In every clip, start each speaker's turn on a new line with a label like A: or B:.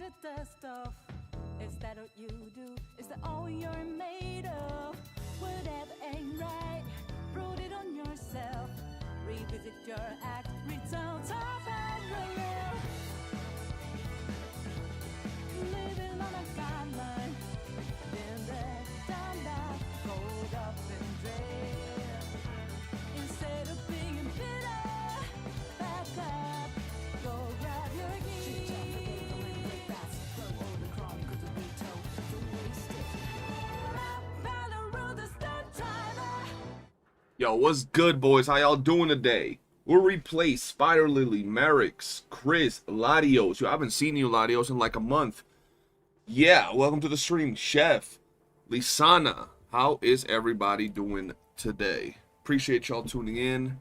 A: the dust off. Is that what you do? Is that all you're made of? Whatever ain't right, wrote it on yourself. Revisit your act, return to parallel. Living on a timeline, been there, done that, rolled up and dread. Instead of being bitter, back up, go grab your keys.
B: Yo, what's good, boys? How y'all doing today? We'll replace Spider Lily, Merrick's, Chris, Latios. Yo, I haven't seen you, Latios, in like a month. Yeah, welcome to the stream, Chef, Lisana. How is everybody doing today? Appreciate y'all tuning in.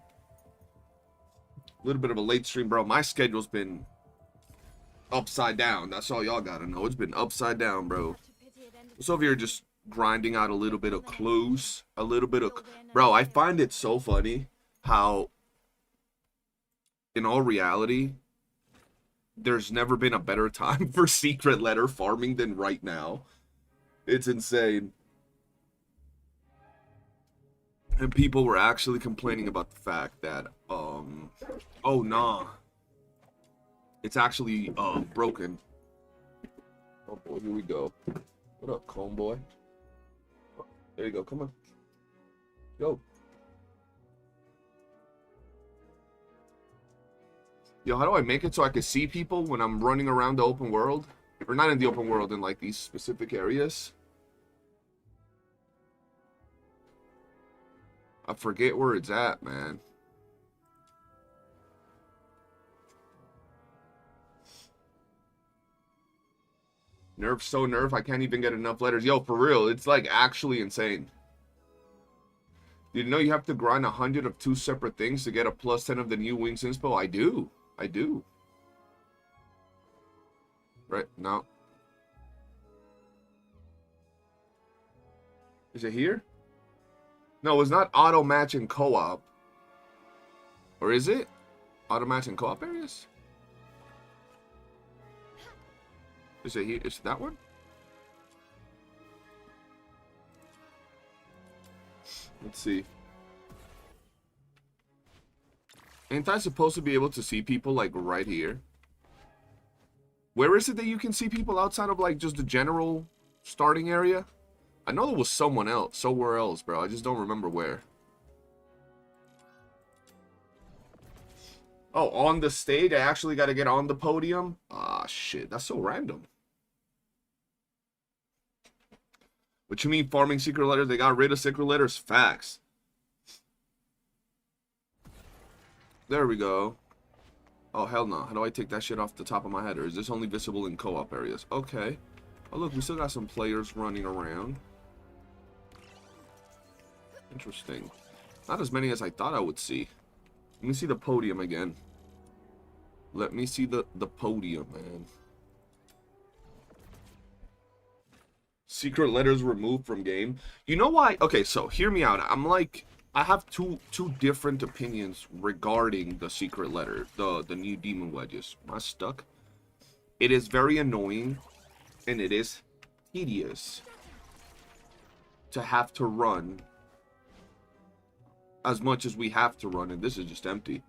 B: A little bit of a late stream, bro. My schedule's been upside down. That's all y'all gotta know. It's been upside down, bro. So if you're just grinding out a little bit of clues, bro, I find it so funny how in all reality there's never been a better time for secret letter farming than right now. It's insane. And people were actually complaining about the fact that oh nah, it's actually broken. Oh boy, here we go. What up, Comb Boy? There you go, come on. Go. Yo, how do I make it so I can see people when I'm running around the open world? Or not in the open world, in like these specific areas? I forget where it's at, man. Nerf so nerf, I can't even get enough letters. Yo, for real, it's like actually insane. Did you know you have to grind 100 of 2 separate things to get a plus 10 of the new wings inspo? I do. Right, now. Is it here? No, it's not auto match and co-op. Or is it? Auto match and co-op areas? Is it here? Is it that one? Let's see. Ain't I supposed to be able to see people like right here? Where is it that you can see people outside of like just the general starting area? I know there was somewhere else, bro. I just don't remember where. Oh, on the stage? I actually got to get on the podium? Ah, shit. That's so random. What you mean farming secret letters? They got rid of secret letters? Facts. There we go. Oh, hell no. How do I take that shit off the top of my head? Or is this only visible in co-op areas? Okay. Oh, look. We still got some players running around. Interesting. Not as many as I thought I would see. Let me see the podium again. Let me see the podium, man. Secret letters removed from game. You know why? Okay, so hear me out. I'm like, I have two different opinions regarding the secret letter, the new demon wedges. Am I stuck? It is very annoying, and it is tedious to have to run as much as we have to run, and this is just empty.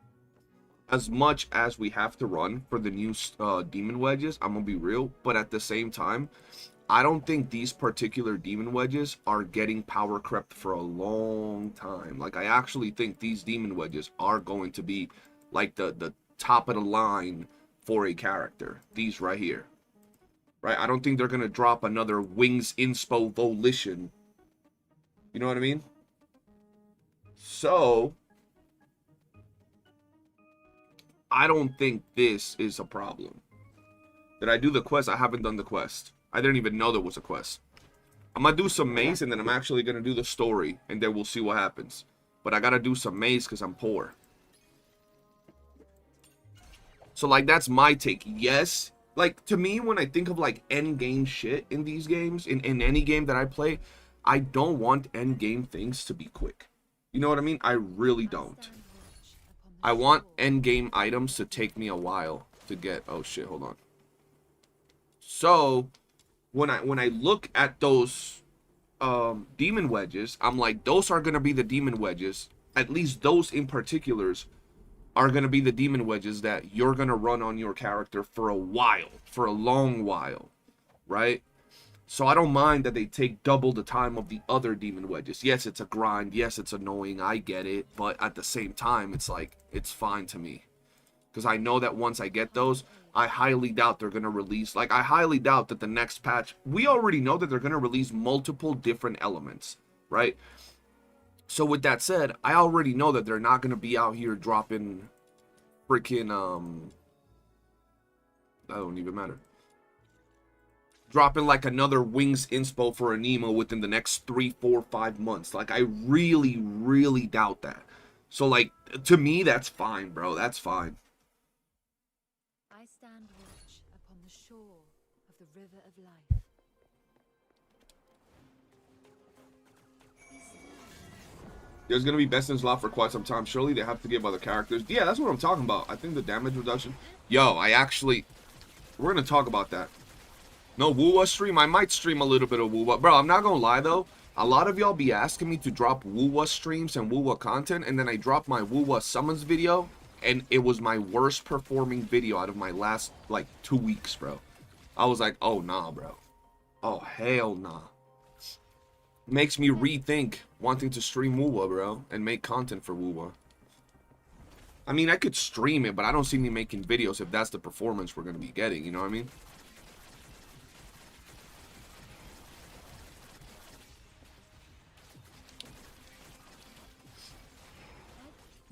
B: As much as we have to run for the new demon wedges, I'm gonna be real, but at the same time, I don't think these particular demon wedges are getting power crept for a long time. Like, I actually think these demon wedges are going to be like the top of the line for a character. These right here. Right? I don't think they're gonna drop another Wings Inspo Volition. You know what I mean? So, I don't think this is a problem. Did I do the quest? I haven't done the quest. I didn't even know there was a quest. I'm gonna do some maze, and then I'm actually gonna do the story, and then we'll see what happens. But I gotta do some maze because I'm poor. So, like, that's my take. Yes. Like, to me, when I think of, like, endgame shit in these games, in any game that I play, I don't want endgame things to be quick. You know what I mean? I really don't. I want endgame items to take me a while to get. Oh, shit. Hold on. So when I look at those demon wedges, I'm like, those are gonna be the demon wedges. At least those in particulars are gonna be the demon wedges that you're gonna run on your character for a while, for a long while, right? So I don't mind that they take double the time of the other demon wedges. Yes, it's a grind. Yes, it's annoying. I get it. But at the same time, it's like, it's fine to me. Because I know that once I get those, I highly doubt they're going to release. Like, I highly doubt that the next patch, we already know that they're going to release multiple different elements, right? So with that said, I already know that they're not going to be out here dropping freaking, that don't even matter. Dropping like another Wings inspo for an emo within the next 3, 4, 5 months. Like, I really, really doubt that. So, like, to me, that's fine, bro. That's fine.
A: I stand watch upon the shore of the river of life.
B: There's going to be best in slot for quite some time. Surely they have to give other characters. Yeah, that's what I'm talking about. I think the damage reduction. Yo, we're going to talk about that. No WOOOO stream? I might stream a little bit of WOOOO. Bro, I'm not gonna lie though. A lot of y'all be asking me to drop WOOOO streams and WOOOO content, and then I dropped my WOOOO summons video, and it was my worst performing video out of my last, like, 2 weeks, bro. I was like, oh, nah, bro. Oh, hell nah. Makes me rethink wanting to stream WOOOO, bro, and make content for WOOOO. I mean, I could stream it, but I don't see me making videos if that's the performance we're gonna be getting, you know what I mean?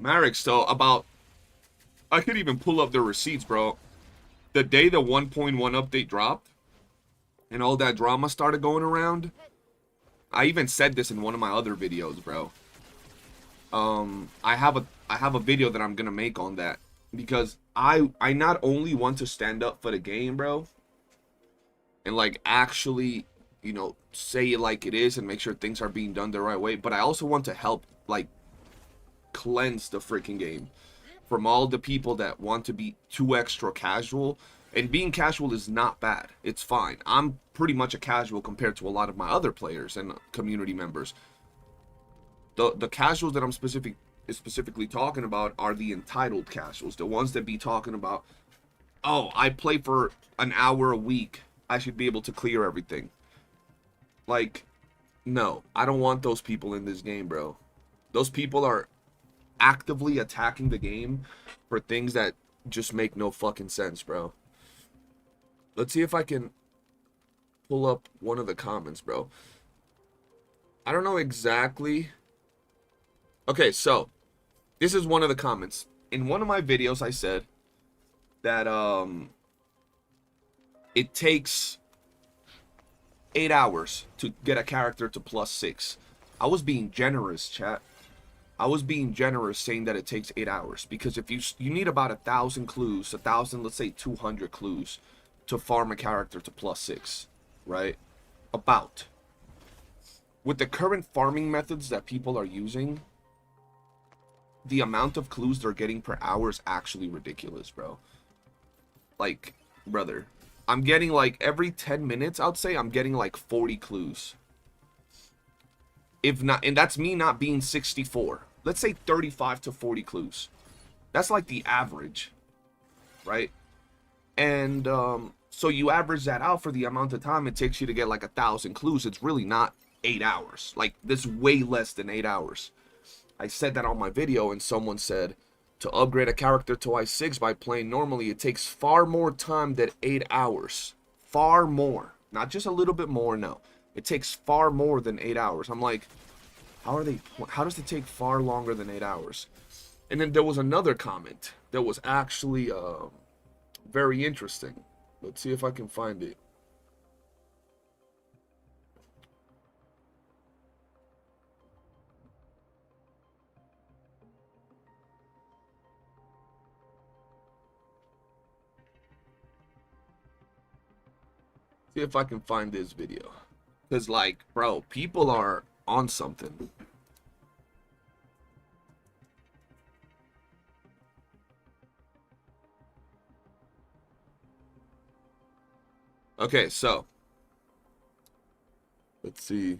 B: Marix, though, I could even pull up the receipts, bro. The day the 1.1 update dropped, and all that drama started going around, I even said this in one of my other videos, bro. I have a video that I'm gonna make on that, because I not only want to stand up for the game, bro, and like actually, you know, say it like it is and make sure things are being done the right way, but I also want to help, like, cleanse the freaking game from all the people that want to be too extra casual. And being casual is not bad. It's fine. I'm pretty much a casual compared to a lot of my other players and community members. The casuals that I'm specifically talking about are the entitled casuals. The ones that be talking about, oh, I play for an hour a week, I should be able to clear everything. Like, no, I don't want those people in this game, bro. Those people are actively attacking the game for things that just make no fucking sense, bro. Let's see if I can pull up one of the comments, bro. I don't know exactly. Okay, so this is one of the comments. In one of my videos, I said that it takes 8 hours to get a character to +6. I was being generous, chat. I was being generous saying that it takes 8 hours, because if you need about 1,000 clues, 1,000, let's say 200 clues to farm a character to +6, right? About. With the current farming methods that people are using, the amount of clues they're getting per hour is actually ridiculous, bro. Like, brother, I'm getting like every 10 minutes, I'd say I'm getting like 40 clues. If not, and that's me not being 64. Let's say 35 to 40 clues. That's like the average, right? And so you average that out for the amount of time it takes you to get like 1,000 clues. It's really not 8 hours. Like, this is way less than 8 hours. I said that on my video, and someone said, to upgrade a character to I6 by playing normally, it takes far more time than 8 hours. Far more. Not just a little bit more, no. It takes far more than 8 hours. I'm like, how does it take far longer than 8 hours? And then there was another comment that was actually very interesting. Let's see if I can find it. See if I can find this video. Because, like, bro, people are on something. Okay, so let's see.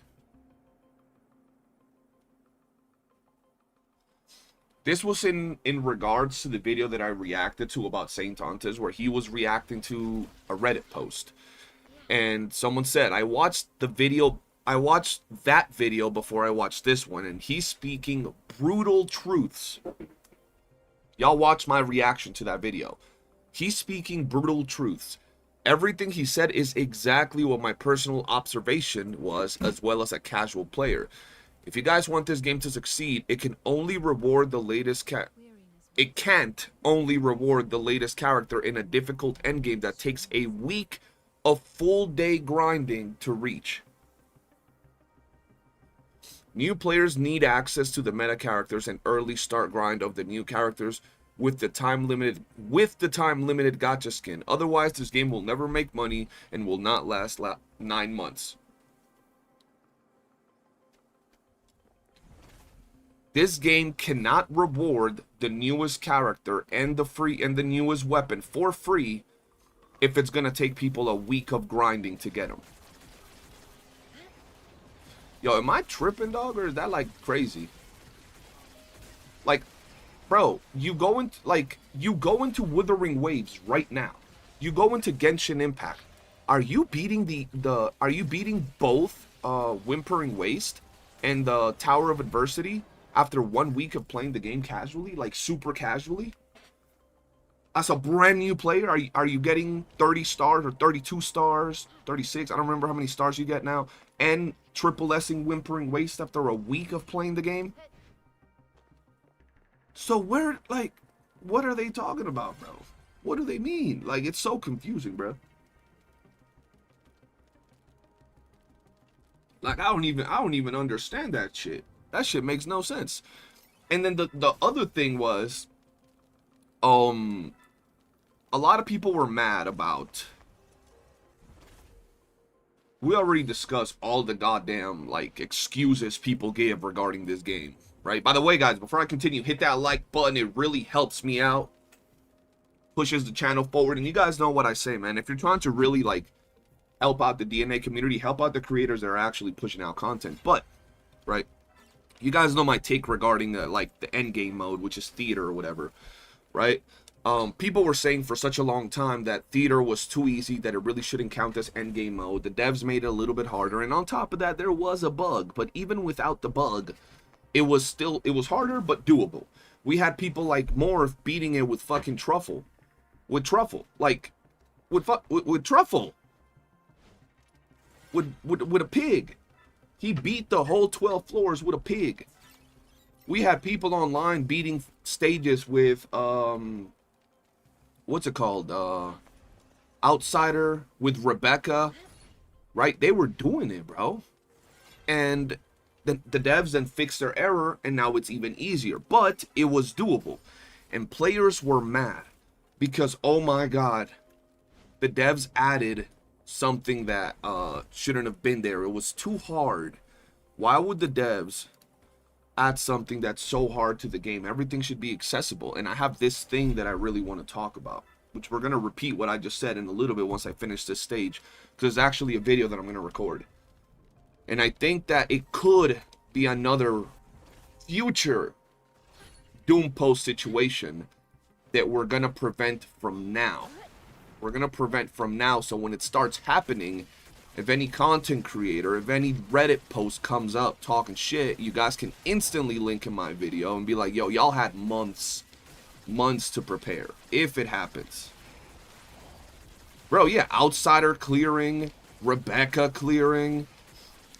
B: This was in regards to the video that I reacted to about Saint Antes, where he was reacting to a Reddit post. And someone said, I watched that video before I watched this one, and he's speaking brutal truths. Y'all watch my reaction to that video. He's speaking brutal truths. Everything he said is exactly what my personal observation was, as well as a casual player. If you guys want this game to succeed, it can only reward the latest It can't only reward the latest character in a difficult endgame that takes a week of full day grinding to reach. New players need access to the meta characters and early start grind of the new characters with the time limited gacha skin. Otherwise, this game will never make money and will not last 9 months. This game cannot reward the newest character and the newest weapon for free if it's gonna take people a week of grinding to get them. Yo, am I tripping, dog, or is that like crazy? Like, bro, you go into Withering Waves right now. You go into Genshin Impact. Are you beating are you beating both Whimpering Waste and the Tower of Adversity after 1 week of playing the game casually, like super casually? As a brand new player, are you getting 30 stars or 32 stars, 36? I don't remember how many stars you get now, and triple S-ing Whimpering Waste after a week of playing the game? So where, like, what are they talking about, bro? What do they mean? Like, it's so confusing, bro. Like, I don't even understand that shit. That shit makes no sense. And then the other thing was, a lot of people were mad about, we already discussed all the goddamn, like, excuses people give regarding this game, right? By the way, guys, before I continue, hit that like button. It really helps me out, pushes the channel forward. And you guys know what I say, man. If you're trying to really, like, help out the DNA community, help out the creators that are actually pushing out content. But, right, you guys know my take regarding like the endgame mode, which is theater or whatever, right? People were saying for such a long time that theater was too easy, that it really shouldn't count as endgame mode. The devs made it a little bit harder, and on top of that, there was a bug. But even without the bug, it was harder but doable. We had people like Morph beating it with fucking Truffle, with Truffle, like with Truffle, with a pig. He beat the whole 12 floors with a pig. We had people online beating stages with, what's it called? Outsider, with Rebecca, right? They were doing it, bro. And the devs then fixed their error, and now it's even easier. But it was doable. And players were mad because, oh my God, the devs added something that shouldn't have been there. It was too hard. Why would the devs add something that's so hard to the game? Everything should be accessible. And I have this thing that I really want to talk about, which we're going to repeat what I just said in a little bit once I finish this stage, because it's actually a video that I'm going to record. And I think that it could be another future Doom post situation that we're going to prevent from now. We're going to prevent from now, so when it starts happening, if any content creator, if any Reddit post comes up talking shit, you guys can instantly link in my video and be like, yo, y'all had months to prepare, if it happens. Bro, yeah, Outsider clearing, Rebecca clearing,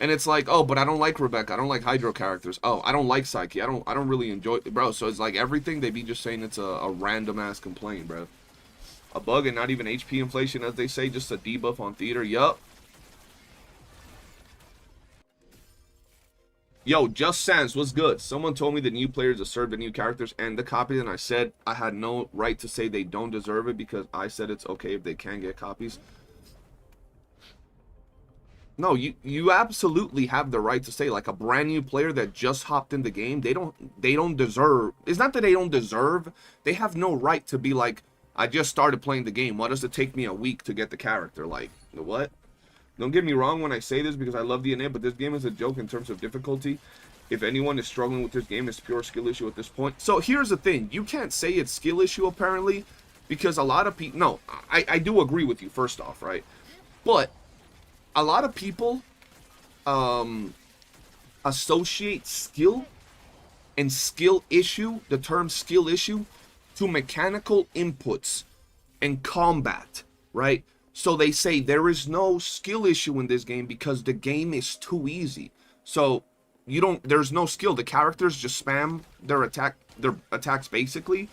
B: and it's like, oh, but I don't like Rebecca, I don't like Hydro characters, oh, I don't like Psyche, I don't really enjoy it, bro. So it's like everything, they be just saying it's a random ass complaint, bro. A bug and not even HP inflation, as they say, just a debuff on theater. Yup. Yo, Just Sans, what's good? Someone told me the new players deserve the new characters and the copies, and I said I had no right to say they don't deserve it because I said it's okay if they can get copies. No, you absolutely have the right to say, like, a brand new player that just hopped in the game, they don't deserve. It's not that they don't deserve. They have no right to be like, I just started playing the game. Why does it take me a week to get the character? Like, What? Don't get me wrong when I say this because I love DNA, but this game is a joke in terms of difficulty. If anyone is struggling with this game, it's pure skill issue at this point. So here's the thing. You can't say it's skill issue, apparently, because a lot of people... No, I do agree with you, first off, right? But a lot of people associate skill and skill issue, the term skill issue, to mechanical inputs and combat, right? So they say there is no skill issue in this game because the game is too easy. So there's no skill. The characters just spam their attacks basically.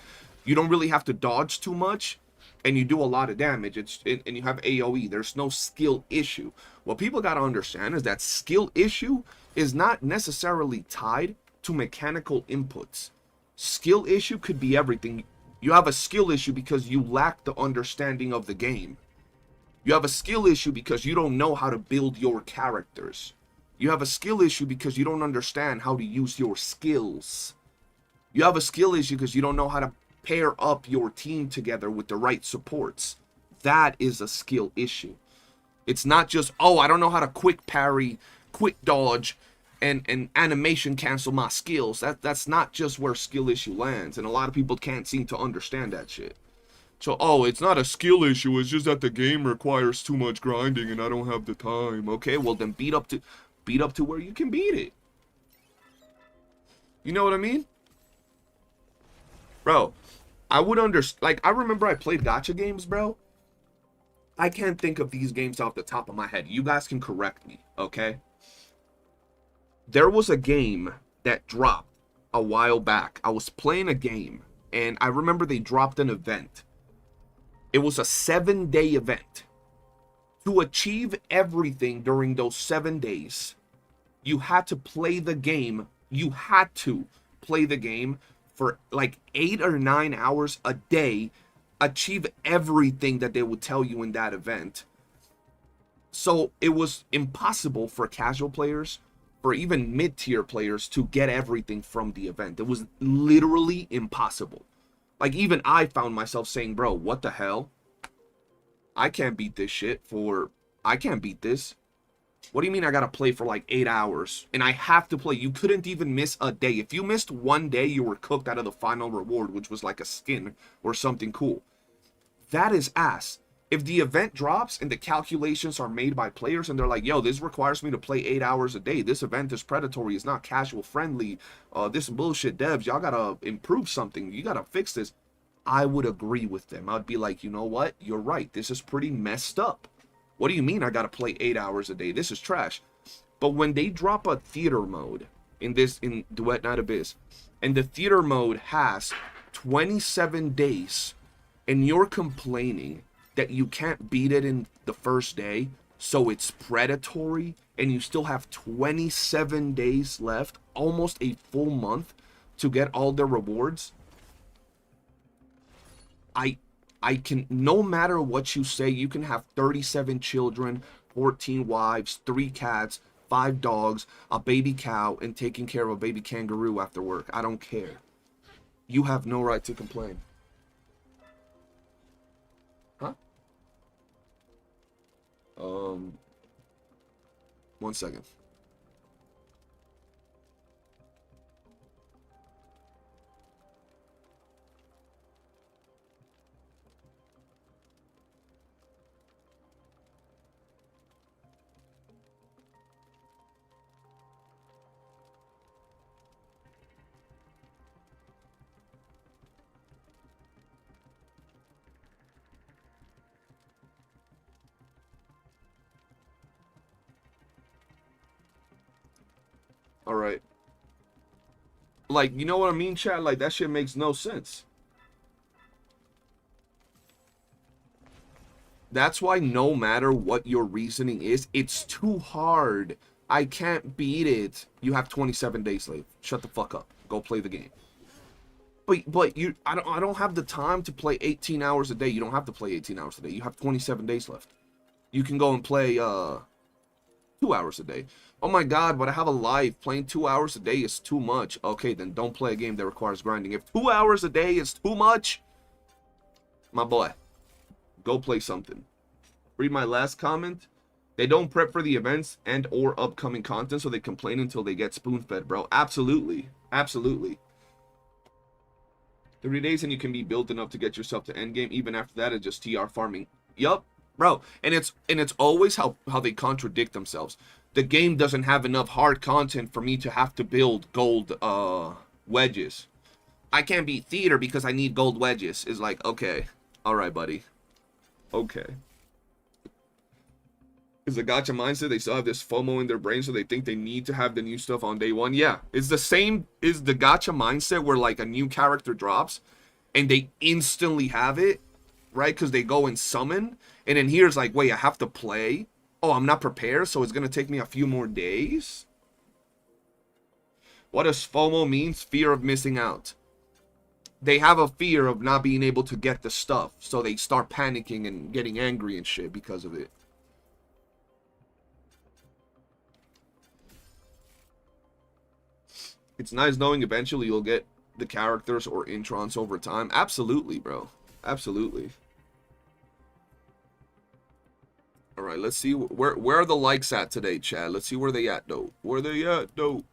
B: You don't really have to dodge too much, and you do a lot of damage. And you have AoE. There's no skill issue. What people gotta understand is that skill issue is not necessarily tied to mechanical inputs. Skill issue could be everything. You have a skill issue because you lack the understanding of the game. You have a skill issue because you don't know how to build your characters. You have a skill issue because you don't understand how to use your skills. You have a skill issue because you don't know how to pair up your team together with the right supports. That is a skill issue. It's not just, oh, I don't know how to quick parry, quick dodge, and animation cancel my skills. That's not just where skill issue lands. And a lot of people can't seem to understand that shit. So, oh, it's not a skill issue. It's just that the game requires too much grinding and I don't have the time. Okay, well then beat up to where you can beat it. You know what I mean? Bro, I would understand. Like, I remember I played gacha games, bro. I can't think of these games off the top of my head. You guys can correct me, okay? There was a game that dropped a while back. I was playing a game, and I remember they dropped an event. It was a 7-day event. To achieve everything during those 7 days, you had to play the game. You had to play the game for like 8 or 9 hours a day, achieve everything that they would tell you in that event. So it was impossible for casual players, for even mid-tier players, to get everything from the event. It was literally impossible. Like, even I found myself saying, bro, what the hell? I can't beat this shit I can't beat this. What do you mean I gotta play for like 8 hours? And I have to play. You couldn't even miss a day. If you missed one day, you were cooked out of the final reward, which was like a skin or something cool. That is ass. If the event drops and the calculations are made by players and they're like, yo, this requires me to play 8 hours a day. This event is predatory. It's not casual friendly. This bullshit devs. Y'all gotta improve something. You gotta fix this. I would agree with them. I'd be like, you know what? You're right. This is pretty messed up. What do you mean I gotta play 8 hours a day? This is trash. But when they drop a theater mode in Duet Night Abyss, and the theater mode has 27 days, and you're complaining that you can't beat it in the first day, so it's predatory, and you still have 27 days left, almost a full month, to get all the rewards, I can, no matter what you say, you can have 37 children, 14 wives, 3 cats, 5 dogs, a baby cow, and taking care of a baby kangaroo after work. I don't care. You have no right to complain. Huh? 1 second. Alright. Like, you know what I mean, chat? Like, that shit makes no sense. That's why no matter what your reasoning is, it's too hard. I can't beat it. You have 27 days left. Shut the fuck up. Go play the game. But I don't have the time to play 18 hours a day. You don't have to play 18 hours a day. You have 27 days left. You can go and play 2 hours a day. Oh my god, but I have a life. Playing 2 hours a day is too much. Okay, then don't play a game that requires grinding. If 2 hours a day is too much, my boy, go play something. Read my last comment. They don't prep for the events and or upcoming content, so they complain until they get spoon-fed, bro. Absolutely. Absolutely. 30 days and you can be built enough to get yourself to endgame. Even after that, it's just TR farming. Yup, bro. And it's always how they contradict themselves. The game doesn't have enough hard content for me to have to build gold wedges. I can't beat theater because I need gold wedges. It's like, okay. Alright, buddy. Okay. Is the gacha mindset, they still have this FOMO in their brain, so they think they need to have the new stuff on day one. Yeah, it's the same, is the gacha mindset where like a new character drops and they instantly have it, right? Because they go and summon, and then here's like, wait, I have to play? Oh, I'm not prepared, so it's going to take me a few more days? What does FOMO means? Fear of missing out. They have a fear of not being able to get the stuff, so they start panicking and getting angry and shit because of it. It's nice knowing eventually you'll get the characters or introns over time. Absolutely, bro. Absolutely. Alright, let's see. Where are the likes at today, Chad? Let's see where they at, though. Where they at, though?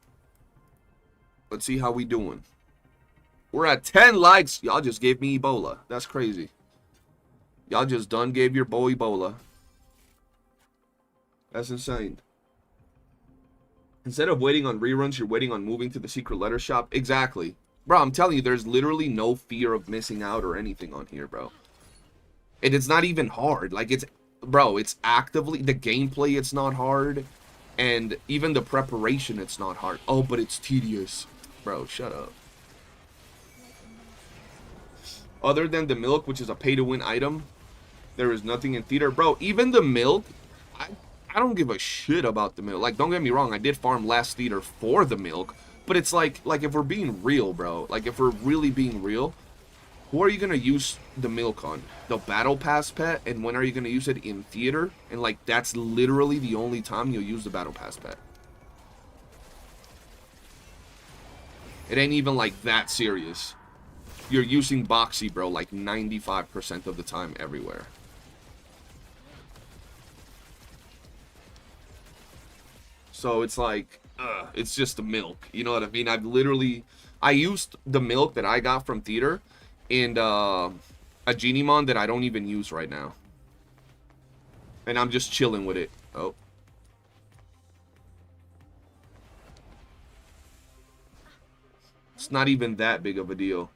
B: Let's see how we doing. We're at 10 likes. Y'all just gave me Ebola. That's crazy. Y'all just done gave your boy Ebola. That's insane. Instead of waiting on reruns, you're waiting on moving to the secret letter shop. Exactly. Bro, I'm telling you, there's literally no fear of missing out or anything on here, bro. And it's not even hard. Like, it's... Bro, it's actively... The gameplay, it's not hard. And even the preparation, it's not hard. Oh, but it's tedious. Bro, shut up. Other than the milk, which is a pay-to-win item, there is nothing in theater. Bro, even the milk... I don't give a shit about the milk. Like, don't get me wrong, I did farm last theater for the milk, but it's like if we're being real, bro, like if we're really being real, who are you gonna use the milk on? The battle pass pet? And when are you gonna use it in theater? And like, that's literally the only time you'll use the battle pass pet. It ain't even like that serious. You're using Boxy, bro, like 95% of the time everywhere. So it's like, it's just the milk. You know what I mean? I used the milk that I got from theater and a Genieon that I don't even use right now. And I'm just chilling with it. Oh. It's not even that big of a deal.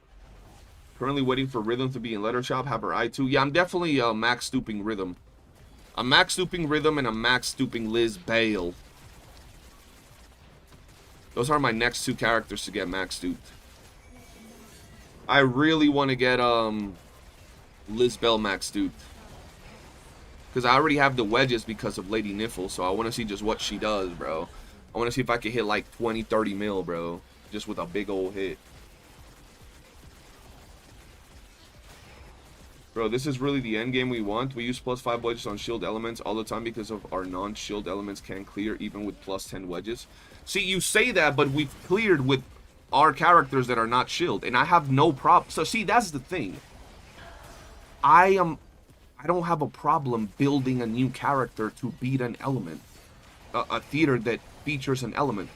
B: Currently waiting for Rhythm to be in Letter Shop. Have her eye too. Yeah, I'm definitely max stooping Rhythm. I'm max stooping Rhythm and I'm max stooping Liz Bale. Those are my next two characters to get max stooped. I really want to get Liz Bell max stooped. Because I already have the wedges because of Lady Niffle, so I want to see just what she does, bro. I want to see if I can hit like 20, 30 mil, bro. Just with a big old hit. Bro, this is really the end game we want. We use +5 wedges on shield elements all the time because of our non-shield elements can't clear even with +10 wedges. See, you say that, but we've cleared with our characters that are not shield, and I have no problem. So see, that's the thing. I don't have a problem building a new character to beat an element. A theater that features an element.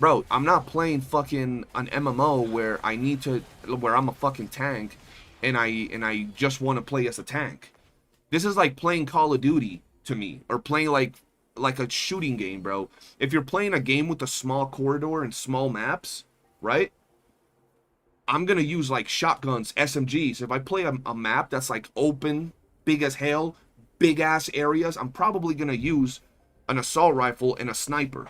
B: Bro, I'm not playing fucking an MMO where I'm a fucking tank and I just want to play as a tank. This is like playing Call of Duty to me, or playing like a shooting game, bro. If you're playing a game with a small corridor and small maps, right? I'm gonna use like shotguns, SMGs. If I play a map that's like open, big as hell, big ass areas, I'm probably gonna use an assault rifle and a sniper.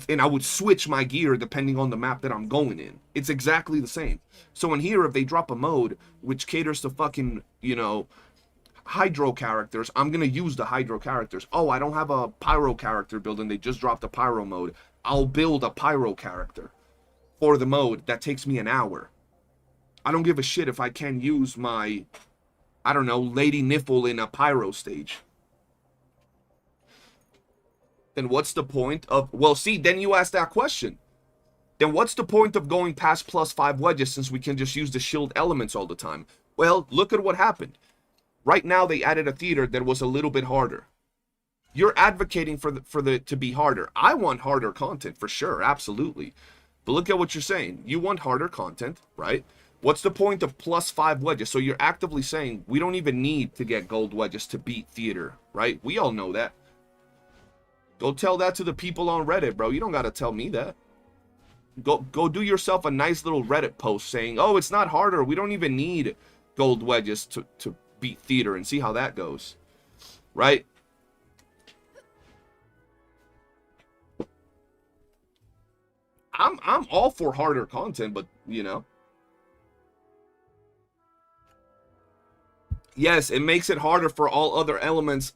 B: And I would switch my gear depending on the map that I'm going in. It's exactly the same. So in here, if they drop a mode which caters to fucking, you know, hydro characters, I'm gonna use the hydro characters. Oh, I don't have a pyro character build and they just dropped a pyro mode. I'll build a pyro character for the mode that takes me an hour. I don't give a shit if I can use my, I don't know, Lady Niffle in a pyro stage. Then what's the point of, well, see, then you ask that question. Then what's the point of going past +5 wedges since we can just use the shield elements all the time? Well, look at what happened. Right now, they added a theater that was a little bit harder. You're advocating for the to be harder. I want harder content for sure, absolutely. But look at what you're saying. You want harder content, right? What's the point of +5 wedges? So you're actively saying we don't even need to get gold wedges to beat theater, right? We all know that. Go tell that to the people on Reddit, bro. You don't gotta tell me that. Go do yourself a nice little Reddit post saying, oh, it's not harder. We don't even need gold wedges to beat theater, and see how that goes, right? I'm all for harder content, but you know, yes, it makes it harder for all other elements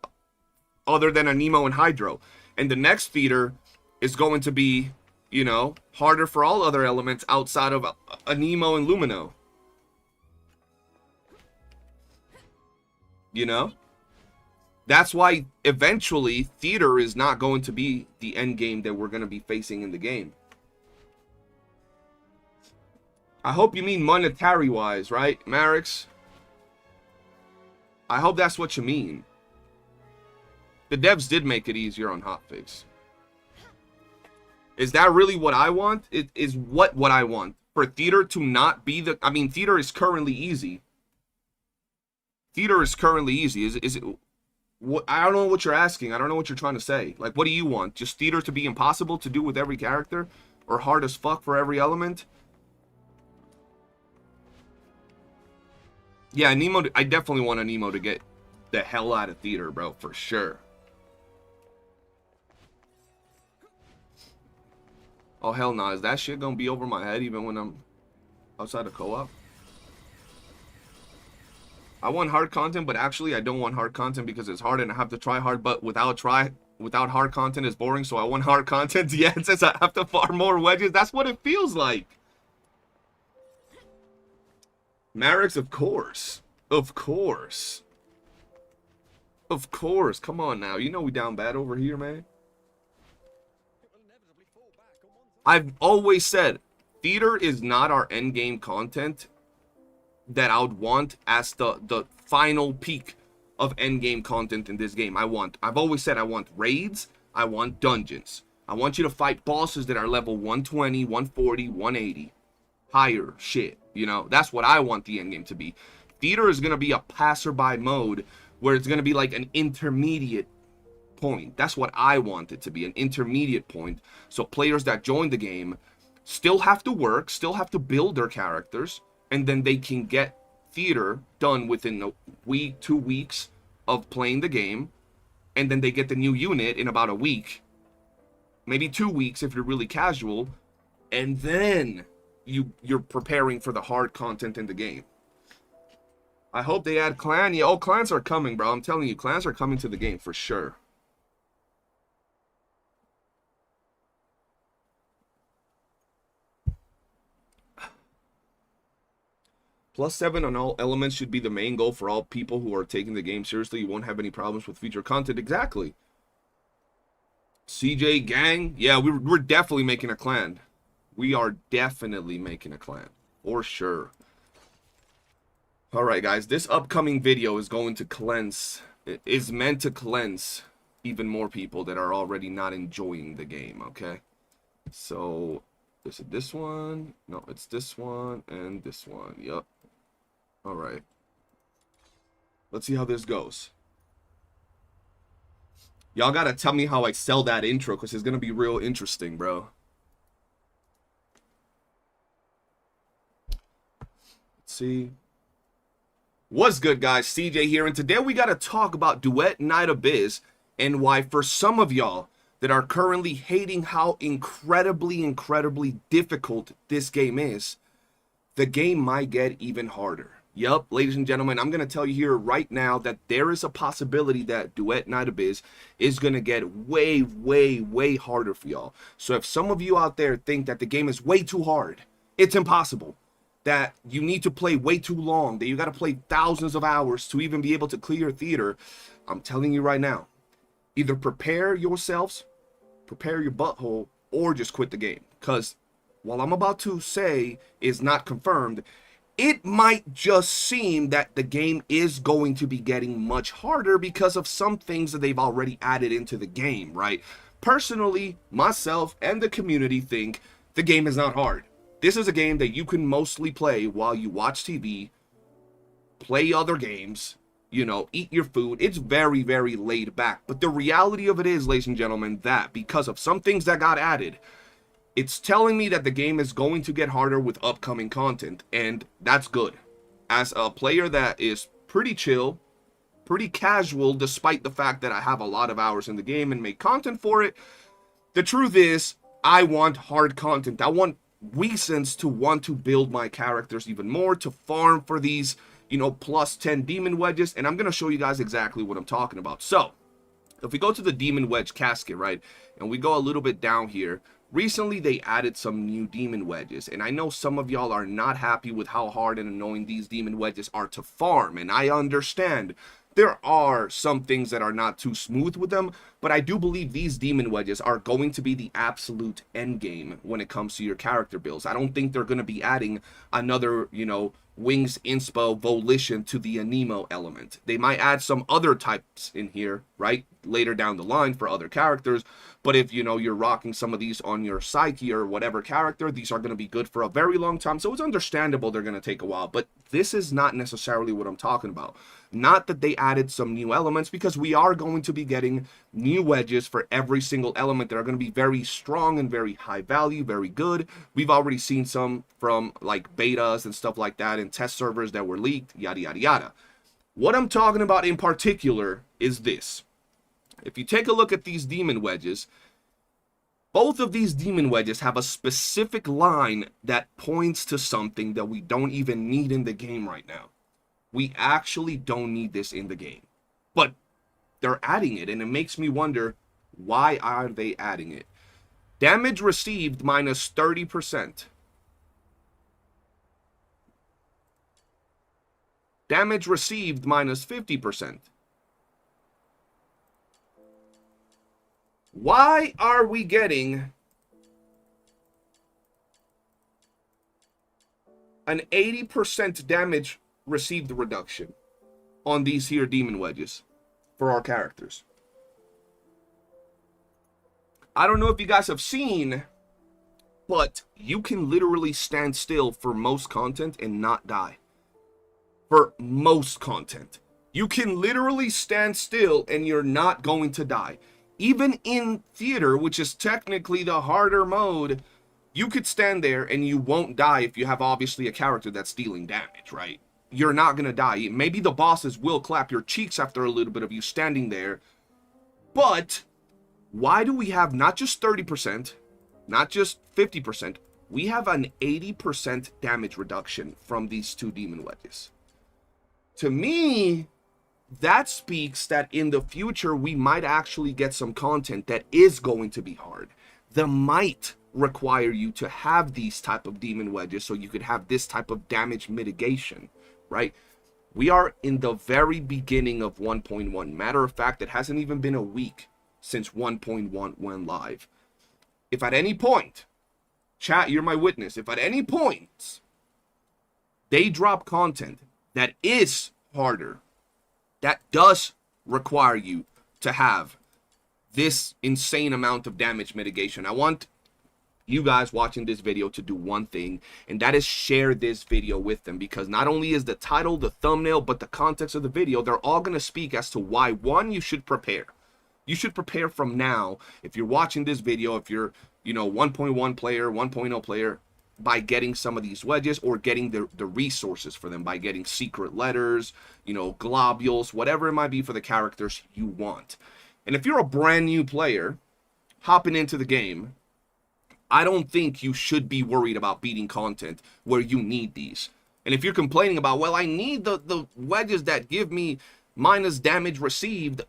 B: other than Anemo and Hydro, and the next theater is going to be, you know, harder for all other elements outside of Anemo and Lumino. You know, that's why eventually theater is not going to be the end game that we're going to be facing in the game. I hope you mean monetary wise, right, Marix? I hope that's what you mean. The devs did make it easier on hotfix. Is that really what I want? It is what I want. For theater to not be the... I mean, theater is currently easy. Theater is currently easy. Is it... What, I don't know what you're asking. I don't know what you're trying to say. Like, what do you want? Just theater to be impossible to do with every character? Or hard as fuck for every element? Yeah, Nemo... I definitely want Nemo to get the hell out of theater, bro. For sure. Oh, hell no. Is that shit gonna be over my head even when I'm outside of co-op? I want hard content, but actually I don't want hard content because it's hard and I have to try hard, but without hard content is boring, so I want hard content. Yeah, it says I have to farm more wedges. That's what it feels like. Marix, of course. Of course. Of course. Come on now. You know we down bad over here, man. I've always said, theater is not our endgame content that I would want as the final peak of endgame content in this game. I've always said I want raids, I want dungeons. I want you to fight bosses that are level 120, 140, 180. Higher shit, you know? That's what I want the endgame to be. Theater is going to be a passerby mode where it's going to be like an intermediate point. That's what I want it to be, an intermediate point. So players that join the game still have to work, still have to build their characters, and then they can get theater done within a week, 2 weeks of playing the game, and then they get the new unit in about a week, maybe 2 weeks if you're really casual, and then you're preparing for the hard content in the game. I hope they add clan. Yeah, oh, clans are coming, bro. I'm telling you, clans are coming to the game for sure. +7 on all elements should be the main goal for all people who are taking the game seriously. You won't have any problems with future content. Exactly. CJ gang. Yeah, we're definitely making a clan. We are definitely making a clan. For sure. Alright, guys. This upcoming video is going to cleanse. It is meant to cleanse even more people that are already not enjoying the game, okay? So, is it this one? No, it's this one and this one. Yup. Alright. Let's see how this goes. Y'all gotta tell me how I sell that intro, because it's gonna be real interesting, bro. Let's see. What's good, guys? CJ here, and today we gotta talk about Duet Night Abyss, and why for some of y'all that are currently hating how incredibly difficult this game is, the game might get even harder. Yup, ladies and gentlemen, I'm going to tell you here right now that there is a possibility that Duet Night Abyss is going to get way harder for y'all. So if some of you out there think that the game is way too hard, it's impossible, that you need to play way too long, that you got to play thousands of hours to even be able to clear theater, I'm telling you right now, either prepare yourselves, prepare your butthole, or just quit the game. Because while I'm about to say is not confirmed, it might just seem that the game is going to be getting much harder because of some things that they've already added into the game, right? Personally, myself and the community think the game is not hard. This is a game that you can mostly play while you watch TV, play other games, you know, eat your food. It's very, very laid back. But the reality of it is, ladies and gentlemen, that because of some things that got added, it's telling me that the game is going to get harder with upcoming content, and that's good. As a player that is pretty chill, pretty casual, despite the fact that I have a lot of hours in the game and make content for it, the truth is, I want hard content. I want reasons to want to build my characters even more, to farm for these, you know, plus 10 demon wedges, and I'm going to show you guys exactly what I'm talking about. So, if we go to the demon wedge casket, right, and we go a little bit down here, recently they added some new demon wedges, and I know some of y'all are not happy with how hard and annoying these demon wedges are to farm, and I understand. There are some things that are not too smooth with them, but I do believe these demon wedges are going to be the absolute end game when it comes to your character builds. I don't think they're going to be adding another, you know, Wings, Inspo, Volition to the Anemo element. They might add some other types in here, right, later down the line for other characters, but if, you know, you're rocking some of these on your Psyche or whatever character, these are going to be good for a very long time, so it's understandable they're going to take a while, but this is not necessarily what I'm talking about. Not that they added some new elements, because we are going to be getting new wedges for every single element that are going to be very strong and very high value, very good. We've already seen some from like betas and stuff like that in test servers that were leaked, yada yada yada. What I'm talking about in particular is this. If you take a look at these demon wedges, both of these demon wedges have a specific line that points to something that we don't even need in the game right now. We actually don't need this in the game, but they're adding it, and it makes me wonder, why are they adding it? Damage received minus 30%. Damage received minus 50%. Why are we getting an 80% damage received reduction on these here demon wedges for our characters? I don't know if you guys have seen, but you can literally stand still for most content and not die. For most content, you can literally stand still and you're not going to die. Even in theater, which is technically the harder mode, you could stand there and you won't die if you have obviously a character that's dealing damage, right? You're not going to die. Maybe the bosses will clap your cheeks after a little bit of you standing there. But why do we have not just 30%, not just 50%, we have an 80% damage reduction from these two demon wedges? To me, that speaks that in the future, we might actually get some content that is going to be hard. That might require you to have these type of demon wedges so you could have this type of damage mitigation, right? We are in the very beginning of 1.1. Matter of fact, it hasn't even been a week since 1.1 went live. If at any point, chat, you're my witness, if at any point they drop content that is harder, that does require you to have this insane amount of damage mitigation, I want you guys watching this video to do one thing, and that is share this video with them, because not only is the title, the thumbnail, but the context of the video, they're all going to speak as to why, one, you should prepare. You should prepare from now. If you're watching this video, if you're, you know, 1.1 player, 1.0 player, by getting some of these wedges, or getting the resources for them, by getting secret letters, you know, globules, whatever it might be for the characters you want. And if you're a brand new player hopping into the game, I don't think you should be worried about beating content where you need these. And if you're complaining about, well, I need the wedges that give me minus damage received,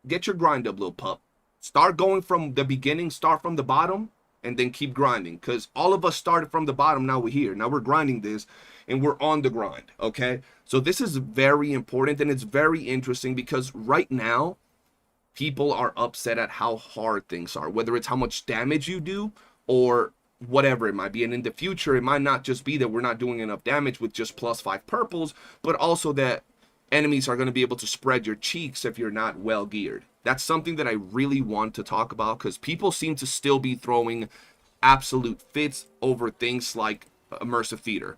B: get your grind up, little pup. Start going from the beginning, start from the bottom, and then keep grinding. Because all of us started from the bottom, now we're here. Now we're grinding this, and we're on the grind, okay? So this is very important, and it's very interesting, because right now, people are upset at how hard things are. Whether it's how much damage you do, or whatever it might be. And in the future, it might not just be that we're not doing enough damage with just +5 purples, but also that enemies are going to be able to spread your cheeks if you're not well geared. That's something that I really want to talk about, because people seem to still be throwing absolute fits over things like immersive theater.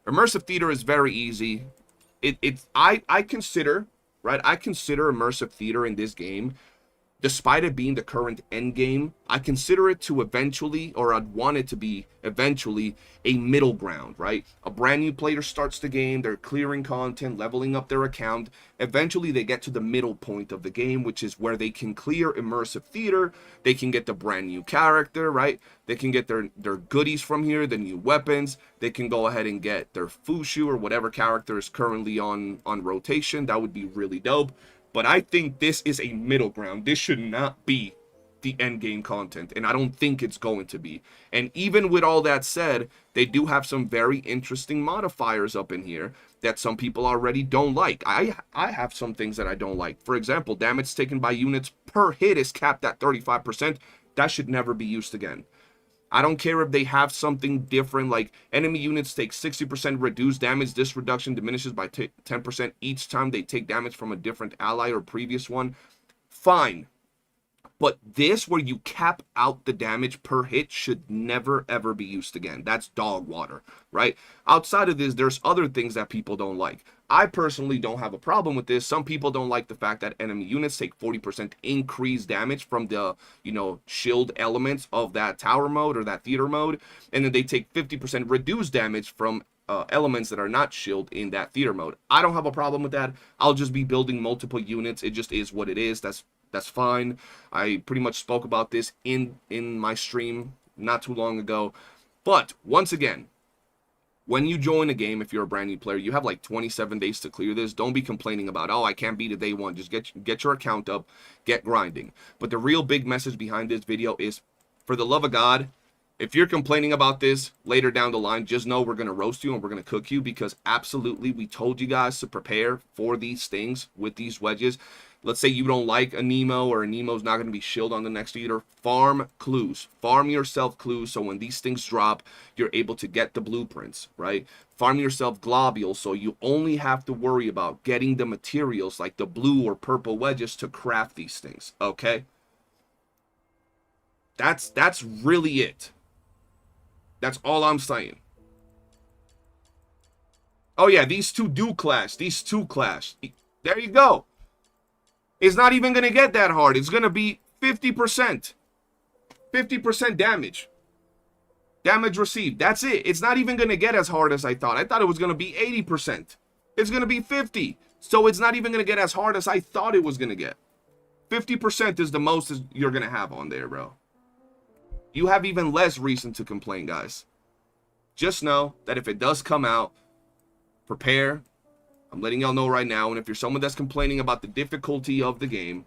B: Immersive theater is very easy. I consider, right? I consider immersive theater in this game, despite it being the current end game, I consider it to eventually, or I'd want it to be eventually, a middle ground, right? A brand new player starts the game, they're clearing content, leveling up their account. Eventually, they get to the middle point of the game, which is where they can clear immersive theater. They can get the brand new character, right? They can get their goodies from here, the new weapons. They can go ahead and get their Fushu or whatever character is currently on rotation. That would be really dope. But I think this is a middle ground. This should not be the end game content, and I don't think it's going to be. And even with all that said, they do have some very interesting modifiers up in here that some people already don't like. I have some things that I don't like. For example, damage taken by units per hit is capped at 35%. That should never be used again. I don't care if they have something different, like enemy units take 60% reduced damage. This reduction diminishes by 10% each time they take damage from a different ally or previous one. Fine. But this, where you cap out the damage per hit, should never, ever be used again. That's dog water, right? Outside of this, there's other things that people don't like. I personally don't have a problem with this. Some people don't like the fact that enemy units take 40% increased damage from the, shield elements of that tower mode or that theater mode. And then they take 50% reduced damage from elements that are not shield in that theater mode. I don't have a problem with that. I'll just be building multiple units. It just is what it is. That's fine. I pretty much spoke about this in my stream not too long ago. But once again, when you join a game, if you're a brand new player, you have like 27 days to clear this. Don't be complaining about, oh, I can't beat it day one. Just get your account up, get grinding. But the real big message behind this video is, for the love of God, if you're complaining about this later down the line, just know we're going to roast you and we're going to cook you, because absolutely we told you guys to prepare for these things with these wedges. Let's say you don't like a Nemo, or a Nemo's not going to be shield on the next eater. Farm clues. Farm yourself clues, so when these things drop, you're able to get the blueprints, right? Farm yourself globules, so you only have to worry about getting the materials like the blue or purple wedges to craft these things, okay? That's really it. That's all I'm saying. Oh yeah, these two do clash. These two clash. There you go. It's not even going to get that hard. It's going to be 50%. 50% damage. Damage received. That's it. It's not even going to get as hard as I thought. I thought it was going to be 80%. It's going to be 50. So it's not even going to get as hard as I thought it was going to get. 50% is the most you're going to have on there, bro. You have even less reason to complain, guys. Just know that if it does come out, prepare. I'm letting y'all know right now, and if you're someone that's complaining about the difficulty of the game,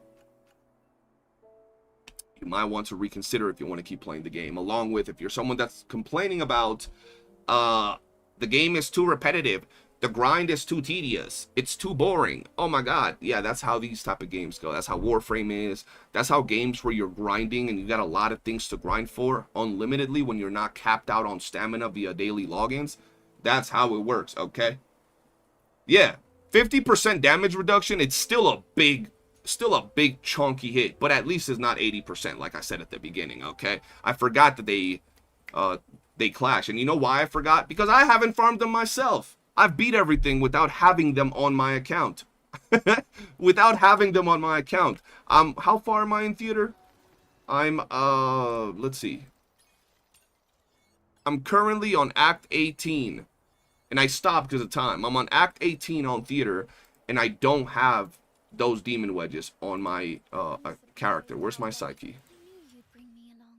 B: you might want to reconsider if you want to keep playing the game. Along with, if you're someone that's complaining about the game is too repetitive, the grind is too tedious, it's too boring. Oh my god, yeah, that's how these type of games go. That's how Warframe is. That's how games where you're grinding and you got a lot of things to grind for unlimitedly when you're not capped out on stamina via daily logins. That's how it works, okay? Yeah, 50% damage reduction, it's still a big chunky hit, but at least it's not 80%, like I said at the beginning, okay? I forgot that they clash, and you know why I forgot? Because I haven't farmed them myself. I've beat everything without having them on my account. Without having them on my account. How far am I in theater? I'm, let's see. I'm currently on Act 18. And I stopped because of time. I'm on Act 18 on theater, and I don't have those demon wedges on my character. Where's my psyche?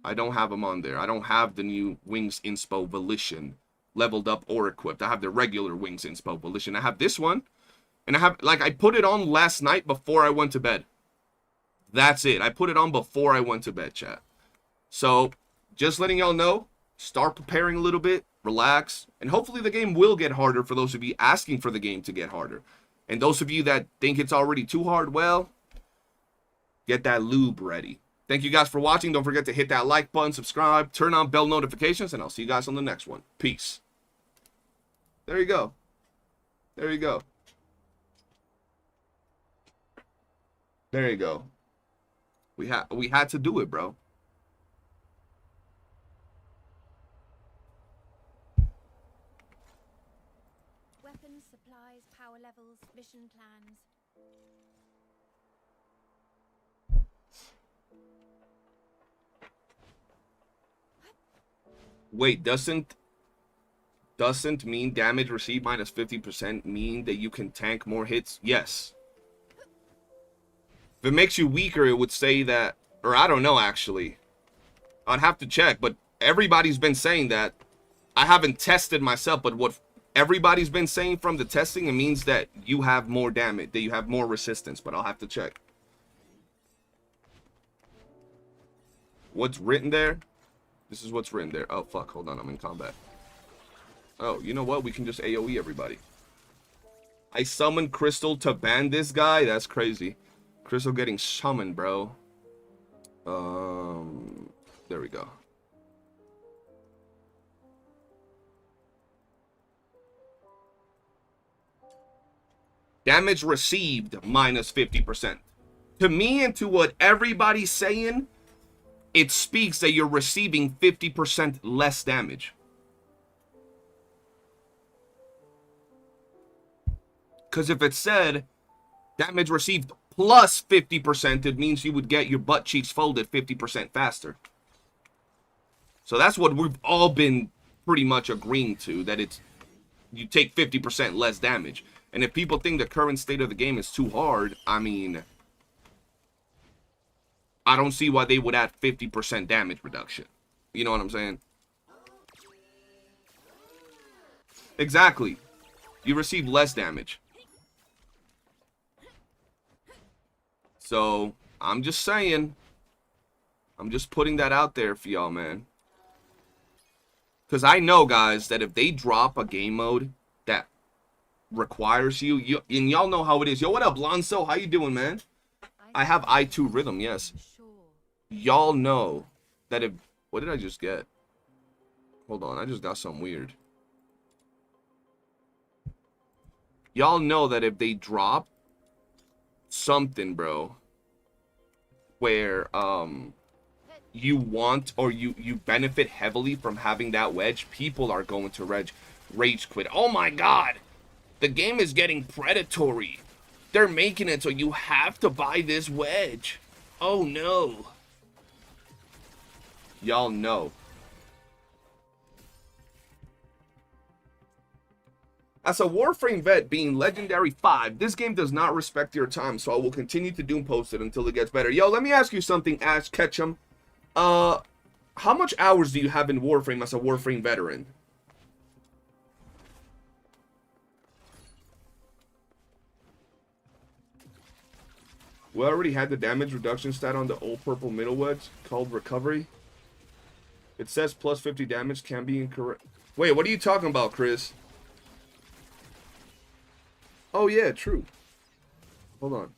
B: I don't have them on there. I don't have the new Wings Inspo Volition leveled up or equipped. I have the regular Wings Inspo Volition. I have this one, and I put it on last night before I went to bed. That's it. I put it on before I went to bed, chat. So, just letting y'all know, start preparing a little bit. Relax, and hopefully the game will get harder for those of you asking for the game to get harder. And those of you that think it's already too hard, well, get that lube ready. Thank you guys for watching. Don't forget to hit that like button, subscribe, turn on bell notifications, and I'll see you guys on the next one. Peace. There you go. There you go. There you go. We had to do it, bro.
C: Weapons, supplies, power levels, mission plans.
B: Wait, doesn't mean damage received minus 50% mean that you can tank more hits? Yes. If it makes you weaker, it would say that, or I don't know actually. I'd have to check, but everybody's been saying that. I haven't tested myself, but what everybody's been saying from the testing, it means that you have more damage, that you have more resistance, but I'll have to check. What's written there? This is what's written there. Oh, fuck. Hold on. I'm in combat. Oh, you know what? We can just AoE everybody. I summoned Crystal to ban this guy? That's crazy. Crystal getting summoned, bro. There we go. Damage received minus 50%. To me and to what everybody's saying, it speaks that you're receiving 50% less damage. Because if it said damage received plus 50%, it means you would get your butt cheeks folded 50% faster. So that's what we've all been pretty much agreeing to, that it's you take 50% less damage. And if people think the current state of the game is too hard, I mean, I don't see why they would add 50% damage reduction. You know what I'm saying? Exactly. You receive less damage. So, I'm just saying. I'm just putting that out there for y'all, man. Because I know, guys, that if they drop a game mode that requires you, and y'all know how it is. Yo, what up, Lonzo? How you doing, man? I have I2 rhythm, yes. Y'all know that if... What did I just get? Hold on, I just got something weird. Y'all know that if they drop something, bro, where you want or you benefit heavily from having that wedge, people are going to rage quit. Oh my god! The game is getting predatory. They're making it so you have to buy this wedge. Oh no. Y'all know. As a Warframe vet being Legendary 5, this game does not respect your time, so I will continue to doom post it until it gets better. Yo, let me ask you something, Ash Ketchum. How much hours do you have in Warframe as a Warframe veteran? We already had the damage reduction stat on the old purple middle wedge called Recovery. It says plus 50 damage, can be incorrect. Wait, what are you talking about, Chris? Oh yeah, true. Hold on.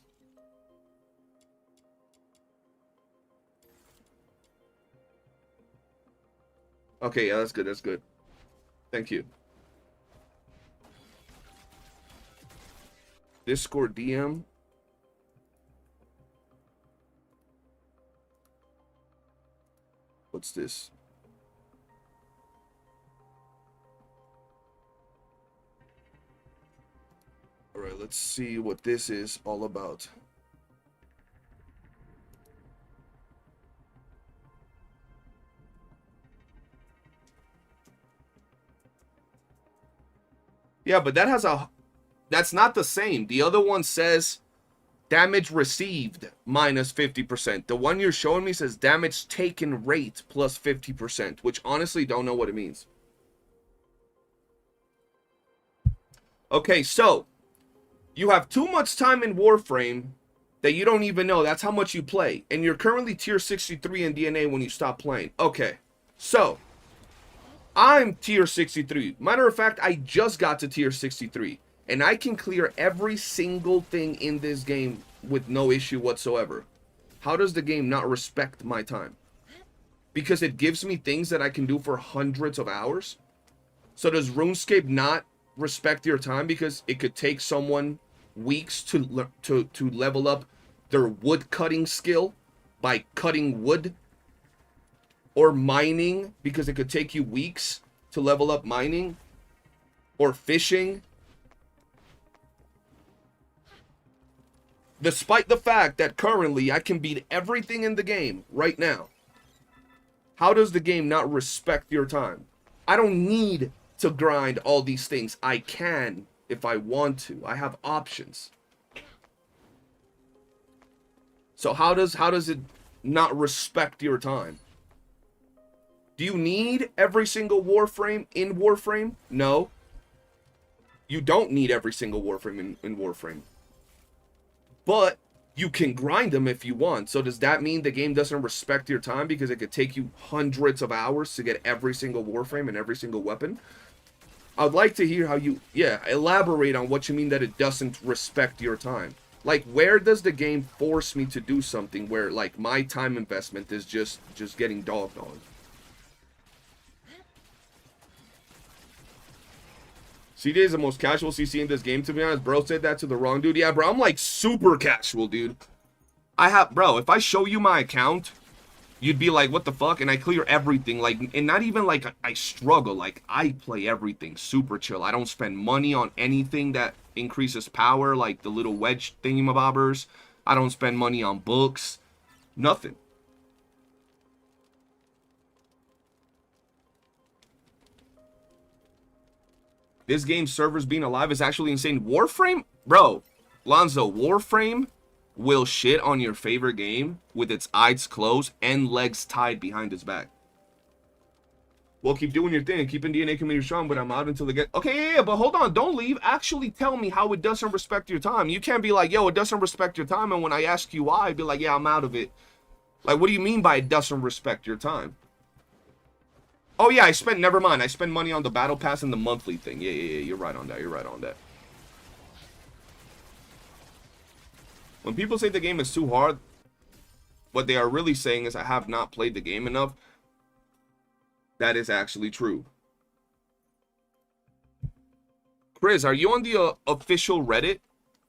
B: Okay, yeah, that's good, that's good. Thank you. Discord DM. What's this? All right, let's see what this is all about. Yeah, but that's not the same. The other one says damage received minus 50%. The one you're showing me says damage taken rate plus 50%, which honestly don't know what it means. Okay, so you have too much time in Warframe that you don't even know. That's how much you play. And you're currently tier 63 in DNA when you stop playing. Okay, so I'm tier 63. Matter of fact, I just got to tier 63. And I can clear every single thing in this game with no issue whatsoever. how does the game not respect my time? Because it gives me things that I can do for hundreds of hours? So does RuneScape not respect your time because it could take someone weeks to level up their wood cutting skill by cutting wood? Or mining, because it could take you weeks to level up mining? Or fishing? Despite the fact that currently I can beat everything in the game right now, how does the game not respect your time? I don't need to grind all these things. I can if I want to. I have options. So how does it not respect your time? Do you need every single Warframe in Warframe? No. You don't need every single Warframe in Warframe. But you can grind them if you want. So does that mean the game doesn't respect your time because it could take you hundreds of hours to get every single Warframe and every single weapon? I'd like to hear how you, elaborate on what you mean that it doesn't respect your time. Like, where does the game force me to do something where, like, my time investment is just getting dogged on? CJ is the most casual CC in this game, to be honest. Bro said that to the wrong dude. Yeah, bro, I'm like super casual, dude. Bro, if I show you my account, you'd be like, what the fuck? And I clear everything, like, and not even like I struggle. Like, I play everything super chill. I don't spend money on anything that increases power, like the little wedge thingamabobbers. I don't spend money on books. Nothing. This game's servers being alive is actually insane. Warframe? Bro, Lonzo, Warframe will shit on your favorite game with its eyes closed and legs tied behind its back. Well, keep doing your thing. Keeping DNA community strong, but I'm out until they get... Okay, yeah, but hold on. Don't leave. Actually tell me how it doesn't respect your time. You can't be like, yo, it doesn't respect your time, and when I ask you why, be like, yeah, I'm out of it. Like, what do you mean by it doesn't respect your time? Oh, yeah, never mind. I spend money on the battle pass and the monthly thing. Yeah, you're right on that. You're right on that. When people say the game is too hard, what they are really saying is I have not played the game enough. That is actually true. Chris, are you on the official Reddit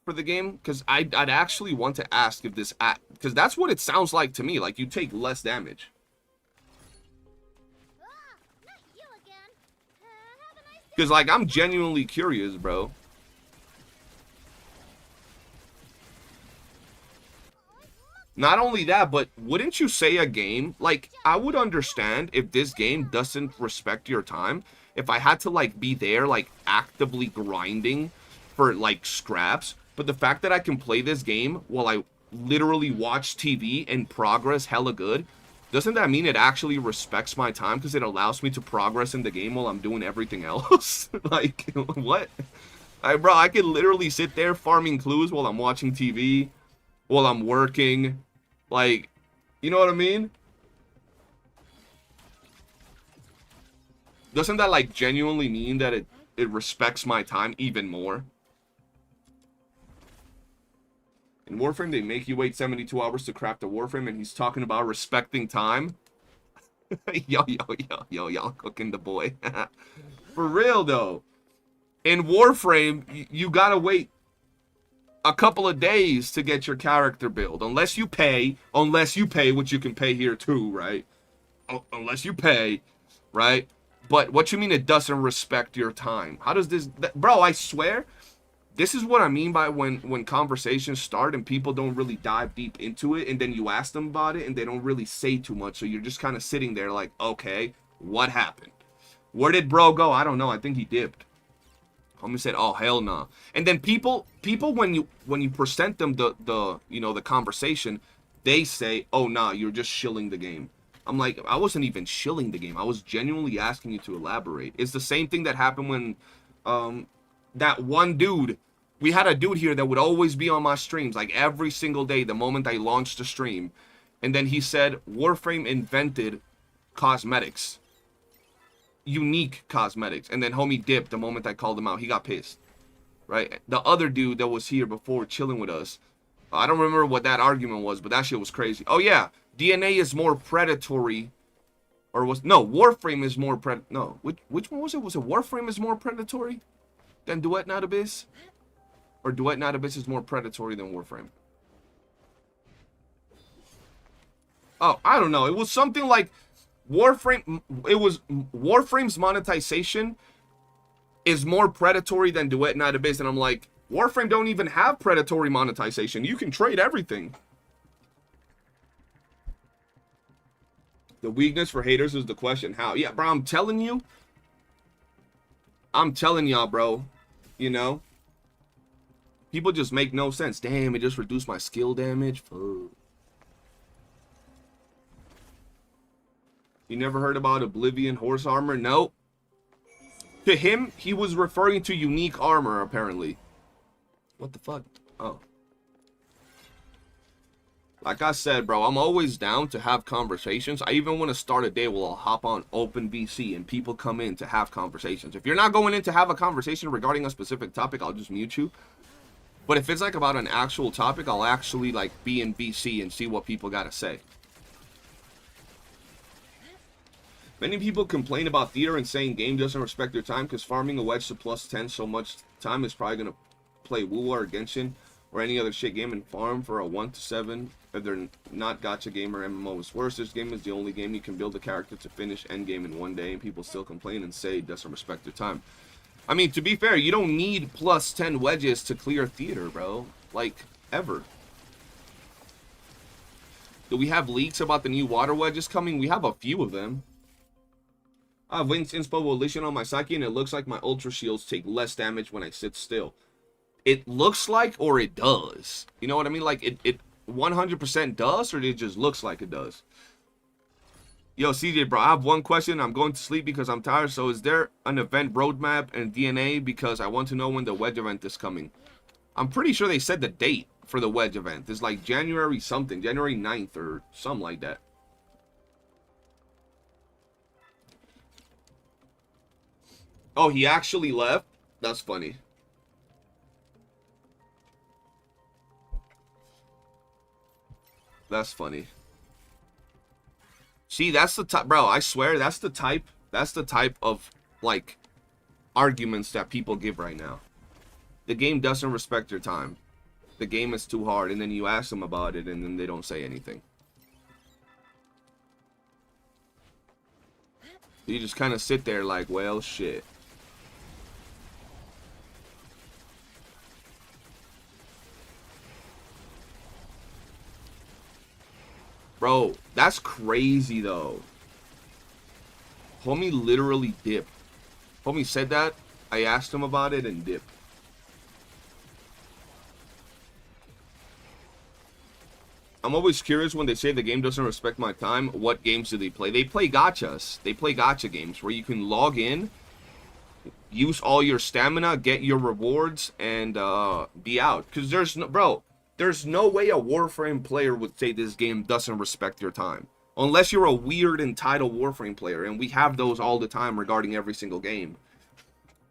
B: for the game? Because I'd actually want to ask if this... Because that's what it sounds like to me. Like, you take less damage. Because, like, I'm genuinely curious, bro. Not only that, but wouldn't you say a game... Like, I would understand if this game doesn't respect your time. If I had to, like, be there, like, actively grinding for, like, scraps. But the fact that I can play this game while I literally watch TV and progress hella good... Doesn't that mean it actually respects my time because it allows me to progress in the game while I'm doing everything else? Like, what? Bro, I could literally sit there farming clues while I'm watching TV, while I'm working. Like, you know what I mean? Doesn't that, like, genuinely mean that it respects my time even more? In Warframe, they make you wait 72 hours to craft a Warframe, and he's talking about respecting time. Y'all cooking the boy. For real, though. In Warframe, you gotta wait a couple of days to get your character build. Unless you pay, which you can pay here too, right? Unless you pay, right? But what you mean it doesn't respect your time? How does this... Bro, I swear... This is what I mean by when conversations start and people don't really dive deep into it, and then you ask them about it and they don't really say too much, so you're just kind of sitting there like, okay, what happened? Where did bro go? I don't know. I think he dipped. Homie said, oh, hell no. And then people when you present them the conversation, they say, oh, nah, you're just shilling the game. I'm like, I wasn't even shilling the game. I was genuinely asking you to elaborate. It's the same thing that happened when that one dude, we had a dude here that would always be on my streams, like every single day, the moment I launched the stream. And then he said, Warframe invented cosmetics. Unique cosmetics. And then homie dipped the moment I called him out. He got pissed. Right? The other dude that was here before chilling with us, I don't remember what that argument was, but that shit was crazy. Oh yeah, DNA is more predatory, or was no Warframe is more no. Which one was it? Was it Warframe is more predatory than Duet Not Abyss, or Duet Not Abyss is more predatory than Warframe? Oh, I don't know. It was something like Warframe. It was Warframe's monetization is more predatory than Duet Not Abyss, and I'm like, Warframe don't even have predatory monetization. You can trade everything. The weakness for haters is the question. How? Yeah, bro, I'm telling you. I'm telling y'all, bro. You know? People just make no sense. Damn, it just reduced my skill damage. Fuck. You never heard about Oblivion horse armor? Nope. To him, he was referring to unique armor, apparently. What the fuck? Oh. Like I said, bro, I'm always down to have conversations. I even want to start a day where I'll hop on OpenVC and people come in to have conversations. If you're not going in to have a conversation regarding a specific topic, I'll just mute you. But if it's like about an actual topic, I'll actually like be in VC and see what people got to say. Many people complain about theater and saying game doesn't respect their time because farming a wedge to +10 so much time is probably going to play WOOOO or Genshin or any other shit game and farm for a 1 to 7 if they're not gacha game or MMO is worse. This game is the only game you can build a character to finish Endgame in one day, and people still complain and say it doesn't respect their time. I mean, to be fair, you don't need +10 wedges to clear theater, bro. Like, ever. Do we have leaks about the new water wedges coming? We have a few of them. I have Wings Inspo Volition on my Psyche, and it looks like my Ultra Shields take less damage when I sit still. It looks like, or it does. You know what I mean? Like, it 100% does, or it just looks like it does. Yo, CJ, bro, I have one question. I'm going to sleep because I'm tired. So is there an event roadmap and DNA? Because I want to know when the Wedge event is coming. I'm pretty sure they said the date for the Wedge event. It's like January something. January 9th or something like that. Oh, he actually left? That's funny. That's funny. See, that's the type, bro, I swear, that's the type of, like, arguments that people give right now. The game doesn't respect your time. The game is too hard, and then you ask them about it, and then they don't say anything. You just kind of sit there like, well, shit. Bro, that's crazy, though. Homie literally dipped. Homie said that. I asked him about it and dipped. I'm always curious when they say the game doesn't respect my time. What games do they play? They play gachas. They play gacha games where you can log in, use all your stamina, get your rewards, and be out. Because there's no... Bro... There's no way a Warframe player would say this game doesn't respect your time. Unless you're a weird entitled Warframe player. And we have those all the time regarding every single game.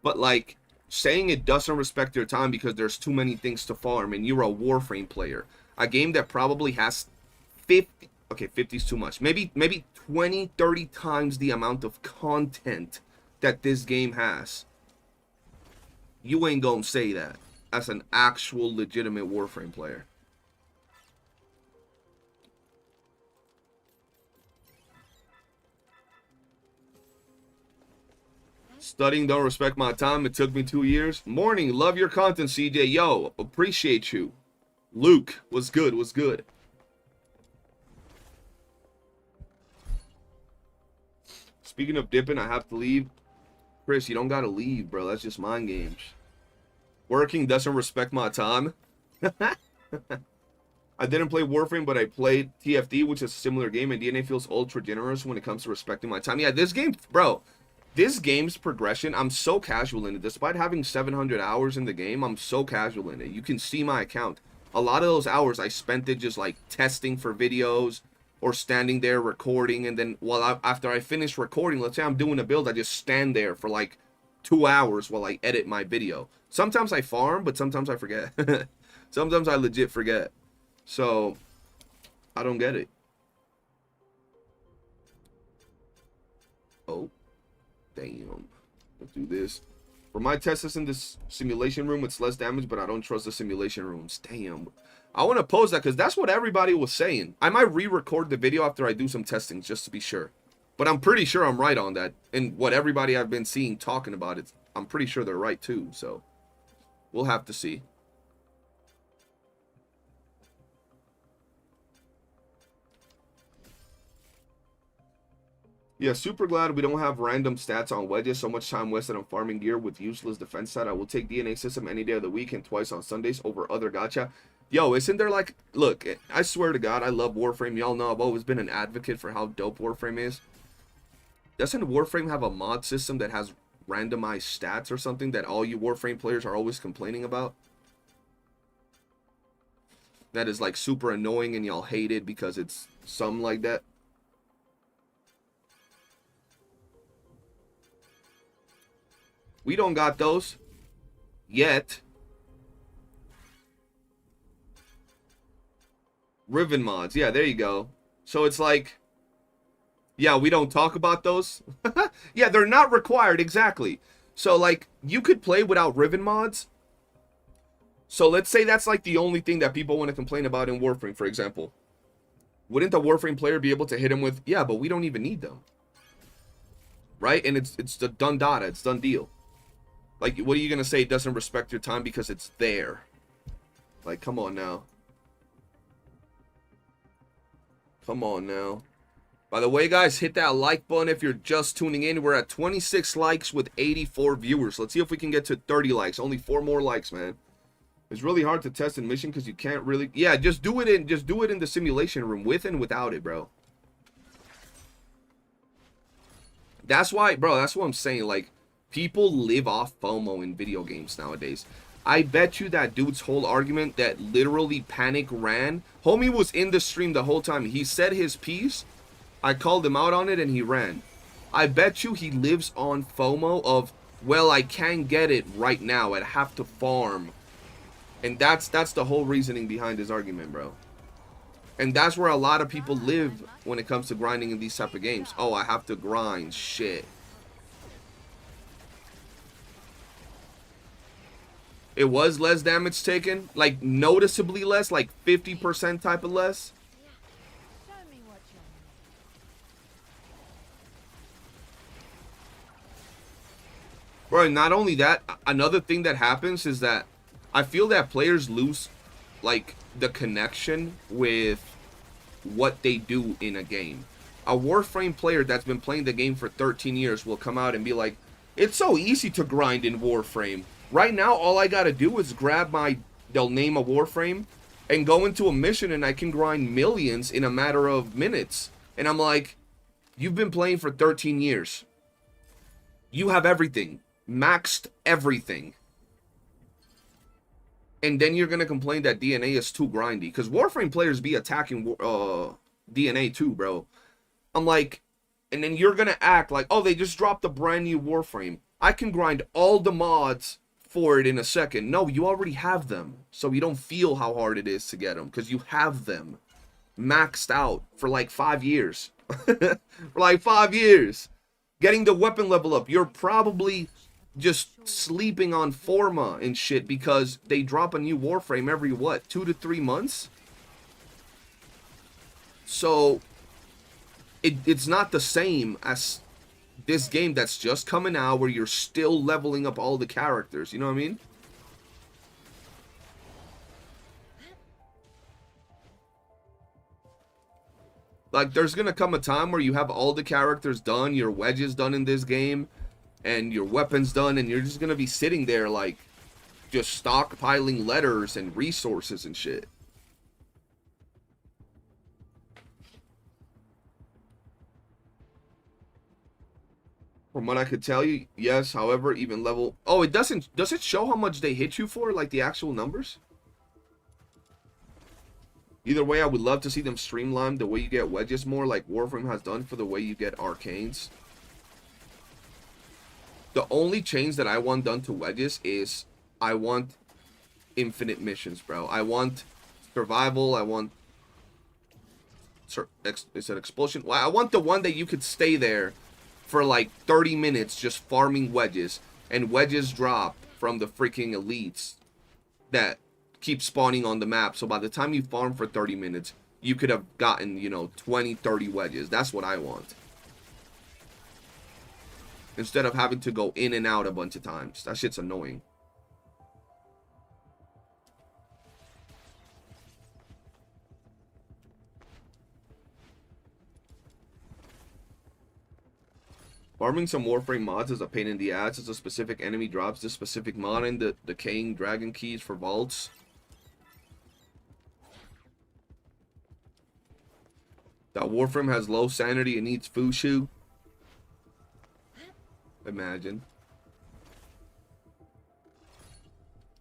B: But like, saying it doesn't respect your time because there's too many things to farm and you're a Warframe player. A game that probably has 50... Okay, 50 is too much. Maybe 20, 30 times the amount of content that this game has. You ain't gonna say that as an actual legitimate Warframe player. Studying don't respect my time. It took me 2 years. Morning. Love your content, CJ. Yo, appreciate you. Luke, what's good? What's good? Speaking of dipping, I have to leave. Chris, you don't gotta leave, bro. That's just mind games. Working doesn't respect my time. I didn't play Warframe, but I played TFD, which is a similar game, and DNA feels ultra generous when it comes to respecting my time. Yeah, this game, bro, this game's progression, I'm so casual in it. Despite having 700 hours in the game, I'm so casual in it. You can see my account. A lot of those hours I spent it just like testing for videos or standing there recording, and then after I finish recording, let's say I'm doing a build, I just stand there for like 2 hours while I edit my video. Sometimes I farm, but sometimes I forget. Sometimes I legit forget. So, I don't get it. Oh, damn. Let's do this. For my testers in this simulation room, it's less damage, but I don't trust the simulation rooms. Damn. I want to pose that because that's what everybody was saying. I might re-record the video after I do some testing just to be sure. But I'm pretty sure I'm right on that. And what everybody I've been seeing talking about it, I'm pretty sure they're right too. So, we'll have to see. Yeah, super glad we don't have random stats on wedges. So much time wasted on farming gear with useless defense stat. I will take DNA system any day of the week and twice on Sundays over other gacha. Yo, isn't there like... Look, I swear to God, I love Warframe. Y'all know I've always been an advocate for how dope Warframe is. Doesn't Warframe have a mod system that has randomized stats or something that all you Warframe players are always complaining about? That is like super annoying and y'all hate it because it's something like that. We don't got those yet. Riven mods. Yeah, there you go. So it's like, yeah, we don't talk about those. Yeah, they're not required. Exactly. So like, you could play without Riven mods. So let's say that's like the only thing that people want to complain about in Warframe, for example. Wouldn't the Warframe player be able to hit him with, yeah, but we don't even need them. Right? And it's the done data. It's done deal. Like, what are you going to say? It doesn't respect your time because it's there. Like, come on now. Come on now. By the way, guys, hit that like button if you're just tuning in. We're at 26 likes with 84 viewers. Let's see if we can get to 30 likes. Only 4 more likes, man. It's really hard to test in mission because you can't really... Yeah, just do it in the simulation room with and without it, bro. That's why, bro, that's what I'm saying. Like, people live off FOMO in video games nowadays. I bet you that dude's whole argument that literally panic ran. Homie was in the stream the whole time. He said his piece. I called him out on it and he ran. I bet you he lives on FOMO of, well, I can't get it right now. I'd have to farm. And that's the whole reasoning behind his argument, bro. And that's where a lot of people live when it comes to grinding in these type of games. Oh, I have to grind. Shit. It was less damage taken. Like, noticeably less. Like, 50% type of less. Bro, not only that, another thing that happens is that I feel that players lose, like, the connection with what they do in a game. A Warframe player that's been playing the game for 13 years will come out and be like, it's so easy to grind in Warframe. Right now, all I gotta do is grab they'll name a Warframe, and go into a mission and I can grind millions in a matter of minutes. And I'm like, you've been playing for 13 years. You have everything. Maxed everything. And then you're going to complain that DNA is too grindy. Because Warframe players be attacking DNA too, bro. I'm like, and then you're going to act like, oh, they just dropped a brand new Warframe. I can grind all the mods for it in a second. No, you already have them. So you don't feel how hard it is to get them. Because you have them maxed out for like 5 years. For like 5 years. Getting the weapon level up. You're probably just sleeping on Forma and shit because they drop a new Warframe every, what, 2 to 3 months? So, it's not the same as this game that's just coming out where you're still leveling up all the characters, you know what I mean? Like, there's gonna come a time where you have all the characters done, your wedges done in this game, and your weapons done, and you're just gonna be sitting there like just stockpiling letters and resources and shit. From what I could tell you, yes. However, even level, oh, it doesn't, does it show how much they hit you for, like the actual numbers? Either way, I would love to see them streamline the way you get wedges more, like Warframe has done for the way you get arcanes. The only change that I want done to wedges is I want infinite missions, bro. I want survival. I want... Is it explosion? Well, I want the one that you could stay there for like 30 minutes just farming wedges. And wedges drop from the freaking elites that keep spawning on the map. So by the time you farm for 30 minutes, you could have gotten, you know, 20, 30 wedges. That's what I want. Instead of having to go in and out a bunch of times. That shit's annoying. Farming some Warframe mods is a pain in the ass as a specific enemy drops this specific mod in the decaying dragon keys for vaults. That Warframe has low sanity and needs Fushu. Imagine.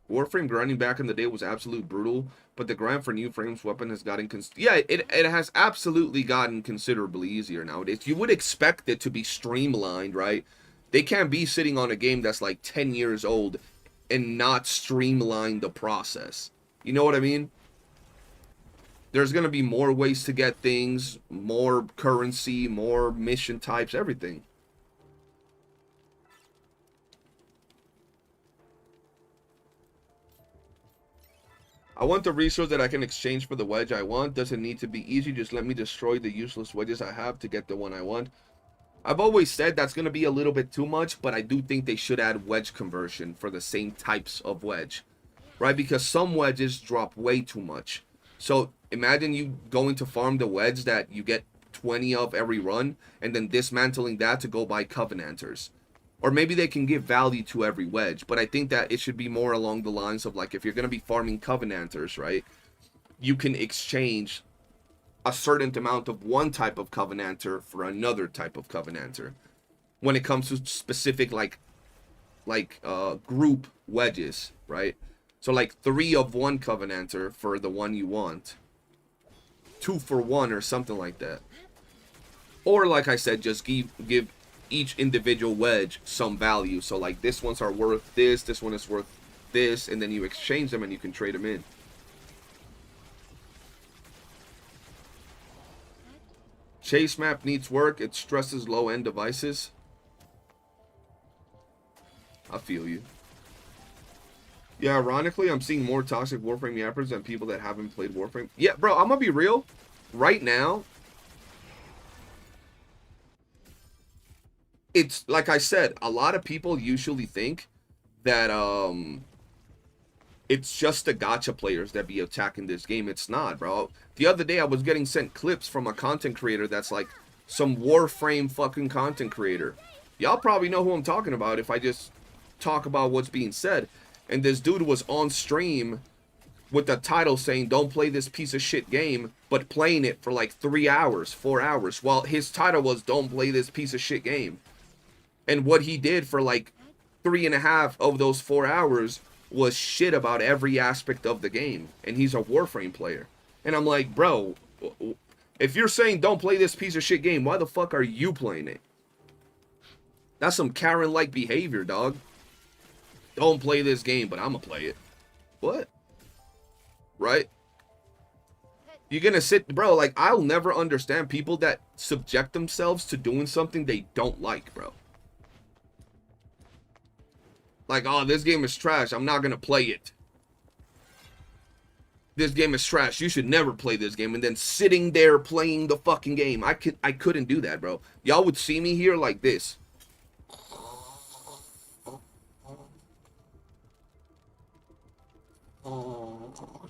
B: Warframe grinding back in the day was absolute brutal, but the grind for new frames weapon has gotten it has absolutely gotten considerably easier nowadays. You would expect it to be streamlined, right? They can't be sitting on a game that's like 10 years old and not streamline the process. You know what I mean? There's going to be more ways to get things, more currency, more mission types, everything. I want the resource that I can exchange for the wedge I want. Doesn't need to be easy. Just let me destroy the useless wedges I have to get the one I want. I've always said that's going to be a little bit too much, but I do think they should add wedge conversion for the same types of wedge. Right? Because some wedges drop way too much. So imagine you going to farm the wedge that you get 20 of every run, and then dismantling that to go buy Covenanters. Or maybe they can give value to every wedge, but I think that it should be more along the lines of like, if you're going to be farming Covenanters, right, you can exchange a certain amount of one type of Covenanter for another type of Covenanter. When it comes to specific group wedges, right? So like 3 of one Covenanter for the one you want, 2 for 1 or something like that. Or like I said, just give each individual wedge some value. So like this ones are worth this one is worth this, and then you exchange them and you can trade them in. Chase map needs work. It stresses low-end devices. I feel you. Yeah, ironically, I'm seeing more toxic Warframe yappers than people that haven't played Warframe. Yeah, bro, I'm gonna be real. Right now, it's like I said, a lot of people usually think that it's just the gacha players that be attacking this game. It's not, bro. The other day I was getting sent clips from a content creator that's like some Warframe fucking content creator. Y'all probably know who I'm talking about if I just talk about what's being said. And this dude was on stream with the title saying, don't play this piece of shit game, but playing it for like 3 hours, 4 hours. While his title was, don't play this piece of shit game. And what he did for like 3.5 of those 4 hours was shit about every aspect of the game. And he's a Warframe player. And I'm like, bro, if you're saying don't play this piece of shit game, why the fuck are you playing it? That's some Karen-like behavior, dog. Don't play this game, but I'm gonna play it. What? Right? You're gonna sit, bro, like, I'll never understand people that subject themselves to doing something they don't like, bro. Like, oh, this game is trash, I'm not gonna play it. This game is trash, you should never play this game. And then sitting there playing the fucking game. I couldn't do that, bro. Y'all would see me here like this.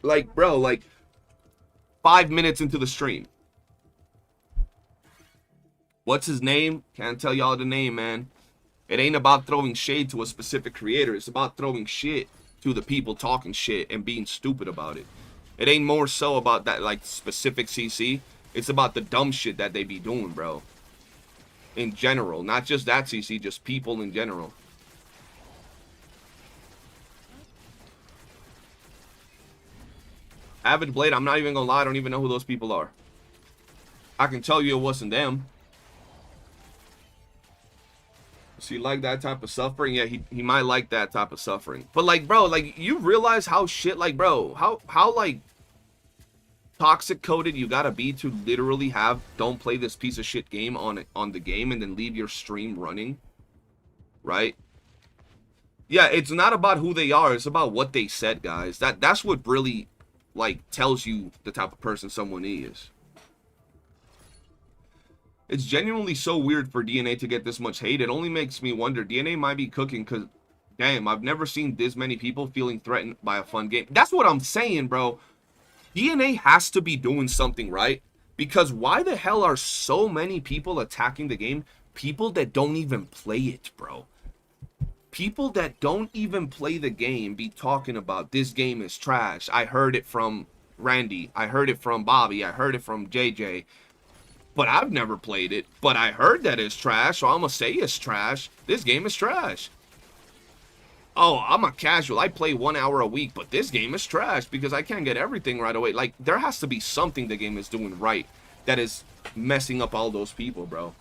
B: Like, bro, like 5 minutes into the stream. What's his name? Can't tell y'all the name, man. It ain't about throwing shade to a specific creator. It's about throwing shit to the people talking shit and being stupid about it. It ain't more so about that, like, specific CC. It's about the dumb shit that they be doing, bro. In general. Not just that CC, just people in general. Avid Blade, I'm not even gonna lie, I don't even know who those people are. I can tell you it wasn't them. So you like that type of suffering? Yeah, he might like that type of suffering. But like, bro, like, you realize how shit, like, bro, how like toxic coded you gotta be to literally have don't play this piece of shit game on the game and then leave your stream running, right? Yeah, it's not about who they are, it's about what they said, guys. That's what really like tells you the type of person someone is. It's genuinely so weird for DNA to get this much hate. It only makes me wonder, DNA might be cooking, because damn, I've never seen this many people feeling threatened by a fun game. That's what I'm saying, bro. DNA has to be doing something right, because why the hell are so many people attacking the game? People that don't even play it, bro. People that don't even play the game be talking about this game is trash. I heard it from Randy. I heard it from Bobby. I heard it from JJ. But I've never played it. But I heard that it's trash, so I'm gonna say it's trash. This game is trash. Oh, I'm a casual. I play 1 hour a week, but this game is trash because I can't get everything right away. Like, there has to be something the game is doing right that is messing up all those people, bro.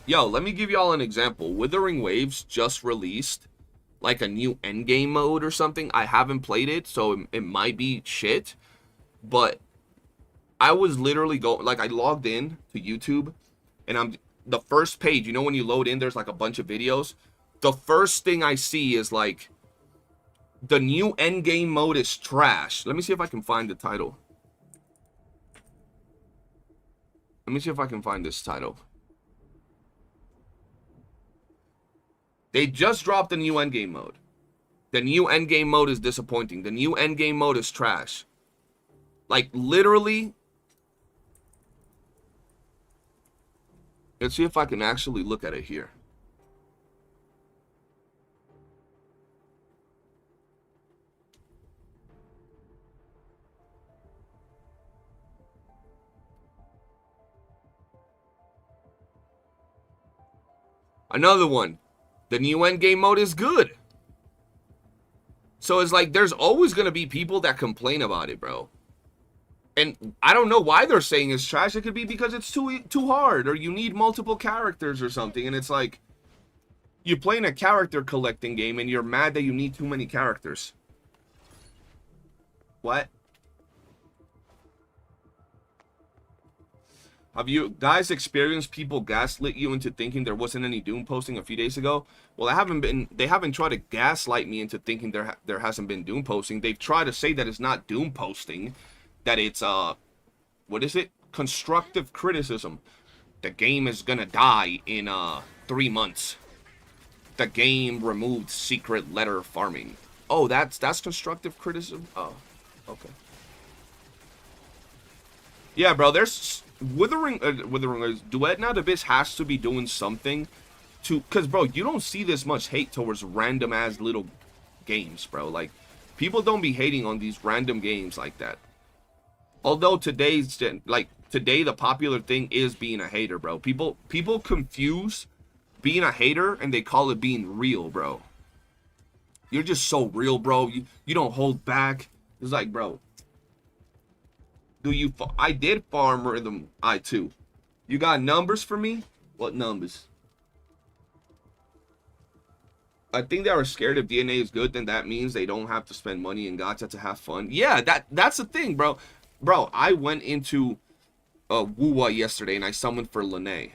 B: Yo, let me give y'all an example. Withering Waves just released like a new Endgame mode or something. I haven't played it, so it might be shit. But I was literally going, like, I logged in to YouTube, and the first page, you know when you load in, there's like a bunch of videos. The first thing I see is like, the new Endgame mode is trash. Let me see if I can find the title. Let me see if I can find this title. They just dropped the new Endgame mode. The new Endgame mode is disappointing. The new Endgame mode is trash. Like, literally. Let's see if I can actually look at it here. Another one. The new Endgame mode is good. So it's like, there's always going to be people that complain about it, bro. And I don't know why they're saying it's trash. It could be because it's too hard, or you need multiple characters or something. And it's like, you're playing a character collecting game and you're mad that you need too many characters. What? Have you guys experienced people gaslit you into thinking there wasn't any doom posting a few days ago? Well, they haven't tried to gaslight me into thinking there hasn't been doom posting. They've tried to say that it's not doom posting, that it's what is it? Constructive criticism. The game is gonna die in 3 months. The game removed secret letter farming. Oh, that's constructive criticism. Oh, okay. Yeah, bro. There's Withering Waves. Duet Now Abyss has to be doing something to, cause bro, you don't see this much hate towards random ass little games, bro. Like, people don't be hating on these random games like that. Although today the popular thing is being a hater, bro. People confuse being a hater and they call it being real, bro. You're just so real, bro. You don't hold back. It's like, bro, I did farm Rhythm I2. You got numbers for me? What numbers? I think they are scared if DNA is good, then that means they don't have to spend money in gacha to have fun. Yeah, that's the thing, bro. Bro, I went into WOOOO yesterday and I summoned for Lene.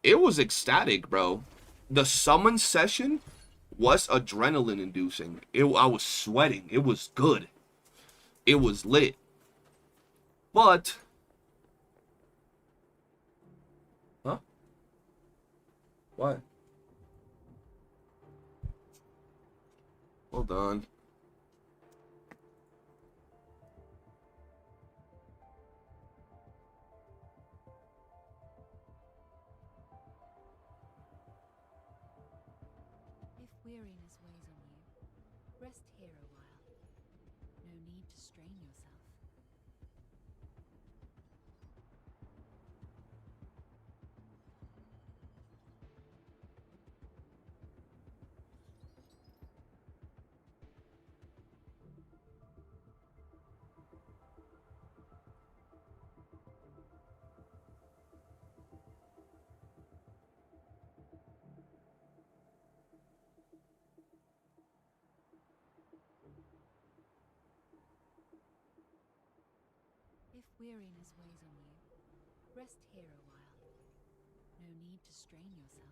B: It was ecstatic, bro. The summon session was adrenaline inducing. I was sweating. It was good. It was lit. But huh? What? Hold on.
C: If weariness weighs on you, rest here a while. No need to strain yourself. If weariness weighs on you, rest here a while. No need to strain yourself.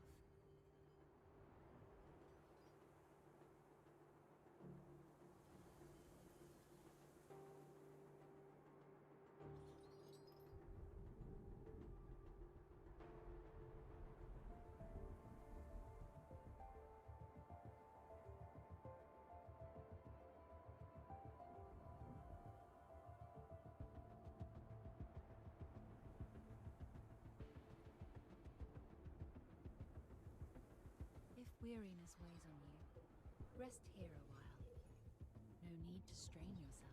C: If weariness weighs on you, rest here a while. No need to strain yourself.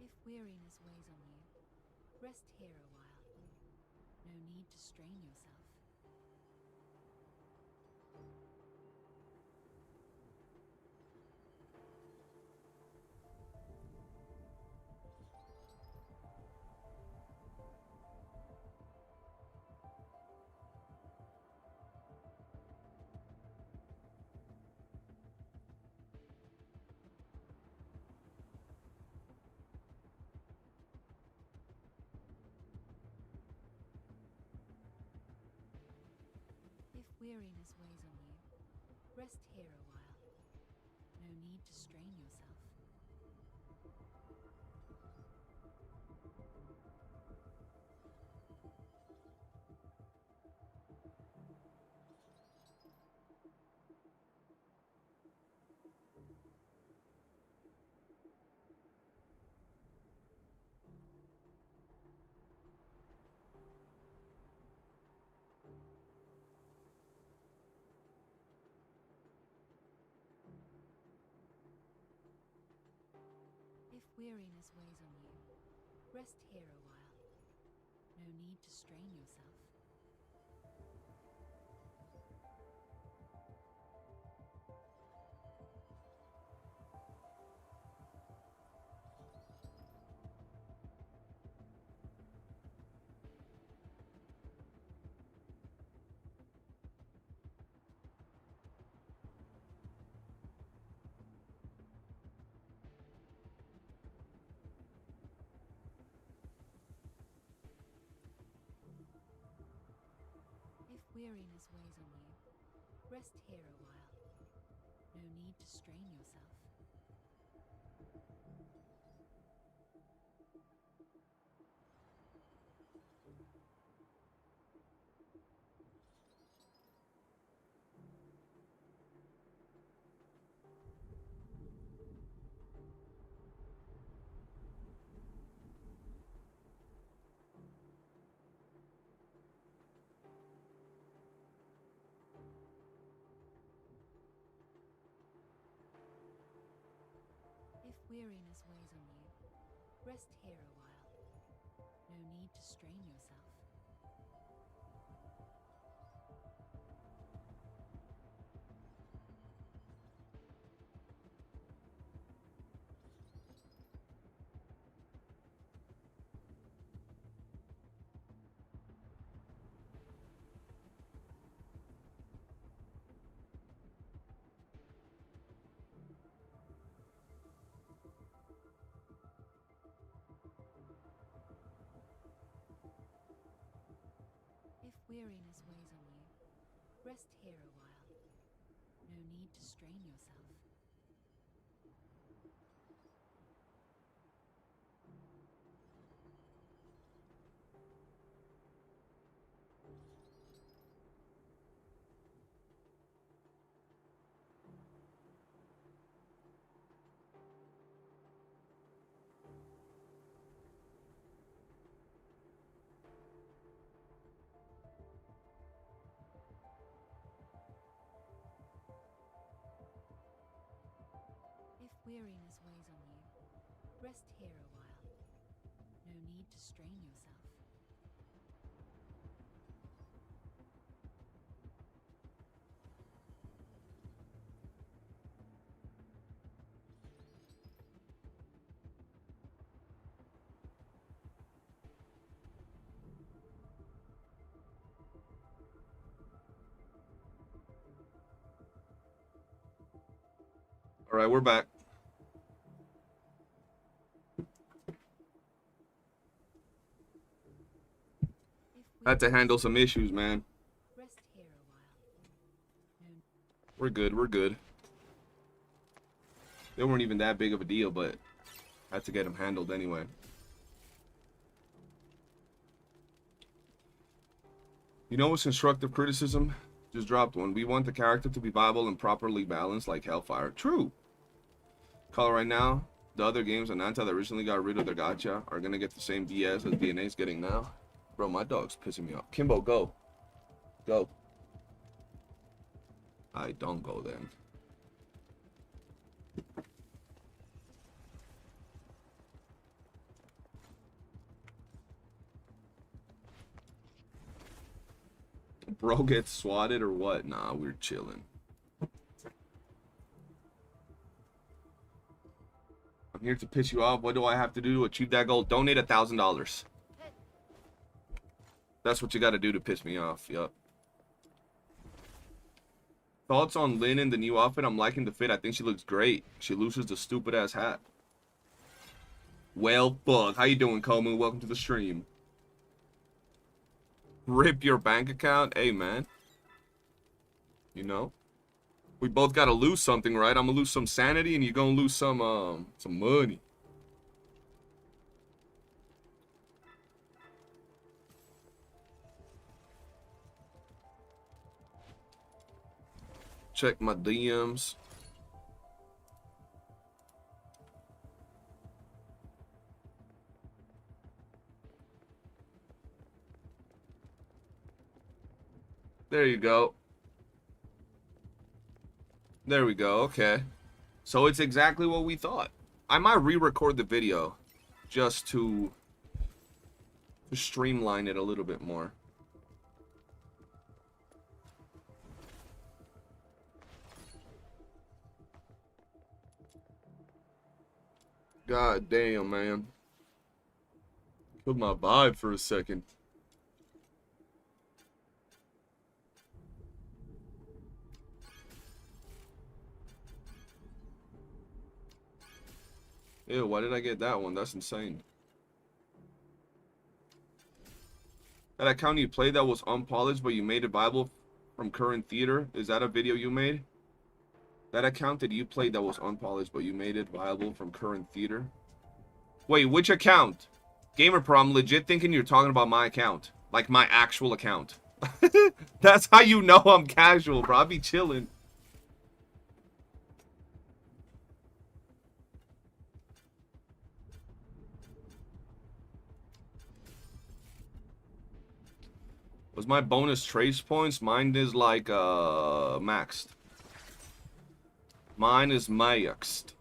C: If weariness weighs on you, rest here a while. No need to strain yourself. If weariness weighs on you, rest here a while. No need to strain yourself. If weariness weighs on you, rest here a while. No need to strain yourself. If weariness weighs on you, rest here a while. No need to strain yourself. If weariness weighs on you, rest here a while. No need to strain yourself. If weariness weighs on you, rest here a while. No need to strain yourself. If weariness weighs on you, rest here a while. No No need to strain yourself.
B: All right, we're back. Had to handle some issues, man.
C: Rest here a while. No.
B: We're good, we're good. They weren't even that big of a deal, but had to get them handled anyway. You know what's constructive criticism? Just dropped one. We want the character to be viable and properly balanced like Hellfire. True. Call right now. The other games on Nanta that recently got rid of their gacha are gonna get the same BS as DNA's getting now. Bro, my dog's pissing me off. Kimbo, go. Go. I don't go then. Bro gets swatted or what? Nah, we're chilling. I'm here to piss you off. What do I have to do to achieve that goal? Donate $1,000. That's what you got to do to piss me off. Yup. Thoughts on Lynn in the new outfit? I'm liking the fit. I think she looks great. She loses the stupid ass hat. Well, fuck. How you doing, Komu? Welcome to the stream. Rip your bank account? Hey, man. You know? We both got to lose something, right? I'm going to lose some sanity and you're going to lose some money. Check my DMs. There you go. There we go. Okay. So it's exactly what we thought. I might re-record the video just to streamline it a little bit more. God damn, man. Killed my vibe for a second. Ew, why did I get that one? That's insane. That account you played that was unpolished, but you made it viable from current theater. Is that a video you made? That account that you played that was unpolished, but you made it viable from current theater. Wait, which account? Gamer Pro, I'm legit thinking you're talking about my account. Like my actual account. That's how you know I'm casual, bro. I be chilling. Was my bonus trace points? Mine is like maxed. Mine is maxed.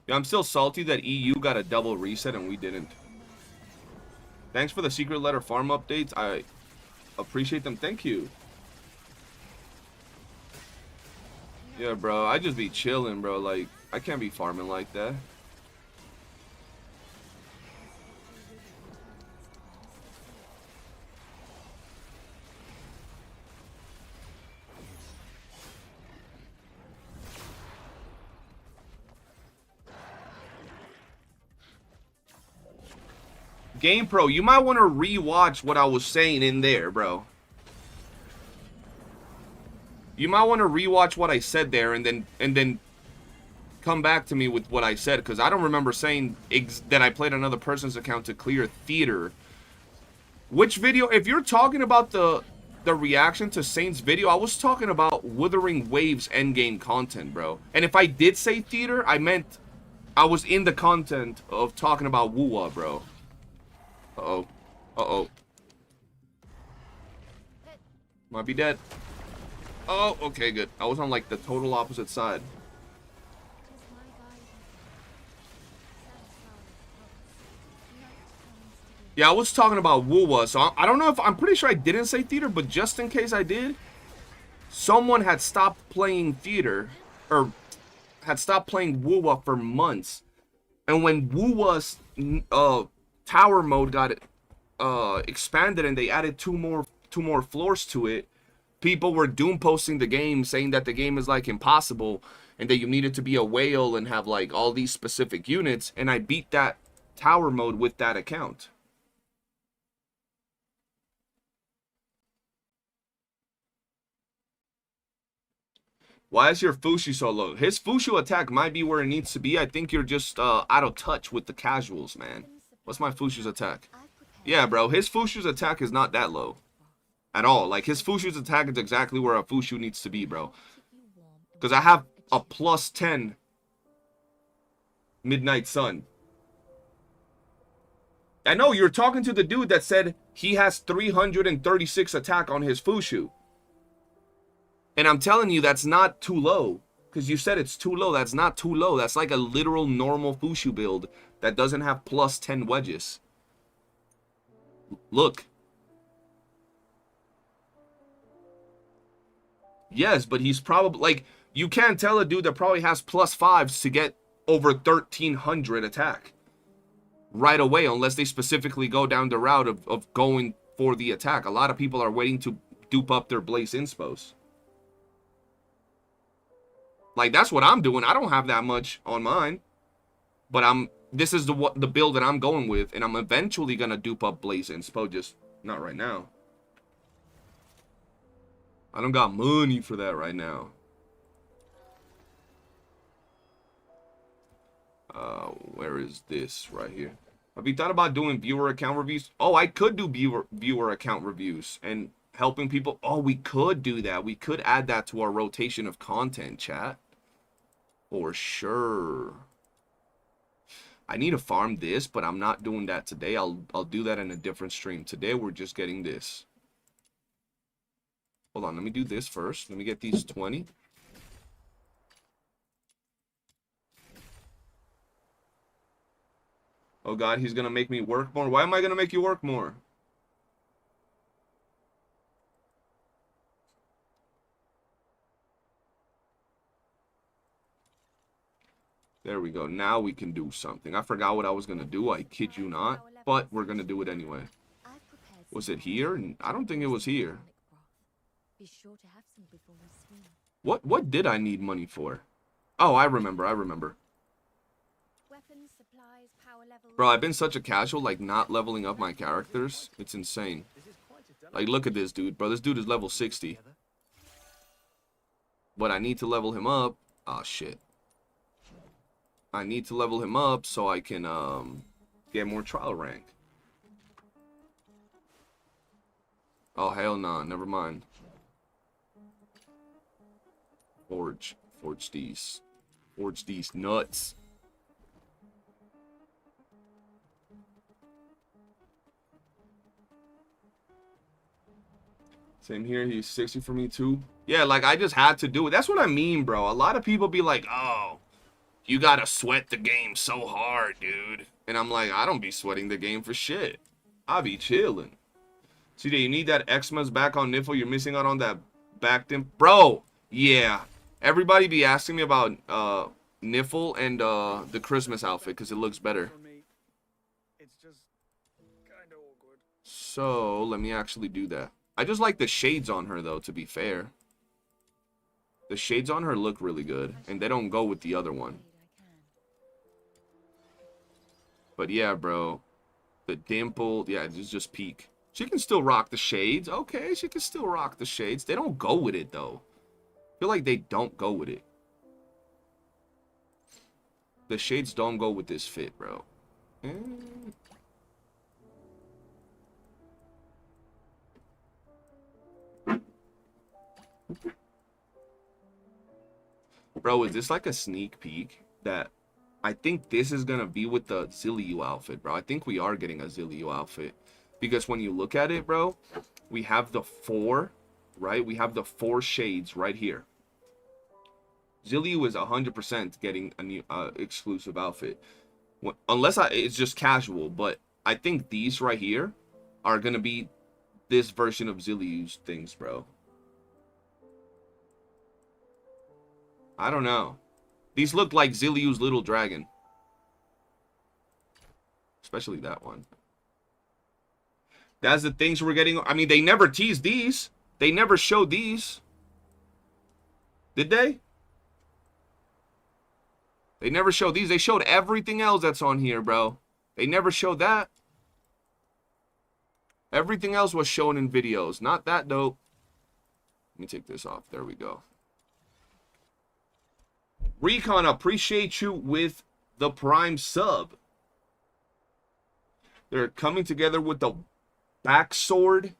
B: Yeah, I'm still salty that EU got a double reset and we didn't. Thanks for the secret letter farm updates. I appreciate them. Thank you. Yeah, bro. I just be chilling, bro. Like, I can't be farming like that. Game Pro, you might want to rewatch what I was saying in there, bro. You might want to rewatch what I said there and then come back to me with what I said, because I don't remember saying that I played another person's account to clear theater. Which video? If you're talking about the reaction to Saint's video, I was talking about Withering Waves endgame content, bro. And if I did say theater, I meant I was in the content of talking about YOOOO, bro. Uh-oh. Uh-oh. Might be dead. Oh, okay, good. I was on, like, the total opposite side. Yeah, I was talking about WOOOO, so I don't know if... I'm pretty sure I didn't say theater, but just in case I did, someone had stopped playing theater, or had stopped playing WOOOO for months. And when WOOOO's tower mode got expanded and they added two more floors to it, people were doom posting the game, saying that the game is like impossible and that you needed to be a whale and have like all these specific units. And I beat that tower mode with that account. Why is your Fushu so low? His Fushu attack might be where it needs to be. I think you're just out of touch with the casuals, man. What's my Fushu's attack? Yeah, bro. His Fushu's attack is not that low. At all. Like, his Fushu's attack is exactly where a Fushu needs to be, bro. Because I have a plus 10 Midnight Sun. I know, you're talking to the dude that said he has 336 attack on his Fushu. And I'm telling you, that's not too low. Because you said it's too low. That's not too low. That's like a literal normal Fushu build that doesn't have plus 10 wedges. Look. Yes, but he's probably... Like, you can't tell a dude that probably has plus 5s to get over 1,300 attack right away, unless they specifically go down the route of going for the attack. A lot of people are waiting to dupe up their Blaze Inspos. Like, that's what I'm doing. I don't have that much on mine. But this is the build that I'm going with. And I'm eventually going to dupe up Blaze Inspo. Just not right now. I don't got money for that right now. Where is this? Right here. Have you thought about doing viewer account reviews? Oh, I could do viewer account reviews. And... helping people. Oh, we could do that. We could add that to our rotation of content, chat. For sure. I need to farm this, but I'm not doing that today. I'll do that in a different stream. Today we're just getting this. Hold on, let me do this first. Let me get these 20. Oh god, he's gonna make me work more. Why am I gonna make you work more? There we go. Now we can do something. I forgot what I was going to do. I kid you not. But we're going to do it anyway. Was it here? I don't think it was here. What did I need money for? Oh, I remember. Bro, I've been such a casual, like, not leveling up my characters. It's insane. Like, look at this dude. Bro, this dude is level 60. But I need to level him up. Oh, shit. I need to level him up so I can get more trial rank. Oh, hell nah. Never mind. Forge these nuts. Same here. He's 60 for me too. Yeah, like I just had to do it. That's what I mean, bro. A lot of people be like, oh, you gotta sweat the game so hard, dude. And I'm like, I don't be sweating the game for shit. I be chilling. See, you need that Xmas back on Niffle. You're missing out on that back dimp. Bro, yeah. Everybody be asking me about Niffle and the Christmas outfit because it looks better. So, let me actually do that. I just like the shades on her, though, to be fair. The shades on her look really good, and they don't go with the other one. But yeah, bro, the dimple, yeah, it's just peak. She can still rock the shades. Okay, she can still rock the shades. They don't go with it, though. I feel like they don't go with it. The shades don't go with this fit, bro. Bro, is this like a sneak peek that I think this is going to be with the ZilliOO outfit, bro. I think we are getting a ZilliOO outfit. Because when you look at it, bro, we have the 4, right? We have the 4 shades right here. ZilliOO is 100% getting a new exclusive outfit. Unless it's just casual, but I think these right here are gonna be this version of Zillius things, bro. I don't know. These look like Zillius little dragon. Especially that one. That's the things we're getting. I mean, they never teased these. They never showed these. Did they? They never showed these. They showed everything else that's on here, bro. They never showed that. Everything else was shown in videos. Not that dope. Let me take this off. There we go. Recon, appreciate you with the Prime sub. They're coming together with the back sword.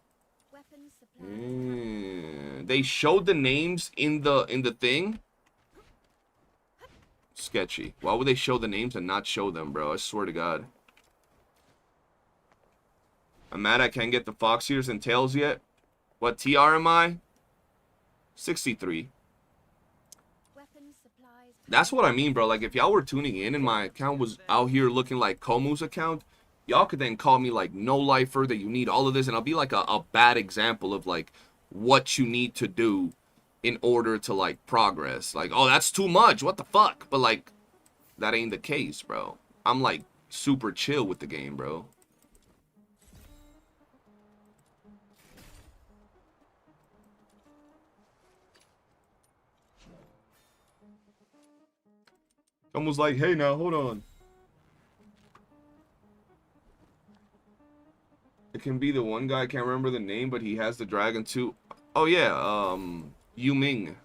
B: They showed the names in the thing. Sketchy. Why would they show the names and not show them, bro? I swear to God. I'm mad I can't get the fox ears and tails yet. What TR am I? 63. That's what I mean, bro. Like, if y'all were tuning in and my account was out here looking like Komu's account, y'all could then call me, like, no-lifer, that you need all of this, and I'll be, like, a bad example of, like, what you need to do in order to, like, progress. Like, oh, that's too much. What the fuck? But, like, that ain't the case, bro. I'm, like, super chill with the game, bro. Almost like, hey, now, hold on. It can be the one guy, I can't remember the name, but he has the dragon too. Oh, yeah, Yu Ming.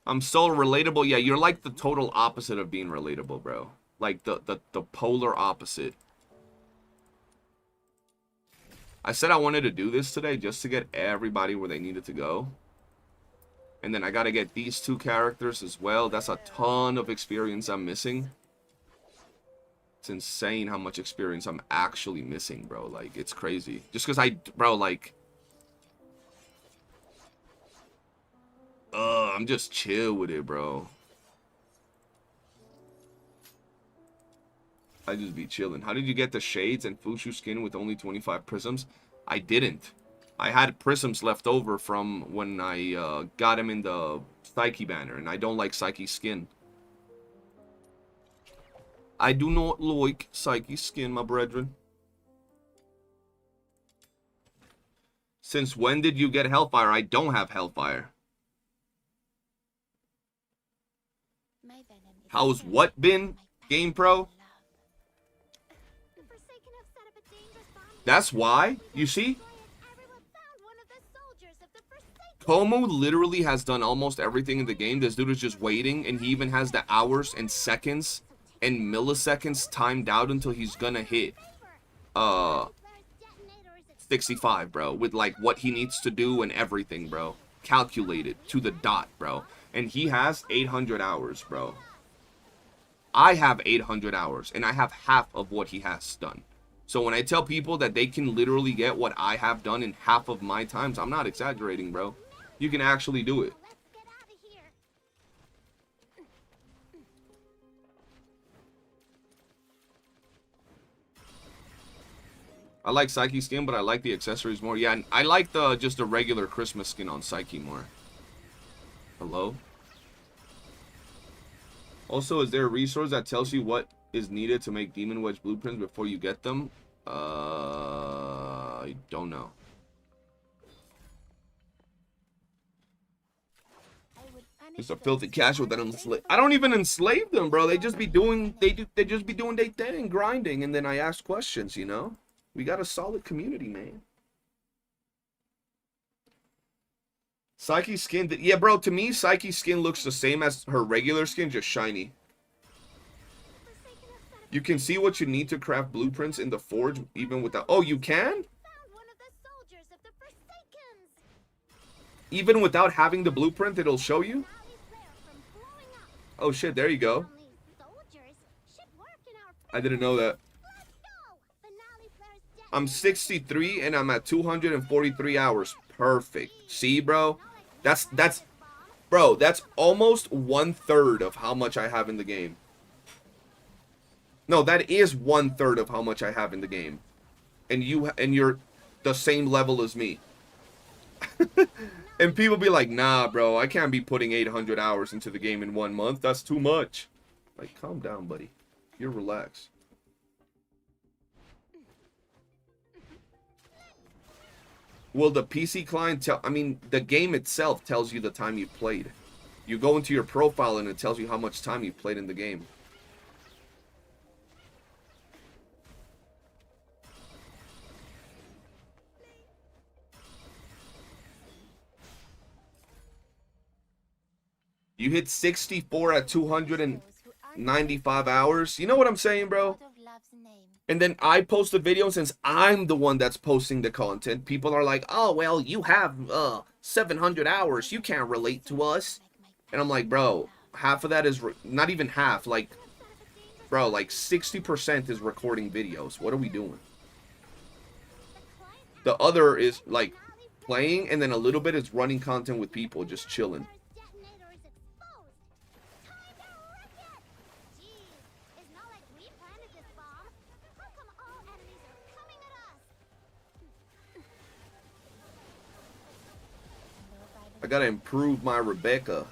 B: I'm so relatable. Yeah, you're like the total opposite of being relatable, bro. Like, the polar opposite. I said I wanted to do this today just to get everybody where they needed to go. And then I gotta get these two characters as well. That's a ton of experience I'm missing. It's insane how much experience I'm actually missing, bro. Like, it's crazy. Just because bro, like... I'm just chill with it, bro. I just be chilling. How did you get the shades and Fushu skin with only 25 prisms? I didn't. I had prisms left over from when I got him in the Psyche banner, and I don't like Psyche skin. I do not like Psyche skin, my brethren. Since when did you get Hellfire? I don't have Hellfire. How's what been, Game Pro? That's why, you see? Komu literally has done almost everything in the game. This dude is just waiting, and he even has the hours and seconds and milliseconds timed out until he's gonna hit 65, bro, with like what he needs to do and everything, bro, calculated to the dot, bro. And he has 800 hours, bro. I have 800 hours, and I have half of what he has done. So when I tell people that they can literally get what I have done in half of my times, I'm not exaggerating, bro. You can actually do it. I like Psyche skin, but I like the accessories more. Yeah, I like just the regular Christmas skin on Psyche more. Hello? Also, is there a resource that tells you what is needed to make Demon Wedge blueprints before you get them? I don't know. It's a filthy casual that enslave. I don't even enslave them, bro. They just be doing they just be doing their thing, grinding, and then I ask questions, you know? We got a solid community, man. Psyche skin, yeah, bro, to me, Psyche skin looks the same as her regular skin, just shiny. You can see what you need to craft blueprints in the forge, even without... Oh, you can? Even without having the blueprint, it'll show you? Oh, shit, there you go. I didn't know that. I'm 63, and I'm at 243 hours. Perfect. See, bro? That's almost 1/3 of how much I have in the game. No, that is 1/3 of how much I have in the game. And you're the same level as me. And people be like, nah, bro, I can't be putting 800 hours into the game in 1 month. That's too much. Like, calm down, buddy. You're relaxed. Will the PC client tell... I mean, the game itself tells you the time you've played. You go into your profile and it tells you how much time you've played in the game. You hit 64 at 295 hours. You know what I'm saying, bro? And then I post the video, since I'm the one that's posting the content. People are like, oh, well, you have 700 hours. You can't relate to us. And I'm like, bro, half of that is... not even half. Like, bro, like 60% is recording videos. What are we doing? The other is, like, playing, and then a little bit is running content with people, just chilling. I gotta improve my Rebecca.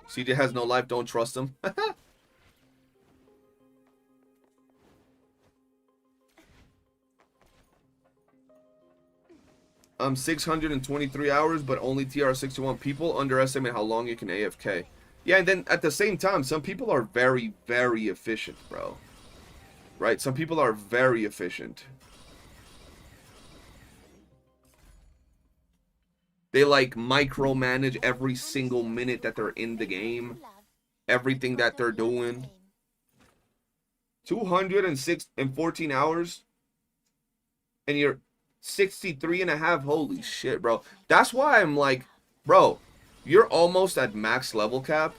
B: CJ has no life, don't trust him. I'm 623 hours, but only TR61. People underestimate how long you can AFK. Yeah, and then at the same time, some people are very, very efficient, bro. Right? Some people are very efficient. They, like, micromanage every single minute that they're in the game. Everything that they're doing. 214 hours. And you're 63 and a half. Holy shit, bro. That's why I'm like, bro, you're almost at max level cap.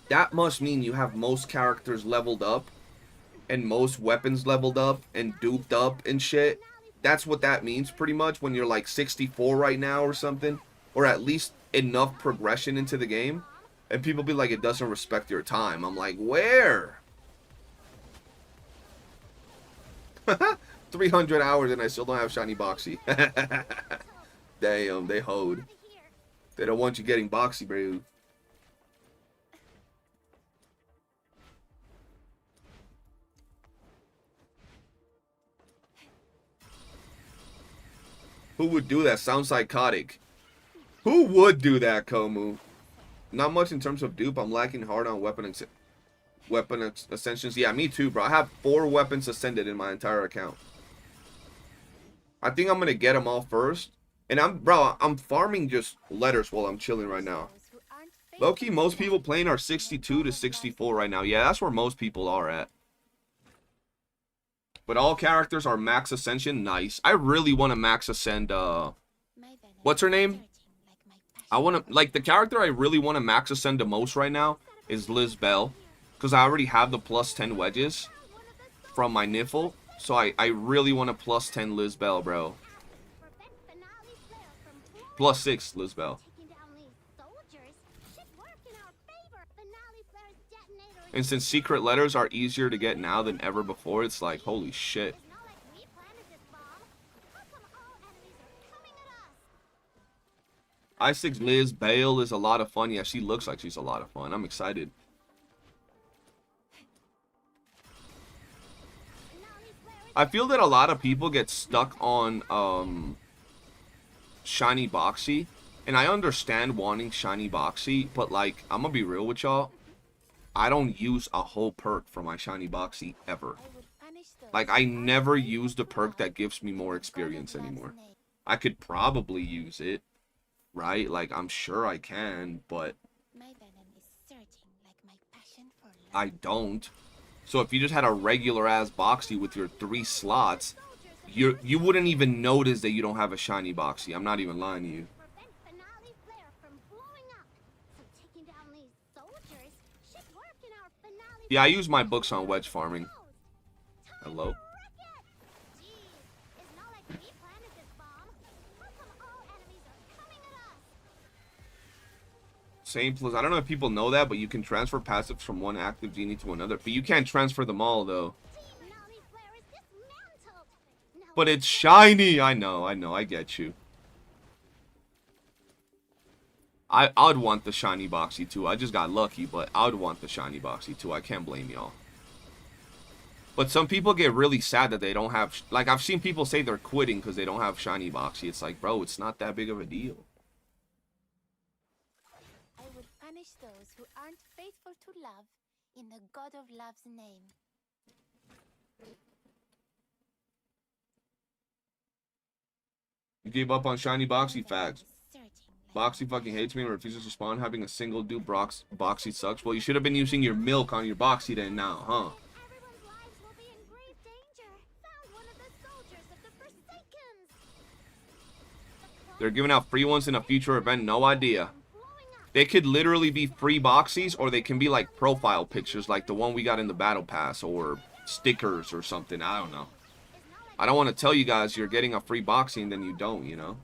B: That must mean you have most characters leveled up. And most weapons leveled up. And duped up and shit. That's what that means, pretty much, when you're like 64 right now or something. Or at least enough progression into the game. And people be like, it doesn't respect your time. I'm like, where? 300 hours and I still don't have shiny boxy. Damn, they hoed. They don't want you getting boxy, bro. Who would do that? Sounds psychotic. Who would do that, Komu? Not much in terms of dupe. I'm lacking hard on weapon ascensions. Yeah, me too, bro. I have 4 weapons ascended in my entire account. I think I'm gonna get them all first. And I'm farming just letters while I'm chilling right now. Low-key, most people playing are 62 to 64 right now. Yeah, that's where most people are at. But all characters are max ascension. Nice. I really want to max ascend, what's her name? I want to, like, the character I really want to max ascend the most right now is Liz Bell. Because I already have the plus 10 wedges from my Niffle. So I really want to plus 10 Liz Bell, bro. Plus 6 Liz Bell. And since secret letters are easier to get now than ever before, it's like, holy shit. I6 Liz Bale is a lot of fun. Yeah, she looks like she's a lot of fun. I'm excited. I feel that a lot of people get stuck on shiny boxy. And I understand wanting shiny boxy, but like, I'm gonna be real with y'all. I don't use a whole perk for my shiny boxy ever. Like, I never use the perk that gives me more experience anymore. I could probably use it, right? Like, I'm sure I can, but I don't. So if you just had a regular ass boxy with your 3 slots, you wouldn't even notice that you don't have a shiny boxy. I'm not even lying to you. Yeah, I use my books on wedge farming. Hello? Same plus, I don't know if people know that, but you can transfer passives from one active genie to another. But you can't transfer them all, though. But it's shiny! I know, I get you. I'd want the shiny boxy too. I just got lucky, but I'd want the shiny boxy too. I can't blame y'all. But some people get really sad that they don't have... Like, I've seen people say they're quitting because they don't have shiny boxy. It's like, bro, it's not that big of a deal.
D: I will punish those who aren't faithful to love in the God of Love's name.
B: You gave up on shiny boxy, facts. Boxy fucking hates me and refuses to spawn. Having a single dude boxy sucks. Well, you should have been using your milk on your boxy then now, huh? They're giving out free ones in a future event. No idea. They could literally be free boxies, or they can be like profile pictures like the one we got in the battle pass, or stickers or something. I don't know. I don't want to tell you guys you're getting a free boxy and then you don't, you know?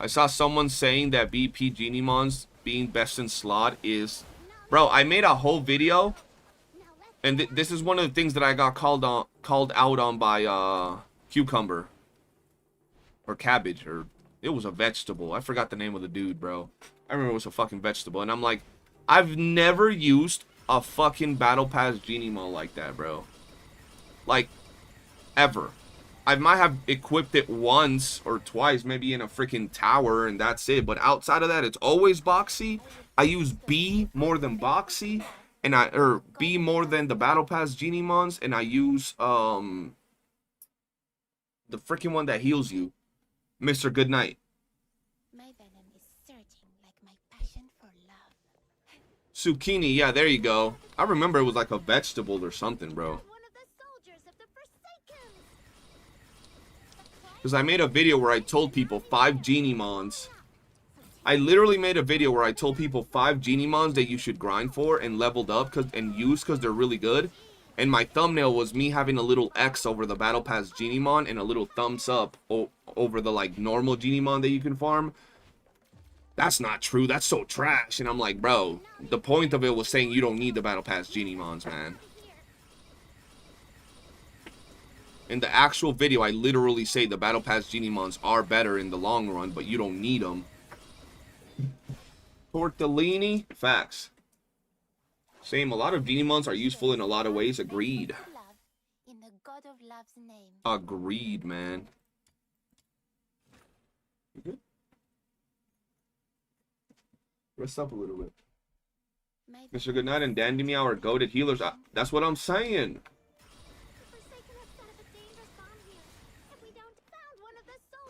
B: I saw someone saying that BP Geniemons being best in slot is... Bro, I made a whole video, and this is one of the things that I got called out on by Cucumber. Or Cabbage, or... It was a vegetable. I forgot the name of the dude, bro. I remember it was a fucking vegetable, and I'm like, I've never used a fucking Battle Pass Geniemon like that, bro. Like, ever. I might have equipped it once or twice, maybe in a freaking tower, and that's it. But outside of that, it's always boxy. I use B more than boxy, and B more than the Battle Pass Geniemons, and I use the freaking one that heals you, Mr. Goodnight.
D: My venom is surging like my passion for love.
B: Zucchini, yeah, there you go. I remember it was like a vegetable or something, bro. Because I made a video where I told people 5 Geniemons. I literally made a video where I told people 5 Geniemons that you should grind for and leveled up and use because they're really good. And my thumbnail was me having a little X over the Battle Pass Geniemon and a little thumbs up over the like normal Geniemon that you can farm. That's not true. That's so trash. And I'm like, bro, the point of it was saying you don't need the Battle Pass Geniemons, man. In the actual video, I literally say the Battle Pass Geniemons are better in the long run, but you don't need them. Tortellini? Facts. Same, a lot of Geniemons are useful in a lot of ways. Agreed.
D: In the God of Love's name.
B: Agreed, man. You good? Rest up a little bit. Mr. Goodnight and Dandy Meow are goated healers. That's what I'm saying.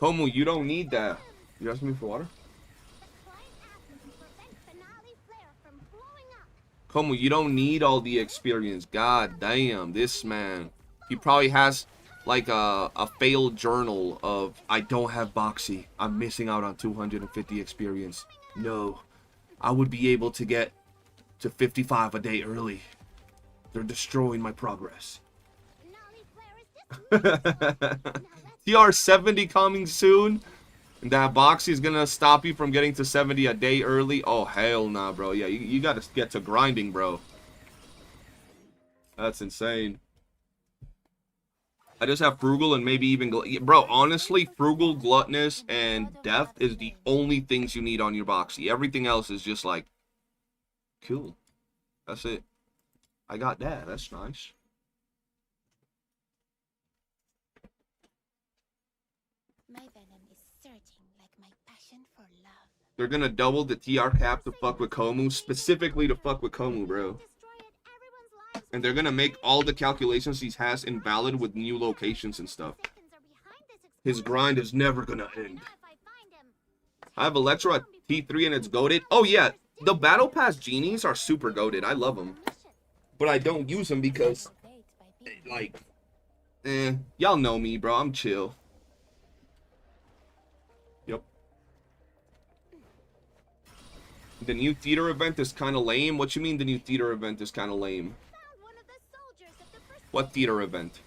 B: Komu, you don't need that. You asking me for water? Komu, you don't need all the experience. God damn, this man. He probably has like a failed journal of, I don't have Boxy. I'm missing out on 250 experience. No, I would be able to get to 55 a day early. They're destroying my progress. TR70 coming soon. And that Boxy is gonna stop you from getting to 70 a day early. Oh, hell nah, bro. Yeah, you gotta get to grinding, bro. That's insane. I just have Frugal and maybe even... Bro, honestly, Frugal, Gluttonous, and Death is the only things you need on your Boxy. Everything else is just like... Cool. That's it. I got that. That's nice.
D: My venom is surging like my passion for love.
B: They're gonna double the TR cap to fuck with Komu. Specifically to fuck with Komu, bro. And they're gonna make all the calculations he has invalid with new locations and stuff. His grind is never gonna end. I have Electro at T3 and it's goated. Oh yeah, the Battle Pass Genies are super goated. I love them. But I don't use them because, like, y'all know me, bro. I'm chill. Yep. The new theater event is kind of lame. What you mean the new theater event is kind of lame? What theater event?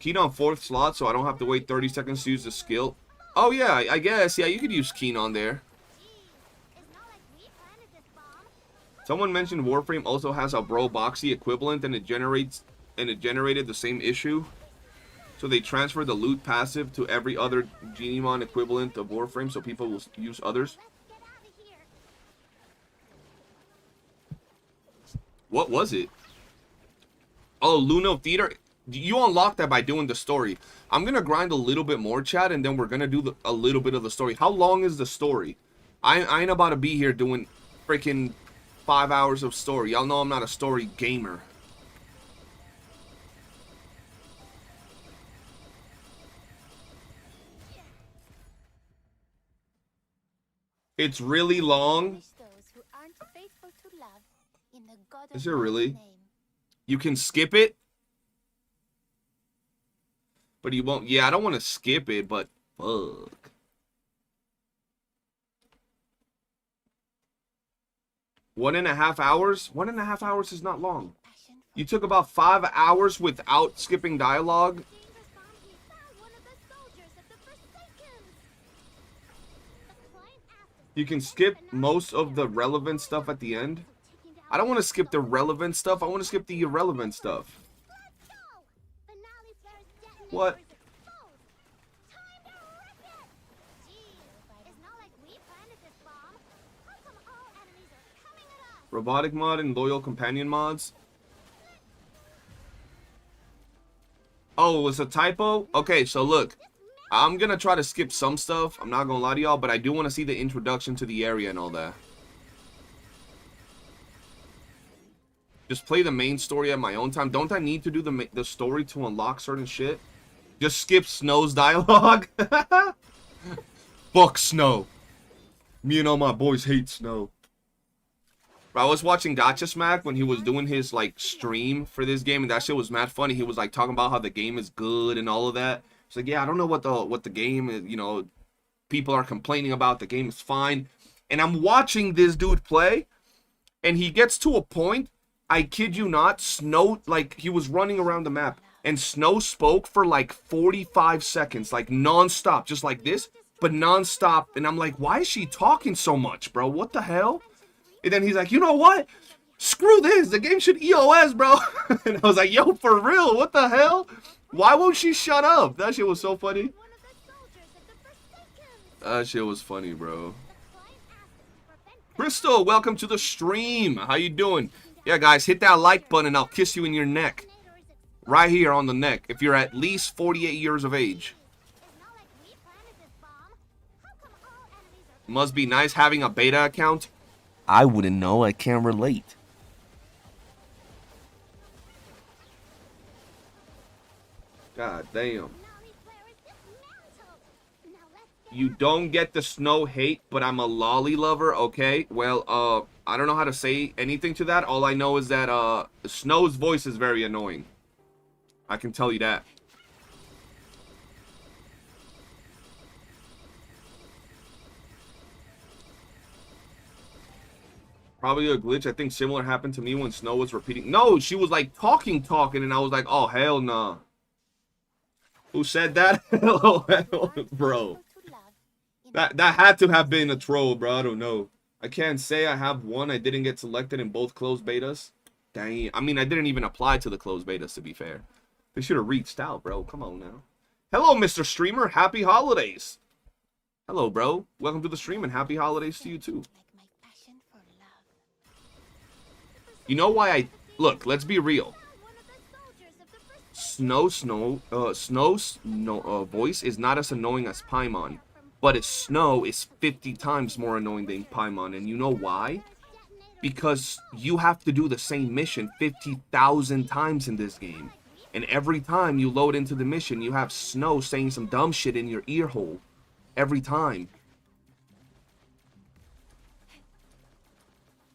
B: Keen on 4th slot, so I don't have to wait 30 seconds to use the skill. Oh yeah, I guess. Yeah, you could use Keen on there. Someone mentioned Warframe also has a Bro Boxy equivalent, and it generated the same issue. So they transfer the loot passive to every other Genieon equivalent of Warframe, so people will use others. What was it? Oh, Luno Theater. You unlock that by doing the story. I'm going to grind a little bit more, chat, and then we're going to do a little bit of the story. How long is the story? I ain't about to be here doing freaking 5 hours of story. Y'all know I'm not a story gamer. It's really long. Is it really? You can skip it? But you won't. Yeah, I don't want to skip it, but fuck. One and a half hours? 1.5 hours is not long. You took about 5 hours without skipping dialogue. You can skip most of the relevant stuff at the end. I don't want to skip the relevant stuff. I want to skip the irrelevant stuff. What? Robotic mod and loyal companion mods. Oh, it was a typo? Okay, so look. I'm gonna try to skip some stuff. I'm not gonna lie to y'all, but I do want to see the introduction to the area and all that. Just play the main story at my own time. Don't I need to do the story to unlock certain shit? Just skip Snow's dialogue. Fuck Snow. Me and all my boys hate Snow. Bro, I was watching Gacha Smack when he was doing his like stream for this game, and that shit was mad funny. He was like talking about how the game is good and all of that. It's like, yeah, I don't know what the game is, you know, people are complaining about. The game is fine. And I'm watching this dude play, and he gets to a point, I kid you not, Snow, like, he was running around the map, and Snow spoke for like 45 seconds, like non-stop, just like this, but non-stop. And I'm like, why is she talking so much, bro? What the hell? And then he's like, you know what? Screw this. The game should EOS, bro. And I was like, yo, for real? What the hell? Why won't she shut up? That shit was so funny. That shit was funny, bro. Crystal, welcome to the stream. How you doing? Yeah, guys, hit that like button and I'll kiss you in your neck. Right here on the neck, if you're at least 48 years of age. Must be nice having a beta account. I wouldn't know. I can't relate. God damn. You don't get the Snow hate, but I'm a lolly lover. Okay, well, I don't know how to say anything to that. All I know is that Snow's voice is very annoying. I can tell you that. Probably a glitch. I think similar happened to me when Snow was repeating. No, she was like talking, and I was like, oh, hell nah. Who said that? Bro. That had to have been a troll, bro. I don't know. I can't say I have one. I didn't get selected in both closed betas. Dang. I mean, I didn't even apply to the closed betas, to be fair. They should have reached out, bro. Come on now. Hello, Mr. Streamer. Happy holidays. Hello, bro. Welcome to the stream, and happy holidays to you, too. You know why I... Look, let's be real. Snow's voice is not as annoying as Paimon. But its Snow is 50 times more annoying than Paimon. And you know why? Because you have to do the same mission 50,000 times in this game. And every time you load into the mission, you have Snow saying some dumb shit in your ear hole. Every time.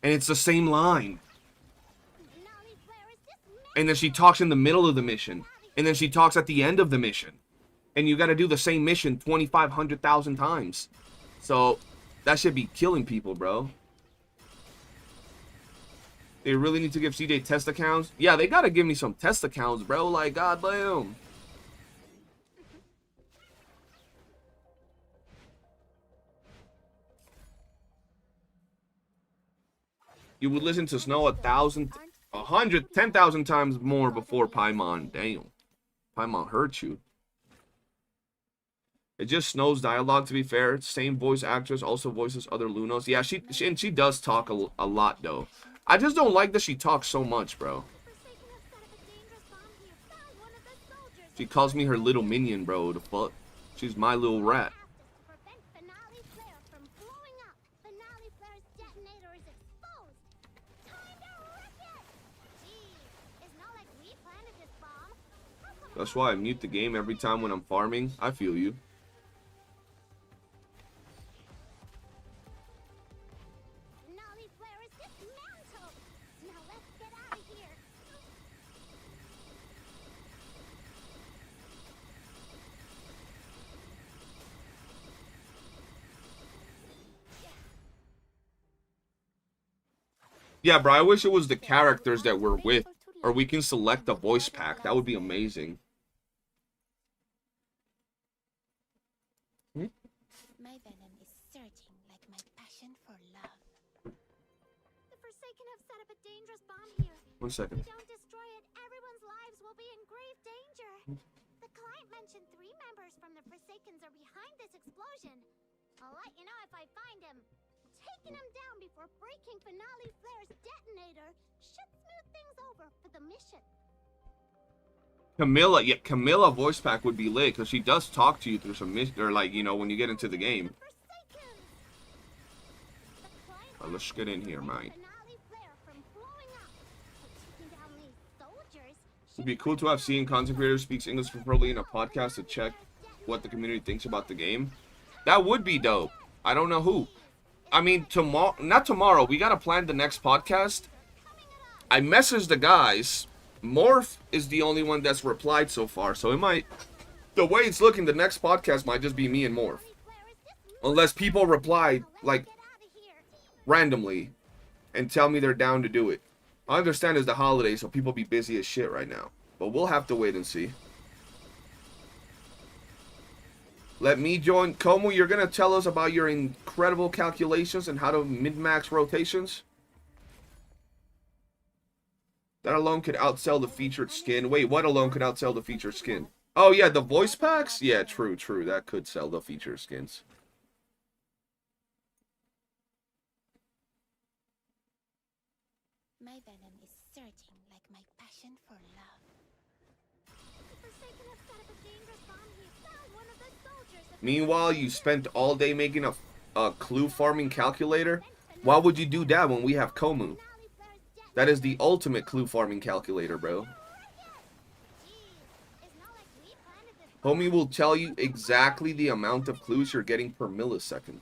B: And it's the same line. And then she talks in the middle of the mission. And then she talks at the end of the mission. And you gotta do the same mission 2,500,000 times. So, that should be killing people, bro. They really need to give CJ test accounts? Yeah, they gotta give me some test accounts, bro. Like, goddamn. You would listen to Snow 1,000, 100, 10,000 times more before Paimon. Damn. Paimon hurt you. It just Snow's dialogue, to be fair. Same voice actress, also voices other Lunos. Yeah, she does talk a lot, though. I just don't like that she talks so much, bro. She calls me her little minion, bro. The fuck? She's my little rat. That's why I mute the game every time when I'm farming. I feel you. Yeah, bro, I wish it was the characters that we're with. Or we can select a voice pack. That would be amazing.
D: My venom is surging like my passion for love. The Forsaken have set up a dangerous bomb here.
B: 1 second.
D: If we don't destroy it, everyone's lives will be in grave danger. The client mentioned 3 members from the Forsakens are behind this explosion. I'll let you know if I find him. Taking him down before breaking Finale Flare's detonator should smooth things over for the mission.
B: Camilla, yeah, Camilla voice pack would be lit because she does talk to you through some mission, or like, you know, when you get into the game. Right, let's get in here, man. It'd be cool to have seen content creators speaks English preferably in a podcast to check what the community thinks about the game. That would be dope. I don't know who. I mean, tomorrow, not tomorrow. We gotta plan the next podcast. I messaged the guys. Morph is the only one that's replied so far, so it might, the way it's looking, the next podcast might just be me and Morph. Unless people reply, like, randomly, and tell me they're down to do it. I understand it's the holidays, so people be busy as shit right now. But we'll have to wait and see. Let me join. Como, you're gonna tell us about your incredible calculations and how to min-max rotations? That alone could outsell the featured skin. Wait, what alone could outsell the featured skin? Oh, yeah, the voice packs? Yeah, true, true. That could sell the featured skins.
D: My venom is surging like my passion for love. The Forsaken have set up a dangerous bomb here. Found one of the soldiers.
B: Meanwhile, you spent all day making a clue farming calculator. Why would you do that when we have Komu? That is the ultimate clue farming calculator, bro. Homie will tell you exactly the amount of clues you're getting per millisecond.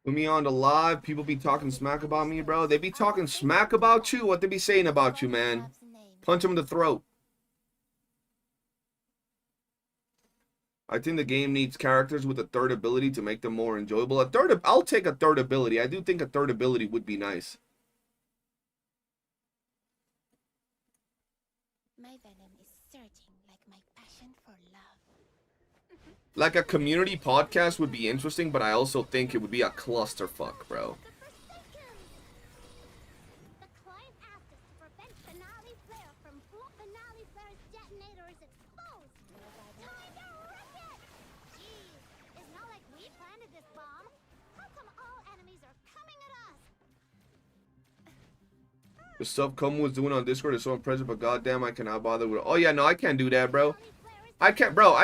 B: Put me on the live. People be talking smack about me, bro. They be talking smack about you. What they be saying about you, man? Punch them in the throat. I think the game needs characters with a third ability to make them more enjoyable. I'll take a third ability. I do think a third ability would be nice.
D: My venom is surging like my passion for love.
B: Like a community podcast would be interesting, but I also think it would be a clusterfuck, bro.
D: The client asked us to prevent Finale Flare from Finale Flare's detonator is exposed. Time to wreck it! Jeez, it's not like we planted this bomb. How come all enemies are coming at us?
B: The stuff Como was doing on Discord is so impressive, but goddamn, I cannot bother with it. Oh yeah, no, I can't do that, bro. I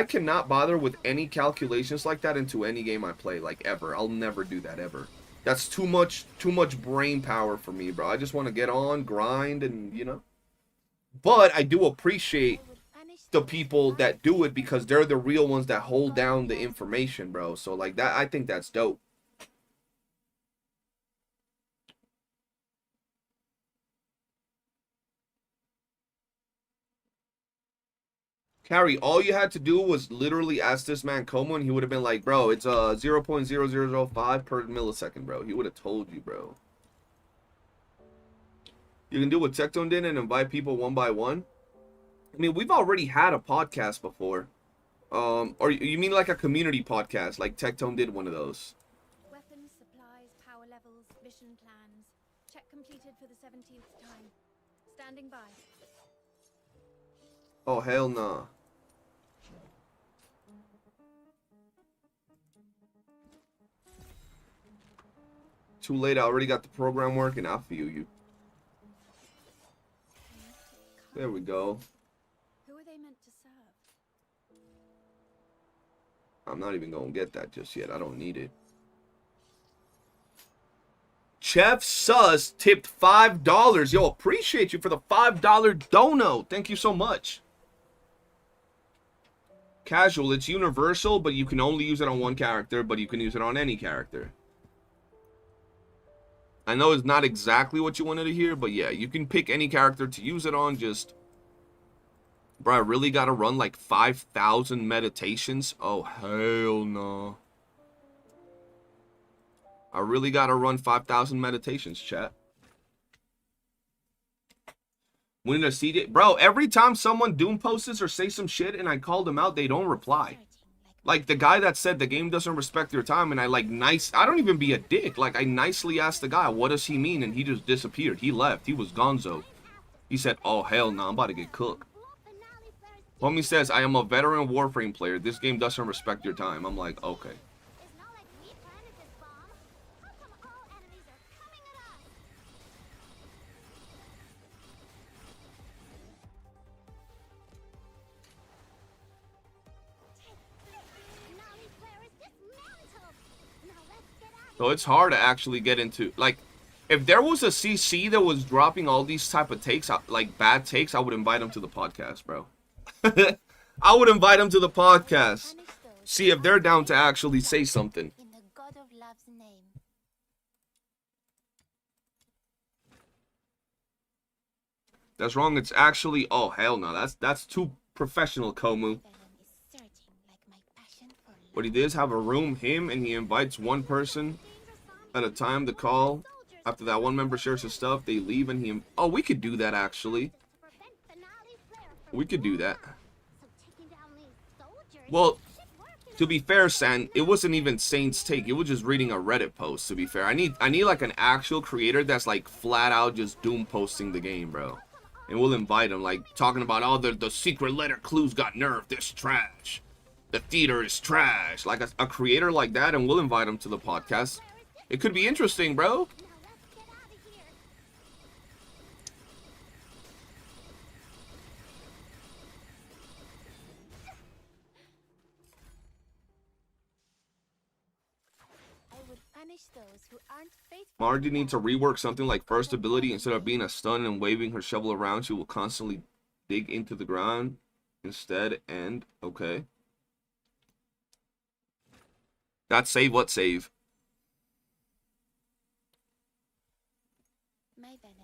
B: cannot bother with any calculations like that into any game I play, like, ever. I'll never do that, ever. That's too much brain power for me, bro. I just want to get on, grind, and, you know. But I do appreciate the people that do it because they're the real ones that hold down the information, bro. So, like, that, I think that's dope. Carrie, all you had to do was literally ask this man Como, and he would have been like, bro, it's 0.0005 per millisecond, bro. He would have told you, bro. You can do what Tectone did and invite people one by one. I mean, we've already had a podcast before. Or you mean like a community podcast, like Tectone did one of those?
C: Weapons, supplies, power levels, mission plans. Check completed for the 17th time. Standing by.
B: Oh, hell nah. Too late, I already got the program working. I feel you. There we go.
C: Who are they meant to serve?
B: I'm not even gonna get that just yet. I don't need it. Chef Sus tipped $5. Yo, appreciate you for the $5 dono. Thank you so much. Casual, it's universal, but you can only use it on one character, but you can use it on any character. I know it's not exactly what you wanted to hear, but yeah, you can pick any character to use it on. Just, bro, I really gotta run like 5,000 meditations? Oh, hell no. I really gotta run 5,000 meditations, chat. When a CJ, bro, every time someone doom posts or say some shit and I call them out, they don't reply. Like the guy that said the game doesn't respect your time, and I like I don't even be a dick. Like I nicely asked the guy, what does he mean? And he just disappeared. He left. He was gonzo. He said, oh hell no, I'm about to get cooked. Homie says, I am a veteran Warframe player. This game doesn't respect your time. I'm like, okay.
D: It's not like we planted this bomb. How come all enemies are coming at us? Nolly flare is dismantled. Now let's get out of
B: So it's hard to actually get into, like, if there was a CC that was dropping all these type of takes, like bad takes, I would invite him to the podcast, bro. I would invite him to the podcast. See if they're down to actually say something.
D: in the God of Love's name.
B: That's wrong. It's actually, oh hell no, that's too professional, Komu.
D: Venom is searching like my passion for love.
B: What he did is have a room, him, and he invites one person at a time to call. After that one member shares his stuff, they leave and he... Oh, we could do that, actually. We could do that. Well, to be fair, San, it wasn't even Saint's take. It was just reading a Reddit post, to be fair. I need like an actual creator that's like flat out just doom posting the game, bro. And we'll invite him, like talking about, oh, the secret letter clues got nerfed. This trash. The theater is trash. Like a creator like that, and we'll invite him to the podcast. It could be interesting, bro.
D: Those who aren't faithful.
B: Margie needs to rework something like first ability. Instead of being a stun and waving her shovel around, she will constantly dig into the ground instead. And okay, that's save. What save?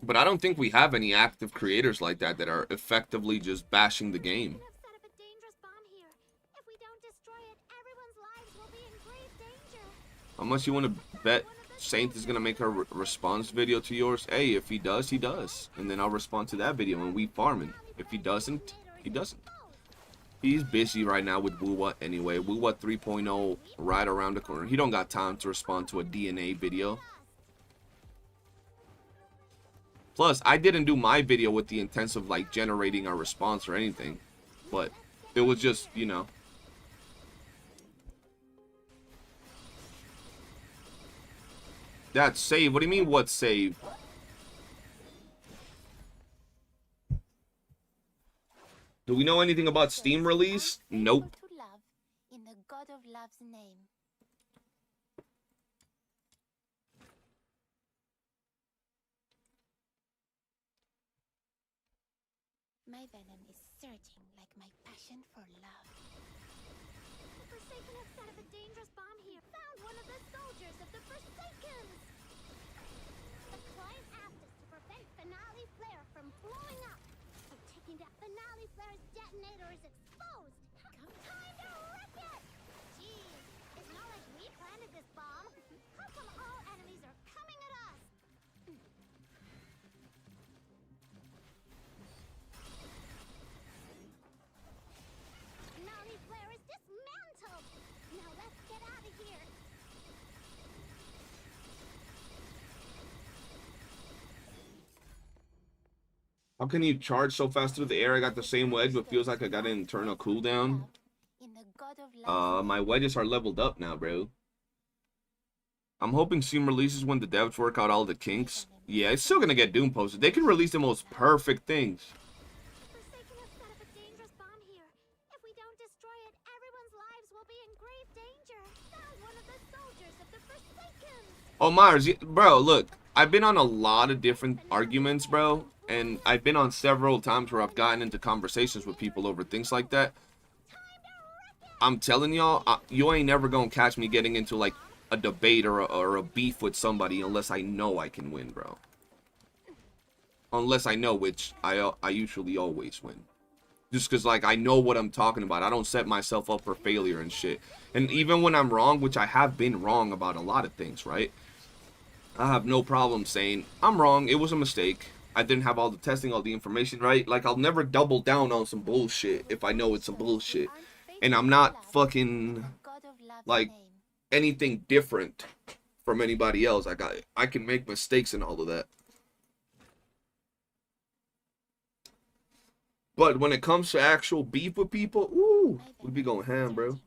B: But I don't think we have any active creators like that that are effectively just bashing the game. How much you want to bet Saint is going to make a response video to yours? Hey, if he does, he does. And then I'll respond to that video and we farming. If he doesn't, he doesn't. He's busy right now with WOOOO anyway. WOOOO 3.0 right around the corner. He don't got time to respond to a DNA video. Plus, I didn't do my video with the intent of like generating a response or anything. But it was just, you know. That's save. What do you mean, what save? Do we know anything about Steam release? Nope.
D: In the God of Love's name. My venom is searching like my passion for love. The Forsaken have set up a dangerous bomb here. Found one of the soldiers of the Forsakens. The client asked us to prevent Finale Flare from blowing up. So taking that Finale Flare's detonator is exposed. Time to wreck it! Jeez, it's not like we planted this bomb. How come all enemies are coming at us?
B: How can you charge so fast through the air? I got the same wedge, but feels like I got an internal cooldown. My wedges are leveled up now, bro. I'm hoping Steam releases when the devs work out all the kinks. Yeah, it's still gonna get doom posted. They can release the most perfect things.
D: Forsaken has set up a dangerous bomb here. If we don't destroy it, everyone's lives will be in grave danger. Found one of the soldiers of the Forsaken.
B: Oh, Myers, bro, look. I've been on a lot of different arguments, bro. And I've been on several times where I've gotten into conversations with people over things like that. I'm telling y'all, you ain't never gonna catch me getting into, like, a debate or a beef with somebody unless I know I can win, bro. Unless I know, which I usually always win. Just because, like, I know what I'm talking about. I don't set myself up for failure and shit. And even when I'm wrong, which I have been wrong about a lot of things, right? I have no problem saying, I'm wrong, it was a mistake. I didn't have all the testing, all the information, right? Like, I'll never double down on some bullshit if I know it's some bullshit. And I'm not fucking, like, anything different from anybody else. I can make mistakes and all of that. But when it comes to actual beef with people, ooh, we be going ham, bro.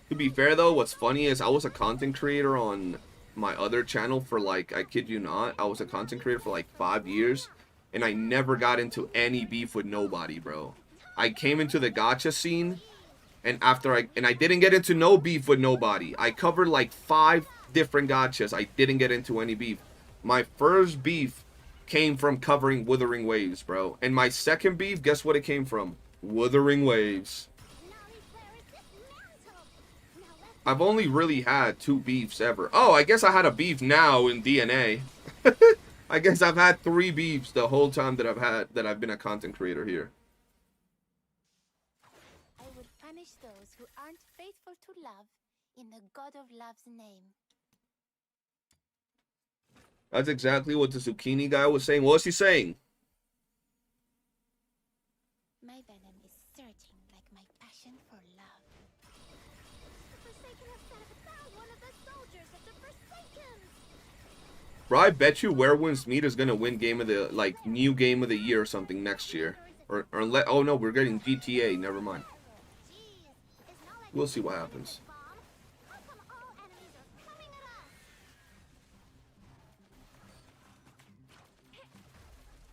B: To be fair though, what's funny is I was a content creator on my other channel for, like, I kid you not, I was a content creator for like 5 years, and I never got into any beef with nobody, bro. I came into the gacha scene, and I didn't get into no beef with nobody. I covered like 5 different gachas. I didn't get into any beef. My first beef came from covering Withering Waves, bro. And my second beef, guess what it came from? Withering Waves. I've only really had 2 beefs ever. Oh, I guess I had a beef now in DNA. I guess I've had 3 beefs the whole time that I've been a content creator here.
D: I would punish those who aren't faithful to love in the God of Love's name.
B: That's exactly what the zucchini guy was saying. What was he saying?
D: My venom is surging like my passion for love. The Forsaken have set up found one of the soldiers of the Forsaken.
B: Bro, I bet you Werewolves Meat is gonna win game of the, like, new game of the year or something next year. Or oh no, we're getting GTA. Never mind. We'll see what happens.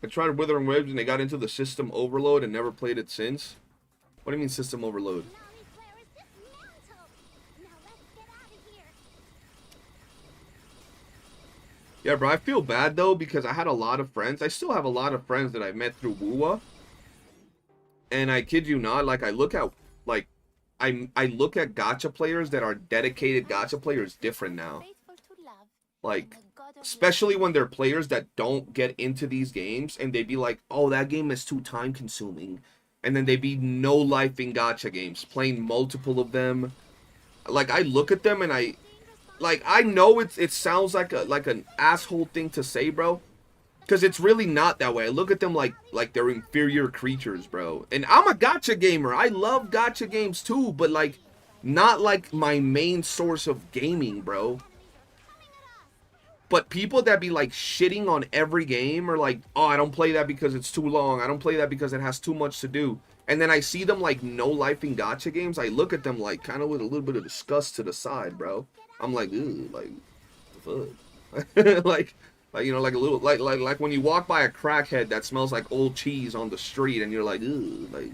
B: I tried Withering Waves and they got into the system overload and never played it since. What do you mean system overload? Yeah, bro, I feel bad though because I had a lot of friends. I still have a lot of friends that I met through WOOOO. And I kid you not, like, I look at, like, I look at gacha players that are dedicated gacha players different now. Like, especially when they're players that don't get into these games and they be like, oh, that game is too time consuming. And then they be no life in gacha games, playing multiple of them. Like, I look at them and I know it sounds like an asshole thing to say, bro. Because it's really not that way. I look at them like they're inferior creatures, bro. And I'm a gacha gamer. I love gacha games too, but, like, not like my main source of gaming, bro. But people that be, like, shitting on every game or like, oh, I don't play that because it's too long. I don't play that because it has too much to do. And then I see them, like, no life in gacha games. I look at them, like, kind of with a little bit of disgust to the side, bro. I'm like, ooh, like, the fuck? like, you know, like a little, like when you walk by a crackhead that smells like old cheese on the street and you're like, ooh, like,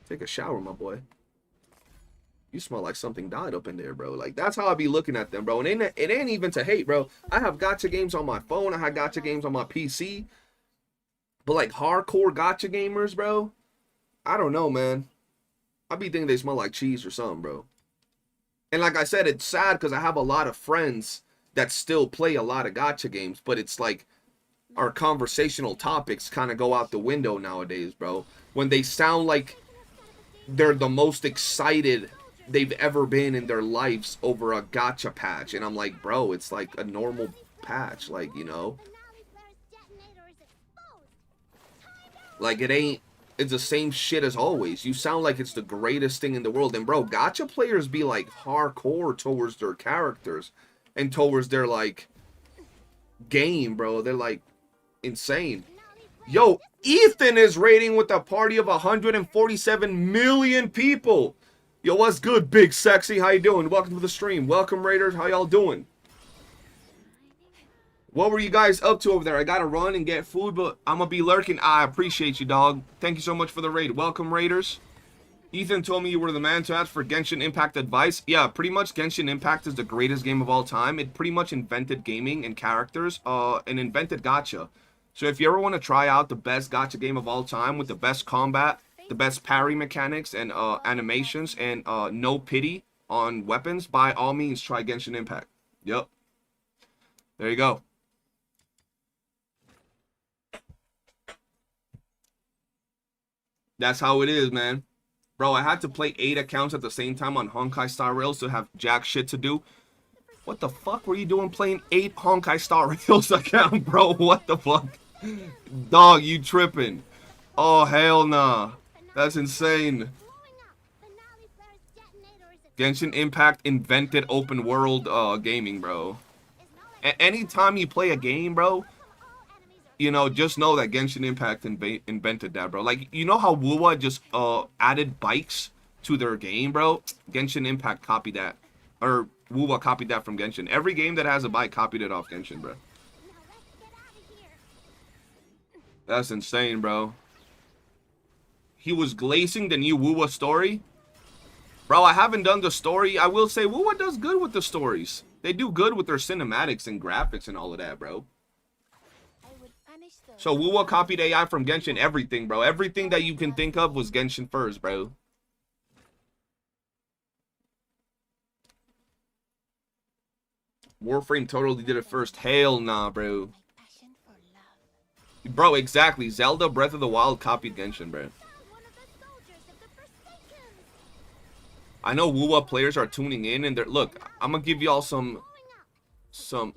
B: take a shower, my boy. You smell like something died up in there, bro. Like, that's how I be looking at them, bro. And it ain't even to hate, bro. I have gacha games on my phone. I have gacha games on my PC. But, like, hardcore gacha gamers, bro, I don't know, man. I be thinking they smell like cheese or something, bro. And like I said, it's sad because I have a lot of friends that still play a lot of gacha games, but it's like our conversational topics kind of go out the window nowadays, bro. When they sound like they're the most excited they've ever been in their lives over a gacha patch. And I'm like, bro, it's like a normal patch, like, you know. Like, it's the same shit as always. You sound like it's the greatest thing in the world. And, bro, gacha players be, like, hardcore towards their characters. And towards their, like, game, bro. They're like insane. Yo, Ethan is raiding with a party of 147 million people. Yo, what's good, Big Sexy? How you doing? Welcome to the stream. Welcome, Raiders. How y'all doing? What were you guys up to over there? I gotta run and get food, but I'm gonna be lurking. I appreciate you, dog. Thank you so much for the raid. Welcome, Raiders. Ethan told me you were the man to ask for Genshin Impact advice. Yeah, pretty much Genshin Impact is the greatest game of all time. It pretty much invented gaming and characters, and invented gacha. So if you ever want to try out the best gacha game of all time with the best combat, the best parry mechanics, and animations, and no pity on weapons, by all means, try Genshin Impact. Yep. There you go. That's how it is, man. Bro, I had to play 8 accounts at the same time on Honkai Star Rails to have jack shit to do. What the fuck were you doing playing 8 Honkai Star Rails account, bro? What the fuck? Dog, you tripping. Oh, hell nah. That's insane. Genshin Impact invented open world gaming, bro. Anytime you play a game, bro, you know, just know that Genshin Impact invented that, bro. Like, you know how WOOOO just added bikes to their game, bro? Genshin Impact copied that. Or WOOOO copied that from Genshin. Every game that has a bike copied it off Genshin, bro. That's insane, bro. He was glazing the new WOOOO story. Bro, I haven't done the story. I will say WOOOO does good with the stories. They do good with their cinematics and graphics and all of that, bro. So WOOOO copied AI from Genshin, everything, bro. Everything that you can think of was Genshin first, bro. Warframe totally did it first. Hell nah, bro. Bro, exactly. Zelda Breath of the Wild copied Genshin, bro. I know WOOOO players are tuning in, and they're, look, I'm gonna give y'all some stuff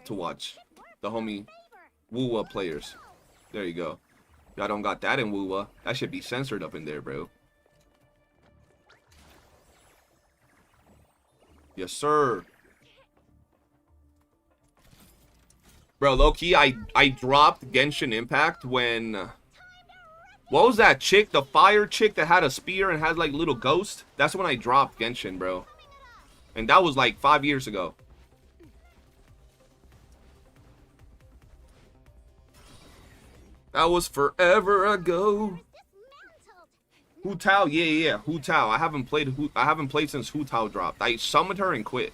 B: to watch. The homie WOOOO players. There you go. Y'all don't got that in WOOOO. That should be censored up in there, bro. Yes, sir. Bro, low-key, I dropped Genshin Impact when... What was that chick? The fire chick that had a spear and had, like, little ghost? That's when I dropped Genshin, bro. And that was, like, 5 years ago. That was forever ago. Hu Tao, yeah. Hu Tao. I haven't played since Hu Tao dropped. I summoned her and quit.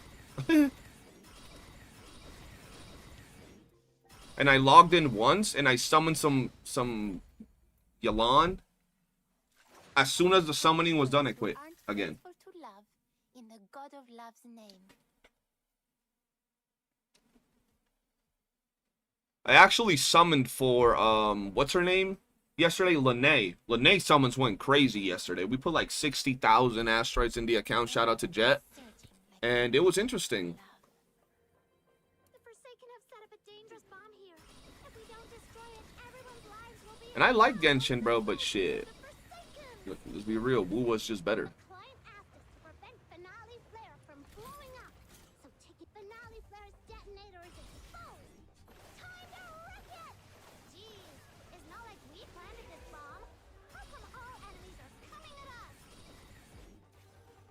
B: And I logged in once and I summoned some Yalan. As soon as the summoning was done, I quit again.
D: In the God of Love's name.
B: I actually summoned for what's her name? Yesterday, Lene. Lene summons went crazy yesterday. We put like 60,000 asteroids in the account. Shout out to Jet. And it was interesting. And I like Genshin, bro, but shit. Let's be real. WOOOO's just better.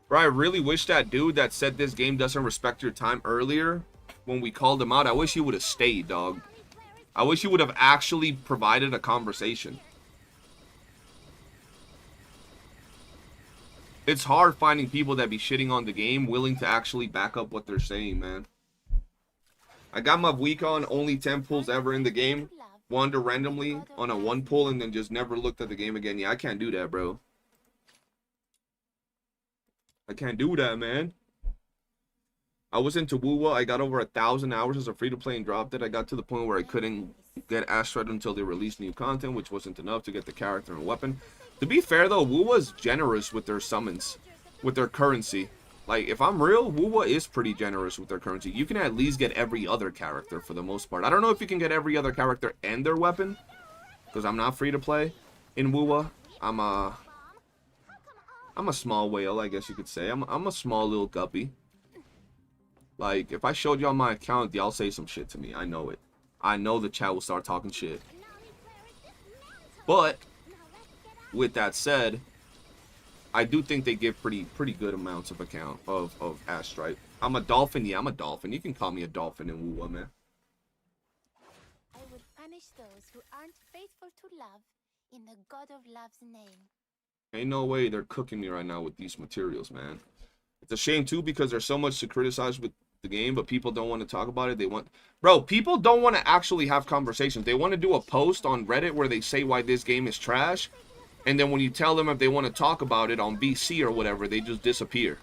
B: Bro, I really wish that dude that said this game doesn't respect your time earlier, when we called him out, I wish he would have stayed, dog. I wish he would have actually provided a conversation. It's hard finding people that be shitting on the game willing to actually back up what they're saying, man. I got my week on only 10 pulls ever in the game. Wander randomly on a 1 pull and then just never looked at the game again. Yeah, I can't do that, bro. I can't do that, man. I was into WOOOO. I got over 1,000 hours as a free-to-play and dropped it. I got to the point where I couldn't get asteroid until they released new content, which wasn't enough to get the character and weapon. To be fair, though, WOOOO is generous with their summons, with their currency. Like, if I'm real, WOOOO is pretty generous with their currency. You can at least get every other character for the most part. I don't know if you can get every other character and their weapon, because I'm not free-to-play in WOOOO. I'm a small whale, I guess you could say. I'm a small little guppy. Like, if I showed y'all my account, y'all say some shit to me. I know it. I know the chat will start talking shit. But with that said, I do think they give pretty good amounts of account of Ash Stripe. I'm a dolphin. Yeah, I'm a dolphin. You can call me a dolphin in WOOOO, man.
D: I would punish those who aren't faithful to love in the God of Love's name.
B: Ain't no way they're cooking me right now with these materials, man. It's a shame too because there's so much to criticize with the game, but people don't want to talk about it. They want, bro, people don't want to actually have conversations. They want to do a post on Reddit where they say why this game is trash, and then when you tell them if they want to talk about it on VC or whatever, they just disappear.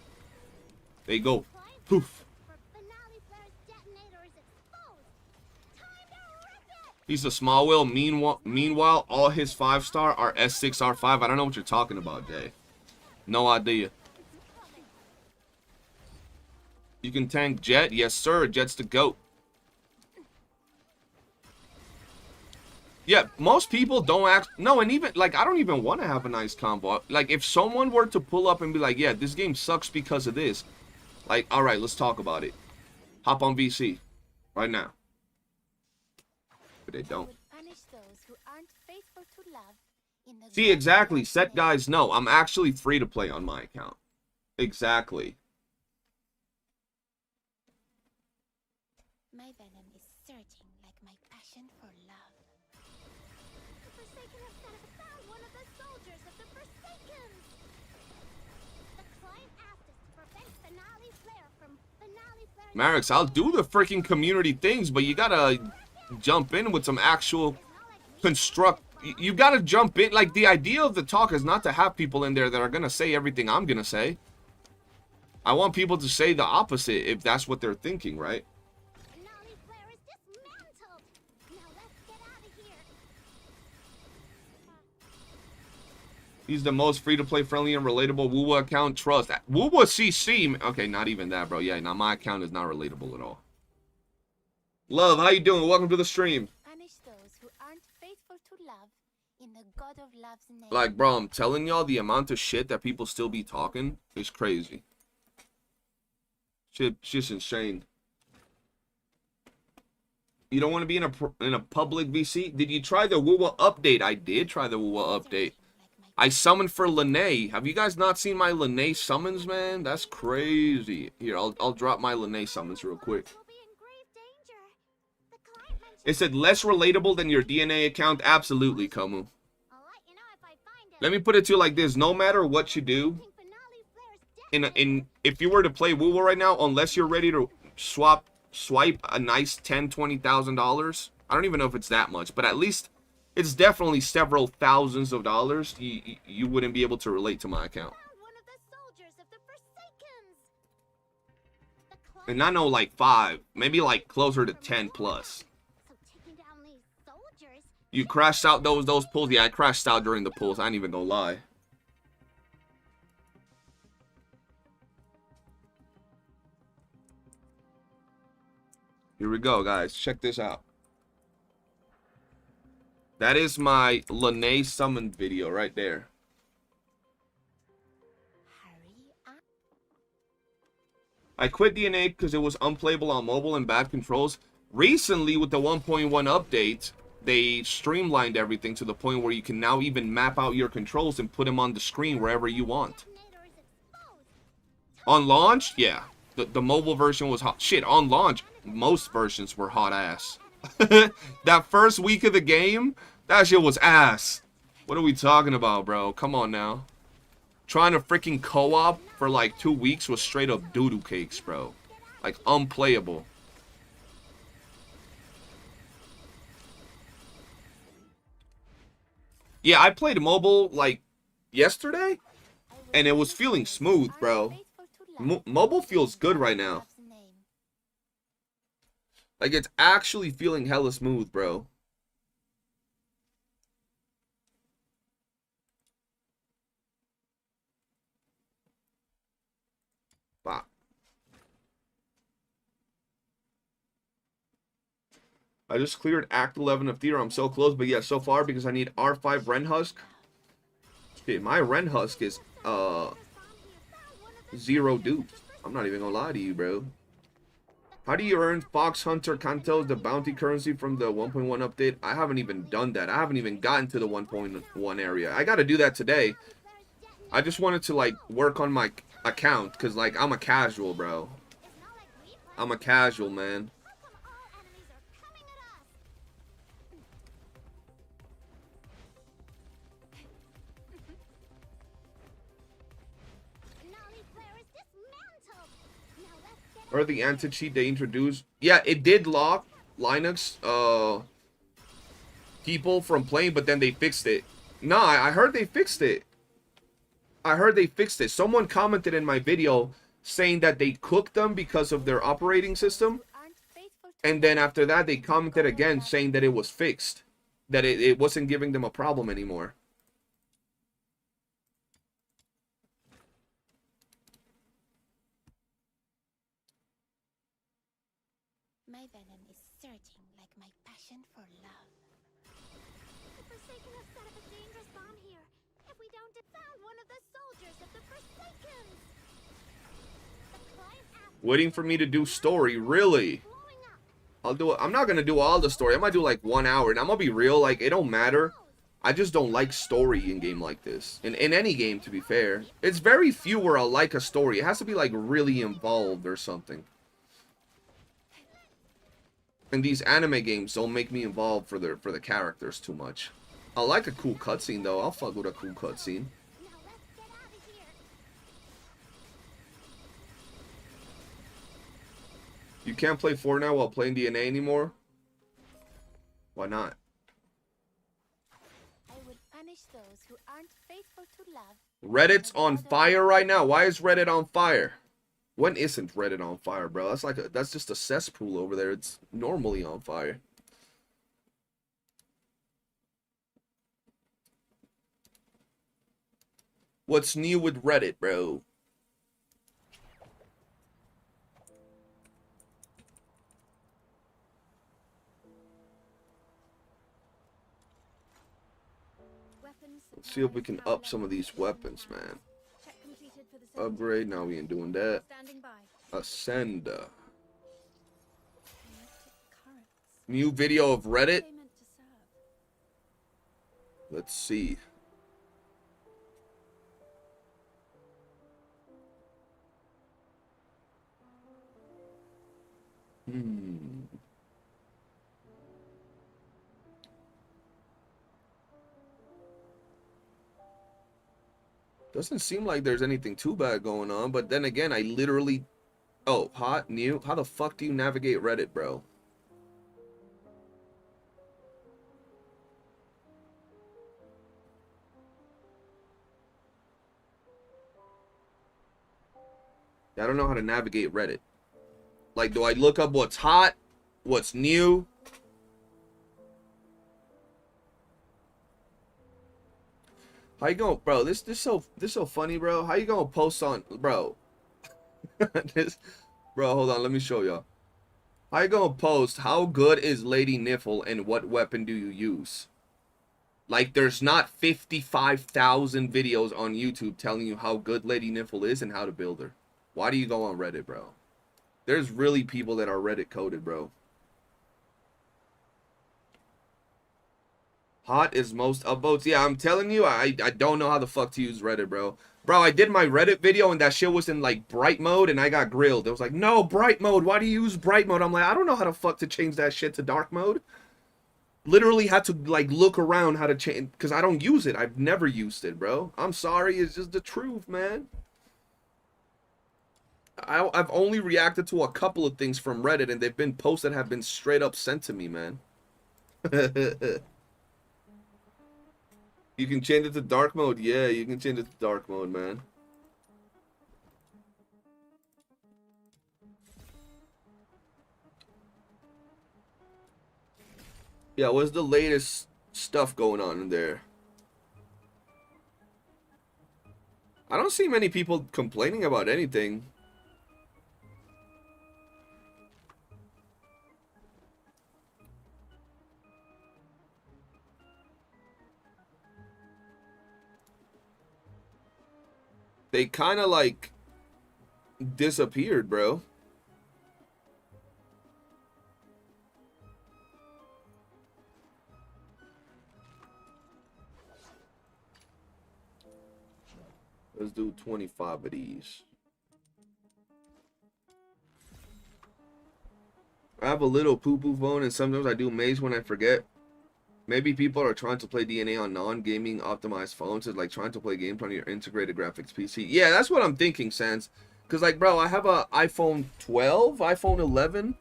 B: They go poof. He's a small whale. Meanwhile, all his 5-star are S6 R5. I don't know what you're talking about, Jay. No idea. You can tank Jet? Yes, sir. Jet's the GOAT. Yeah, most people don't act. No, and even, like, I don't even want to have a nice convo. Like, if someone were to pull up and be like, yeah, this game sucks because of this. Like, alright, let's talk about it. Hop on VC. Right now. But they don't. See, exactly. Set guys know. I'm actually free to play on my account. Exactly.
D: My venom is surging like my passion for love. The Forsaken have found one of the soldiers of the Forsakens. The client asked us to prevent Finale Flare from Finale Flare.
B: Marix, I'll do the freaking community things, but you gotta jump in with some actual construct. You gotta jump in. Like, the idea of the talk is not to have people in there that are gonna say everything I'm gonna say. I want people to say the opposite if that's what they're thinking, right? He's the most free-to-play friendly and relatable WOOOO account. Trust. WOOOO CC. Okay, not even that, bro. Yeah, now my account is not relatable at all. Love, how you doing? Welcome to the stream.
D: Punish those who aren't faithful to love in the God of Love's name.
B: Like, bro, I'm telling y'all, the amount of shit that people still be talking is crazy. Shit's just insane. You don't want to be in a public VC? Did you try the WOOOO update? I did try the WOOOO update. I summoned for Lene. Have you guys not seen my Lene summons, man? That's crazy. Here, I'll drop my Lene summons real quick. It said less relatable than your DNA account. Absolutely, Kamu. Let me put it to you like this. No matter what you do, if you were to play WOOOO right now, unless you're ready to swipe a nice $10,000-$20,000, I don't even know if it's that much, but at least it's definitely several thousands of dollars. You wouldn't be able to relate to my account. And I know like 5, maybe like closer to 10 plus. You crashed out those pulls? Yeah, I crashed out during the pulls. I ain't even gonna lie. Here we go, guys. Check this out. That is my Lene summon video right there. I quit DNA because it was unplayable on mobile and bad controls. Recently, with the 1.1 update, they streamlined everything to the point where you can now even map out your controls and put them on the screen wherever you want. On launch, yeah. The mobile version was hot. Shit, on launch, most versions were hot ass. That first week of the game, that shit was ass. What are we talking about, bro? Come on now. Trying to freaking co-op for like 2 weeks was straight up doo-doo cakes, bro. Like, unplayable. Yeah, I played mobile, like, yesterday, and it was feeling smooth, bro. Mobile feels good right now. Like, it's actually feeling hella smooth, bro. Wow. I just cleared Act 11 of Theater. I'm so close, but yeah, so far because I need R5 Ren Husk. Dude, my Ren Husk is 0 dupes. I'm not even gonna lie to you, bro. How do you earn Fox Hunter Cantos, the bounty currency from the 1.1 update? I haven't even done that. I haven't even gotten to the 1.1 area. I gotta do that today. I just wanted to, like, work on my account, because, like, I'm a casual, bro. I'm a casual, man. Or the anti-cheat they introduced. Yeah, it did lock Linux people from playing, but then they fixed it. Nah, I heard they fixed it. I heard they fixed it. Someone commented in my video saying that they cooked them because of their operating system. And then after that, they commented again saying that it was fixed. That it wasn't giving them a problem anymore.
D: My venom is surging like my passion for love. The Forsaken have set up a dangerous bomb here. If we don't found one of the soldiers of the Forsakens. The client asked
B: Waiting for me to do story, really? I'll do it. I'm not gonna do all the story. I might do like 1 hour, and I'm gonna be real. Like, it don't matter. I just don't like story in game like this. In any game, to be fair, it's very few where I'll like a story. It has to be like really involved or something. And these anime games don't make me involved for the characters too much. I like a cool cutscene though. I'll fuck with a cool cutscene. You can't play Fortnite while playing DNA anymore? Why not?
D: I will punish those who aren't faithful to love.
B: Reddit's on fire right now. Why is Reddit on fire? When isn't Reddit on fire, bro? That's just a cesspool over there. It's normally on fire. What's new with Reddit, bro? Let's see if we can up some of these weapons, man. Upgrade, now we ain't doing that. Ascend. New video of Reddit. Let's see. Doesn't seem like there's anything too bad going on, but then again, I literally... Oh, hot, new? How the fuck do you navigate Reddit, bro? I don't know how to navigate Reddit. Like, do I look up what's hot? What's new? How you going, bro? This so funny, bro. How you gonna post on, bro? Bro, hold on, let me show y'all. How you gonna post? How good is Lady Niffle and what weapon do you use? Like, there's not 55,000 videos on YouTube telling you how good Lady Niffle is and how to build her. Why do you go on Reddit, bro? There's really people that are Reddit coded, bro. Hot is most upvotes. Yeah, I'm telling you, I don't know how the fuck to use Reddit, bro. Bro, I did my Reddit video and that shit was in like bright mode and I got grilled. It was like, no, bright mode. Why do you use bright mode? I'm like, I don't know how the fuck to change that shit to dark mode. Literally had to like look around how to change because I don't use it. I've never used it, bro. I'm sorry. It's just the truth, man. I've only reacted to a couple of things from Reddit and they've been posts that have been straight up sent to me, man. You can change it to dark mode. Yeah, you can change it to dark mode, man. Yeah, what's the latest stuff going on in there? I don't see many people complaining about anything. They kind of like disappeared, bro. Let's do 25 of these. I have a little poo-poo phone, and sometimes I do maze when I forget. Maybe people are trying to play DNA on non-gaming optimized phones. It's like trying to play games on your integrated graphics PC. Yeah, that's what I'm thinking, Sans. Because, like, bro, I have a iPhone 12, iPhone 11.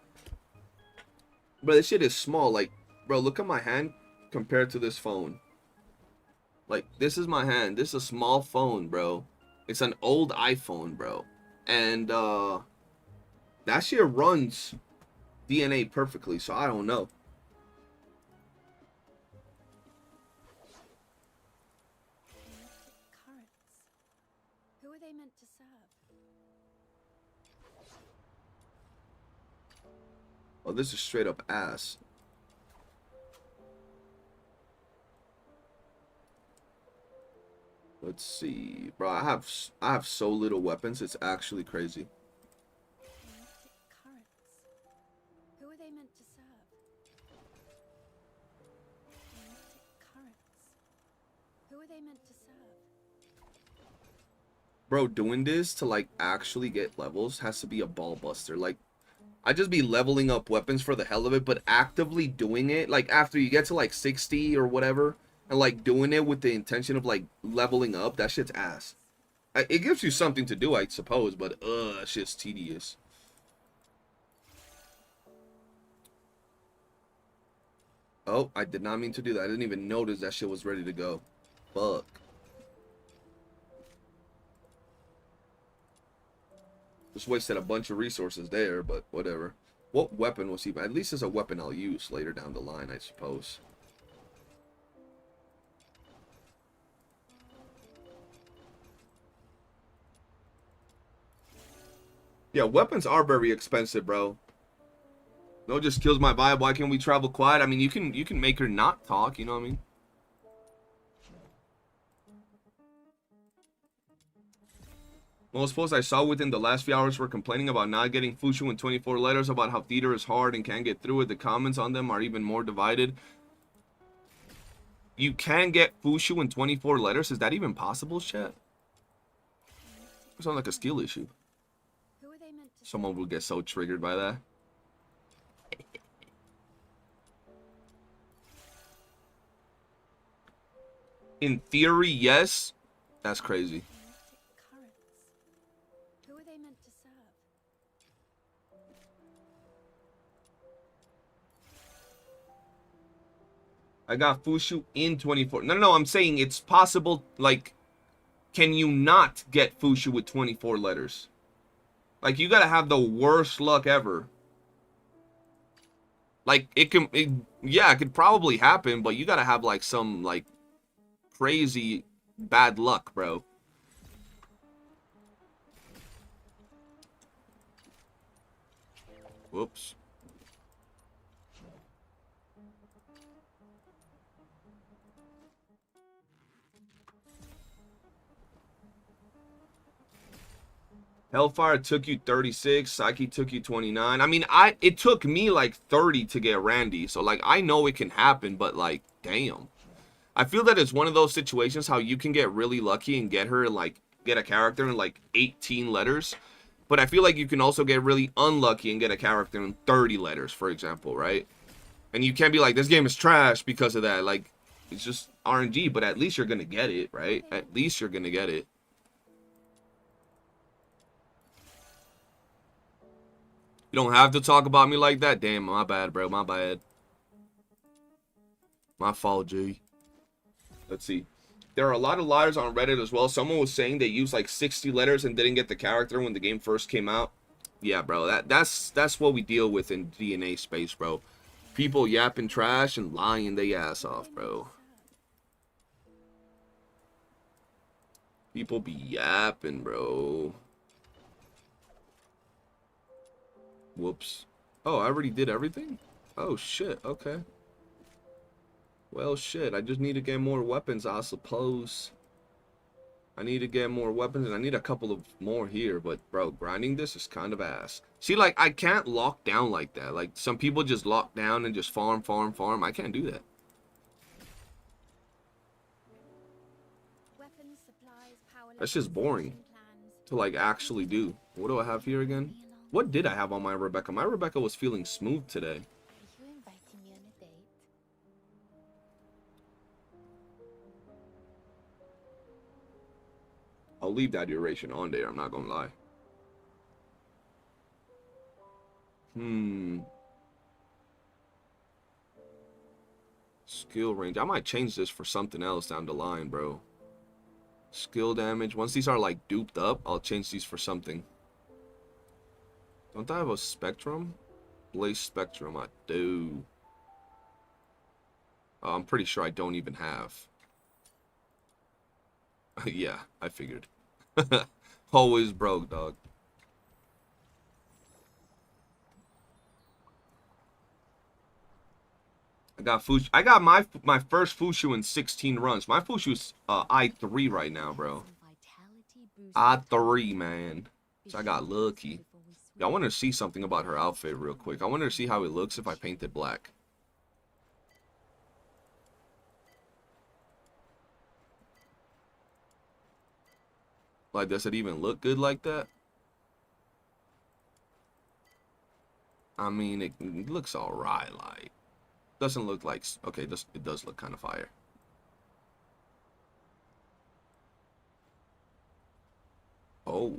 B: But this shit is small. Like, bro, look at my hand compared to this phone. Like, this is my hand. This is a small phone, bro. It's an old iPhone, bro. And, that shit runs DNA perfectly, so I don't know.
C: Currents. Who are they meant to serve?
B: Oh, this is straight up ass. Let's see, bro. I have so little weapons. It's actually crazy.
C: Currents. Who are they meant to serve? Currents. Who are they meant to serve?
B: Bro, doing this to like actually get levels has to be a ball buster. Like, I just be leveling up weapons for the hell of it, but actively doing it, like after you get to like 60 or whatever, and like doing it with the intention of like leveling up, that shit's ass. It gives you something to do, I suppose, but that shit's tedious. Oh, I did not mean to do that. I didn't even notice that shit was ready to go. Fuck. Just wasted a bunch of resources there, but whatever. What weapon was he? At least it's a weapon I'll use later down the line, I suppose. Yeah, weapons are very expensive, bro. No, just kills my vibe. Why can't we travel quiet? I mean, you can make her not talk, you know what I mean? Most posts I saw within the last few hours were complaining about not getting Fushu in 24 letters, about how theater is hard and can't get through it. The comments on them are even more divided. You can get Fushu in 24 letters? Is that even possible, chat? It sounds like a skill issue.
C: Who are they meant to
B: Someone will get so triggered by that. In theory, yes. That's crazy.
C: currents? Who are they meant to serve?
B: I got Fushu in 24. No, I'm saying it's possible. Like, can you not get Fushu with 24 letters? Like, you gotta have the worst luck ever. Like, yeah, it could probably happen, but you gotta have, like, some, like, crazy bad luck, bro. Whoops. Hellfire took you 36, Psyche took you 29. I mean, it took me like 30 to get Randy, so like I know it can happen, but like, damn. I feel that it's one of those situations how you can get really lucky and get her like get a character in like 18 letters, but I feel like you can also get really unlucky and get a character in 30 letters, for example, right? And you can't be like, this game is trash because of that. Like, it's just RNG, but at least you're gonna get it, right? At least you're gonna get it. You don't have to talk about me like that. Damn, my bad, bro. My bad. My fault, G. Let's see. There are a lot of liars on Reddit as well. Someone was saying they used like 60 letters and didn't get the character when the game first came out. Yeah, bro. That's what we deal with in DNA space, bro. People yapping trash and lying their ass off, bro. People be yapping, bro. Whoops. Oh, I already did everything? Oh, shit. Okay. Well, shit. I just need to get more weapons, I suppose. I need to get more weapons, and I need a couple of more here. But, bro, grinding this is kind of ass. See, like, I can't lock down like that. Like, some people just lock down and just farm, farm, farm. I can't do that.
C: weapons, supplies, power
B: That's just
C: levels,
B: boring
C: mission plans.
B: to like actually do. What do I have here again? What did I have on my Rebecca? My Rebecca was feeling smooth today.
C: Are you inviting me on a date?
B: I'll leave that duration on there, I'm not gonna lie. Skill range. I might change this for something else down the line, bro. Skill damage. Once these are like duped up, I'll change these for something. Don't I have a spectrum? Blaze spectrum. I do. I'm pretty sure I don't even have. Yeah, I figured. Always broke, dog. I got Fushu. I got my first Fushu in 16 runs. My Fushu's I3 right now, bro. I3, man. So I got lucky. Yeah, I want to see something about her outfit real quick. I want to see how it looks if I paint it black. Like, does it even look good like that? I mean, it looks alright, like. Doesn't look like... Okay, it does look kind of fire. Oh.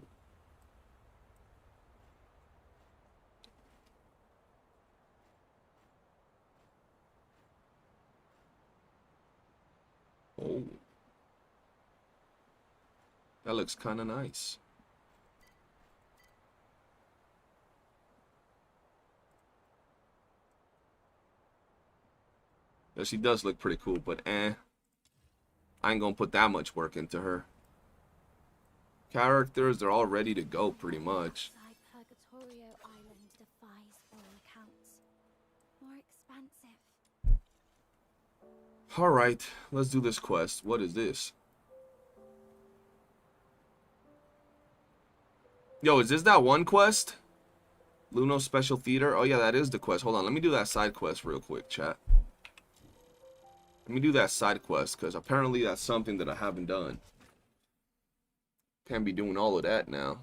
B: Oh. That looks kind of nice. Yeah, she does look pretty cool, but I ain't gonna put that much work into her. Characters, they're all ready to go pretty much.
C: Purgatorio Island defies all accounts. More expansive.
B: Alright, let's do this quest. What is this? Yo, is this that one quest? Luno Special Theater? Oh yeah, that is the quest. Hold on, let me do that side quest real quick, chat. Let me do that side quest, because apparently that's something that I haven't done. Can't be doing all of that now.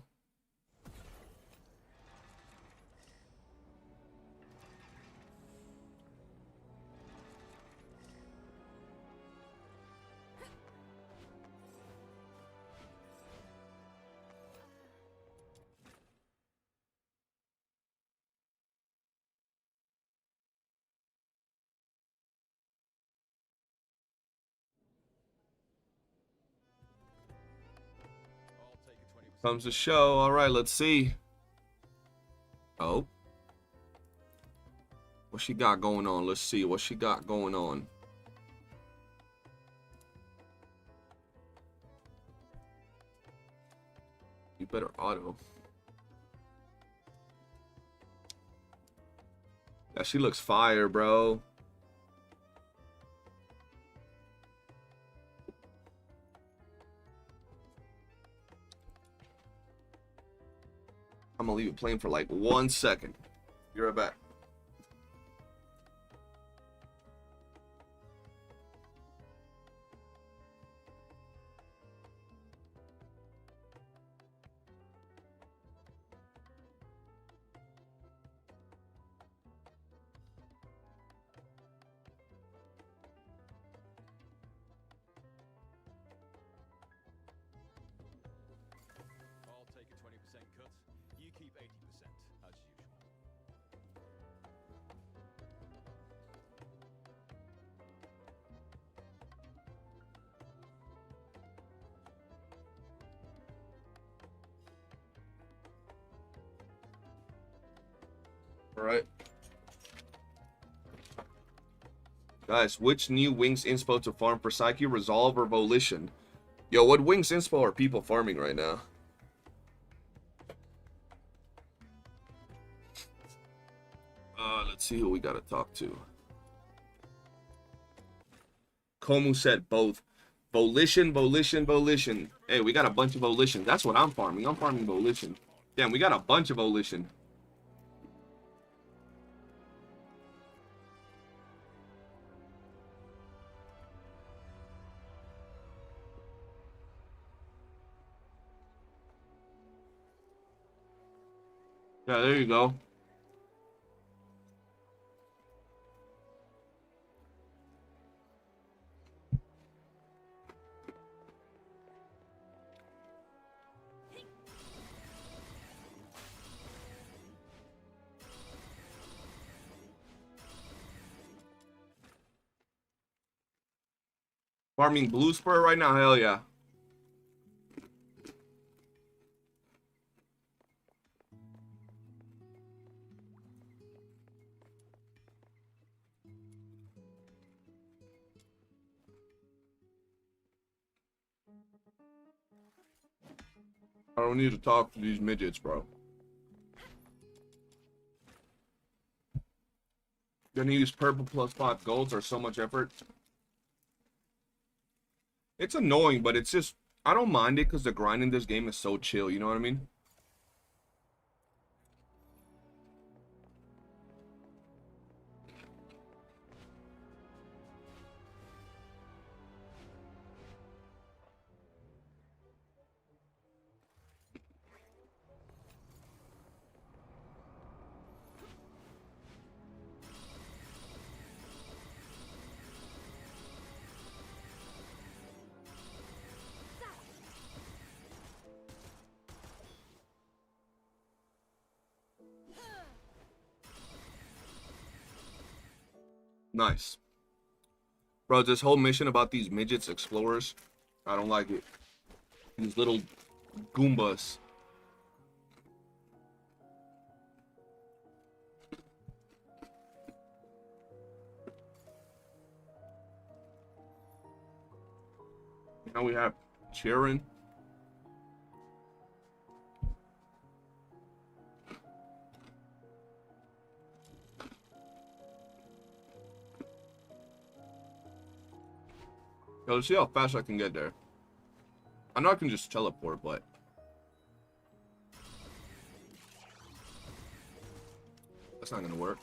B: Comes the show. Alright, let's see. Oh. What she got going on? Let's see what she got going on. You better auto. Yeah, she looks fire, bro. I'm gonna leave it playing for like 1 second. Be right back.
E: I'll take a 20% cut. You keep 80%, as usual.
B: Alright. Guys, which new Wings inspo to farm for Psyche, Resolve, or Volition? Yo, what Wings inspo are people farming right now? Let's see who we gotta talk to. Komu said both. Volition, Volition, Volition. Hey, we got a bunch of Volition. That's what I'm farming. I'm farming Volition. Damn, we got a bunch of Volition. Yeah, there you go. Farming blue spur right now? Hell yeah. I don't need to talk to these midgets, bro. Gonna use purple plus 5 golds or so much effort. It's annoying, but it's just, I don't mind it because the grind in this game is so chill, you know what I mean? Nice. Bro, this whole mission about these midgets explorers, I don't like it. These little Goombas. Now we have Sharon. Yo, let's see how fast I can get there. I know I can just teleport, but that's not gonna work.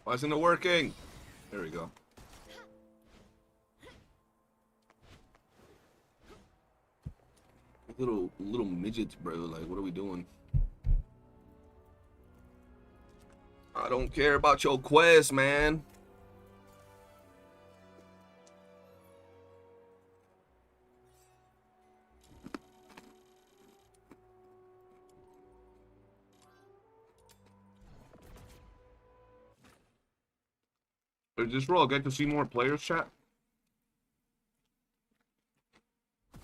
B: Why isn't it working? There we go. Little midgets, bro. Like, what are we doing? I don't care about your quest, man. Is this roll get to see more players, chat?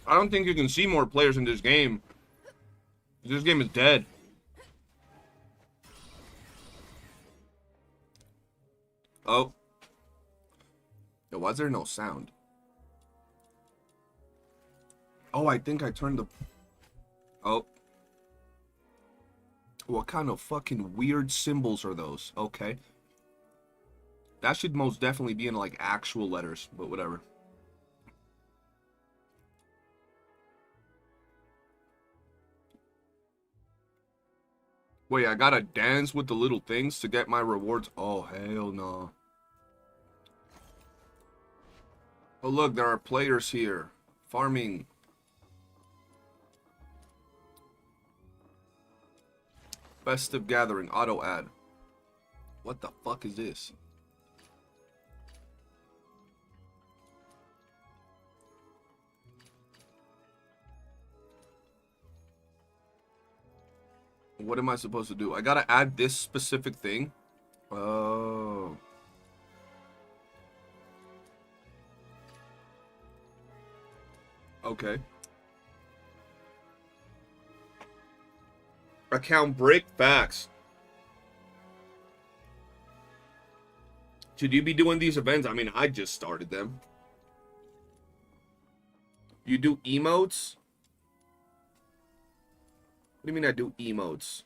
B: I don't think you can see more players in this game. This game is dead. Oh. Yo, why is there no sound? Oh, I think I turned the... Oh. What kind of fucking weird symbols are those? Okay. That should most definitely be in, like, actual letters, but whatever. Wait, I gotta dance with the little things to get my rewards? Oh, hell no. Oh, look, there are players here. Farming. Festive gathering, auto ad. What the fuck is this? What am I supposed to do? I gotta add this specific thing. Oh. Okay. Account break facts. Should you be doing these events? I mean, I just started them. You do emotes? What do you mean I do emotes?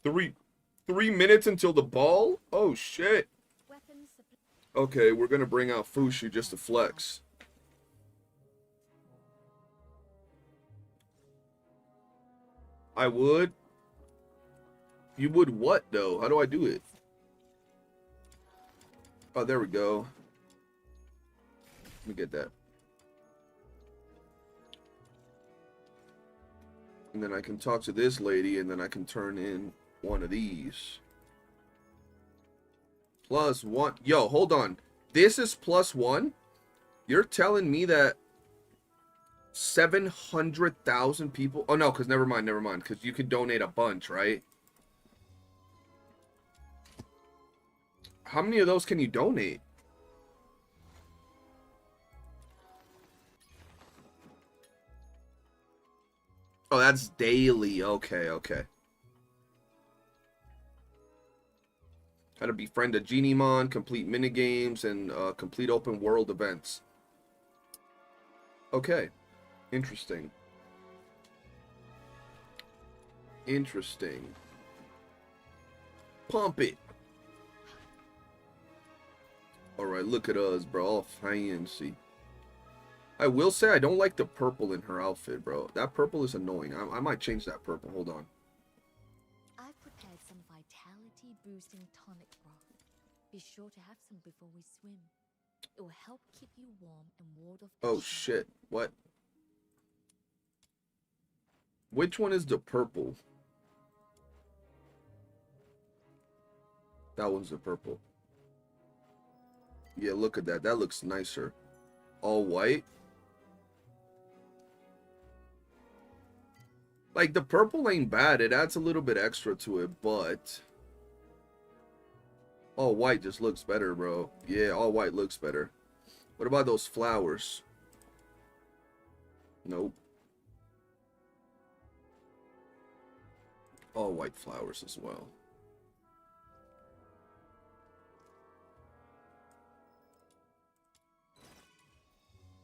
B: 3 minutes until the ball? Oh shit. Okay, we're gonna bring out Fushu just to flex. I would. You would what, though? How do I do it? Oh, there we go. Let me get that. And then I can talk to this lady, and then I can turn in one of these. +1. Yo, hold on. This is +1? You're telling me that 700,000 people... Oh, no, because never mind. Because you could donate a bunch, right? How many of those can you donate? Oh, that's daily. Okay. How to befriend a Genieon, complete minigames, and complete open world events. Okay. Interesting. Pump it. Alright, look at us, bro. All fancy. I will say I don't like the purple in her outfit, bro. That purple is annoying. I might change that purple. Hold on.
C: I've prepared some vitality boosting tonic broth. Be sure to have some before we swim. It will help keep you warm and ward off.
B: Oh shit. What? Which one is the purple? That one's the purple. Yeah, look at that. That looks nicer. All white. Like, the purple ain't bad. It adds a little bit extra to it, but... all white just looks better, bro. Yeah, all white looks better. What about those flowers? Nope. All white flowers as well.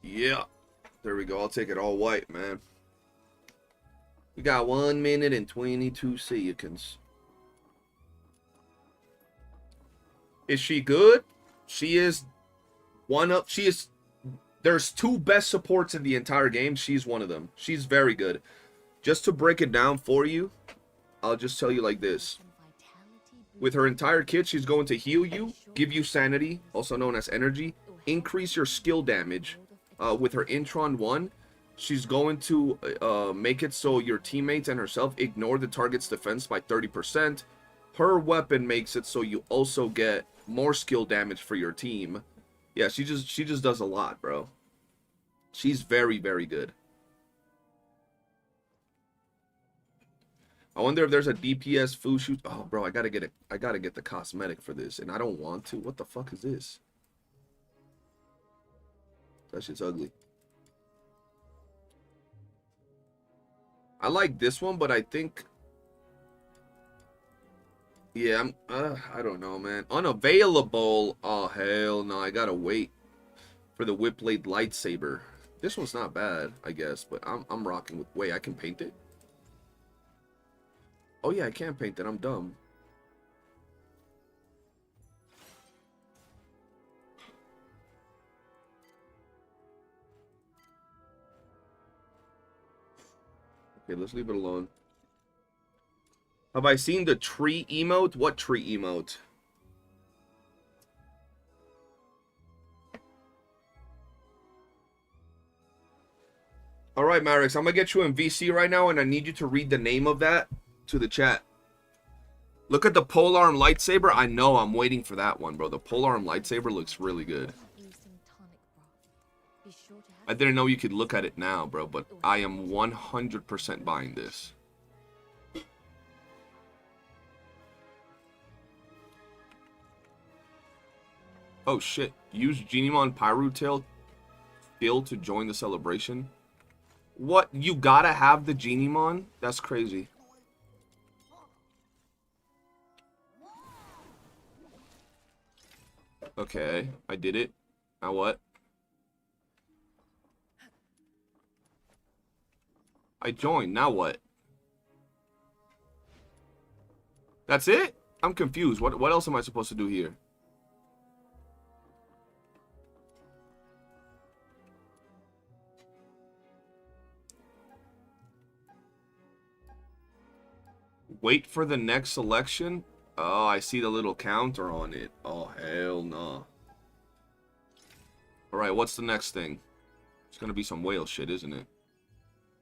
B: Yeah. There we go. I'll take it all white, man. We got 1 minute and 22 seconds. Is she good? She is one of... she is... there's 2 best supports in the entire game. She's one of them. She's very good. Just to break it down for you, I'll just tell you like this. With her entire kit, she's going to heal you, give you sanity, also known as energy, increase your skill damage. With her Intron 1, she's going to make it so your teammates and herself ignore the target's defense by 30%. Her weapon makes it so you also get more skill damage for your team. Yeah, she just does a lot, bro. She's very, very good. I wonder if there's a DPS Fushu. Oh, bro, I gotta get the cosmetic for this, and I don't want to. What the fuck is this? That shit's ugly. I like this one, but I think... yeah, I don't know, man. Unavailable. Oh, hell no. I gotta wait for the Whipblade lightsaber. This one's not bad, I guess, but I'm rocking with... wait, I can paint it? Oh, yeah, I can paint it. I'm dumb. Okay, let's leave it alone. Have I seen the tree emote? What tree emote? Alright, Marix, I'm gonna get you in VC right now, and I need you to read the name of that to the chat. Look at the polearm lightsaber. I know, I'm waiting for that one, bro. The polearm lightsaber looks really good. I didn't know you could look at it now, bro, but I am 100% buying this. Oh shit, use Genieon Pyru Tail skill to join the celebration. What? You gotta have the Genieon? That's crazy. Okay, I did it. Now what? I joined. Now what? That's it? I'm confused. What else am I supposed to do here? Wait for the next selection. Oh, I see the little counter on it. Oh, hell no. Alright, what's the next thing? It's gonna be some whale shit, isn't it?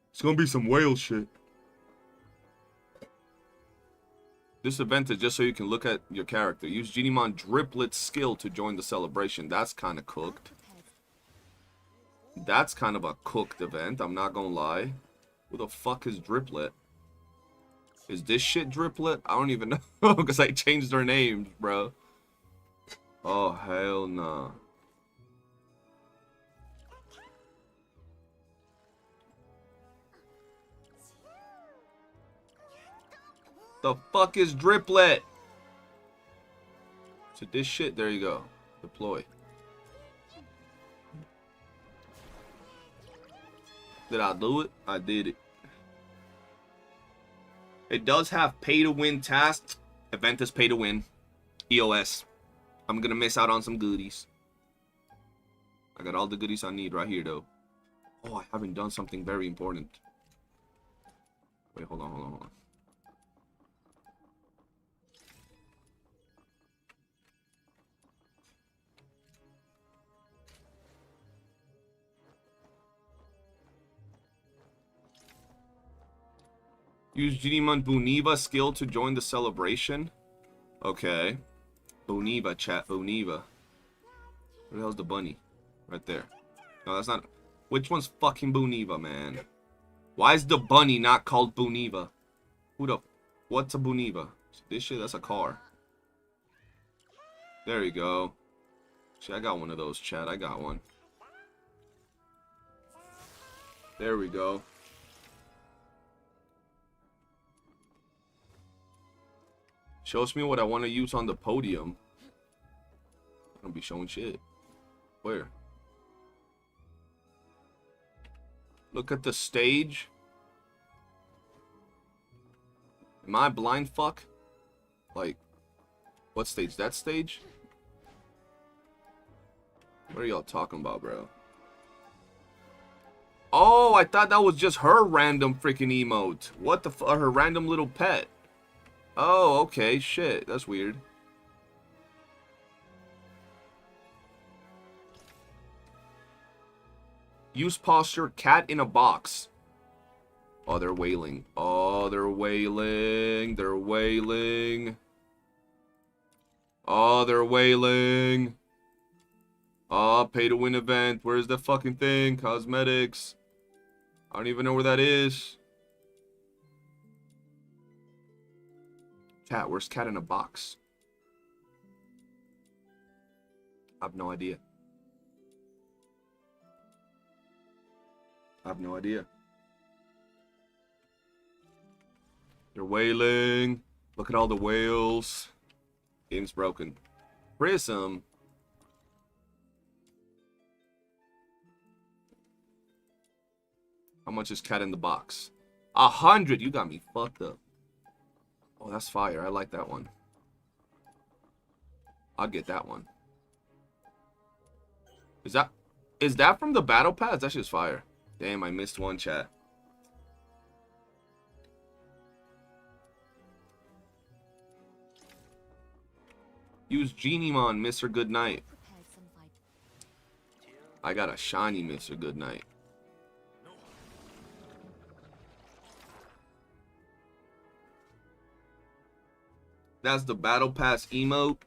B: It's gonna be some whale shit. This event is just so you can look at your character. Use Genieon Driplet skill to join the celebration. That's kind of cooked. That's kind of a cooked event, I'm not gonna lie. Who the fuck is Driplet? Is this shit Driplet? I don't even know, because I changed their names, bro. Oh, hell no. The fuck is Driplet? So this shit, there you go. Deploy. Did I do it? I did it. It does have pay to win tasks. Event is pay to win. EOS. I'm gonna miss out on some goodies. I got all the goodies I need right here though. Oh, I haven't done something very important. Wait, hold on. Use Genieon Buniva skill to join the celebration. Okay. Buniva, chat. Buniva. Where the hell's the bunny? Right there. No, that's not... Which one's fucking Buniva, man? Why is the bunny not called Buniva? Who the... What's a Buniva? This shit, that's a car. There you go. See, I got one of those, chat. I got one. There we go. Shows me what I want to use on the podium. I'm gonna be showing shit. Where? Look at the stage. Am I blind fuck? Like, what stage? That stage? What are y'all talking about, bro? Oh, I thought that was just her random freaking emote. What the fuck? Her random little pet. Oh, okay, shit, that's weird. Use posture, cat in a box. Oh, they're wailing. Oh, they're wailing. They're wailing. Oh, they're wailing. Oh, pay to win event. Where's the fucking thing? Cosmetics. I don't even know where that is. Cat, where's cat in a box? I have no idea. I have no idea. They're wailing. Look at all the whales. Game's broken. Prism. How much is cat in the box? 100. You got me fucked up. Oh, that's fire. I like that one. I'll get that one. Is that from the battle pass? That's just fire. Damn, I missed one, chat. Use Genieon, Mr. Goodnight. I got a shiny Mr. Goodnight. That's the battle pass emote.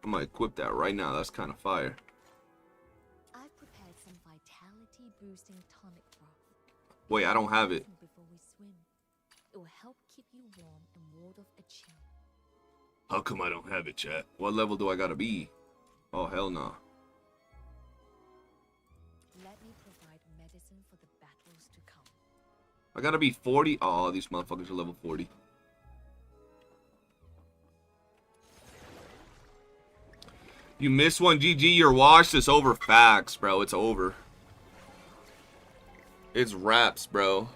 B: I'm gonna equip that right now. That's kind of fire.
C: I've prepared some vitality boosting tonic broth.
B: Wait, I don't have it.
C: Before we swim, it will help keep you warm and ward off a chill.
B: How come I don't have it, chat? What level do I gotta be? Oh, hell no.
C: Let me provide medicine for the battles to come.
B: I gotta be 40. Oh, these motherfuckers are level 40. You miss one, GG, you're washed. It's over. Facts, bro. It's over. It's wraps, bro.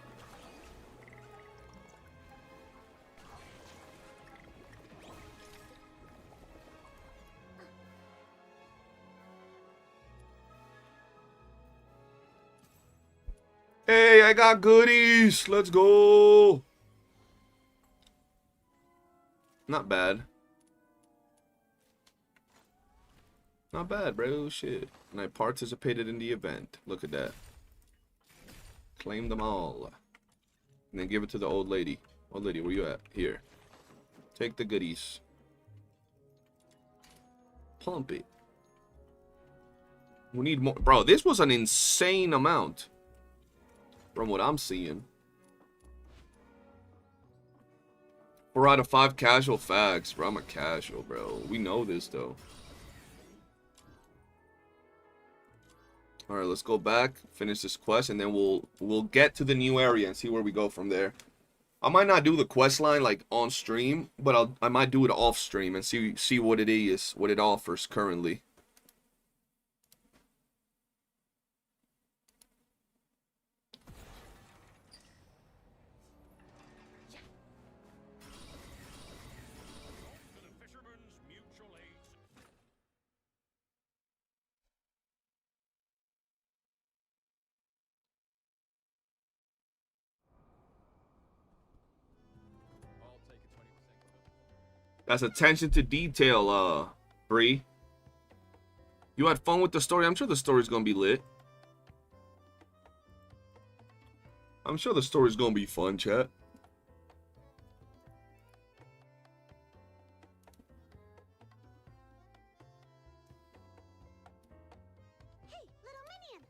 B: Hey, I got goodies. Let's go. Not bad. Not bad, bro. Shit. And I participated in the event. Look at that. Claim them all. And then give it to the old lady. Old lady, where you at? Here. Take the goodies. Pump it. We need more. Bro, this was an insane amount. From what I'm seeing. 4 out of 5 casual fags. Bro, I'm a casual, bro. We know this, though. Alright, let's go back, finish this quest, and then we'll get to the new area and see where we go from there. I might not do the quest line like on stream, but I might do it off stream and see what it is, what it offers currently. That's attention to detail, Bree. You had fun with the story? I'm sure the story's gonna be lit. I'm sure the story's gonna be fun, chat.
D: Hey, little minion!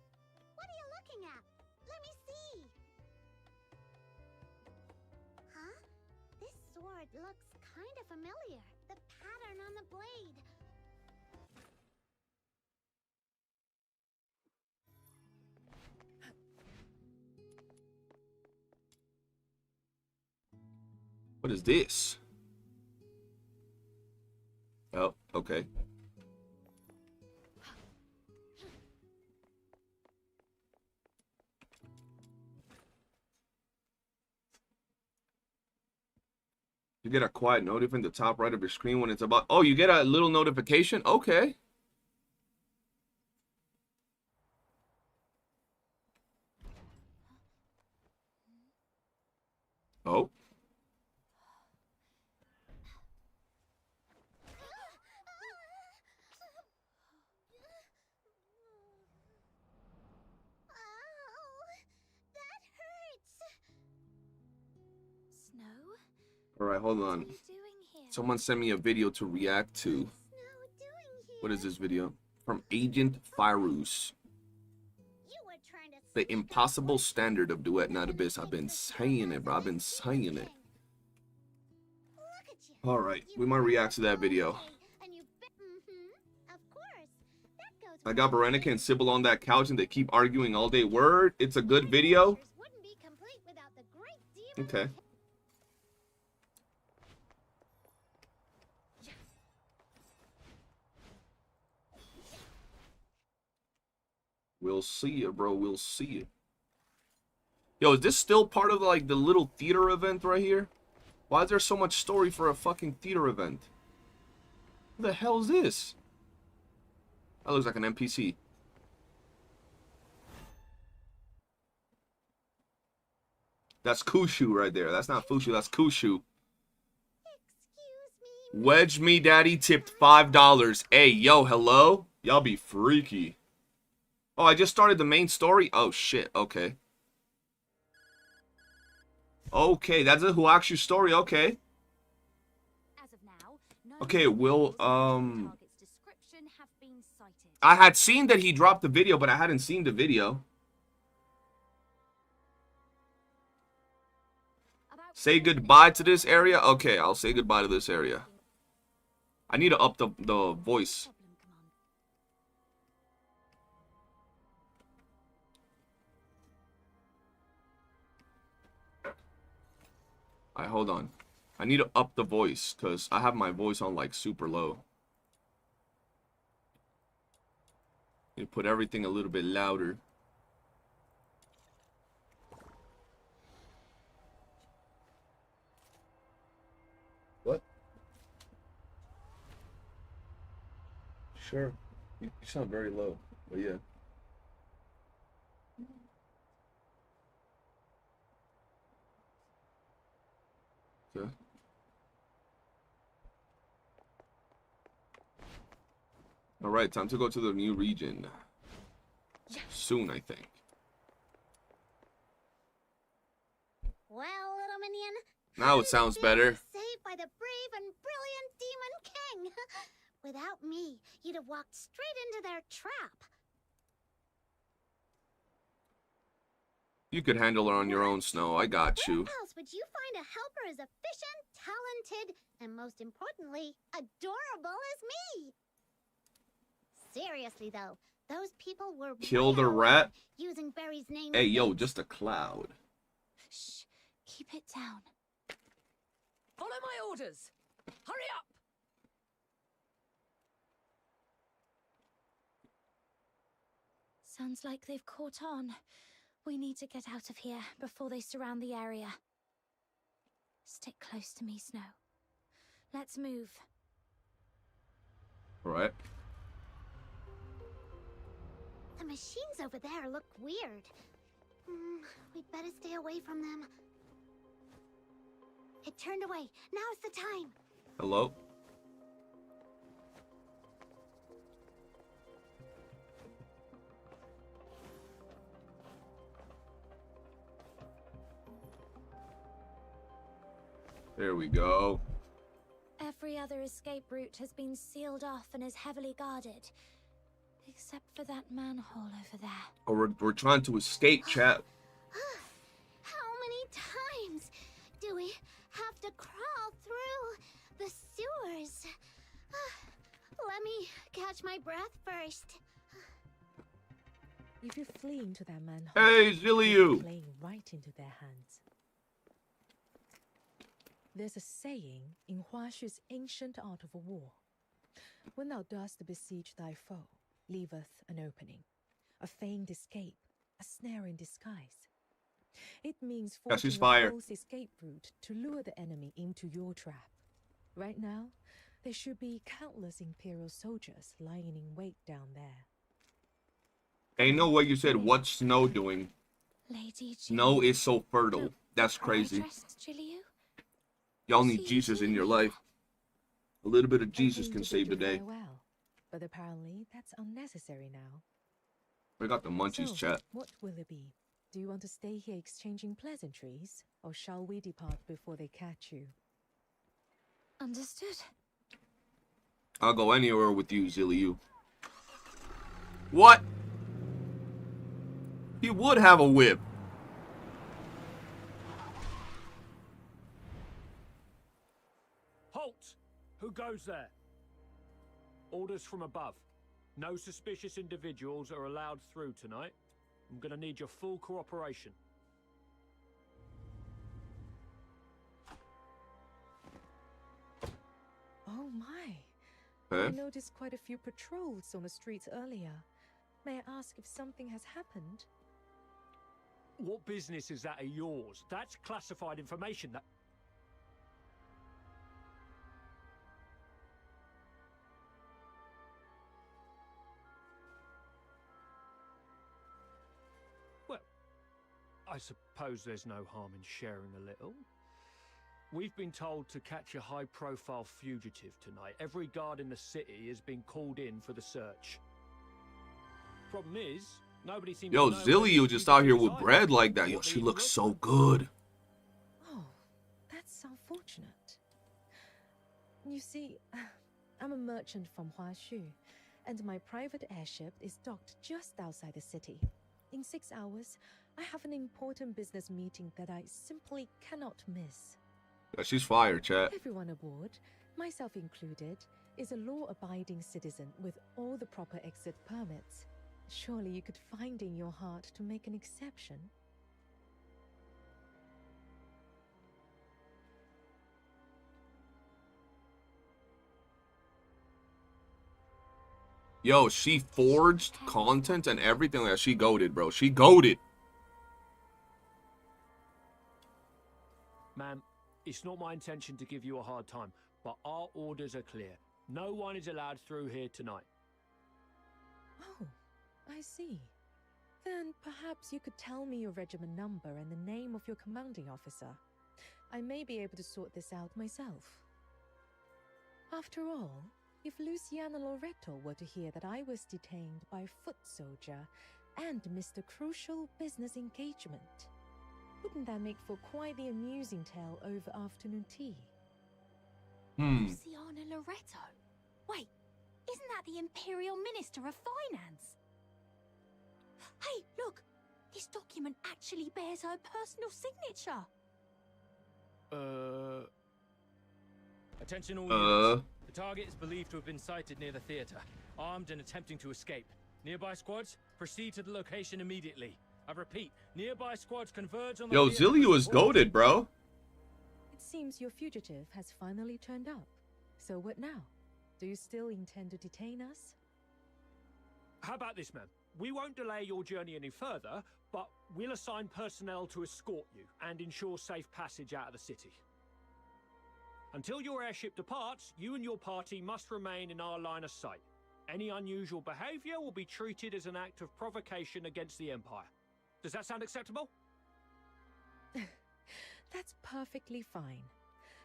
D: What are you looking at? Let me see! Huh? This sword looks kind of familiar. The pattern on the blade.
B: What is this? Oh, okay. You get a quiet notif in the top right of your screen when it's about... Oh, you get a little notification? Okay. Oh.
C: Snow?
B: Alright, hold
C: What are
B: on.
C: you doing here?
B: Someone sent me a video to react to.
D: Snow doing here?
B: What is this video? From Agent Firus.
D: You were trying to
B: The
D: sneak up
B: impossible
D: on
B: standard of Duet Not Abyss. I've
D: me
B: been
D: because
B: saying it, bro. I've been saying it.
D: Look at you.
B: Alright,
D: You
B: we might react to that
D: all
B: video.
D: day, and you Of course. That goes
B: I got
D: without
B: Berenica and
D: saying.
B: Sybil on that couch and they keep arguing all day. Word, it's a good video.
D: Adventures wouldn't be complete without the great demon
B: Okay. We'll see it, bro. We'll see it. Yo, is this still part of like the little theater event right here? Why is there so much story for a fucking theater event? What the hell is this? That looks like an NPC. That's Kushu right there. That's not Fushu, that's Kushu.
D: Excuse me.
B: Wedge me daddy tipped $5. Hey, yo, hello? Y'all be freaky. Oh, I just started the main story? Oh, shit. Okay. Okay, that's a Huakshu story. Okay.
C: As of now, no
B: Okay, will,
C: target's description have been cited.
B: I had seen that he dropped the video, but I hadn't seen the video.
C: About
B: Say
C: 4
B: goodbye
C: minutes
B: to this
C: ago,
B: area? Okay, I'll say goodbye to this area. I need to up the voice.
C: problem, Command.
B: Alright, hold on. I need to up the voice, because I have my voice on, like, super low. Need to put everything a little bit louder. What? Sure. You sound very low, but yeah. Okay. Alright, time to go to the new region. Soon, I think.
D: Well, little minion,
B: Now it sounds better.
D: saved by the brave and brilliant Demon King. Without me, you'd have walked straight into their trap.
B: You could handle her on your own, Snow. I got you.
D: Where else would you find a helper as efficient, talented, and most importantly, adorable as me? Seriously though, those people were
B: Kill
D: way
B: the
D: out
B: rat?
D: using Barry's name.
B: Hey, yo,
D: against-
B: just a cloud.
C: Shh, keep it down.
A: Follow my orders. Hurry up.
C: Sounds like they've caught on. We need to get out of here before they surround the area. Stick close to me, Snow. Let's move.
B: Alright.
D: The machines over there look weird. We'd better stay away from them. It turned away. Now's the time.
B: Hello? There we go.
C: Every other escape route has been sealed off and is heavily guarded. Except for that manhole over there.
B: Oh, we're trying to escape, chat.
D: How many times do we have to crawl through the sewers? Let me catch my breath first.
F: If you flee into that manhole,
B: Hey,
F: you're
B: Zilliu!
F: playing right into their hands. There's a saying in Hushu's ancient art of war. When thou dost besiege thy foe, leaveth an opening, a feigned escape, a snare in disguise. It means
B: Yeah, she's
F: forging
B: fire.
F: a false escape route to lure the enemy into your trap. Right now, there should be countless Imperial soldiers lying in wait down there.
B: Ain't no way you said, what's Snow doing?
C: Lady
B: Snow
C: Gillian.
B: is so fertile.
C: Don't
B: That's
C: I
B: crazy.
C: trust Gillian?
B: Y'all
C: What
B: need
C: are you
B: Jesus in
C: doing
B: your
C: here?
B: life. A little bit of
F: I
B: Jesus
F: came
B: can
F: to
B: save the
F: bid you
B: day.
F: farewell, but apparently that's unnecessary now.
B: We got the munchies,
F: So,
B: chat.
F: what will it be? Do you want to stay here exchanging pleasantries, or shall we depart before they catch you?
C: Understood.
B: I'll go anywhere with you, Zilliu. What? He would have a whip.
E: Halt! Who goes there? Orders from above. No suspicious individuals are allowed through tonight. I'm gonna need your full cooperation.
F: Oh my! I
B: Okay.
F: noticed quite a few patrols on the streets earlier. May I ask if something has happened?
E: What business is that of yours? That's classified information that... Well, I suppose there's no harm in sharing a little. We've been told to catch a high-profile fugitive tonight. Every guard in the city has been called in for the search. Problem is, nobody seems
B: Yo,
E: to know where
B: Zilliu
E: this
B: just out here with
E: fugitive is
B: bread
E: either,
B: like
E: or
B: that. Yo,
E: what they
B: she
E: even
B: looks
E: look
B: so
E: like.
B: good.
F: Oh, that's unfortunate. You see, I'm a merchant from Hushu, and my private airship is docked just outside the city. In 6 hours, I have an important business meeting that I simply cannot miss.
B: Yeah, she's fire, chat.
F: Everyone aboard, myself included, is a law-abiding citizen with all the proper exit permits. Surely you could find in your heart to make an exception.
B: Yo, she forged content and everything. Like, she goated, bro. She goated.
E: Ma'am, it's not my intention to give you a hard time, but our orders are clear. No one is allowed through here tonight.
F: Oh, I see. Then perhaps you could tell me your regiment number and the name of your commanding officer. I may be able to sort this out myself. After all, If Luciana Loreto were to hear that I was detained by a foot soldier and missed a crucial business engagement, wouldn't that make for quite the amusing tale over afternoon tea?
G: Luciana Loreto? Wait, isn't that the Imperial Minister of Finance? Hey, look! This document actually bears her personal signature.
H: Attention all units. The target is believed to have been sighted near the theater, armed and attempting to escape. Nearby squads, proceed to the location immediately. I repeat, nearby squads converge on the
B: Yo,
H: theater
B: Zilliu
H: for
B: is
H: support.
B: goated, bro.
F: It seems your fugitive has finally turned up. So what now? Do you still intend to detain us?
E: How about this, ma'am? We won't delay your journey any further, but we'll assign personnel to escort you and ensure safe passage out of the city. Until your airship departs, you and your party must remain in our line of sight. Any unusual behavior will be treated as an act of provocation against the Empire. Does that sound acceptable?
F: That's perfectly fine.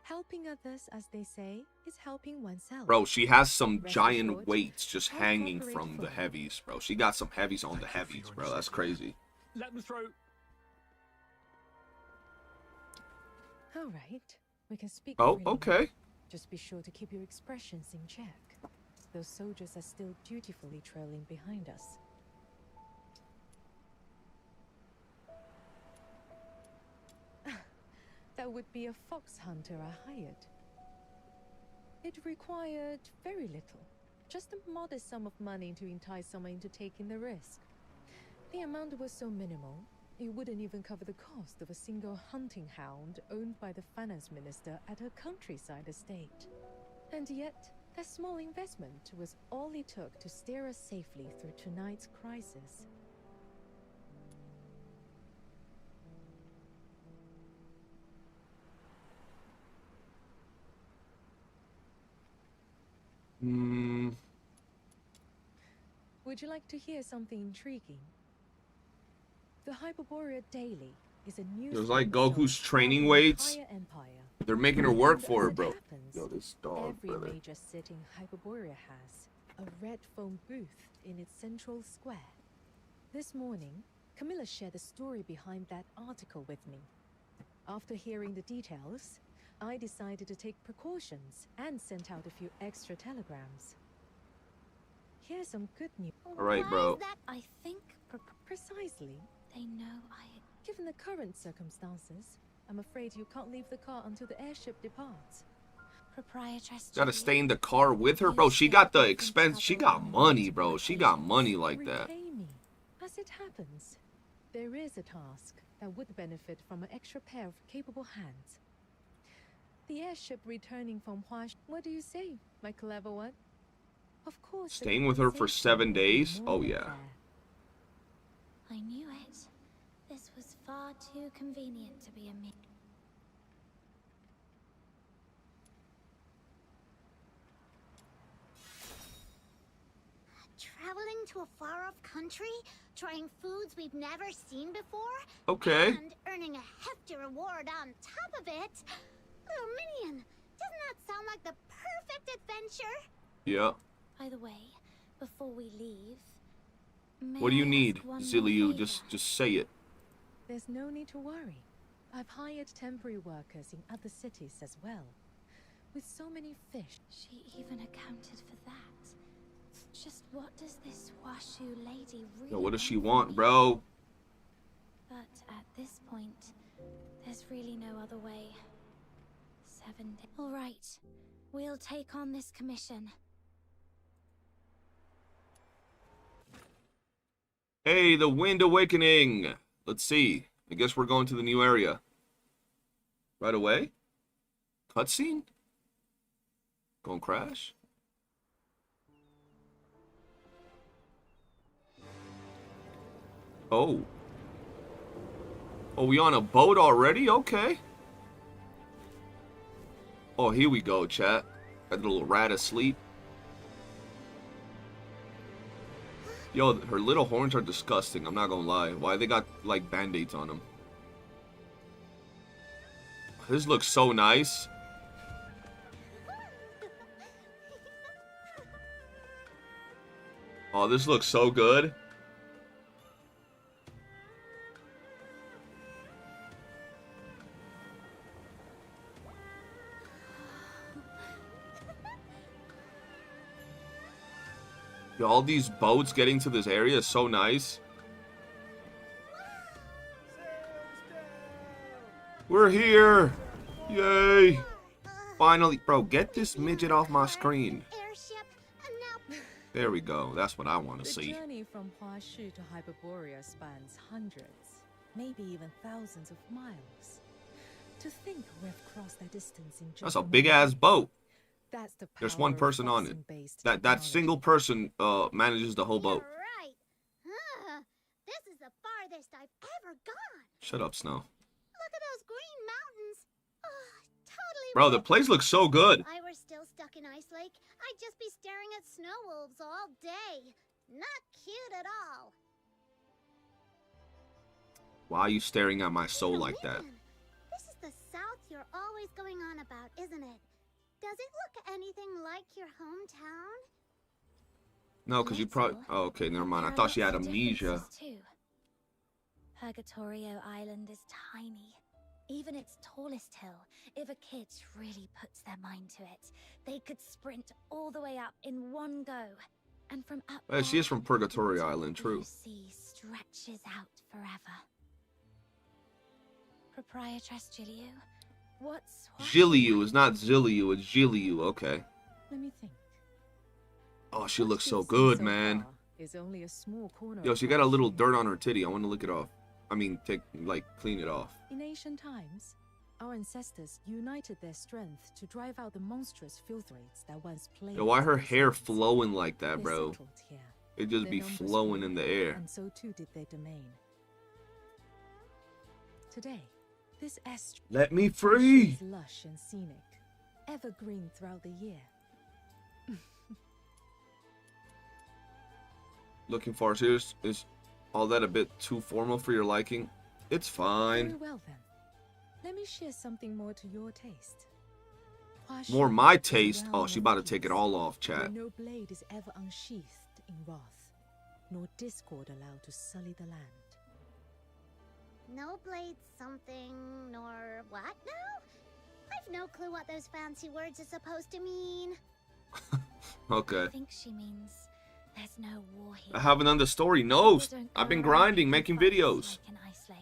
F: Helping others, as they say, is helping oneself.
B: Bro, she has some
F: Rest
B: giant
F: assured,
B: weights just
F: I'll
B: hanging
F: cooperate
B: from the
F: fully.
B: heavies, bro. She got some heavies on the heavies, bro. That's crazy.
E: Let them through.
F: All right, we can speak.
B: Oh,
F: freely now.
B: okay.
F: Just be sure to keep your expressions in check. Those soldiers are still dutifully trailing behind us. That would be a fox hunter I hired. It required very little. Just a modest sum of money to entice someone into taking the risk. The amount was so minimal, it wouldn't even cover the cost of a single hunting hound owned by the finance minister at her countryside estate. And yet, that small investment was all it took to steer us safely through tonight's crisis. Would you like to hear something intriguing? The Hyperborea Daily is a news.
B: There's like
F: source
B: Goku's
F: of
B: training
F: the
B: weights.
F: entire empire.
B: They're making her work
F: And
B: for it,
F: as
B: bro.
F: happens,
B: Yo, this dog,
F: every
B: brother.
F: major city in Hyperborea has a red foam booth in its central square. This morning, Camilla shared the story behind that article with me. After hearing the details, I decided to take precautions and sent out a few extra telegrams. Here's some good news.
B: All right,
D: Why
B: bro.
D: is that?
G: I think
F: Precisely.
G: they know I...
F: Given the current circumstances, I'm afraid you can't leave the car until the airship departs.
G: Proprietress
B: Gotta
G: Jelly,
B: stay in the car with her, bro. She got the expense. She got money, bro. She got money like that.
F: Repay me. As it happens, there is a task that would benefit from an extra pair of capable hands. The airship returning from Huash. What do you say, my clever one? Of course. the
B: Staying with her for
F: compensation
B: 7
F: will be
B: days?
F: more
B: Oh,
F: than
B: yeah.
F: fair.
G: I knew it. This was far too convenient to be a me.
D: Traveling to a far-off country, trying foods we've never seen before,
B: Okay.
D: and earning a hefty reward on top of it. Little Minion, doesn't that sound like the perfect adventure?
B: Yeah.
G: By the way, before we leave,
B: What do you
G: may I
B: need,
G: ask one more
B: Zilliu?
G: favor?
B: Just say it.
F: There's no need to worry. I've hired temporary workers in other cities as well. With so many fish.
G: She even accounted for that. Just what does this Washu lady really
B: Yo, what does she
G: from
B: want,
G: me?
B: bro?
G: But at this point, there's really no other way. 7 days. All right, we'll take on this commission.
B: Hey, the Wind Awakening. Let's see. I guess we're going to the new area. Right away? Cutscene? Gonna crash? Oh. Oh, we on a boat already? Okay. Oh, here we go, chat. Got a little rat asleep. Yo, her little horns are disgusting. I'm not gonna lie. Why they got, like, band-aids on them? This looks so nice. Oh, this looks so good. Yo, all these boats getting to this area is so nice. We're here! Yay! Finally, bro, get this midget off my screen.
D: Airship, and now
B: There we go. That's what I want to
F: The
B: see.
F: journey from Hua-Shu to Hyperborea spans hundreds, maybe even thousands of miles. To think we've crossed that distance in just
B: That's a
F: month.
B: big ass boat.
F: That's the
B: There's
F: power
B: one
F: of
B: person on it.
F: boxing-based
B: That
F: technology.
B: single person manages the whole boat.
D: you're right. This is the farthest I've ever gone.
B: Shut up, Snow.
D: Look at those green mountains. Oh, totally.
B: Bro, the place looks so good.
D: If I were still stuck in Ice Lake, I'd just be staring at snow wolves all day. Not cute at all.
B: Why are you staring at my soul
D: Wait a
B: like that?
D: minute. This is the South you're always going on about, isn't it? Does it look anything like your hometown?
B: No, because you probably... Oh, okay, never mind. I thought she had amnesia.
G: Too. Purgatorio Island is tiny. Even its tallest hill, if a kid really puts their mind to it, they could sprint all the way up in one go. And from up
B: She is from
G: there,
B: Purgatorio
G: the
B: Island,
G: blue
B: true.
G: sea stretches out forever. Proprietress Gilliu, what's
B: Gilliu is not Zilliu, it's Gilliu. Okay.
F: Let me think.
B: Oh, she
F: What
B: looks so
F: we've seen
B: good,
F: so
B: man.
F: far is only a small corner
B: Yo,
F: of
B: she got a little
F: Hua-Shu.
B: dirt on her titty. I want to lick it off. I mean, clean it off.
F: In ancient times, our ancestors united their strength to drive out the monstrous filth raids that once plagued.
B: Yo, why her
F: these
B: hair
F: lands.
B: flowing like that,
F: They
B: bro?
F: settled here.
B: It just
F: Their
B: be
F: numbers
B: flowing
F: grew,
B: in the air.
F: And so too did their domain. Today, this estuary
B: Let me free!
F: is lush and scenic, evergreen throughout the year.
B: Looking for serious? Is all that a bit too formal for your liking? It's
F: Very
B: fine.
F: well then. Let me share something more to your taste. Hua-Shu
B: More my
F: is a
B: taste. Oh,
F: realm
B: she
F: of
B: about to take it
F: peace,
B: all off,
F: where
B: chat.
F: no blade is ever unsheathed in wrath, nor discord allowed to sully the land.
D: No blade something, nor what now? I've no clue what those fancy words are supposed to mean.
B: Okay.
G: I think she means there's no war here.
B: I haven't done the story. No,
G: People don't
B: I've
G: go
B: been
G: around
B: grinding,
G: picking
B: making
G: fights
B: videos.
G: like in Ice Lake.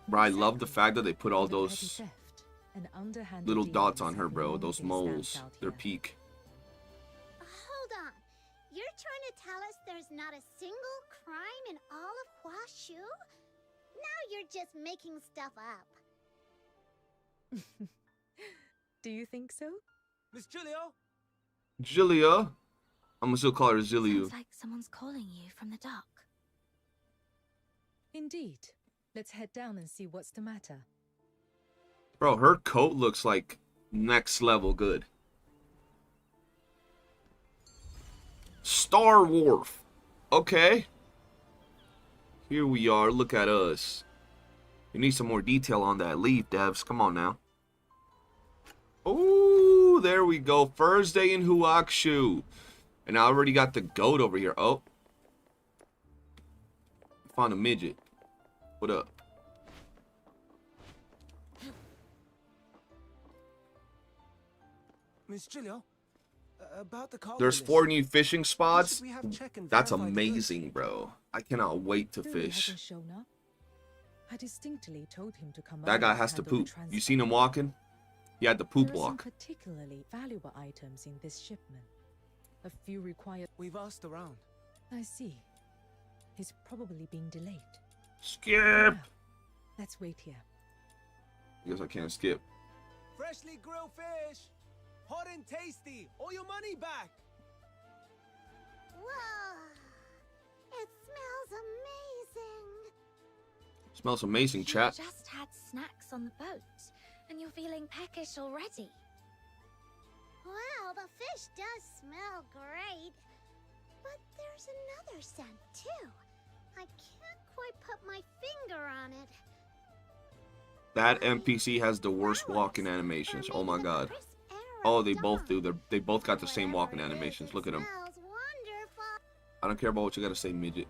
B: Bro, I love the fact that they put all
F: But petty
B: those
F: theft and underhanded
B: little dots
F: dealings
B: on her,
F: have
B: bro.
F: long
B: Those
F: been
B: moles.
F: stamped out
B: They're
F: here.
B: peak.
D: Hold on. You're trying to tell us there's not a single crime in all of Hua-Shu? Now you're just making stuff up.
F: Do you think so?
H: Miss Julio?
B: Jilia? I'm gonna still call her Zilliu.
G: Sounds like someone's calling you from the dock.
F: Indeed. Let's head down and see what's the matter.
B: Bro, her coat looks like next level good. Star Wharf. Okay. Here we are. Look at us. You need some more detail on that leaf, devs. Come on now. Oh, there we go. First day in Huakshu. And I already got the goat over here. Oh. Found a midget. What up?
I: Miss Julio, about the cargo
B: There's
I: list.
B: 4 new fishing spots.
I: Should we have check and
B: That's
I: verify the goods?
B: amazing, bro. I cannot wait to
F: Louis
B: fish.
F: hasn't shown up. I distinctly told him to come
B: That guy
F: early
B: has to
F: handle the
B: poop. You
F: transfer.
B: seen him walking? He had the poop
F: There are some
B: walk.
F: particularly valuable items in this shipment. A few require.
I: We've asked around.
F: I see. He's probably been delayed.
B: Skip!
F: Yeah. Let's wait here.
B: I guess I can't skip.
I: Freshly grilled fish, hot and tasty, or your money back.
D: Whoa! It smells amazing.
B: Smells amazing,
G: You
B: chat.
G: just had snacks on the boat, and you're feeling peckish already.
D: Well, the fish does smell great. But there's another scent, too. I can't quite put my finger on it.
B: That NPC has the worst walking animations. Oh my god. Oh, they both do. They both got the same walking animations. Look at them.
D: Smells
B: I don't care about what you gotta say, midget.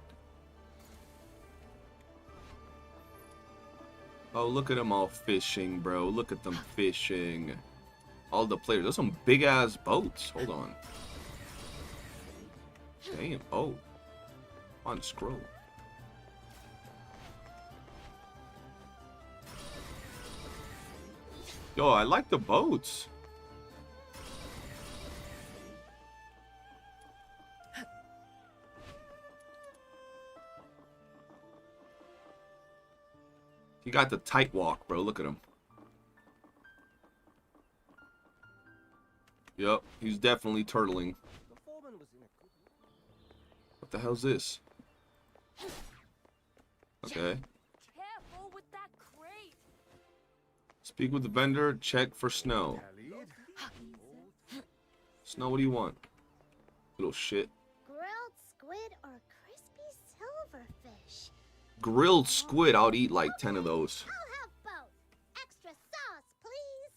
B: Oh, look at them all fishing, bro. Look at them fishing. All the players. There's some big ass boats. Hold on. Damn. Oh. On scroll. Yo, I like the boats. He got the tight walk, bro. Look at him. Yup, he's definitely turtling. What the hell's this? Okay.
G: Careful with that crate.
B: Speak with the vendor. Check for snow. Snow, what do you want? Little shit.
D: Grilled squid or crispy silverfish?
B: Grilled squid. I'll eat like 10 of those.
D: I'll have both. Extra sauce, please.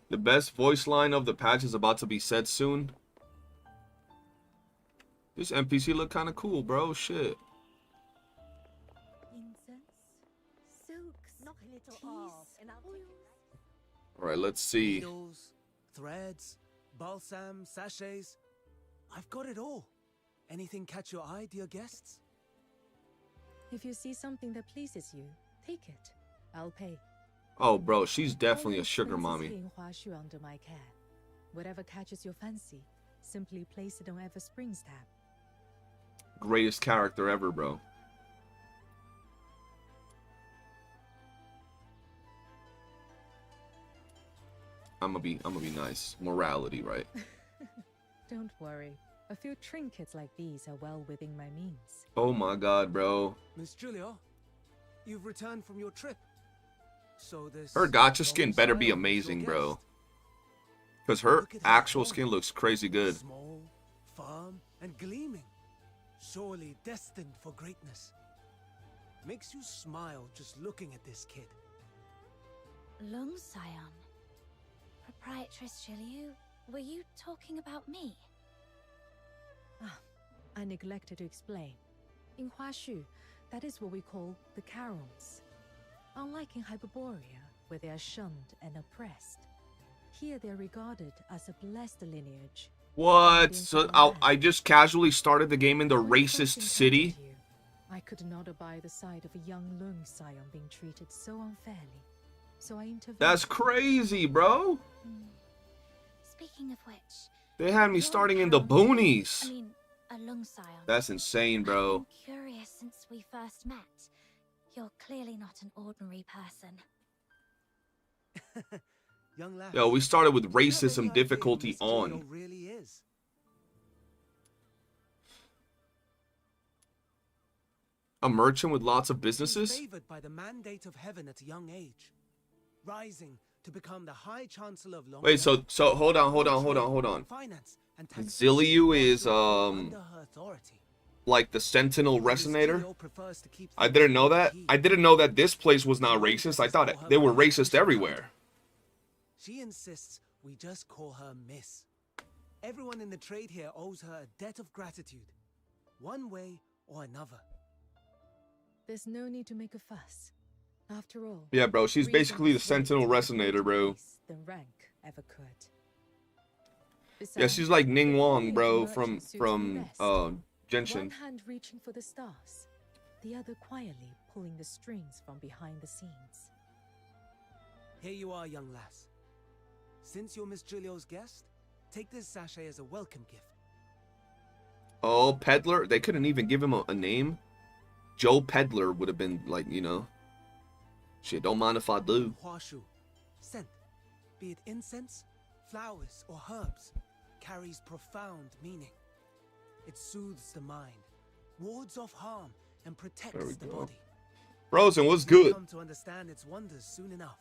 B: The best voice line of the patch is about to be said soon. This NPC look kind of cool, bro. Shit.
F: Incense, silks, knock a little off, and I'll take it.
B: All right, let's see.
I: Needles, threads, balsam, sachets. I've got it all. Anything catch your eye, dear guests?
F: If you see something that pleases you, take it. I'll pay.
B: Oh, bro, she's definitely a
F: Always
B: sugar
F: places
B: mommy.
F: here in Fushu under my care. Whatever catches your fancy, simply place it on Everspring's tab.
B: Greatest character ever, bro. I'm gonna be nice. Morality, right?
F: Don't worry. A few trinkets like these are well within my means.
B: Oh my god, bro.
I: Miss Julia, you've returned from your trip. So this
B: Her gacha skin better be
I: long
B: amazing,
I: your
B: bro.
I: guest.
B: Because her
I: Look at
B: actual
I: form.
B: skin looks crazy good.
I: Small, firm, and gleaming. Surely destined for greatness. Makes you smile just looking at this kid.
G: Lung Scion. Proprietress Jellies, were you talking about me?
F: Ah, I neglected to explain. In Fushu, that is what we call the Carons. Unlike in Hyperborea, where they are shunned and oppressed, here they are regarded as a blessed lineage.
B: What? So I just casually started the game in the racist city?
F: I could not abide the sight of a young Lung Scion being treated so unfairly. So I intervened.
B: That's crazy, bro.
G: Speaking of which,
B: They had me
G: you're
B: starting in the
G: Caron-
B: boonies.
G: I mean, a Lung Scion.
B: That's insane, bro.
G: I've been curious since we first met. You're clearly not an ordinary person.
I: Young lass.
B: Yo, we started with
I: not many
B: racism
I: idea
B: difficulty
I: Miss Julia
B: on.
I: really is.
B: A merchant with lots of
I: She's
B: businesses?
I: favored by the mandate of heaven at a young age, rising to become the High Chancellor of Long.
B: Wait, so hold on.
I: Finance and taxation
B: Zilliu is
I: under her authority.
B: like the Sentinel
I: Miss
B: Resonator?
I: Julia prefers to keep
B: I
I: things
B: didn't know that.
I: low-key.
B: I didn't know that this place was not racist. I thought they were racist everywhere.
I: She insists we just call her Miss. Everyone in the trade here owes her a debt of gratitude, one way or another.
F: There's no need to make a fuss. After all,
B: Yeah, bro, she's
F: reason
B: basically the
F: is way
B: Sentinel
F: more
B: Resonator, bro.
F: place than rank ever could.
B: Yeah,
F: Besides,
B: she's like Ning
F: the
B: Wong,
F: queen of
B: bro,
F: merchants
B: from
F: suits me
B: from
F: best. One
B: Genshin.
F: hand reaching for the stars, the other quietly pulling the strings from behind the scenes.
I: Here you are, young lass. Since you're Miss Julio's guest, take this sachet as a welcome gift.
B: Oh, Peddler. They couldn't even give him a name. Joe Peddler would have been like, you know. Shit, don't mind if I do.
I: Hua-shu, scent, be it incense, flowers, or herbs, carries profound meaning. It soothes the mind, wards off harm, and
B: There we
I: protects the
B: go.
I: body.
B: Frozen, what's
I: You'll
B: good?
I: come to understand its wonders soon enough.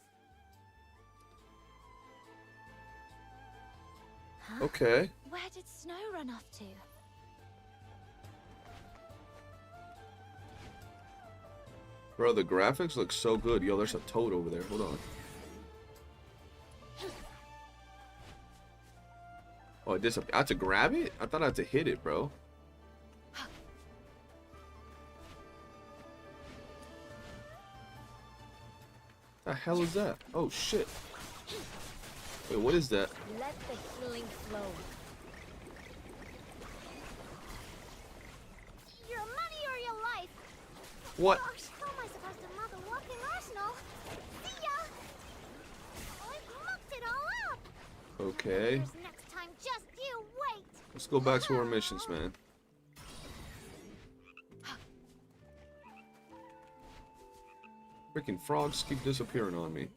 G: Huh?
B: Okay.
G: Where did Snow run off to?
B: Bro, the graphics look so good. Yo, there's a toad over there. Hold on. Oh, I had to grab it? I thought I had to hit it, bro. The hell is that? Oh shit. Wait, what is that?
C: Let the healing flow.
D: Your money or your life?
B: What?
D: Gosh, how am I supposed to mug a walking arsenal? See ya! I mucked it all up!
B: Okay.
D: Whatever's next time, just you wait!
B: Let's go back to our missions, man. Freaking frogs keep disappearing on me.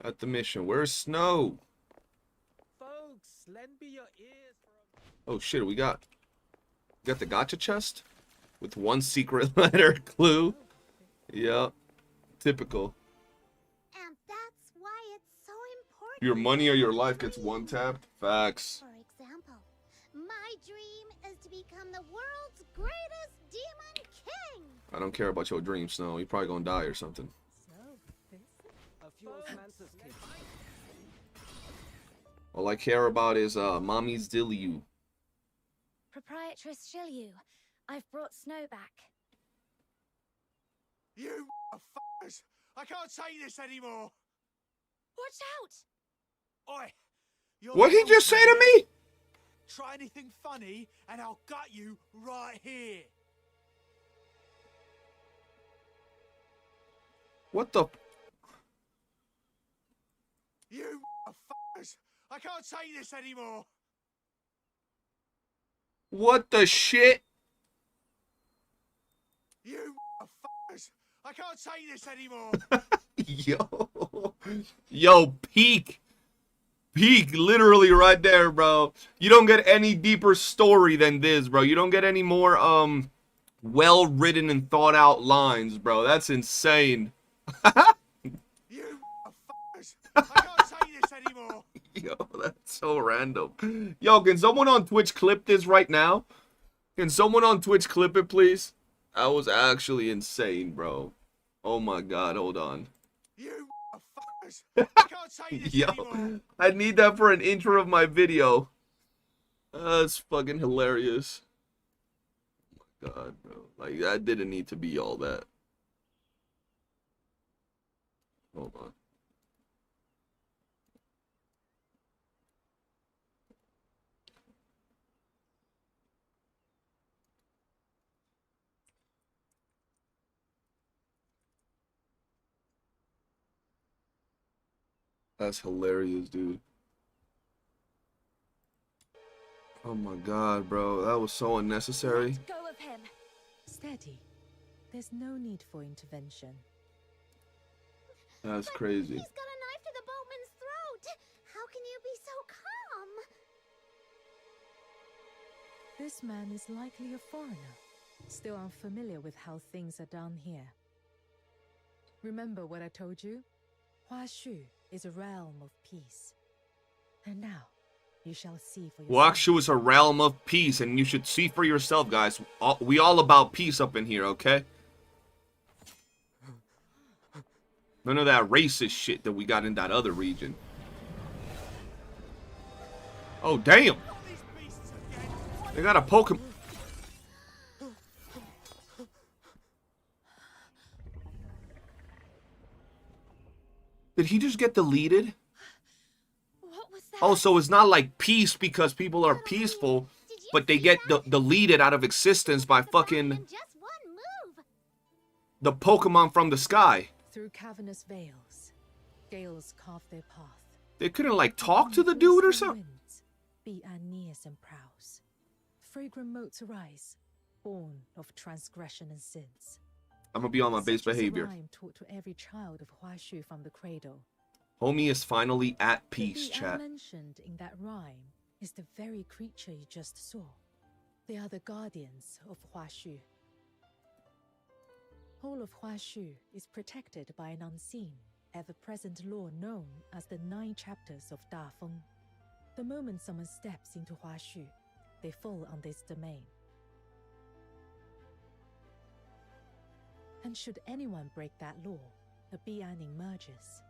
B: At the mission. Where's Snow?
I: Folks, lend me your ears for
B: Oh shit, we got the gacha chest with one secret letter clue. Yeah. Typical.
D: And that's why it's so important.
B: Your money or your life gets one tapped. Facts.
D: For example, my dream is to become the world's greatest demon king.
B: I don't care about your dream, Snow. You're probably gonna die or something.
I: a few osmanthus cakes.
B: All I care about is mommy's Dillu.
C: Proprietress Shilyu, I've brought Snow back.
J: You f***ers! I can't take this anymore!
C: Watch out!
J: Oi! You're
B: What'd he just say to me?
J: Try anything funny and I'll gut you right here!
B: What the?
J: You f***ers! I can't take this anymore!
B: What the shit?
J: You f***ers! I can't take this anymore!
B: Yo, peak, literally right there, bro. You don't get any deeper story than this, bro. You don't get any more well written and thought out lines, bro. That's insane.
J: You f***ers! I can't take this anymore!
B: Yo, that's so random. Yo, can someone on Twitch clip this right now? Can someone on Twitch clip it, please? That was actually insane, bro. Oh my god, hold on.
J: You f***ers! I can't take this
B: Yo,
J: anymore!
B: I need that for an intro of my video. That's fucking hilarious. Oh my god, bro. Like, that didn't need to be all that. Hold on. That's hilarious, dude. Oh my god, bro. That was so unnecessary.
C: Let go of him.
F: Steady. There's no need for intervention.
B: That's
D: But
B: crazy.
D: He's got a knife to the boatman's throat! How can you be so calm?
F: This man is likely a foreigner, still unfamiliar with how things are done here. Remember what I told you? Huashu is a realm of peace. And now, you shall see for yourself.
B: Wakshu is a realm of peace, and you should see for yourself, guys. We all about peace up in here, okay? None of that racist shit that we got in that other region. Oh, damn! They got a Pokemon. Did he just get deleted?
C: What was that?
B: Oh, so it's not like peace because people are peaceful, but they get deleted out of existence by fucking
D: Just one move!
B: the Pokemon from the sky.
F: Through cavernous veils, gales carve their path.
B: They couldn't like talk to the dude or something?
F: Winds, be Aeneas and prows. Fragrant motes arise, born of transgression and sins.
B: I'm gonna be on my base
F: Such is a
B: behavior.
F: rhyme taught to every child of Huashu from the cradle.
B: Homie is finally at
F: The
B: peace,
F: Bi
B: chat.
F: mentioned in that rhyme is the very creature you just saw. They are the guardians of Huashu. Whole of Huashu is protected by an unseen, ever-present law known as the 9 chapters of Da Feng. The moment someone steps into Huashu, they fall on this domain. And should anyone break that law, a Bian emerges,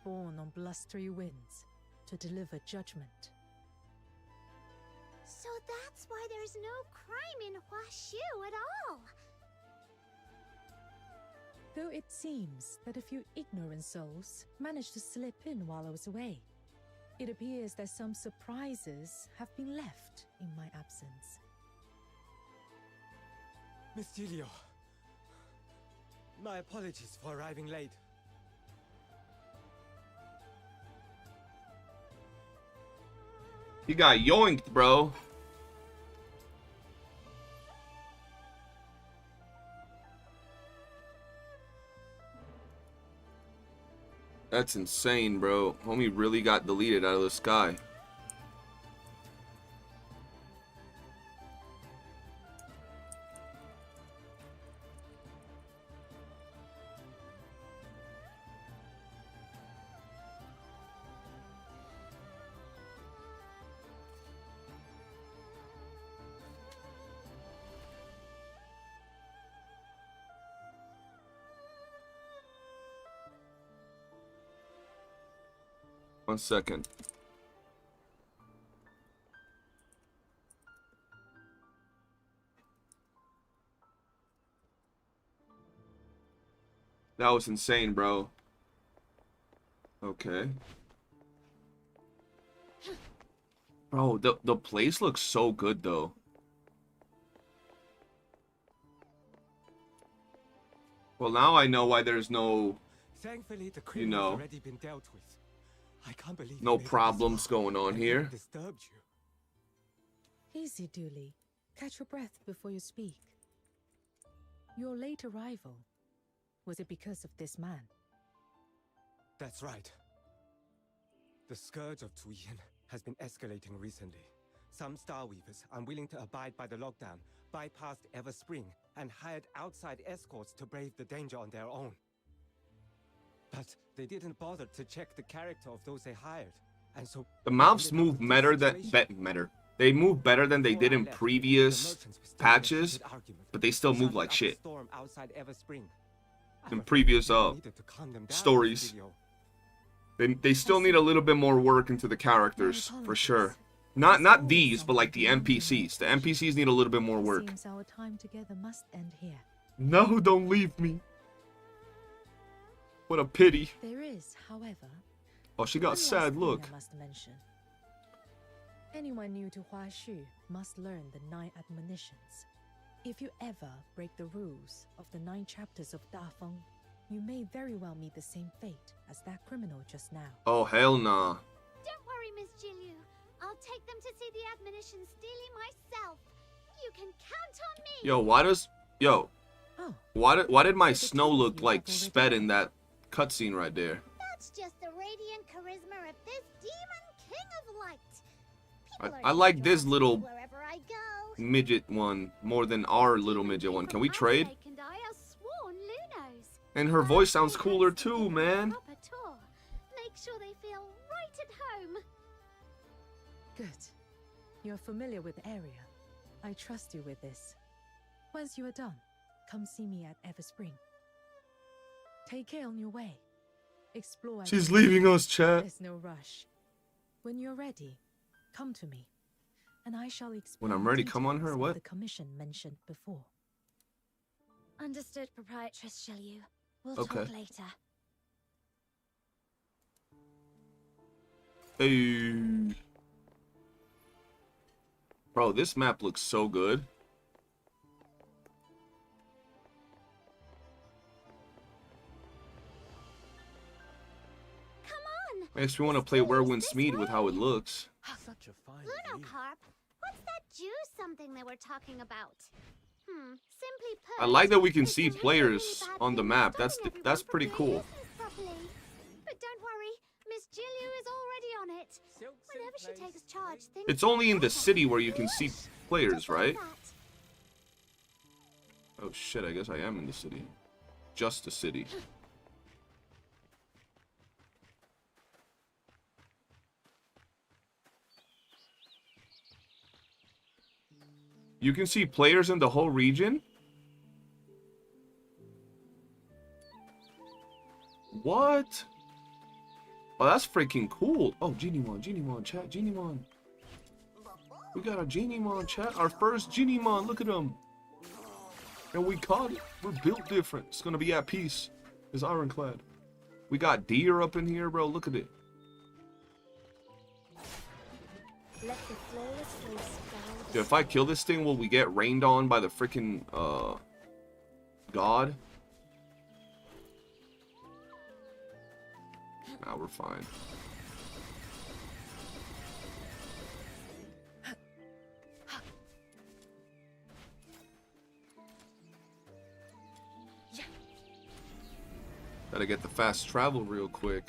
F: born on blustery winds, to deliver judgment.
D: So that's why there's no crime in Huashu at all!
F: Though it seems that a few ignorant souls managed to slip in while I was away, it appears that some surprises have been left in my absence.
I: Miss Gilio, my apologies for arriving late.
B: He got yoinked, bro. That's insane, bro. Homie really got deleted out of the sky. One second. That was insane, bro. Okay. Bro, the place looks so good though. Well, now I know why there's no,
I: Thankfully, the
B: you
I: criminal's
B: know,
I: already been dealt with. I can't believe
B: no
I: you made it this
B: problems
I: far
B: going on
I: and
B: here.
I: didn't disturbed you.
F: Easy, Dooley. Catch your breath before you speak. Your late arrival, was it because of this man?
I: That's right. The scourge of Zuyin has been escalating recently. Some Star Weavers, unwilling to abide by the lockdown, bypassed Everspring and hired outside escorts to brave the danger on their own. But they didn't bother to check the character of those they hired, and so
B: The mouths move better than They move better than they did in previous patches, but they still move like shit in previous stories. They still need a little bit more work into the characters for sure. Not these, but like the NPCs. The NPCs need a little bit more work.
F: Seems our time together must end here.
B: No, don't leave me. What a pity.
F: There is, however,
B: Oh, she got
F: one last
B: sad.
F: thing
B: Look.
F: I must mention. Anyone new to Huashu must learn the 9 admonitions. If you ever break the rules of the 9 chapters of Dafeng, you may very well meet the same fate as that criminal just now.
B: Oh, hell nah.
D: Don't worry, Miss Gilio. I'll take them to see the admonitions daily myself. You can count on me.
B: Yo, why does... Yo.
F: Oh,
B: Why did my snow look like sped in that cutscene right there?
D: That's just the radiant charisma of this demon king of light.
B: I like this little
D: Wherever I go.
B: midget one more than our little midget one. Can we trade?
D: And I are sworn Lunos.
B: And her voice sounds cooler too, man.
D: Proper tour. Make sure they feel right at home.
F: good. You're familiar with the area. I trust you with this. Once you are done, come see me at Everspring. Take care on your way. Explore.
B: She's leaving us, chat.
F: There's no rush. When you're ready, come to me, and I shall explain.
B: When I'm ready, come on her,
F: details of
B: what?
F: the commission mentioned before.
G: Understood, Proprietress Jellies. We'll
B: Okay.
G: talk later.
B: Hey. Bro, this map looks so good.
D: Come on.
B: Makes me want to play Werewolf Mead with how it looks.
J: Such a fine
D: Luno
J: view.
D: Carp. What's that juice something they were talking about? Simply put.
B: I like that we can
D: it's
B: see
D: really
B: players
D: bad
B: on the
D: thing
B: map.
D: stopping
B: That's
D: everyone
B: pretty
D: from
B: cool.
D: doing business properly. But don't worry, Miss Gilio is already on it. Whenever she takes charge, things
B: It's only in the
D: get
B: city where you can see players,
D: Just like
B: right?
D: that.
B: Oh shit, I guess I am in the city. Just the city. You can see players in the whole region? What? Oh, that's freaking cool. Oh, Genieon, chat, Genieon. We got a Genieon, chat. Our first Genieon, look at him. And we caught it. We're built different. It's gonna be at peace. It's ironclad. We got deer up in here, bro. Look at it.
C: Let the flawless flow scour the
B: Dude, if I kill this thing, will we get rained on by the freaking god? Nah, we're fine. Gotta get the fast travel real quick.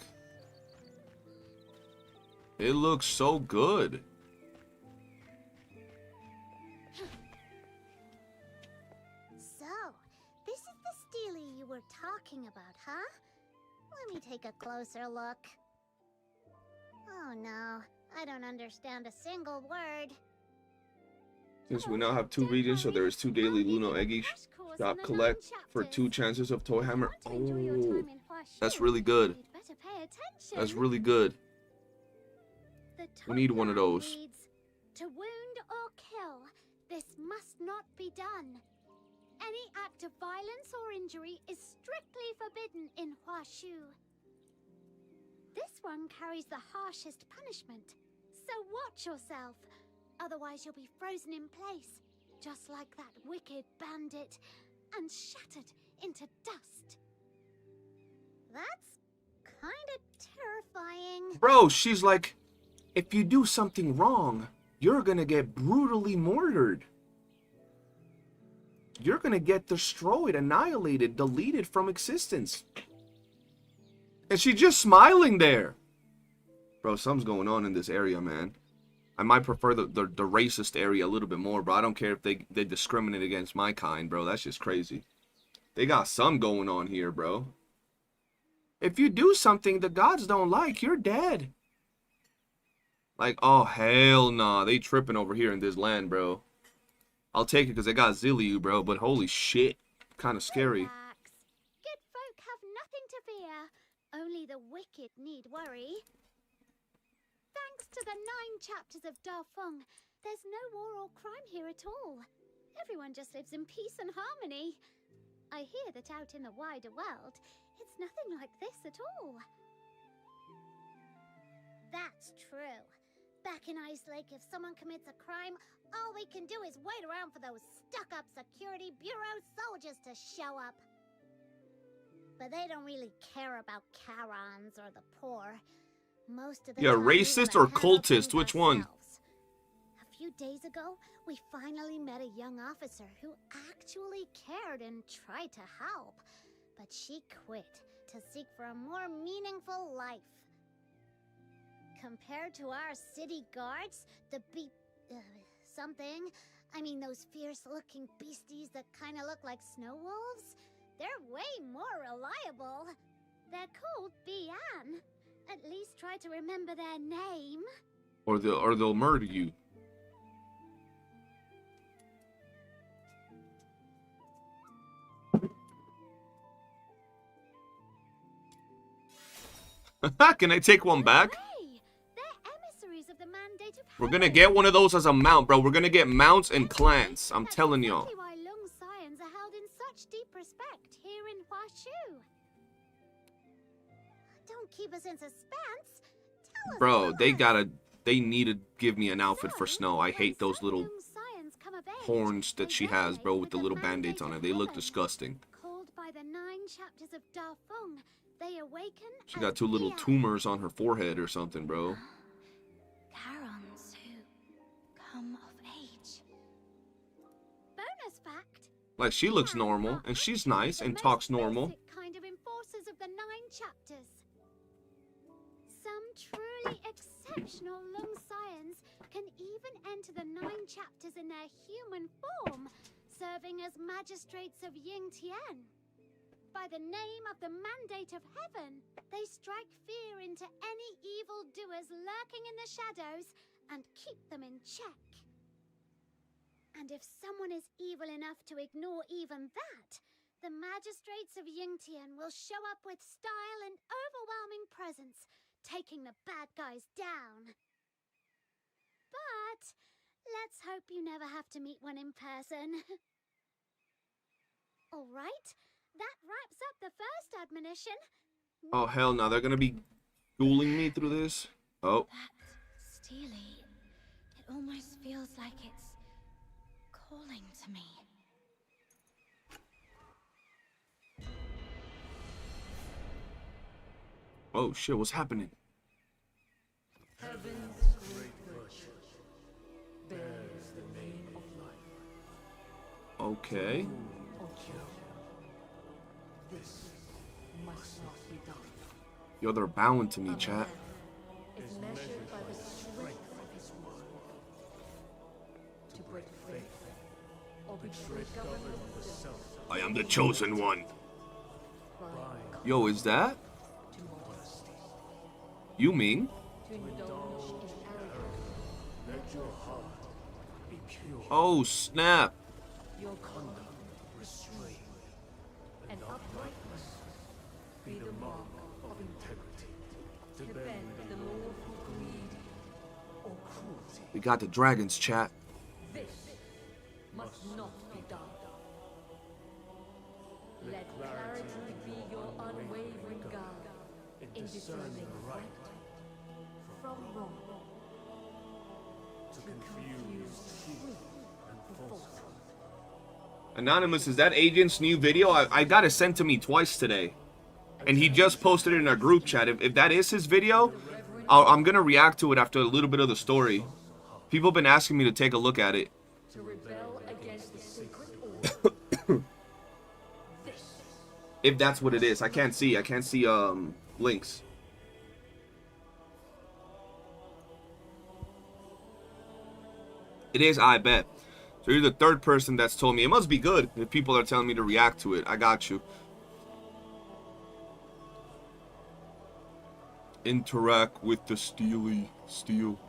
B: It looks so good.
D: So, this is the Steely you were talking about, huh? Let me take a closer look. Oh no, I don't understand a single word.
B: Since we now have 2 regions, so there is 2 daily Luno Eggies. Got collect for 2 chances of Toy Hammer. Oh, that's really good. That's really good. We need one of those.
D: To wound or kill, this must not be done. Any act of violence or injury is strictly forbidden in Fushu. This one carries the harshest punishment, so watch yourself. Otherwise you'll be frozen in place, just like that wicked bandit, and shattered into dust. That's kinda terrifying.
B: Bro, she's like, if you do something wrong, you're gonna get brutally murdered. You're gonna get destroyed, annihilated, deleted from existence. And she's just smiling there. Bro, something's going on in this area, man. I might prefer the racist area a little bit more, bro. I don't care if they discriminate against my kind, bro. That's just crazy. They got some going on here, bro. If you do something the gods don't like, you're dead. Like, oh, hell nah. They tripping over here in this land, bro. I'll take it because they got Zilliu, bro. But holy shit. Kind of scary.
D: Relax. Good folk have nothing to fear. Only the wicked need worry. Thanks to the 9 chapters of Dafeng, there's no war or crime here at all. Everyone just lives in peace and harmony. I hear that out in the wider world, it's nothing like this at all. That's true. Back in Ice Lake, if someone commits a crime, all we can do is wait around for those stuck-up Security Bureau soldiers to show up. But they don't really care about Karans or the poor. Most of the
B: Yeah,
D: time,
B: racist
D: they
B: or
D: handle
B: cultist?
D: things
B: Which one?
D: ourselves. A few days ago, we finally met a young officer who actually cared and tried to help. But she quit to seek for a more meaningful life. Compared to our city guards, the something, I mean those fierce-looking beasties that kind of look like snow wolves, they're way more reliable. They're called Bian. At least try to remember their name.
B: Or they'll murder you. Can I take one back?
D: Hey, they're emissaries of the Mandate of
B: We're gonna
D: Heaven.
B: get one of those as a mount, bro. We're gonna get mounts and clans. I'm
D: That's
B: telling y'all.
D: exactly why Lung Scions are held in such deep respect here in Fushu. Don't keep us in suspense. Tell us
B: Bro,
D: more.
B: they need to give me an outfit for Snow. I hate those little
D: Lung Scions come of age,
B: horns that
D: they
B: she has, bro,
D: resonate
B: with the little band-aids on it. They look
D: Heaven.
B: disgusting.
D: Called by the 9 chapters of Dafeng, they awaken
B: She got
D: as
B: 2 little
D: Bian.
B: tumors on her forehead or something, bro.
G: Karons who come of age.
D: Bonus fact.
B: Like, she looks
D: Bian
B: normal,
D: are
B: and she's
D: actually
B: nice
D: the
B: and
D: most
B: talks normal.
D: basic kind of enforcers of the 9 chapters. Some truly exceptional Lung Scions can even enter the 9 chapters in their human form, serving as magistrates of Yingtian. By the name of the Mandate of Heaven, they strike fear into any evildoers lurking in the shadows and keep them in check. And if someone is evil enough to ignore even that, the magistrates of Yingtian will show up with style and overwhelming presence, taking the bad guys down. But let's hope you never have to meet one in person. All right, that wraps up the first admonition.
B: Oh, hell no. They're gonna be ghouling me through this? Oh.
G: That steely, it almost feels like it's calling to me.
B: Oh, shit. What's happening?
A: Heaven's great virtue bears the name of life.
B: Okay.
A: Or kill. This must not be done.
B: Yo, they're bowing to me, chat.
F: Is measured by the strength of his word. To break faith or betray government of self.
B: I am the chosen one.
F: By
B: Yo, is that?
F: to modesty.
B: You mean?
F: To indulge in arrogance.
E: Let your heart be pure.
B: Oh, snap.
F: Your conduct
E: Restraint
F: and uprightness be the mark of integrity. To bend the law for greed or cruelty.
B: We got the dragons, chat.
F: This must not be done. Let clarity be your unwavering guide in discerning right from wrong. To confuse truth and falsehood.
B: Anonymous, is that Agent's new video? I got it sent to me twice today. And he just posted it in our group chat. If that is his video, I'm going to react to it after a little bit of the story. People have been asking me to take a look at it.
F: To rebel against the sacred order.
B: If that's what it is. I can't see links. It is, I bet. So you're the third person that's told me. It must be good if people are telling me to react to it. I got you. Interact with the steel.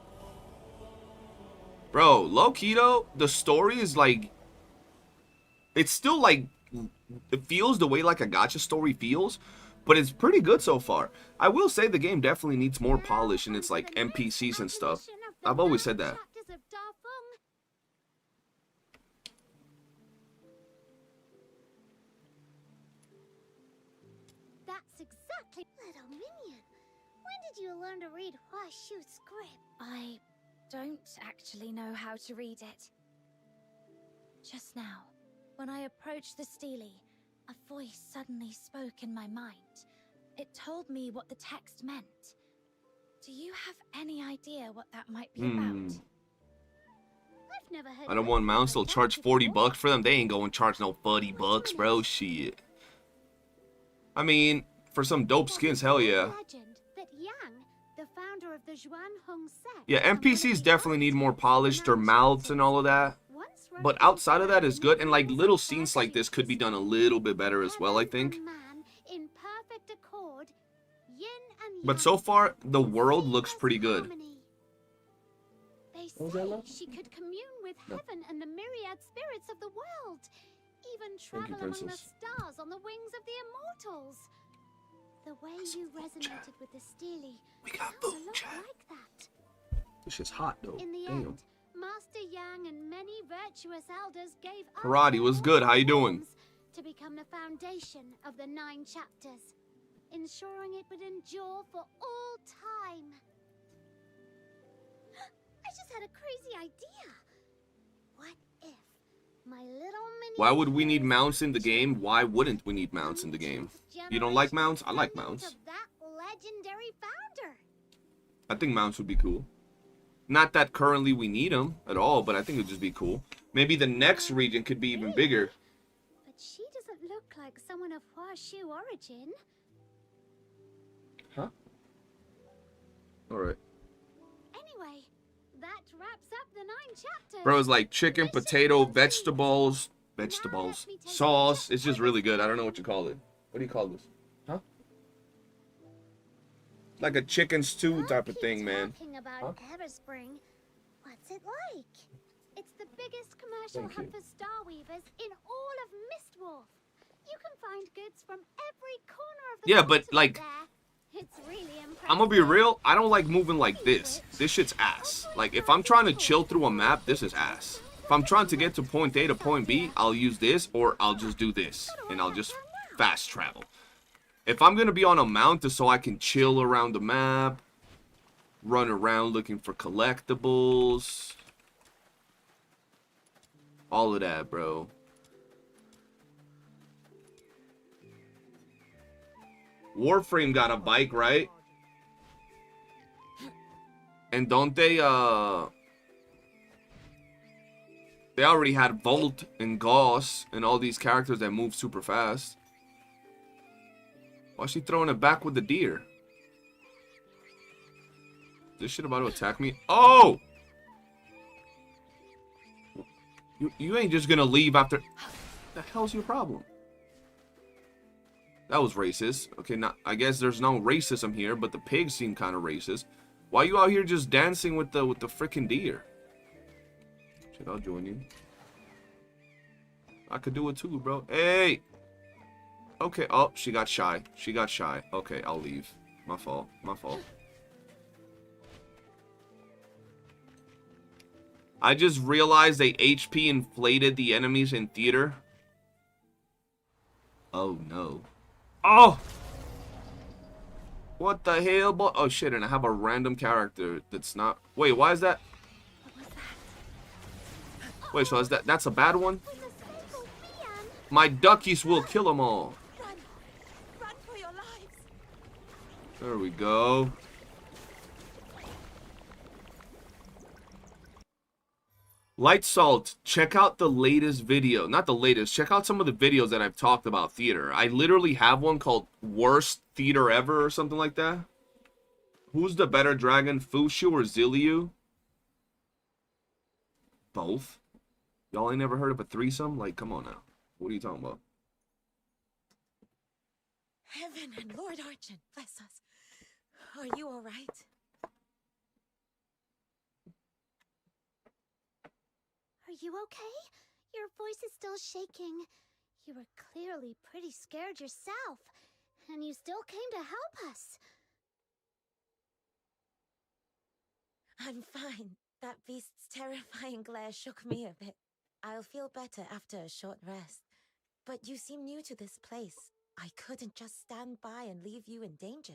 B: Bro, low-key though, the story is like... It's still like... It feels the way like a gacha story feels. But it's pretty good so far. I will say the game definitely needs more polish in its like NPCs and stuff. I've always said that.
D: That's exactly little minion. When did you learn to read Fushu script?
G: I don't actually know how to read it. Just now, when I approached the Steely, a voice suddenly spoke in my mind. It told me what the text meant. Do you have any idea what that might be about?
D: I've never heard
B: I don't want mounts, they'll charge 40 bucks for them. They ain't going to charge no 40 bucks, bro. Shit. I mean, for some dope skins, hell yeah.
D: Legend that Yang, the founder of the Xuanhong sect,
B: Yeah, NPCs definitely need more polish, their mouths and all of that. But outside of that is good, and like little scenes like this could be done a little bit better as well, I think. But so far, the world looks pretty good.
D: They say she could commune with heaven and the myriad spirits of the world, even travel among the stars on the wings of the immortals. The way you resonated with the Steely felt a lot like that.
B: This shit's hot though.
D: In the
B: Damn.
D: end, Master Yang and many virtuous elders gave up
B: Karate, what's good? How you doing?
D: to become the foundation of the 9 chapters, ensuring it would endure for all time. I just had a crazy idea. What if my little mini...
B: Why would we need mounts in the game? Why wouldn't we need mounts in the game? You don't like mounts? I like mounts.
D: That legendary founder.
B: I think mounts would be cool. Not that currently we need them at all, but I think it would just be cool. Maybe the next region could be even bigger.
D: But she doesn't look like someone of Fushu origin.
B: Huh? Alright.
D: Anyway, that wraps up the 9 chapters.
B: Bro, it's like chicken, potato, vegetables, sauce. It's just really good. I don't know what you call it. What do you call this? Huh? Like a chicken stew type of thing, man.
D: Talking about Everspring. What's it like? It's the biggest commercial hub for Star Weavers in all of Mistwolf. You can find goods from every corner of the
B: Yeah, but
D: continent
B: like,
D: there. It's really impressive.
B: I'm gonna be real. I don't like moving like this. This shit's ass. Like, if I'm trying to chill through a map, this is ass. If I'm trying to get to point A to point B, I'll use this, or I'll just do this, and I'll just fast travel. If I'm gonna be on a mount so I can chill around the map, run around looking for collectibles, all of that, bro. Warframe got a bike, right? And don't they, they already had Volt and Gauss and all these characters that move super fast. Why is she throwing it back with the deer? This shit about to attack me? Oh! You ain't just gonna leave after... The hell's your problem? That was racist. Okay, now I guess there's no racism here, but the pigs seem kind of racist. Why you out here just dancing with the freaking deer? Shit, I'll join you. I could do it too, bro. Hey! Okay, oh, she got shy. She got shy. Okay, I'll leave. My fault. My fault. I just realized they HP inflated the enemies in theater. Oh, no. Oh! What the hell, boy? Oh, shit, and I have a random character that's not... Wait, why is that? Wait, so is that's a bad one? My duckies will kill them all.
F: Run for your lives.
B: There we go. Light Salt, check out the latest video. Not the latest. Check out some of the videos that I've talked about theater. I literally have one called Worst Theater Ever or something like that. Who's the better dragon, Fushu or Zilliu? Both. Y'all ain't never heard of a threesome? Like, come on now. What are you talking about?
F: Heaven and Lord Archon, bless us. Are you all right?
D: Are you okay? Your voice is still shaking. You were clearly pretty scared yourself, and you still came to help us.
F: I'm fine. That beast's terrifying glare shook me a bit. I'll feel better after a short rest. But you seem new to this place. I couldn't just stand by and leave you in danger.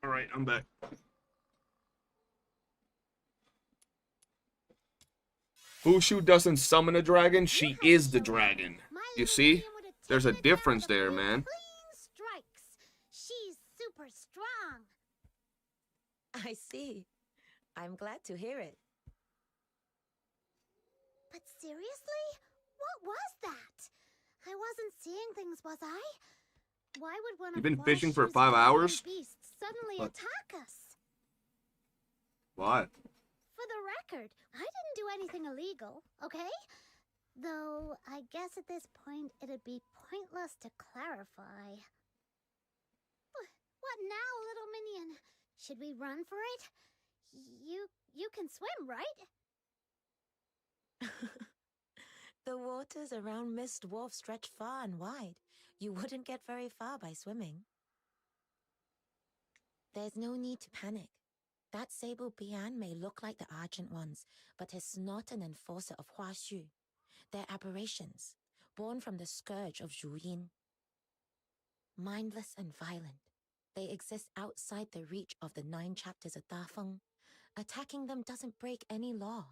B: All right, I'm back. Fushu doesn't summon a dragon, she is the dragon. You see? There's a difference there, man.
D: Strikes. She's super strong.
F: I see. I'm glad to hear it.
D: But seriously? What was that? I wasn't seeing things, was I? Why would one
B: You've
D: of
B: been fishing for
D: Washu's
B: 5
D: guardian
B: hours?
D: beasts suddenly
B: What?
D: attack us?
B: Why?
D: For the record, I didn't do anything illegal, okay? Though, I guess at this point it'd be pointless to clarify. What now, little minion? Should we run for it? You can swim, right?
F: The waters around Mist Wharf stretch far and wide. You wouldn't get very far by swimming. There's no need to panic. That sable Bian may look like the Argent ones, but is not an enforcer of Huashu. They're aberrations, born from the scourge of Zhuyin. Mindless and violent, they exist outside the reach of the 9 chapters of Dafeng. Attacking them doesn't break any law.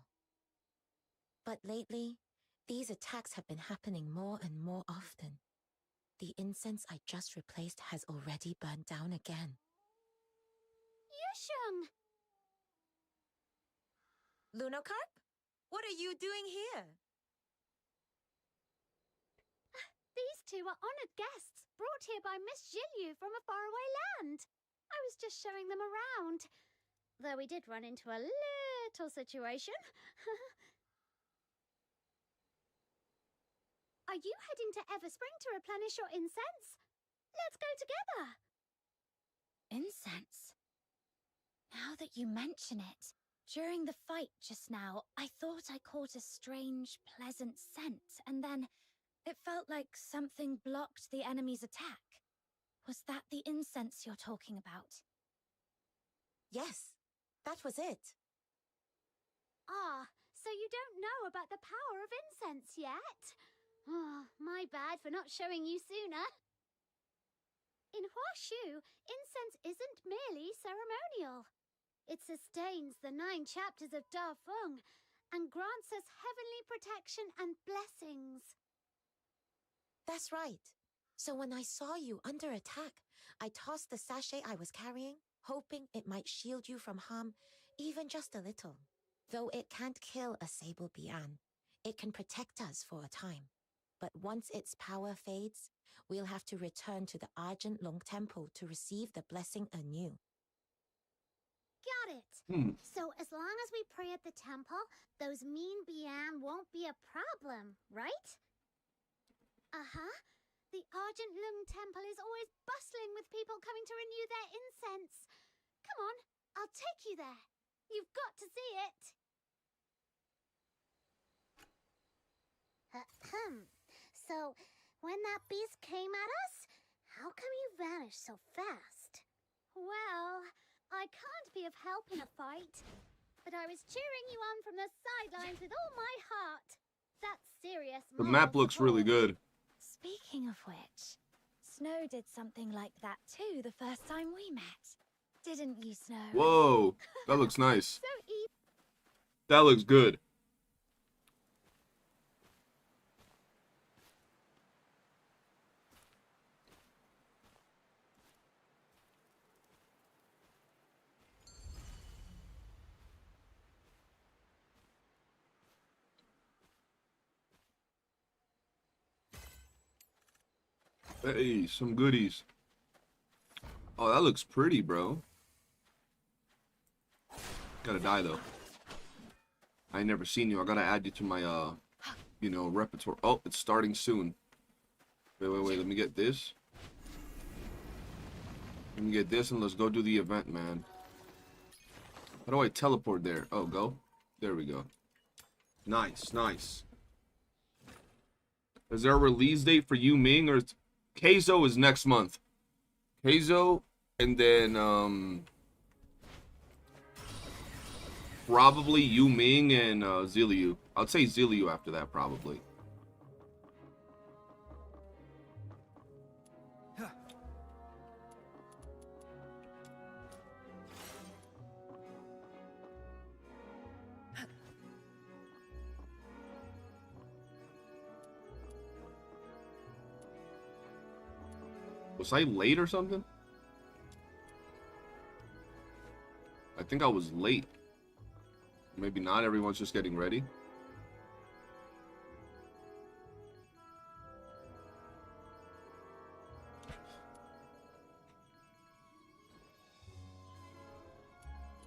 K: But lately, these attacks have been happening more and more often. The incense I just replaced has already burned down again.
D: Yusheng!
F: Lunocarp? What are you doing here?
D: These two are honored guests, brought here by Miss Jilyu from a faraway land. I was just showing them around. Though we did run into a little situation. Are you heading to Everspring to replenish your incense? Let's go together.
G: Incense? Now that you mention it, during the fight just now, I thought I caught a strange, pleasant scent, and then it felt like something blocked the enemy's attack. Was that the incense you're talking about?
K: Yes, that was it.
D: Ah, so you don't know about the power of incense yet? Oh, my bad for not showing you sooner. In Hwashu, incense isn't merely ceremonial. It sustains the 9 chapters of Da Feng and grants us heavenly protection and blessings.
K: That's right. So when I saw you under attack, I tossed the sachet I was carrying, hoping it might shield you from harm, even just a little. Though it can't kill a Sable Bian, it can protect us for a time. But once its power fades, we'll have to return to the Argent Long Temple to receive the blessing anew.
D: Got it. So as long as we pray at the temple, those mean Bian won't be a problem, right? Uh-huh. The Argent Lung Temple is always bustling with people coming to renew their incense. Come on, I'll take you there. You've got to see it. So, when that beast came at us, how come you vanished so fast? Well, I can't be of help in a fight, but I was cheering you on from the sidelines with all my heart. That's serious.
B: The map looks really good.
G: Speaking of which, Snow did something like that too the first time we met. Didn't you, Snow?
B: Whoa, that looks nice.
D: So easy.
B: That looks good. Hey, some goodies. Oh, that looks pretty, bro. Gotta die, though. I ain't never seen you. I gotta add you to my, you know, repertoire. Oh, it's starting soon. Wait. Let me get this. Let me get this and let's go do the event, man. How do I teleport there? Oh, go. There we go. Nice. Is there a release date for Yu Ming or... Keizo is next month. Keizo, and then probably Yu Ming and Zilliu. I'd say Zilliu after that, probably. Was I late or something? I think I was late. Maybe not. Everyone's just getting ready.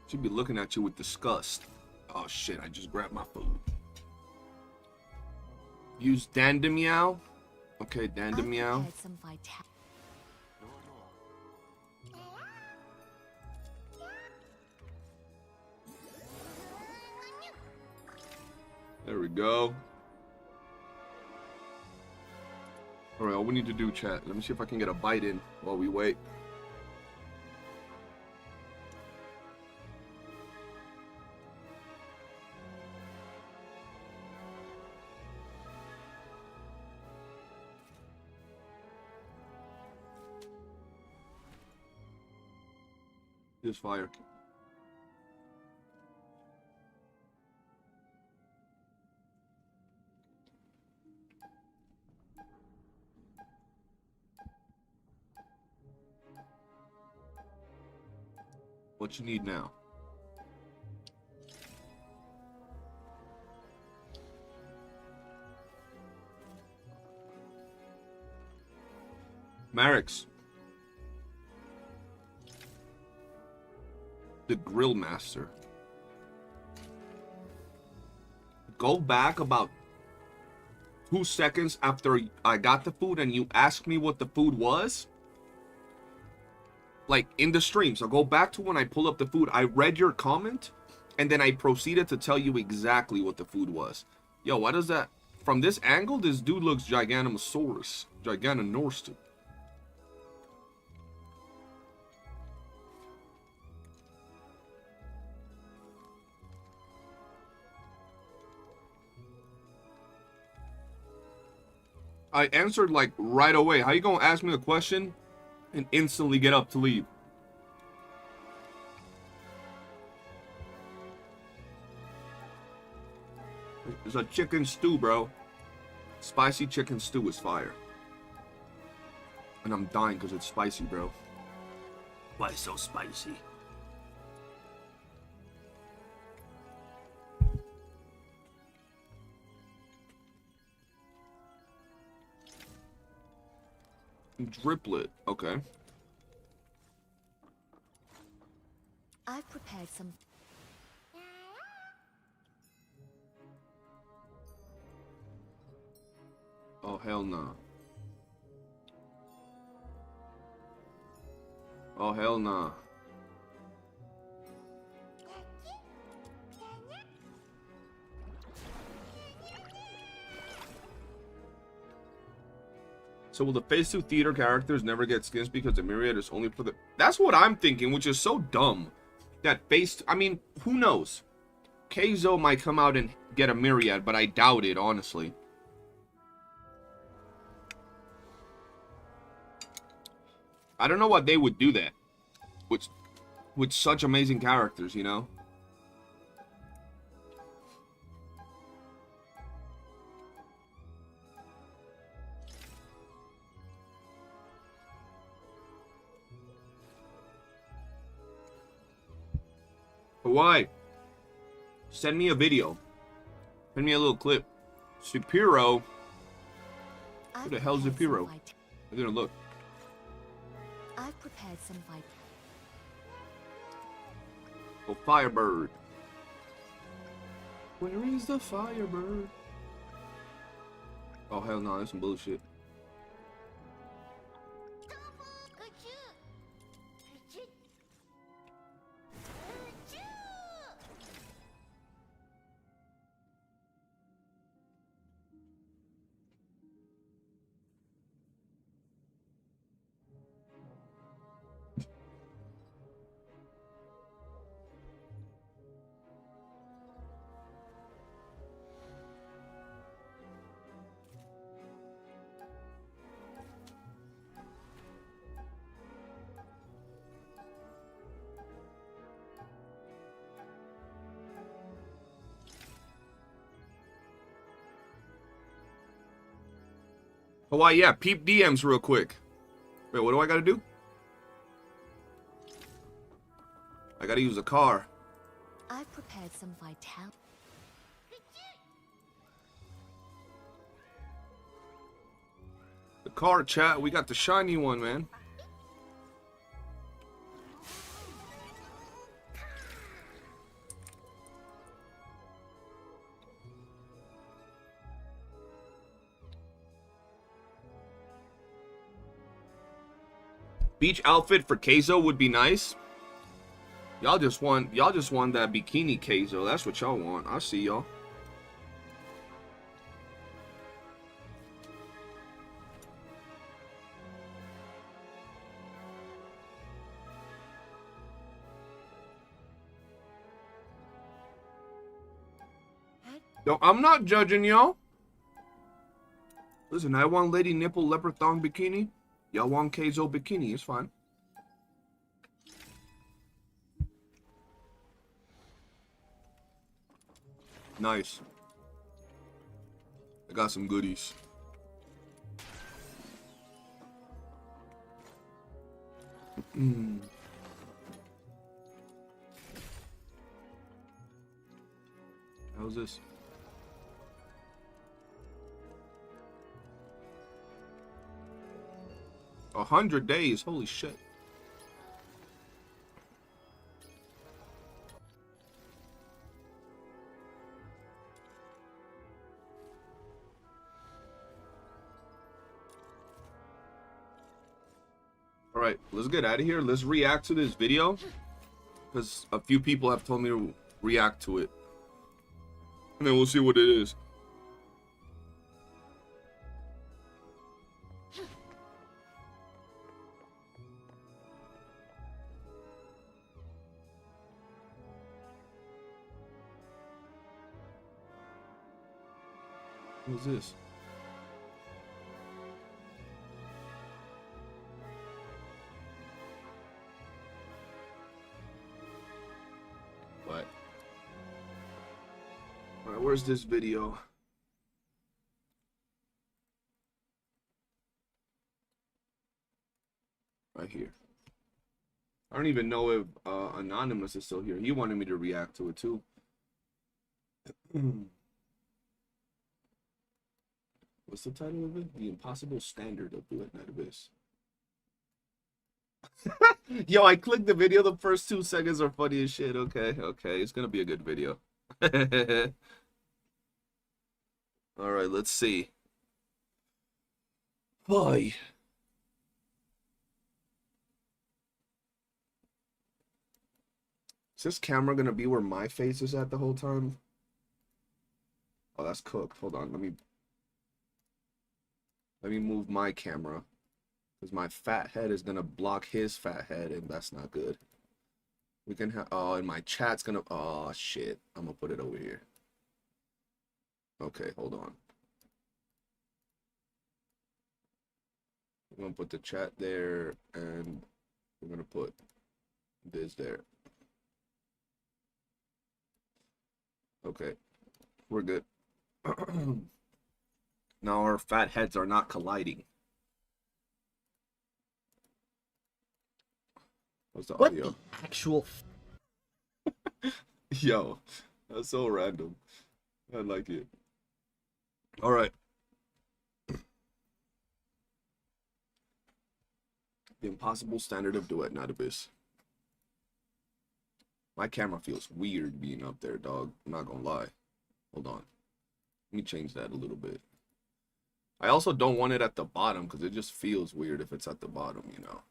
B: Should be looking at you with disgust. Oh shit, I just grabbed my food. Use Dandemiao. Okay, Dandemiao. There we go. Alright, all we need to do, chat. Let me see if I can get a bite in while we wait. This fire. What you need now? Merrick's. The grill master. Go back about 2 seconds after I got the food and you asked me what the food was. Like in the stream. So go back to when I pulled up the food. I read your comment and then I proceeded to tell you exactly what the food was. Yo, why does that... From this angle, this dude looks Giganosaurus. Giganosaurus. I answered like right away. How you gonna ask me a question and instantly get up to leave? It's a chicken stew, bro. Spicy chicken stew is fire. And I'm dying because it's spicy, bro. Why so spicy? Driplet, okay.
C: I've prepared some.
B: Oh, hell no. Oh, hell no. So will the Phase 2 theater characters never get skins because the myriad is only for the... That's what I'm thinking, which is so dumb. That Phase... I mean, who knows? Keizo might come out and get a myriad, but I doubt it, honestly. I don't know why they would do that. With such amazing characters, you know? Why? Send me a video. Send me a little clip. Supiro. Who the hell's Supiro? I'm gonna look.
C: I've prepared some vitamin.
B: Oh, Firebird. Where is the Firebird? Oh, hell no, that's some bullshit. Oh, why, yeah, peep DMs real quick. Wait, what do I gotta do? I gotta use a car.
C: I've prepared some vitality.
B: The car, chat, we got the shiny one, man. Beach outfit for Keizo would be nice. Y'all just want that bikini Keizo. That's what y'all want. I see y'all. No, I'm not judging y'all. Listen, I want lady nipple leopard thong bikini. Y'all want Keizo bikini, it's fine. Nice. I got some goodies. hell's this? $100 days. Holy shit. All right, let's get out of here. Let's react to this video because a few people have told me to react to it, and then we'll see what it is. What's this? What? Alright, where's this video? Right here. I don't even know if Anonymous is still here. He wanted me to react to it too. What's the title of it? The Impossible Standard of Duet Night Abyss. Yo, I clicked the video. The first 2 seconds are funny as shit. Okay, okay. It's gonna be a good video. Alright, let's see. Boy. Is this camera gonna be where my face is at the whole time? Oh, that's cooked. Hold on, let me move my camera, because my fat head is gonna block his fat head, and that's not good. We can have, oh, and my chat's gonna, oh shit, I'm gonna put it over here. Okay, hold on. I'm gonna put the chat there, and we're gonna put this there. Okay, we're good. Now our fat heads are not colliding. What's the audio?
L: What the actual?
B: Yo, that's so random. I like it. All right. The Impossible Standard of Duet Night Abyss. My camera feels weird being up there, dog. I'm not gonna lie. Hold on. Let me change that a little bit. I also don't want it at the bottom because it just feels weird if it's at the bottom, you know.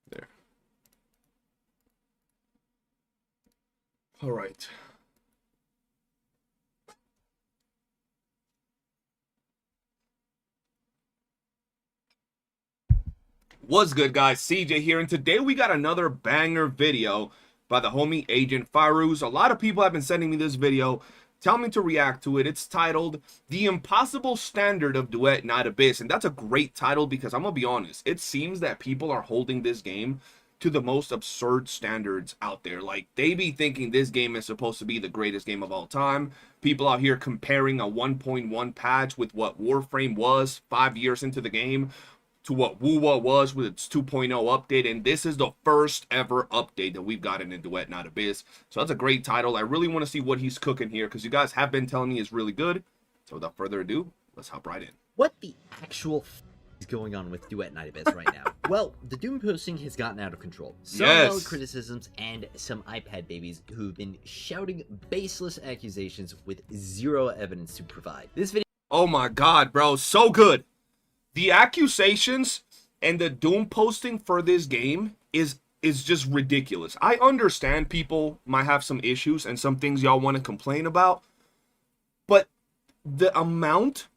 B: There. All right. What's good, guys? CJ here, and today we got another banger video by the homie Agent Firuz. A lot of people have been sending me this video, telling me to react to it. It's titled The Impossible Standard of Duet Night Abyss, and that's a great title because I'm gonna be honest, it seems that people are holding this game to the most absurd standards out there. Like, they be thinking this game is supposed to be the greatest game of all time. People out here comparing a 1.1 patch with what Warframe was 5 years into the game to what WOOOO was with its 2.0 update, and this is the first ever update that we've gotten in Duet Night Abyss. So that's a great title. I really want to see what he's cooking here because you guys have been telling me it's really good. So without further ado, let's hop right in.
L: What the actual is going on with Duet Night Abyss right now? Well, the doom posting has gotten out of control. Some valid criticisms and some iPad babies who've been shouting baseless accusations with zero evidence to provide. This video.
B: Oh my god, bro, so good. The accusations and the doom posting for this game is just ridiculous. I understand people might have some issues and some things y'all want to complain about, but the amount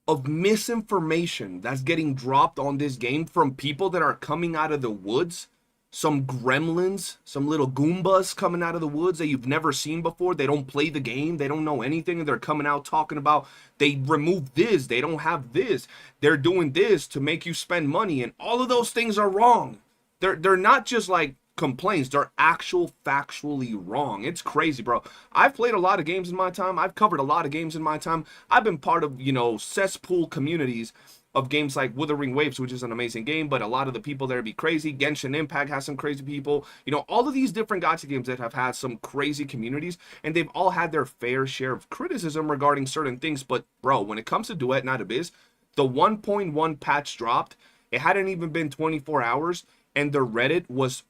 B: of misinformation that's getting dropped on this game from people that are coming out of the woods, some gremlins, some little goombas coming out of the woods that you've never seen before. They don't play the game, they don't know anything, and they're coming out talking about they removed this, they don't have this, they're doing this to make you spend money, and all of those things are wrong. They're not just like complaints, they're actual factually wrong. It's crazy, bro. I've played a lot of games in my time, I've covered a lot of games in my time, I've been part of, you know, cesspool communities of games like Withering Waves, which is an amazing game, but a lot of the people there be crazy. Genshin Impact has some crazy people. You know, all of these different gacha games that have had some crazy communities, and they've all had their fair share of criticism regarding certain things. But bro, when it comes to Duet Night Abyss, the 1.1 patch dropped. It hadn't even been 24 hours, and the Reddit was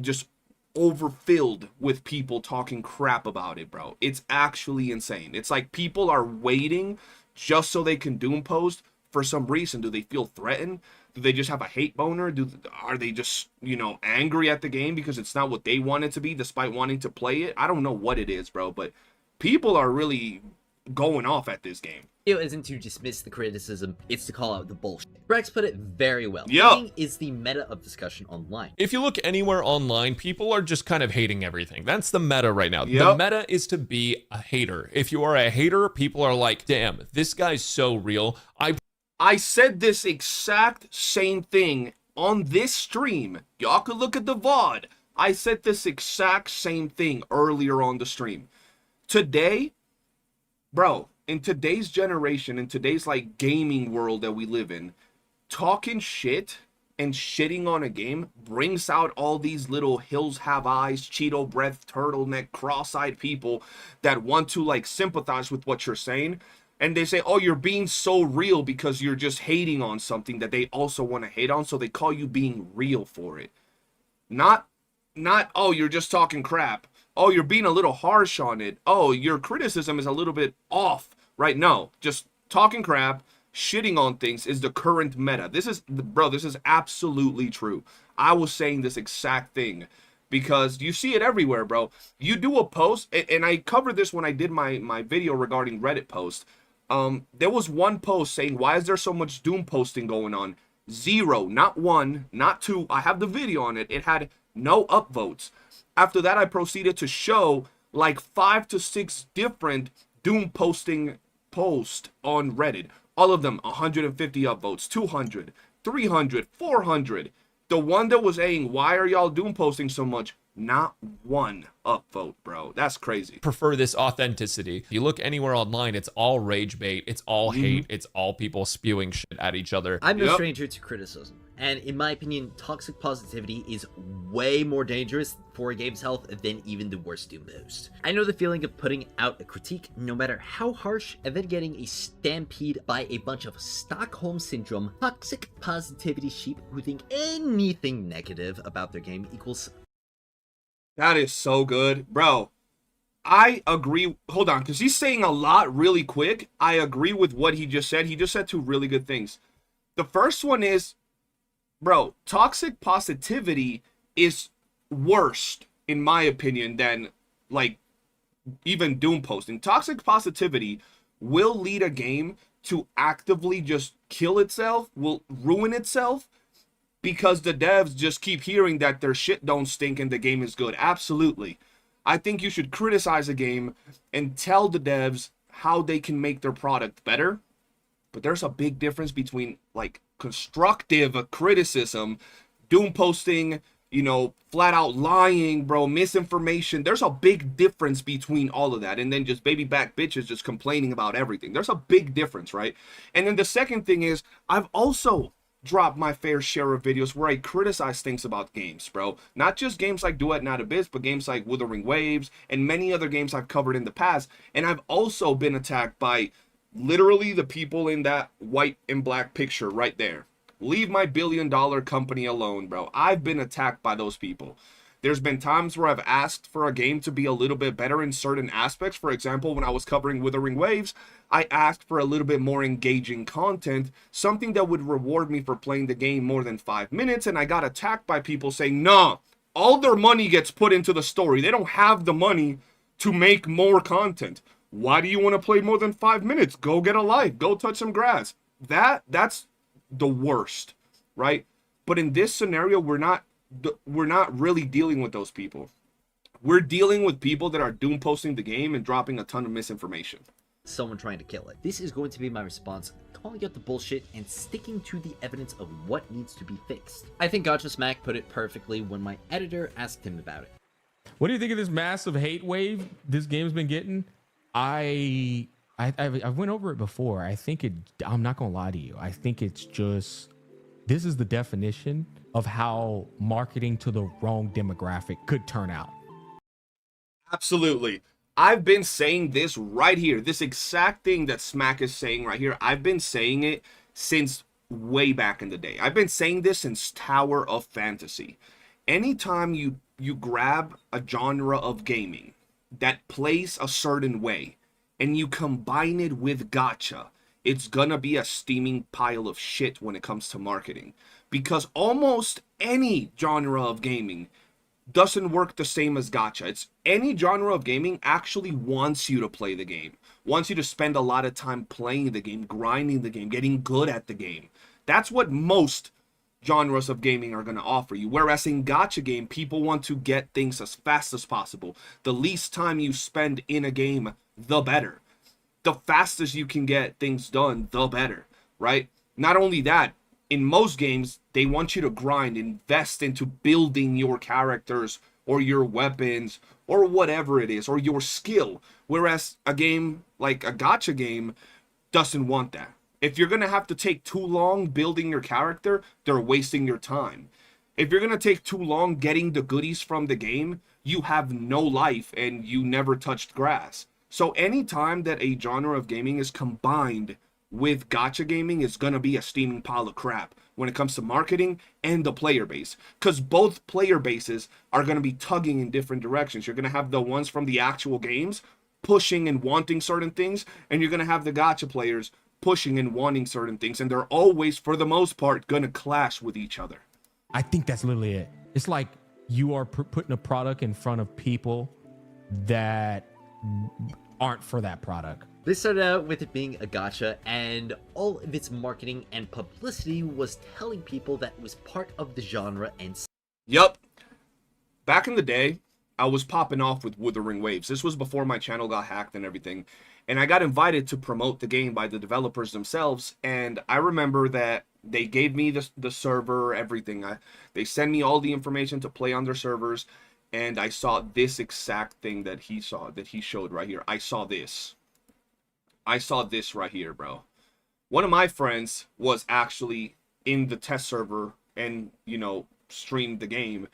B: just overfilled with people talking crap about it, bro. It's actually insane. It's like people are waiting just so they can doom post for some reason. Do they feel threatened? Do they just have a hate boner? Are they just, you know, angry at the game because it's not what they want it to be despite wanting to play it? I don't know what it is, bro, but people are really going off at this game.
L: It isn't to dismiss the criticism, it's to call out the bullshit. Brex put it very well.
B: Yep.
L: Hating is the meta of discussion online.
M: If you look anywhere online, people are just kind of hating everything. That's the meta right now.
B: Yep.
M: The meta is to be a hater. If you are a hater, people are like, damn, this guy's so real.
B: I said this exact same thing on this stream. Y'all could look at the VOD. I said this exact same thing earlier on the stream. Today, bro, in today's generation, in today's like gaming world that we live in, talking shit and shitting on a game brings out all these little hills have eyes, Cheeto breath, turtleneck, cross-eyed people that want to like sympathize with what you're saying. And they say, oh, you're being so real because you're just hating on something that they also want to hate on. So they call you being real for it. Not, oh, you're just talking crap. Oh, you're being a little harsh on it. Oh, your criticism is a little bit off, right? No, just talking crap, shitting on things is the current meta. This is, bro, this is absolutely true. I was saying this exact thing because you see it everywhere, bro. You do a post, and I covered this when I did my video regarding Reddit post. There was one post saying, why is there so much doom posting going on? 0, not 1, not 2. I have the video on it. It had no upvotes. After that, I proceeded to show like 5 to 6 different doom posting posts on Reddit. All of them 150 upvotes, 200, 300, 400. The one that was saying, why are y'all doom posting so much? Not one upvote, bro. That's crazy.
M: Prefer this authenticity. You look anywhere online, it's all rage bait, it's all hate, it's all people spewing shit at each other.
L: I'm no stranger to criticism, and in my opinion, toxic positivity is way more dangerous for a game's health than even the worst doom post. I know the feeling of putting out a critique, no matter how harsh, and then getting a stampede by a bunch of Stockholm Syndrome toxic positivity sheep who think anything negative about their game equals.
B: That is so good. Bro, I agree. Hold on, because he's saying a lot really quick. I agree with what he just said. He just said 2 really good things. The first one is, bro, toxic positivity is worse, in my opinion, than, like, even doom posting. Toxic positivity will lead a game to actively just kill itself, will ruin itself, because the devs just keep hearing that their shit don't stink and the game is good. Absolutely. I think you should criticize a game and tell the devs how they can make their product better. But there's a big difference between, like, constructive criticism, doom posting, you know, flat out lying, bro, misinformation. There's a big difference between all of that. And then just baby back bitches just complaining about everything. There's a big difference, right? And then the second thing is, I've also drop my fair share of videos where I criticize things about games, bro. Not just games like Duet Night Abyss, but games like Withering Waves and many other games I've covered in the past. And I've also been attacked by literally the people in that white and black picture right there. Leave my billion-dollar company alone, bro. I've been attacked by those people. There's been times where I've asked for a game to be a little bit better in certain aspects. For example, when I was covering Withering Waves, I asked for a little bit more engaging content, something that would reward me for playing the game more than 5 minutes, and I got attacked by people saying, nah, all their money gets put into the story. They don't have the money to make more content. Why do you want to play more than 5 minutes? Go get a life. Go touch some grass. That's the worst, right? But in this scenario, we're not really dealing with those people. We're dealing with people that are doom posting the game and dropping a ton of misinformation.
L: Someone trying to kill it. This is going to be my response, calling out the bullshit and sticking to the evidence of what needs to be fixed. I think Gacha Smack put it perfectly when my editor asked him about it.
N: What do you think of this massive hate wave this game's been getting? I I went over it before. I think I'm not gonna lie to you. I think it's just, this is the definition of how marketing to the wrong demographic could turn out.
B: Absolutely. I've been saying this right here. This exact thing that Smack is saying right here. I've been saying it since way back in the day. I've been saying this since Tower of Fantasy. Anytime you grab a genre of gaming that plays a certain way and you combine it with gacha, it's gonna be a steaming pile of shit when it comes to marketing. Because almost any genre of gaming doesn't work the same as gacha. It's any genre of gaming actually wants you to play the game, wants you to spend a lot of time playing the game, grinding the game, getting good at the game. That's what most genres of gaming are going to offer you. Whereas in gacha game, people want to get things as fast as possible. The least time you spend in a game, the better. The fastest you can get things done, the better, right? Not only that, in most games, they want you to grind, invest into building your characters or your weapons or whatever it is, or your skill. Whereas a game like a gacha game doesn't want that. If you're going to have to take too long building your character, they're wasting your time. If you're going to take too long getting the goodies from the game, you have no life and you never touched grass. So anytime that a genre of gaming is combined with gacha gaming, is going to be a steaming pile of crap when it comes to marketing and the player base. Because both player bases are going to be tugging in different directions. You're going to have the ones from the actual games pushing and wanting certain things, and you're going to have the gacha players pushing and wanting certain things, and they're always, for the most part, going to clash with each other.
N: I think that's literally it. It's like you are putting a product in front of people that aren't for that product.
L: This started out with it being a gacha, and all of its marketing and publicity was telling people that it was part of the genre and...
B: Yup. Back in the day, I was popping off with Withering Waves. This was before my channel got hacked and everything. And I got invited to promote the game by the developers themselves. And I remember that they gave me the server, everything. They sent me all the information to play on their servers. And I saw this exact thing that he showed right here. I saw this right here, bro. One of my friends was actually in the test server and, you know, streamed the game.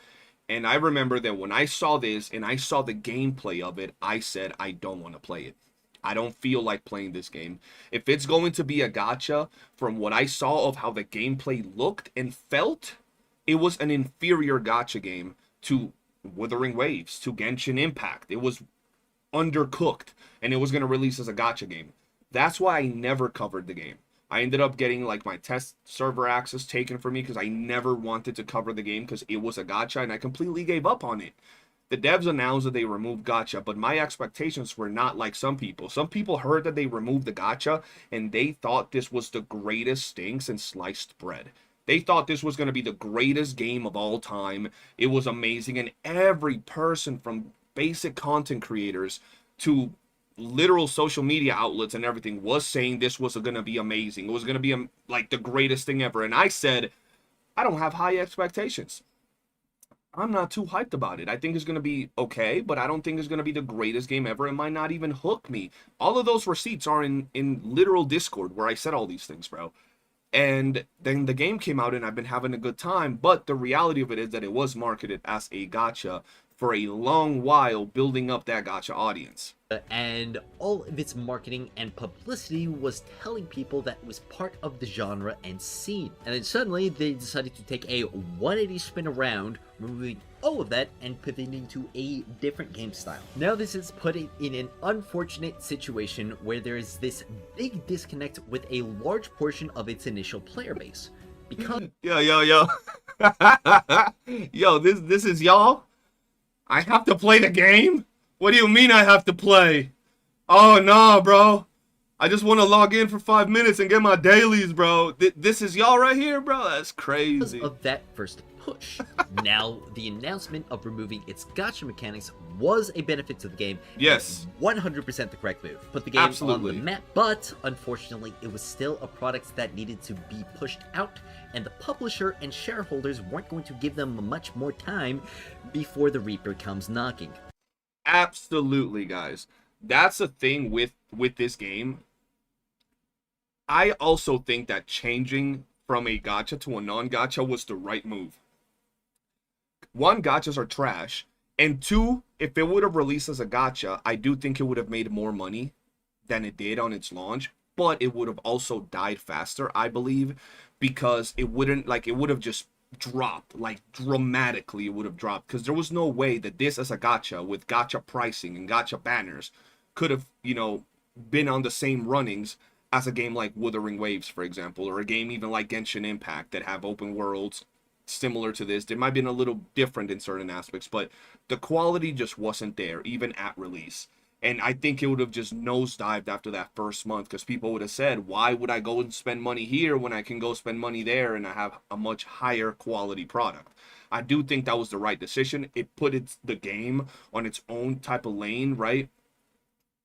B: And I remember that when I saw this and I saw the gameplay of it, I said, I don't want to play it. I don't feel like playing this game. If it's going to be a gacha, from what I saw of how the gameplay looked and felt, it was an inferior gacha game to Withering Waves, to Genshin Impact. It was undercooked, and it was going to release as a gacha game. That's why I never covered the game. I ended up getting like my test server access taken from me because I never wanted to cover the game because it was a gacha, and I completely gave up on it. The devs announced that they removed gacha, but my expectations were not like some people. Some people heard that they removed the gacha, and they thought this was the greatest thing since sliced bread. They thought this was going to be the greatest game of all time. It was amazing, and every person from basic content creators to literal social media outlets and everything was saying this was going to be amazing. It was going to be like the greatest thing ever. And I said, I don't have high expectations. I'm not too hyped about it. I think it's going to be okay, but I don't think it's going to be the greatest game ever. It might not even hook me. All of those receipts are in literal Discord where I said all these things, bro. And then the game came out and I've been having a good time. But the reality of it is that it was marketed as a gacha for a long while, building up that gacha audience.
L: And all of its marketing and publicity was telling people that it was part of the genre and scene. And then suddenly they decided to take a 180 spin around, removing all of that and pivoting to a different game style. Now this has put it in an unfortunate situation where there is this big disconnect with a large portion of its initial player base. Because
B: Yo, this is y'all? I have to play the game? What do you mean I have to play? Oh, no, bro. I just want to log in for 5 minutes and get my dailies, bro. This is y'all right here, bro? That's crazy.
L: Because of that first push. Now, the announcement of removing its gacha mechanics was a benefit to the game.
B: Yes.
L: 100% the correct move. Put the game on the map, but unfortunately, it was still a product that needed to be pushed out, and the publisher and shareholders weren't going to give them much more time before the Reaper comes knocking.
B: Absolutely, guys. that's the thing with this game. I also think that changing from a gacha to a non-gacha was the right move. One, gachas are trash. And two, if it would have released as a gacha, I do think it would have made more money than it did on its launch. But it would have also died faster, I believe, because it wouldn't, like, it would have just dropped, like, dramatically it would have dropped. Because there was no way that this as a gacha, with gacha pricing and gacha banners, could have, you know, been on the same runnings as a game like Withering Waves, for example, or a game even like Genshin Impact that have open worlds similar to this. They might have been a little different in certain aspects, but the quality just wasn't there, even at release. And I think it would have just nosedived after that first month, because people would have said, why would I go and spend money here when I can go spend money there and I have a much higher quality product? I do think that was the right decision. It put the game on its own type of lane, right?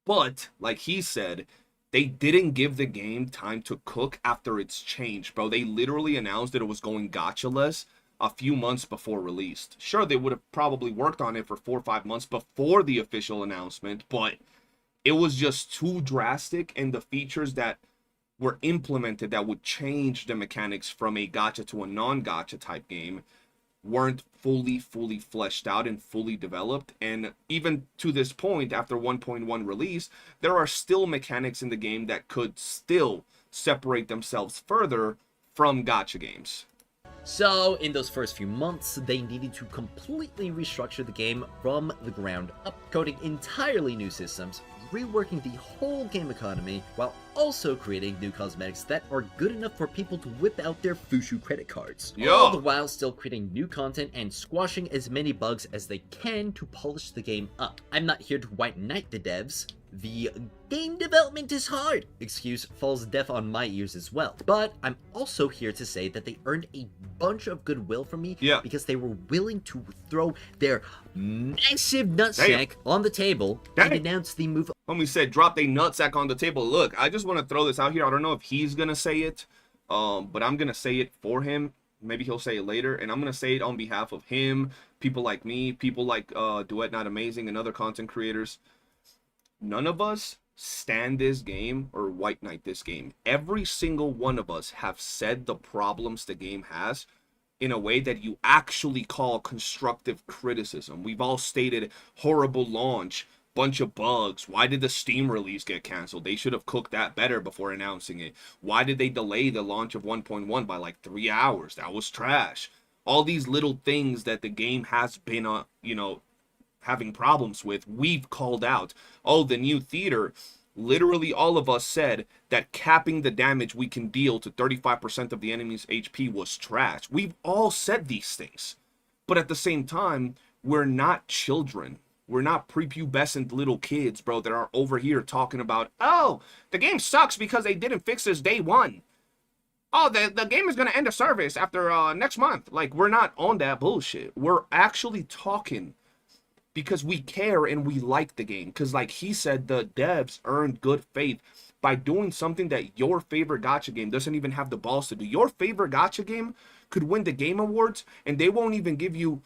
B: But, like he said, they didn't give the game time to cook after its change, bro. They literally announced that it was going gacha-less a few months before released. Sure, they would have probably worked on it for 4 or 5 months before the official announcement, but it was just too drastic, and the features that were implemented that would change the mechanics from a gacha to a non-gacha type game weren't fully fleshed out and fully developed. And even to this point, after 1.1 release, there are still mechanics in the game that could still separate themselves further from gacha games.
L: So, in those first few months, they needed to completely restructure the game from the ground up, coding entirely new systems, reworking the whole game economy, while also creating new cosmetics that are good enough for people to whip out their Fushu credit cards. All the while still creating new content and squashing as many bugs as they can to polish the game up. I'm not here to white knight the devs. The game development is hard excuse falls deaf on my ears as well. But I'm also here to say that they earned a bunch of goodwill from me because they were willing to throw their massive nutsack on the table and announce the move.
B: Homie said, drop their nutsack on the table. Look, I just want to throw this out here. I don't know if he's going to say it, but I'm going to say it for him. Maybe he'll say it later, and I'm going to say it on behalf of him, people like me, people like Duet Not Amazing, and other content creators. None of us stand this game or white knight this game. Every single one of us have said the problems the game has in a way that you actually call constructive criticism. We've all stated horrible launch, bunch of bugs. Why did the Steam release get canceled? They should have cooked that better before announcing it. Why did they delay the launch of 1.1 by like 3 hours? That was trash. All these little things that the game has been, you know, having problems with, we've called out. Oh, the new theater, literally all of us said that capping the damage we can deal to 35% of the enemy's HP was trash. We've all said these things. But at the same time, we're not children. We're not prepubescent little kids, bro, that are over here talking about, oh, the game sucks because they didn't fix this day one. Oh, the game is going to end a service after next month. Like, we're not on that bullshit. We're actually talking because we care and we like the game. Because like he said, the devs earned good faith by doing something that your favorite gacha game doesn't even have the balls to do. Your favorite gacha game could win the Game Awards and they won't even give you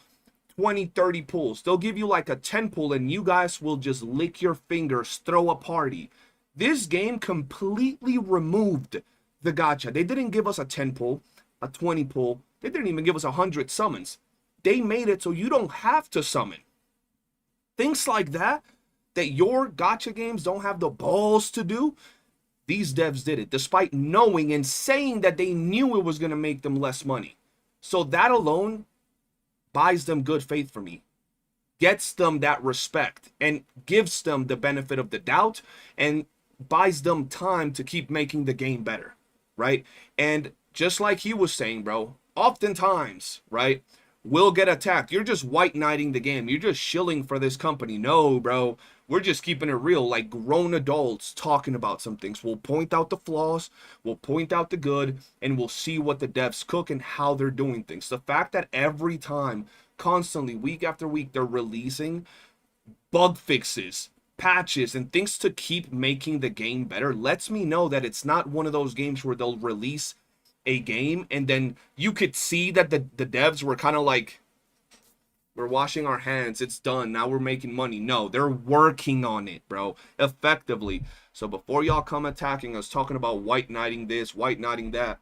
B: 20, 30 pulls. They'll give you like a 10 pull and you guys will just lick your fingers, throw a party. This game completely removed the gacha. They didn't give us a 10 pull, a 20 pull. They didn't even give us 100 summons. They made it so you don't have to summon. Things like that your gacha games don't have the balls to do, these devs did it, despite knowing and saying that they knew it was going to make them less money. So that alone buys them good faith for me, gets them that respect, and gives them the benefit of the doubt, and buys them time to keep making the game better, right? And just like he was saying, bro, oftentimes, right, we'll get attacked. You're just white knighting the game. You're just shilling for this company. No, bro. We're just keeping it real, like grown adults talking about some things. We'll point out the flaws, we'll point out the good, and we'll see what the devs cook and how they're doing things. The fact that every time, constantly, week after week, they're releasing bug fixes, patches, and things to keep making the game better lets me know that it's not one of those games where they'll release a game and then you could see that the devs were kind of like We're washing our hands. It's done. Now we're making money. No, they're working on it, bro. Effectively. So before y'all come attacking us, talking about white knighting this, white knighting that,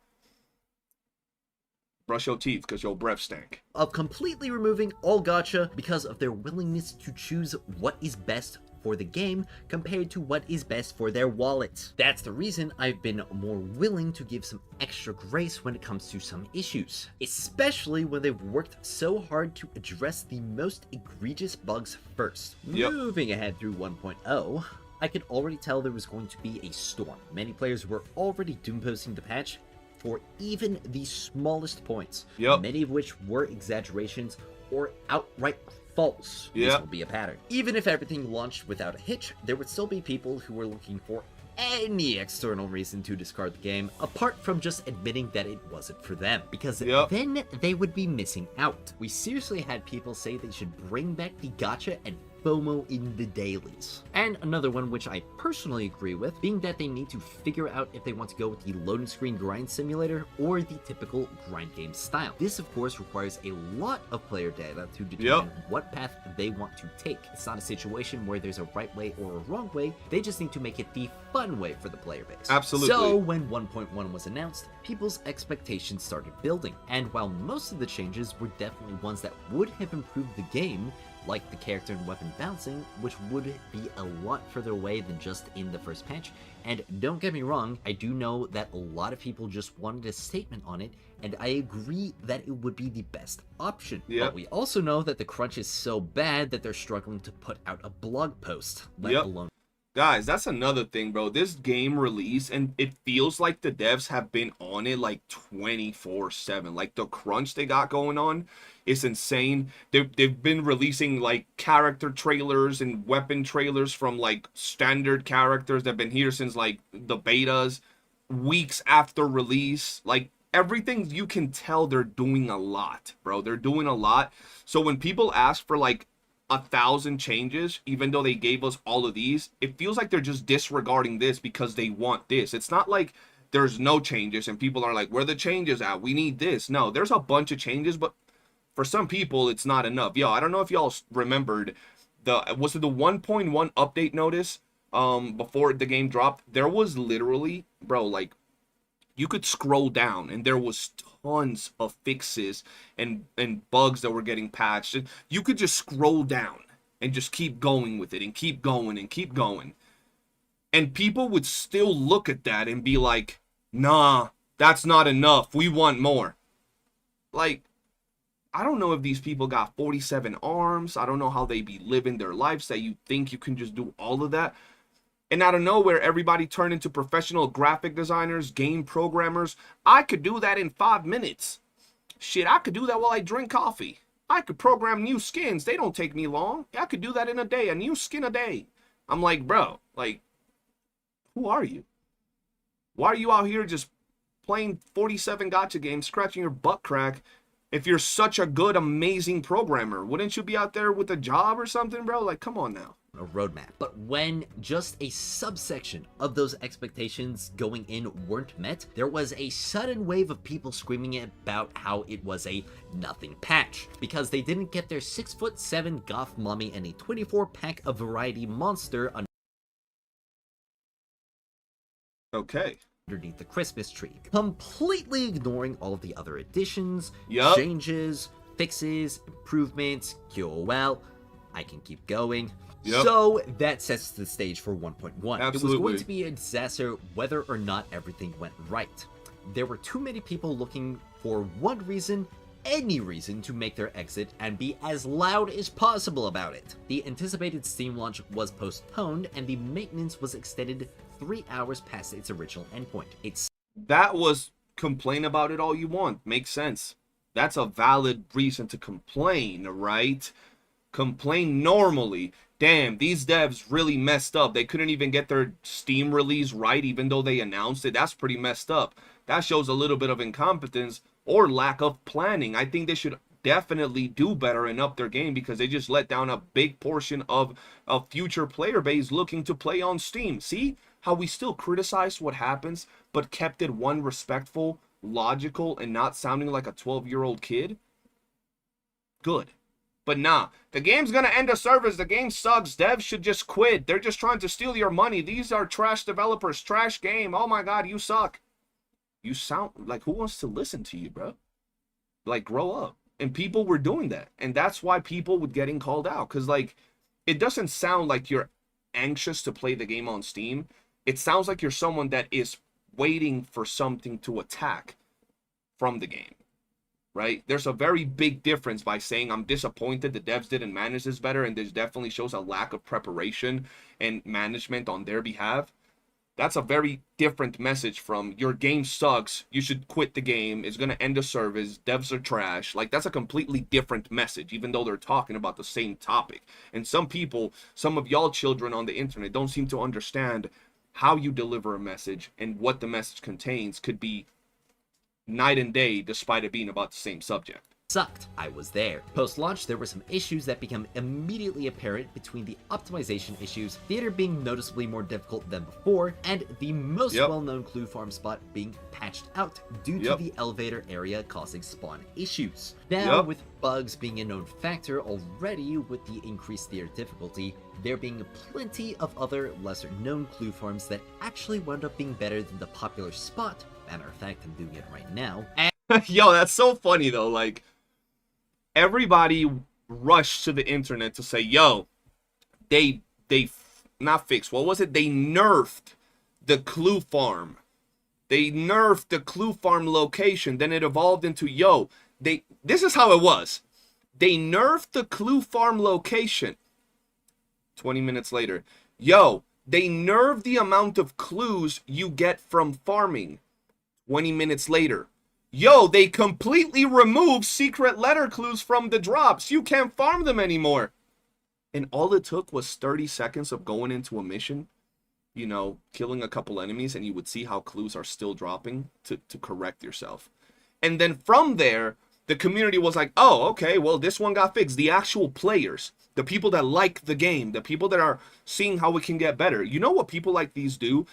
B: brush your teeth because your breath stank.
L: Of completely removing all gacha because of their willingness to choose what is best for the game compared to what is best for their wallets. That's the reason I've been more willing to give some extra grace when it comes to some issues, especially when they've worked so hard to address the most egregious bugs first. Moving ahead through 1.0, I could already tell there was going to be a storm. Many players were already doomposting the patch for even the smallest points, many of which were exaggerations or outright false. This will be a pattern. Even if everything launched without a hitch, there would still be people who were looking for any external reason to discard the game, apart from just admitting that it wasn't for them, because then they would be missing out. We seriously had people say they should bring back the gacha and FOMO in the dailies. And another one which I personally agree with, being that they need to figure out if they want to go with the loading screen grind simulator or the typical grind game style. This of course requires a lot of player data to determine what path they want to take. It's not a situation where there's a right way or a wrong way, they just need to make it the fun way for the player base.
B: Absolutely.
L: So when 1.1 was announced, people's expectations started building, and while most of the changes were definitely ones that would have improved the game, like the character and weapon bouncing, which would be a lot further away than just in the first patch. And don't get me wrong, I do know that a lot of people just wanted a statement on it, and I agree that it would be the best option. But we also know that the crunch is so bad that they're struggling to put out a blog post, let alone.
B: Guys, that's another thing, bro. This game release, and it feels like the devs have been on it like 24/7. Like the crunch they got going on is insane. They've been releasing like character trailers and weapon trailers from like standard characters that have been here since like the betas, weeks after release. Like everything, you can tell they're doing a lot, bro. They're doing a lot. So when people ask for like 1,000 changes, even though they gave us all of these, it feels like they're just disregarding this because they want this. It's not like there's no changes and people are like, where are the changes at? We need this. No, there's a bunch of changes, but for some people, it's not enough. Yo, I don't know if y'all remembered, was it the 1.1 update notice before the game dropped? There was literally, bro, like, you could scroll down and there was tons of fixes and bugs that were getting patched. You could just scroll down and just keep going with it and keep going and keep going. And people would still look at that and be like, nah, that's not enough. We want more. Like, I don't know if these people got 47 arms. I don't know how they be living their lives that you think you can just do all of that. And out of nowhere, everybody turned into professional graphic designers, game programmers. I could do that in 5 minutes. Shit, I could do that while I drink coffee. I could program new skins. They don't take me long. I could do that in a day, a new skin a day. I'm like, bro, like, who are you? Why are you out here just playing 47 gacha games, scratching your butt crack? If you're such a good, amazing programmer, wouldn't you be out there with a job or something, bro? Like, come on now.
L: A roadmap. But when just a subsection of those expectations going in weren't met, there was a sudden wave of people screaming about how it was a nothing patch because they didn't get their 6'7" goth mommy and a 24-pack of variety monster underneath the Christmas tree, completely ignoring all of the other additions, changes, fixes, improvements, QOL. I can keep going. So that sets the stage for 1.1. It was going to be a disaster whether or not everything went right. There were too many people looking for one reason, any reason, to make their exit and be as loud as possible about it. The anticipated Steam launch was postponed and the maintenance was extended 3 hours past its original endpoint.
B: That was, complain about it all you want. Makes sense. That's a valid reason to complain, right? Complain normally. Damn, these devs really messed up. They couldn't even get their Steam release right even though they announced it. That's pretty messed up. That shows a little bit of incompetence or lack of planning. I think they should definitely do better and up their game because they just let down a big portion of a future player base looking to play on Steam. See how we still criticized what happens but kept it one respectful, logical, and not sounding like a 12-year-old kid? Good. But nah, the game's gonna end a service. The game sucks. Devs should just quit. They're just trying to steal your money. These are trash developers. Trash game. Oh my god, you suck. You sound like, who wants to listen to you, bro? Like, grow up. And people were doing that. And that's why people were getting called out. Because, like, it doesn't sound like you're anxious to play the game on Steam. It sounds like you're someone that is waiting for something to attack from the game. Right? There's a very big difference by saying I'm disappointed the devs didn't manage this better, and this definitely shows a lack of preparation and management on their behalf. That's a very different message from your game sucks, you should quit the game, it's going to end the service, devs are trash. Like, that's a completely different message, even though they're talking about the same topic. And some people, some of y'all children on the internet don't seem to understand how you deliver a message and what the message contains could be night and day despite it being about the same subject.
L: Sucked. I was there. Post-launch, there were some issues that become immediately apparent between the optimization issues, theater being noticeably more difficult than before, and the most well-known clue farm spot being patched out due to the elevator area causing spawn issues. Now, with bugs being a known factor already with the increased theater difficulty, there being plenty of other lesser-known clue farms that actually wound up being better than the popular spot. Matter of fact, I'm doing it right now.
B: Yo, that's so funny though. Like, everybody rushed to the internet to say, yo, they not fixed, what was it? They nerfed the clue farm. They nerfed the clue farm location. Then it evolved into, yo, this is how it was. They nerfed the clue farm location. 20 minutes later, yo, they nerfed the amount of clues you get from farming. 20 minutes later, yo, they completely removed secret letter clues from the drops. You can't farm them anymore. And all it took was 30 seconds of going into a mission, you know, killing a couple enemies, and you would see how clues are still dropping to correct yourself. And then from there, the community was like, oh, okay, well, this one got fixed. The actual players, the people that like the game, the people that are seeing how it can get better. You know what people like these do?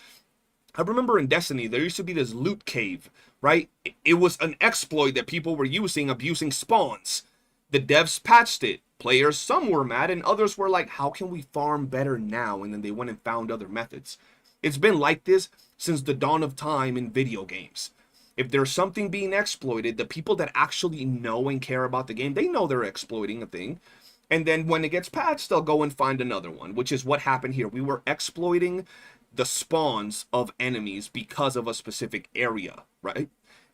B: I remember in Destiny, there used to be this loot cave, right? It was an exploit that people were using, abusing spawns. The devs patched it. Players, some were mad, and others were like, how can we farm better now? And then they went and found other methods. It's been like this since the dawn of time in video games. If there's something being exploited, the people that actually know and care about the game, they know they're exploiting a thing. And then when it gets patched, they'll go and find another one, which is what happened here. We were exploiting the spawns of enemies because of a specific area, right?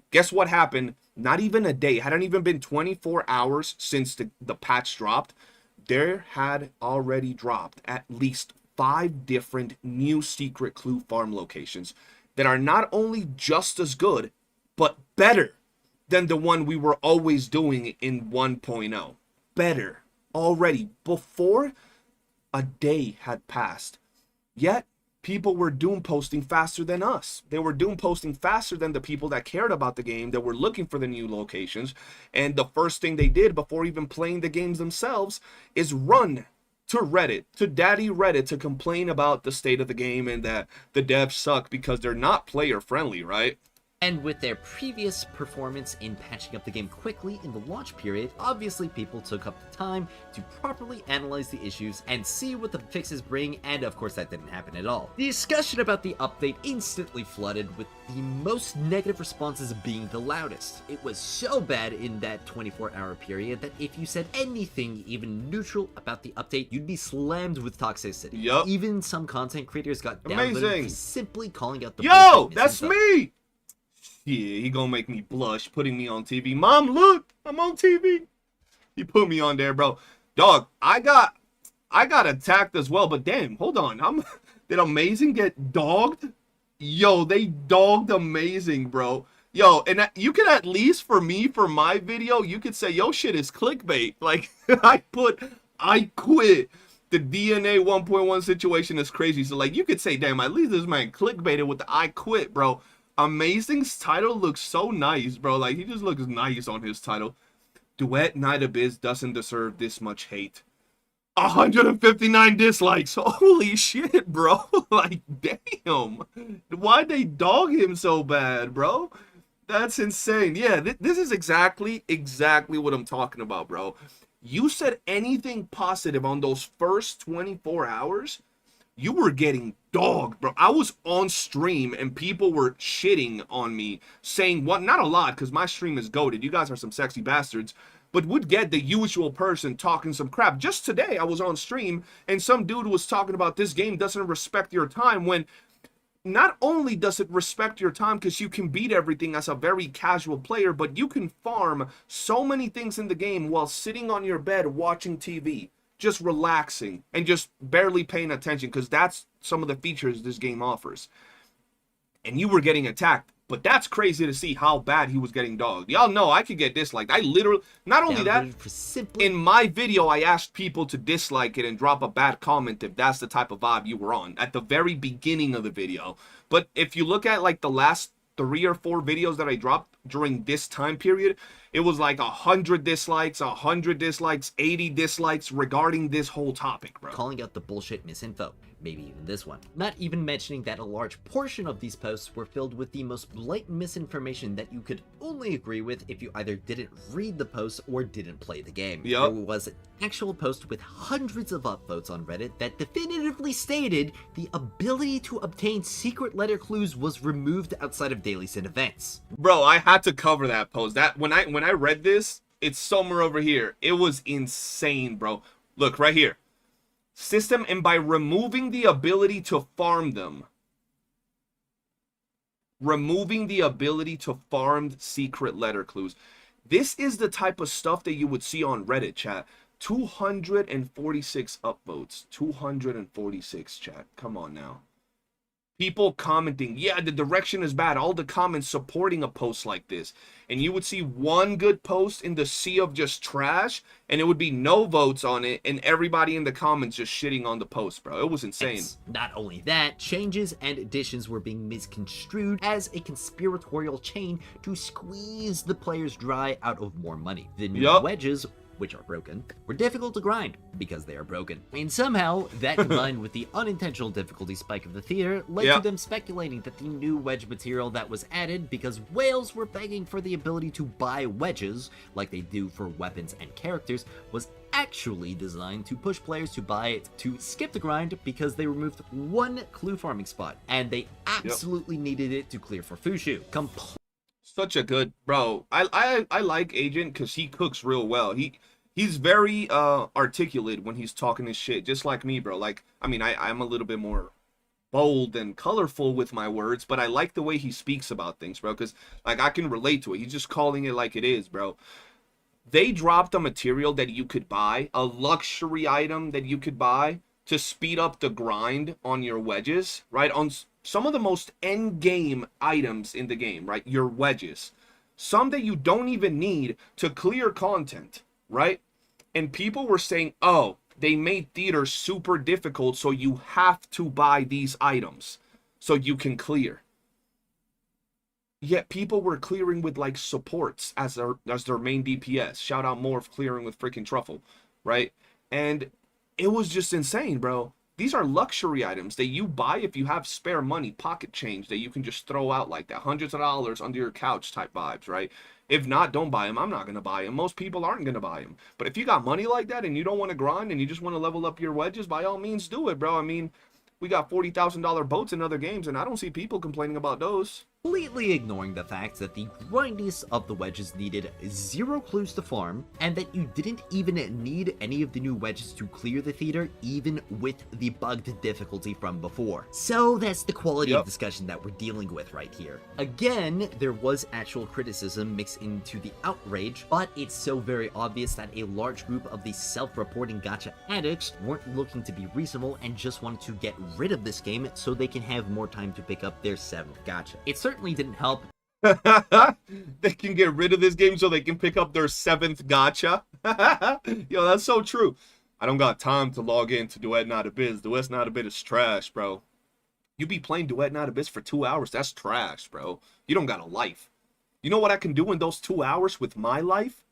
B: Guess what happened? Not even a day, hadn't even been 24 hours since the patch dropped. There had already dropped at least 5 different new secret clue farm locations that are not only just as good, but better than the one we were always doing in 1.0. Better already, before a day had passed. Yet, people were doom posting faster than us. They were doom posting faster than the people that cared about the game, that were looking for the new locations. And the first thing they did before even playing the games themselves is run to Reddit, to Daddy Reddit, to complain about the state of the game and that the devs suck because they're not player friendly, right?
L: And with their previous performance in patching up the game quickly in the launch period, obviously people took up the time to properly analyze the issues and see what the fixes bring, and of course that didn't happen at all. The discussion about the update instantly flooded, with the most negative responses being the loudest. It was so bad in that 24-hour period that if you said anything even neutral about the update, you'd be slammed with toxicity.
B: Yup.
L: Even some content creators got
B: Amazing.
L: downvoted for simply calling out the
B: Yo, that's me! Yeah, he gonna make me blush, putting me on TV. Mom, look, I'm on TV. He put me on there, bro. Dog, I got attacked as well, but damn, hold on. Did Amazing get dogged? Yo, they dogged Amazing, bro. Yo, and you could at least, for me, for my video, you could say, yo, shit is clickbait. Like, I quit. The DNA 1.1 situation is crazy. So, like, you could say, damn, at least this man clickbaited with the I quit, bro. Amazing's title looks so nice, bro. Like, he just looks nice on his title. Duet Night Abyss doesn't deserve this much hate. 159 dislikes. Holy shit, bro. Like, damn. Why'd they dog him so bad, bro? That's insane. Yeah, this is exactly what I'm talking about, bro. You said anything positive on those first 24 hours, you were getting dogged, bro. I was on stream and people were shitting on me, saying what? Not a lot, because my stream is goated. You guys are some sexy bastards. But would get the usual person talking some crap. Just today, I was on stream and some dude was talking about this game doesn't respect your time, when not only does it respect your time because you can beat everything as a very casual player, but you can farm so many things in the game while sitting on your bed watching TV, just relaxing and just barely paying attention, because that's some of the features this game offers. And you were getting attacked. But that's crazy to see how bad he was getting dogged. Y'all know I could get disliked. I literally, not only that, in my video, I asked people to dislike it and drop a bad comment if that's the type of vibe you were on at the very beginning of the video. But if you look at like the last 3 or 4 videos that I dropped during this time period, it was like 100 dislikes, 100 dislikes, 80 dislikes regarding this whole topic, bro.
L: Calling out the bullshit misinfo. Maybe even this one. Not even mentioning that a large portion of these posts were filled with the most blatant misinformation that you could only agree with if you either didn't read the post or didn't play the game.
B: Yep.
L: There was an actual post with hundreds of upvotes on Reddit that definitively stated the ability to obtain secret letter clues was removed outside of daily sin events.
B: Bro, I had to cover that post. That when I read this, it's somewhere over here. It was insane, bro. Look right here. System, and by removing the ability to farm them. Removing the ability to farm secret letter clues. This is the type of stuff that you would see on Reddit, chat. 246 upvotes. 246, chat. Come on now. People commenting, yeah, the direction is bad. All the comments supporting a post like this. And you would see one good post in the sea of just trash, and it would be no votes on it, and everybody in the comments just shitting on the post, bro. It was insane.
L: Not only that, changes and additions were being misconstrued as a conspiratorial chain to squeeze the players dry out of more money. The new wedges, which are broken, were difficult to grind because they are broken. And somehow, that combined with the unintentional difficulty spike of the theater led to them speculating that the new wedge material that was added because whales were begging for the ability to buy wedges, like they do for weapons and characters, was actually designed to push players to buy it to skip the grind because they removed one clue farming spot, and they absolutely needed it to clear for Fushu.
B: Such a good, bro. I like Agent because he cooks real well. He's very articulate when he's talking his shit, just like me, bro. Like, I mean, I'm a little bit more bold and colorful with my words, but I like the way he speaks about things, bro, because, like, I can relate to it. He's just calling it like it is, bro. They dropped a material that you could buy, a luxury item that you could buy to speed up the grind on your wedges, right? On some of the most end-game items in the game, right? Your wedges. Some that you don't even need to clear content, right? And people were saying, oh, they made theater super difficult, so you have to buy these items so you can clear. Yet people were clearing with like supports as their main DPS. Shout out Morph clearing with freaking Truffle, right? And it was just insane, bro. These are luxury items that you buy if you have spare money, pocket change that you can just throw out like that. Hundreds of dollars under your couch type vibes, right? If not, don't buy them. I'm not going to buy them. Most people aren't going to buy them. But if you got money like that and you don't want to grind and you just want to level up your wedges, by all means do it, bro. I mean, we got $40,000 boats in other games, and I don't see people complaining about those.
L: Completely ignoring the fact that the grindiest of the wedges needed 0 clues to farm, and that you didn't even need any of the new wedges to clear the theater, even with the bugged difficulty from before. So that's the quality of discussion that we're dealing with right here. Again, there was actual criticism mixed into the outrage, but it's so very obvious that a large group of the self-reporting gacha addicts weren't looking to be reasonable and just wanted to get rid of this game so they can have more time to pick up their 7th gacha. It certainly didn't help.
B: They can get rid of this game so they can pick up their 7th gacha. Yo, that's so true. I don't got time to log in to Duet Not a Biz. Duet Not a Biz is trash, bro. You be playing Duet Not a Biz for 2 hours. That's trash, bro. You don't got a life. You know what I can do in those 2 hours with my life?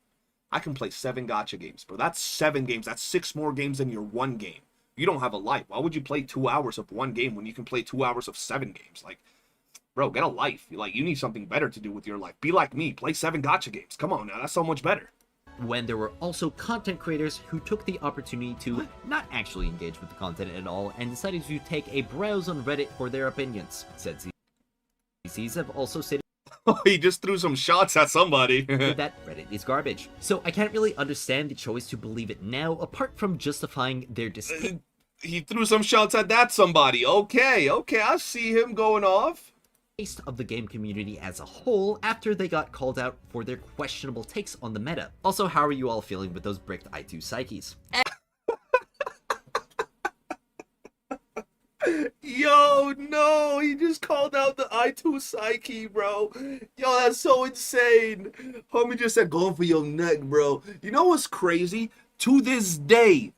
B: I can play 7 gacha games, bro. That's 7 games. That's 6 more games than your 1 game. You don't have a life. Why would you play 2 hours of 1 game when you can play 2 hours of 7 games? Like, bro, get a life. Like, you need something better to do with your life. Be like me. Play 7 gacha games. Come on now. That's so much better.
L: when there were also content creators who took the opportunity to not actually engage with the content at all and decided to take a browse on Reddit for their opinions. Said CCs have also stated
B: he just threw some shots at somebody.
L: that Reddit is garbage. So I can't really understand the choice to believe it now, apart from justifying their distaste.
B: He threw some shots at that somebody. Okay, I see him going off.
L: Of the game community as a whole after they got called out for their questionable takes on the meta. Also, how are you all feeling with those bricked I2 psyches?
B: Yo, no, he just called out the I2 psyche, bro. Yo, that's so insane. Homie just said, go for your neck, bro. You know what's crazy? To this day,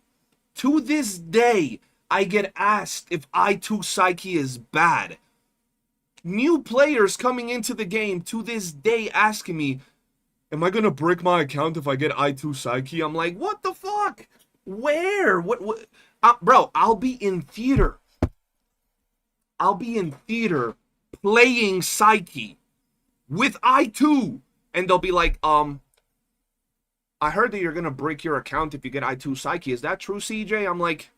B: I get asked if I2 psyche is bad. New players coming into the game to this day asking me, am I gonna brick my account if I get I2 psyche? I'm like, what the fuck? Where? What? Bro, I'll be in theater. Playing Psyche with I2. And they'll be like, I heard that you're gonna break your account if you get I2 Psyche. Is that true, CJ? I'm like,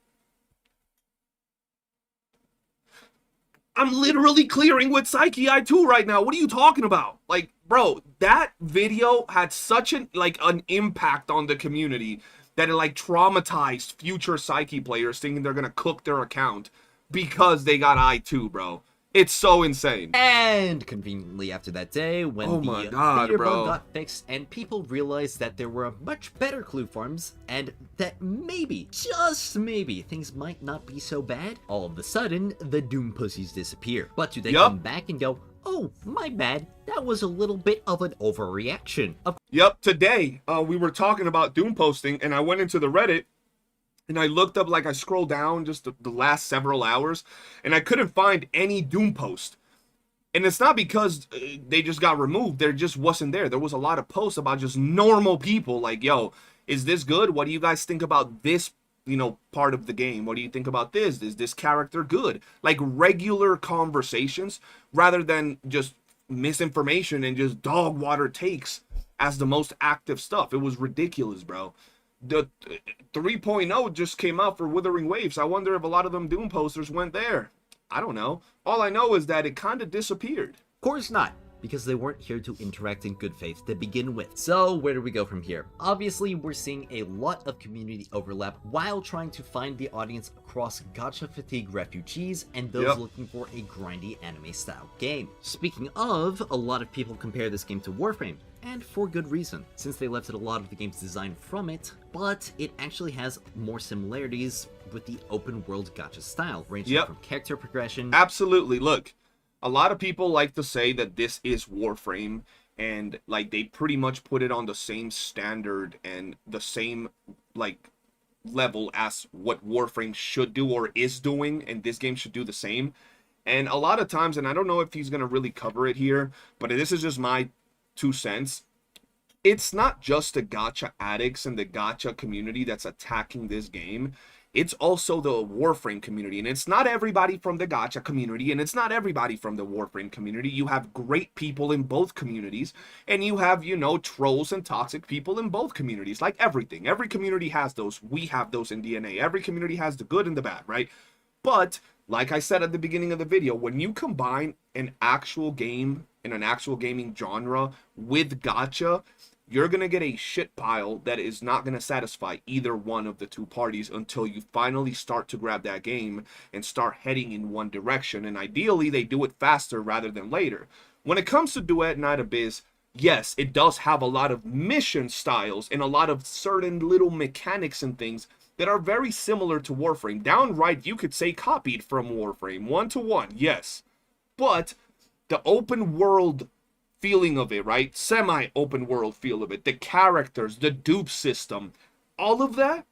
B: I'm literally clearing with Psyche I2 right now. What are you talking about? Like, bro, that video had such an impact on the community that it like traumatized future Psyche players thinking they're gonna cook their account because they got I2, bro. It's so insane.
L: And conveniently after that day, when the bug got fixed and people realized that there were much better clue farms and that maybe, just maybe, things might not be so bad, all of a sudden, the Doom pussies disappear. But do they come back and go, oh, my bad, that was a little bit of an overreaction.
B: Yep, today, we were talking about Doom posting, and I went into the Reddit, and I looked up, I scrolled down just the last several hours, and I couldn't find any Doom post. And it's not because they just got removed. There just wasn't there. There was a lot of posts about just normal people like, yo, is this good? What do you guys think about this, part of the game? What do you think about this? Is this character good? Like regular conversations rather than just misinformation and just dog water takes as the most active stuff. It was ridiculous, bro. The 3.0 just came out for Withering Waves. I wonder if a lot of them Doom posters went there. I don't know. All I know is that it kind of disappeared.
L: Of course not, because they weren't here to interact in good faith to begin with. So where do we go from here? Obviously, we're seeing a lot of community overlap while trying to find the audience across gacha fatigue refugees and those looking for a grindy anime-style game. Speaking of, a lot of people compare this game to Warframe. And for good reason, since they lifted a lot of the game's design from it, but it actually has more similarities with the open world gacha style, ranging from character progression.
B: Absolutely. Look, a lot of people like to say that this is Warframe, and they pretty much put it on the same standard and the same level as what Warframe should do or is doing, and this game should do the same. And a lot of times, and I don't know if he's gonna really cover it here, but this is just my 2 cents. It's not just the gacha addicts and the gacha community that's attacking this game. It's also the Warframe community, and it's not everybody from the gacha community, and it's not everybody from the Warframe community. You have great people in both communities, and you have, trolls and toxic people in both communities, like everything. Every community has those. We have those in DNA. Every community has the good and the bad, right? But, like I said at the beginning of the video, when you combine an actual game in an actual gaming genre with gacha, you're going to get a shit pile that is not going to satisfy either one of the two parties until you finally start to grab that game and start heading in one direction. And ideally, they do it faster rather than later. When it comes to Duet Night Abyss, yes, it does have a lot of mission styles and a lot of certain little mechanics and things that are very similar to Warframe. Downright, you could say copied from Warframe, 1-to-1, yes. But the open world feeling of it, right? Semi-open world feel of it, the characters, the dupe system, all of that,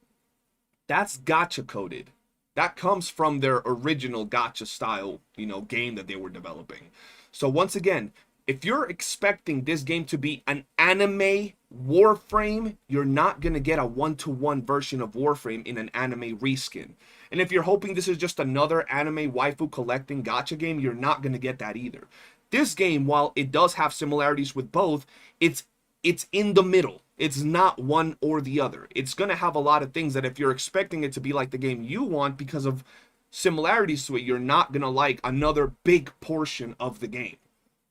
B: that's gacha coded. That comes from their original gacha style, game that they were developing. So once again, if you're expecting this game to be an anime Warframe, you're not going to get a 1-to-1 version of Warframe in an anime reskin. And if you're hoping this is just another anime waifu collecting gacha game, you're not going to get that either. This game, while it does have similarities with both, it's in the middle. It's not one or the other. It's going to have a lot of things that if you're expecting it to be like the game you want because of similarities to it, you're not going to like another big portion of the game.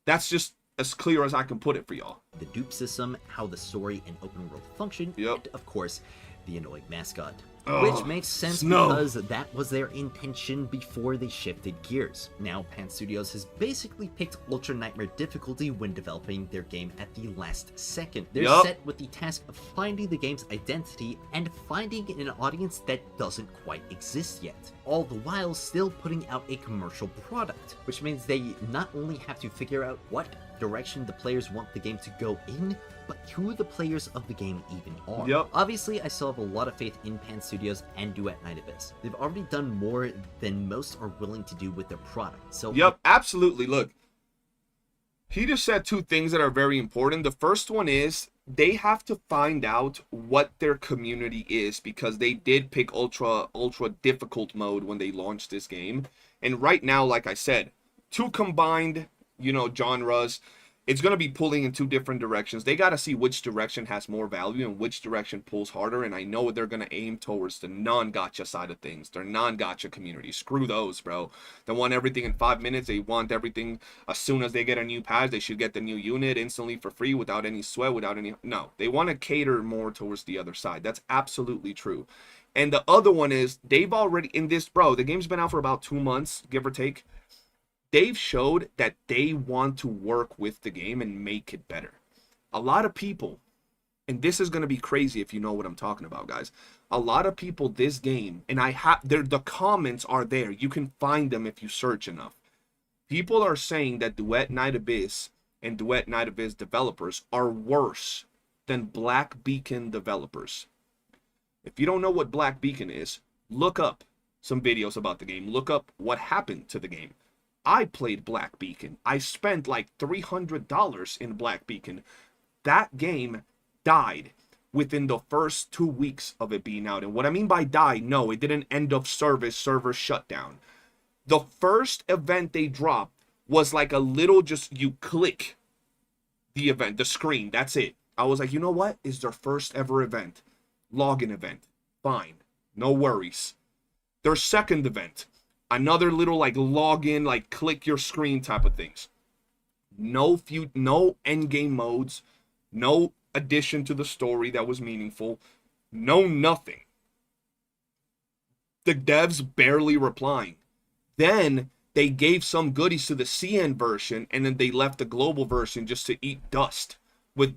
B: That's just as clear as I can put it for y'all.
L: The dupe system, how the story and open world function, and of course, the annoying mascot. Which makes sense because that was their intention before they shifted gears. Now, Pan Studios has basically picked Ultra Nightmare difficulty when developing their game at the last second. They're set with the task of finding the game's identity and finding an audience that doesn't quite exist yet, all the while still putting out a commercial product, which means they not only have to figure out what direction the players want the game to go in, but who the players of the game even are. Obviously, I still have a lot of faith in Pan Studios and Duet Night Abyss. They've already done more than most are willing to do with their product. So
B: absolutely. Look, he just said two things that are very important. The first one is they have to find out what their community is, because they did pick ultra difficult mode when they launched this game. And right now, like I said, two combined, genres. It's going to be pulling in two different directions. They got to see which direction has more value and which direction pulls harder. And I know they're going to aim towards the non-gacha side of things. Their non-gacha community. Screw those, bro. They want everything in 5 minutes. They want everything as soon as they get a new patch. They should get the new unit instantly for free without any sweat, without any... No, they want to cater more towards the other side. That's absolutely true. And the other one is, they've already... In this, bro, the game's been out for about 2 months, give or take. They've showed that they want to work with the game and make it better. A lot of people, and this is going to be crazy if you know what I'm talking about, guys. A lot of people, this game, and the comments are there. You can find them if you search enough. People are saying that Duet Night Abyss and Duet Night Abyss developers are worse than Black Beacon developers. If you don't know what Black Beacon is, look up some videos about the game. Look up what happened to the game. I played Black Beacon. I spent like $300 in Black Beacon. That game died within the first 2 weeks of it being out. And what I mean by die, no, it didn't end of service, server shutdown. The first event they dropped was like a little just, you click the event, the screen, that's it. I was like, you know what? It's their first ever event. Login event. Fine. No worries. Their second event. Another little like login, like click your screen type of things. No endgame modes, no addition to the story that was meaningful, no nothing. The devs barely replying. Then they gave some goodies to the CN version, and then they left the global version just to eat dust with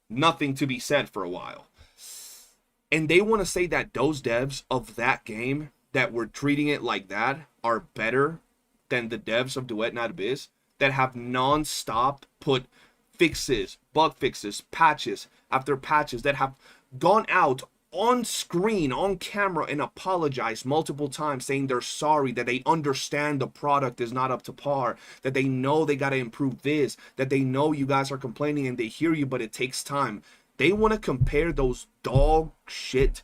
B: nothing to be said for a while. And they want to say that those devs of that game that were treating it like that are better than the devs of Duet Night Abyss that have non-stop put fixes, bug fixes, patches after patches, that have gone out on screen, on camera, and apologized multiple times, saying they're sorry, that they understand the product is not up to par, that they know they got to improve this, that they know you guys are complaining and they hear you, but it takes time. They want to compare those dog shit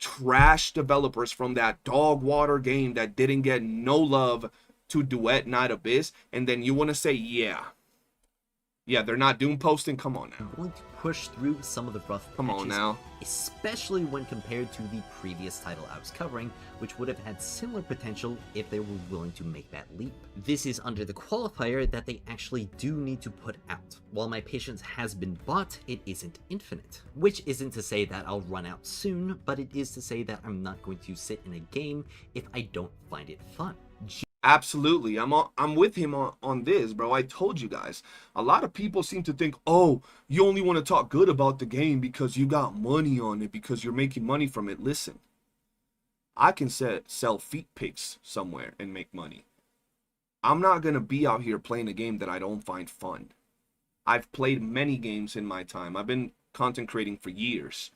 B: trash developers from that dog water game that didn't get no love to Duet Night Abyss, and then you want to say, yeah, they're not doom posting. Come on now.
L: I'm going to push through some of the rough patches,
B: come on now,
L: especially when compared to the previous title I was covering, which would have had similar potential if they were willing to make that leap. This is under the qualifier that they actually do need to put out. While my patience has been bought, it isn't infinite. Which isn't to say that I'll run out soon, but it is to say that I'm not going to sit in a game if I don't find it fun.
B: Absolutely. I'm with him on this, bro. I told you guys. A lot of people seem to think, oh, you only want to talk good about the game because you got money on it, because you're making money from it. Listen, I can sell feet pics somewhere and make money. I'm not going to be out here playing a game that I don't find fun. I've played many games in my time. I've been content creating for years.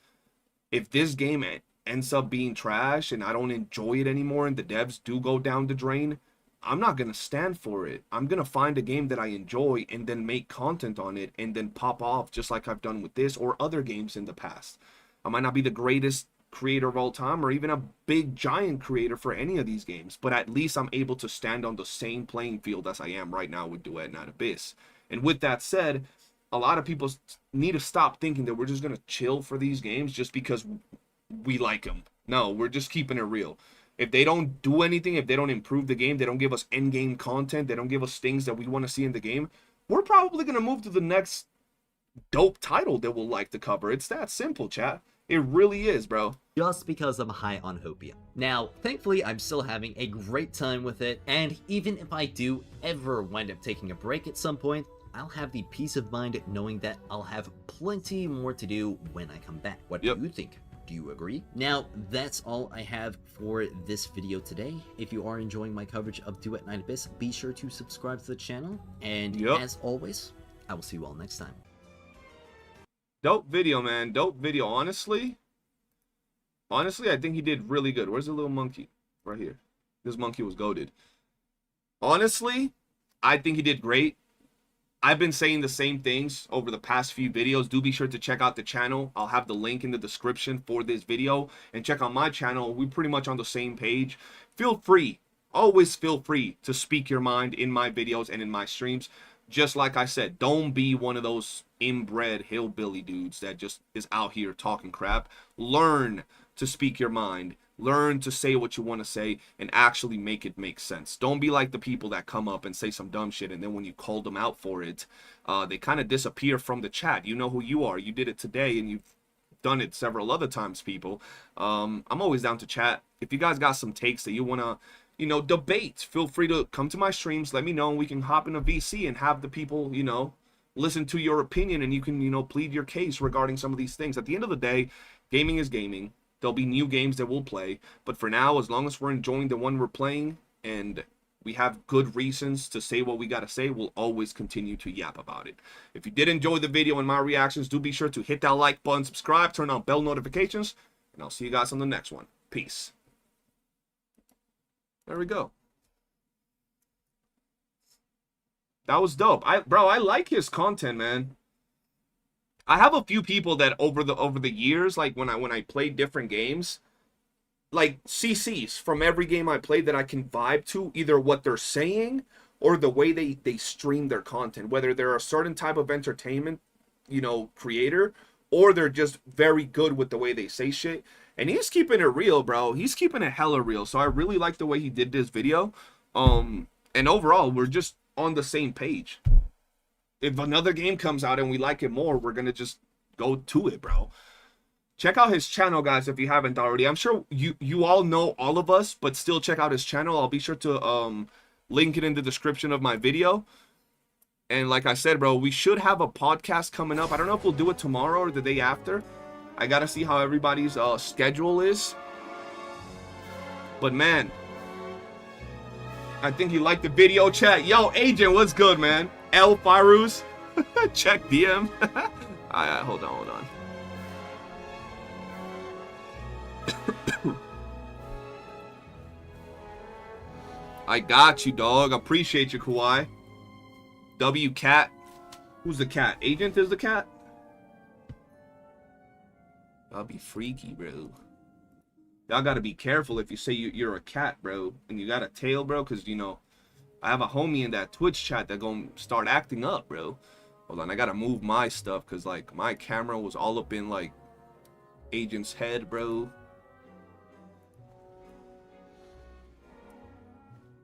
B: If this game ends up being trash and I don't enjoy it anymore and the devs do go down the drain, I'm not going to stand for it. I'm going to find a game that I enjoy and then make content on it and then pop off, just like I've done with this or other games in the past. I might not be the greatest creator of all time or even a big giant creator for any of these games, but at least I'm able to stand on the same playing field as I am right now with Duet Night Abyss. And with that said, a lot of people need to stop thinking that we're just gonna chill for these games just because we like them. No, we're just keeping it real. If they don't do anything, if they don't improve the game, they don't give us endgame content, they don't give us things that we want to see in the game, we're probably gonna move to the next dope title that we'll like to cover. It's that simple, chat. It really is, bro.
L: Just because I'm high on Hopia. Now, thankfully, I'm still having a great time with it, and even if I do ever wind up taking a break at some point, I'll have the peace of mind knowing that I'll have plenty more to do when I come back. What do you think? Do you agree? Now, that's all I have for this video today. If you are enjoying my coverage of Duet Night Abyss, be sure to subscribe to the channel, and as always, I will see you all next time.
B: Dope video, man. Dope video. Honestly, I think he did really good. Where's the little monkey? Right here. This monkey was goated. Honestly, I think he did great. I've been saying the same things over the past few videos. Do be sure to check out the channel. I'll have the link in the description for this video. And check out my channel. We're pretty much on the same page. Feel free. Always feel free to speak your mind in my videos and in my streams. Just like I said, don't be one of those inbred hillbilly dudes that just is out here talking crap. Learn to speak your mind. Learn to say what you want to say and actually make it make sense. Don't be like the people that come up and say some dumb shit, and then when you call them out for it, they kind of disappear from the chat. You know who you are. You did it today, and you've done it several other times, people. I'm always down to chat. If you guys got some takes that you want to, you know, debate, feel free to come to my streams. Let me know, and we can hop in a VC and have the people, you know, listen to your opinion, and you can, you know, plead your case regarding some of these things. At the end of the day, gaming is gaming. There'll be new games that we'll play, but for now, as long as we're enjoying the one we're playing and we have good reasons to say what we gotta say, we'll always continue to yap about it. If you did enjoy the video and my reactions, do be sure to hit that like button, subscribe, turn on bell notifications, and I'll see you guys on the next one. Peace. There we go. That was dope. Bro, I like his content, man. I have a few people that over the years, like when I played different games, like CCs from every game I played that I can vibe to, either what they're saying or the way they stream their content, whether they're a certain type of entertainment, you know, creator, or they're just very good with the way they say shit. And he's keeping it real, bro. He's keeping it hella real. So I really like the way he did this video. And overall, we're just on the same page. If another game comes out and we like it more, we're going to just go to it, bro. Check out his channel, guys, if you haven't already. I'm sure you all know all of us, but still check out his channel. I'll be sure to link it in the description of my video. And like I said, bro, we should have a podcast coming up. I don't know if we'll do it tomorrow or the day after. I got to see how everybody's schedule is. But, man, I think you liked the video, chat. Yo, Agent, what's good, man? El Farus, check DM. Alright, hold on. I got you, dog. Appreciate you, Kawhi. W Cat. Who's the cat? Agent is the cat? I'll be freaky, bro. Y'all gotta be careful if you say you're a cat, bro, and you got a tail, bro, because, you know, I have a homie in that Twitch chat that gonna start acting up, bro. Hold on, I gotta move my stuff because, like, my camera was all up in, like, Agent's head, bro.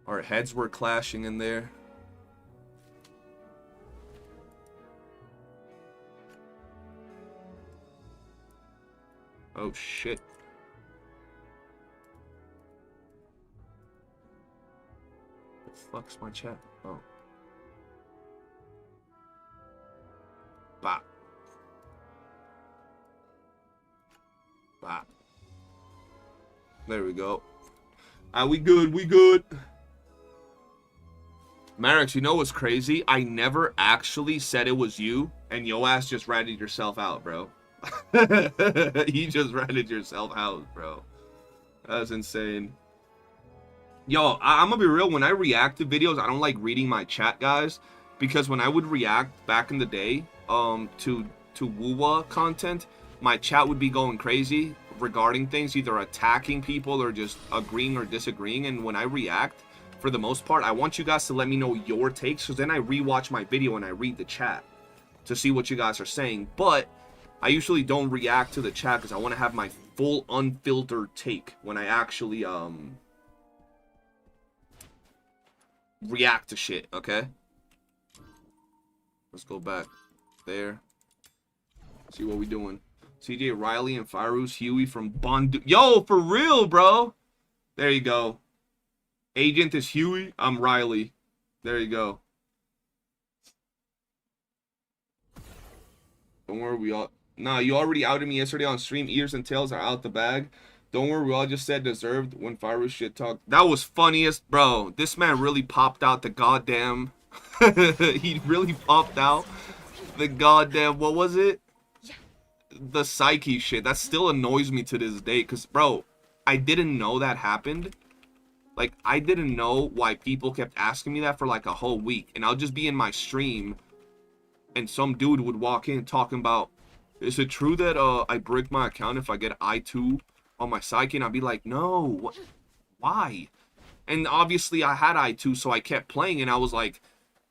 B: Our heads were clashing in there. Oh, shit. Fuck's my chat? Oh. Bop. Bop. There we go. We good. Marix, you know what's crazy? I never actually said it was you, and yo ass just ratted yourself out, bro. You just ratted yourself out, bro. That's insane. Yo, I'm gonna be real. When I react to videos, I don't like reading my chat, guys, because when I would react back in the day to WOOOO content, my chat would be going crazy regarding things, either attacking people or just agreeing or disagreeing. And when I react, for the most part, I want you guys to let me know your takes, because then I rewatch my video and I read the chat. to see what you guys are saying. But I usually don't react to the chat because I want to have my full unfiltered take when I actually react to shit, okay? Let's go back there. See what we doing. CJ Riley and Fairuz Huey from Bond. Yo, for real, bro. There you go. Agent is Huey. I'm Riley. There you go. Don't worry, we all... Nah, you already outed me yesterday on stream. Ears and tails are out the bag. Don't worry, we all just said deserved when Fairuz shit talk. That was funniest, bro. This man really popped out the goddamn... he really popped out the goddamn... What was it? The psyche shit. That still annoys me to this day. Because, bro, I didn't know that happened. Like, I didn't know why people kept asking me that for like a whole week. And I'll just be in my stream and some dude would walk in talking about, is it true that I break my account if I get I2 on my psyche? And I'd be like, no, what? Why? And obviously I had I2, so I kept playing, and I was like,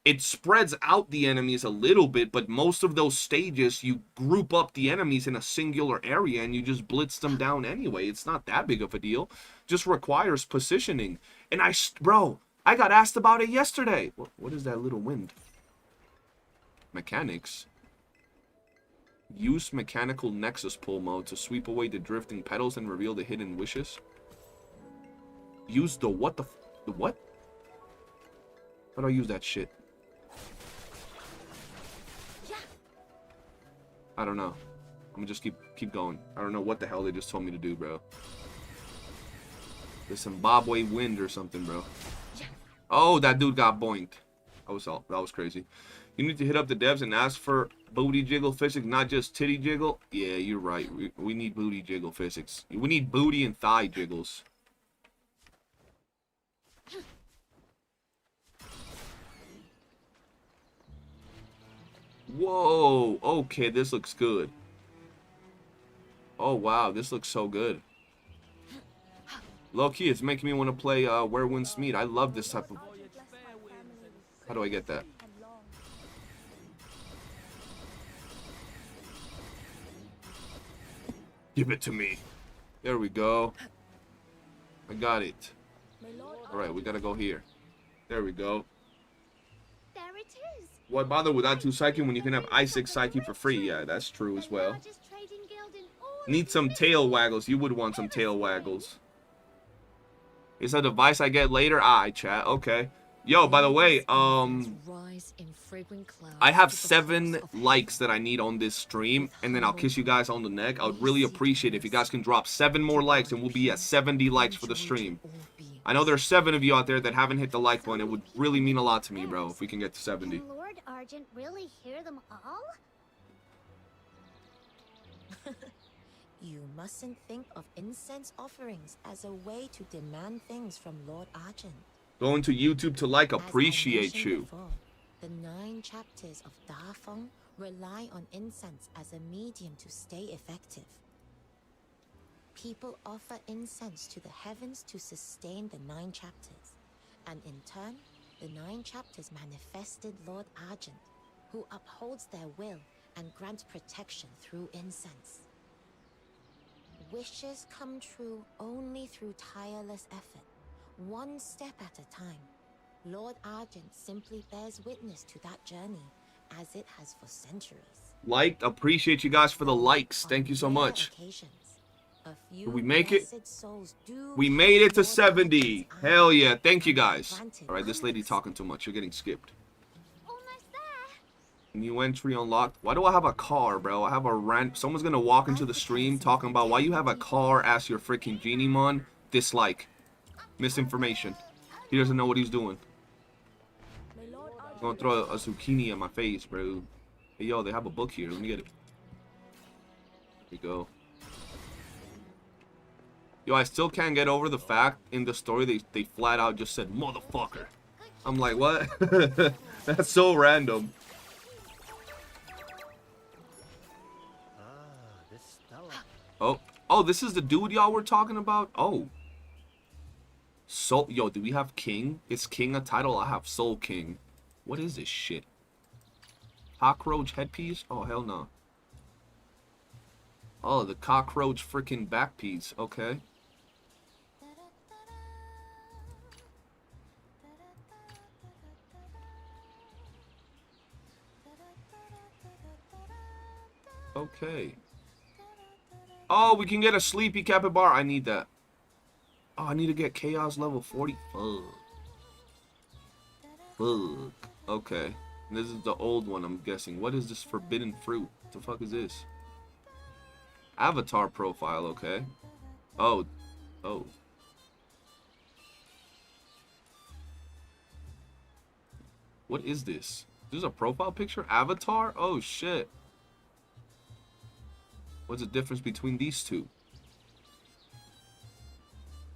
B: it spreads out the enemies a little bit, but most of those stages, you group up the enemies in a singular area and you just blitz them down anyway. It's not that big of a deal. Just requires positioning. And bro, I got asked about it yesterday. What is that little wind? Mechanics. Use mechanical nexus pull mode to sweep away the drifting petals and reveal the hidden wishes. Use the what? The what? How do I use that shit? I don't know. I'm gonna just keep going. I don't know what the hell they just told me to do, bro. The Zimbabwe wind or something, bro. Oh, that dude got boinked. That was crazy. You need to hit up the devs and ask for booty jiggle physics, not just titty jiggle. Yeah, you're right. We need booty jiggle physics. We need booty and thigh jiggles. Whoa, okay, this looks good. Oh wow, this looks so good. Low key, it's making me want to play Where Winds Meet. I love this type of... How do I get that? Give it to me. There we go. I got it. Alright, we gotta go here. There we go.
D: There it is.
B: Why bother with I2 Psyche when you can have I6 Psyche for free? Yeah, that's true as well. Need some tail waggles. You would want some tail waggles. Is a device I get later? I chat. Okay. Yo, by the way, I have 7 likes that I need on this stream, and then I'll kiss you guys on the neck. I would really appreciate it if you guys can drop 7 more likes, and we'll be at 70 likes for the stream. I know there's 7 of you out there that haven't hit the like button. It would really mean a lot to me, bro, if we can get to 70.
D: Can Lord Argent really hear them all?
K: You mustn't think of incense offerings as a way to demand things from Lord Argent.
B: Going to YouTube to like, appreciate you.
K: Before, the 9 chapters of Dafeng rely on incense as a medium to stay effective. People offer incense to the heavens to sustain the 9 chapters, and in turn, the 9 chapters manifested Lord Argent, who upholds their will and grants protection through incense. Wishes come true only through tireless effort, one step at a time. Lord Argent simply bears witness to that journey, as it has for centuries.
B: Liked, appreciate you guys for the likes. Thank you so much. Did we make it? We made it to 70. Hell yeah, thank you guys. Alright, this lady talking too much. You're getting skipped. New entry unlocked. Why do I have a car, bro? I have a rant. Someone's gonna walk into the stream talking about why you have a car as your freaking Genieon. Dislike. Misinformation. He doesn't know what he's doing. He's gonna throw a zucchini at my face, bro. Hey, yo, they have a book here. Let me get it. Here we go. Yo, I still can't get over the fact in the story they flat out just said motherfucker. I'm like, what? That's so random. Oh, this is the dude y'all were talking about? Oh. Soul, yo, do we have King? Is King a title? I have Soul King. What is this shit? Cockroach headpiece? Oh, hell no. Oh, the cockroach freaking back piece. Okay. Okay. Oh, we can get a sleepy capybara. I need that. Oh, I need to get chaos level 40. Fuck. Fuck. Okay. This is the old one, I'm guessing. What is this forbidden fruit? What the fuck is this? Avatar profile, okay. Oh. Oh. What is this? This is a profile picture? Avatar? Oh, shit. What's the difference between these two?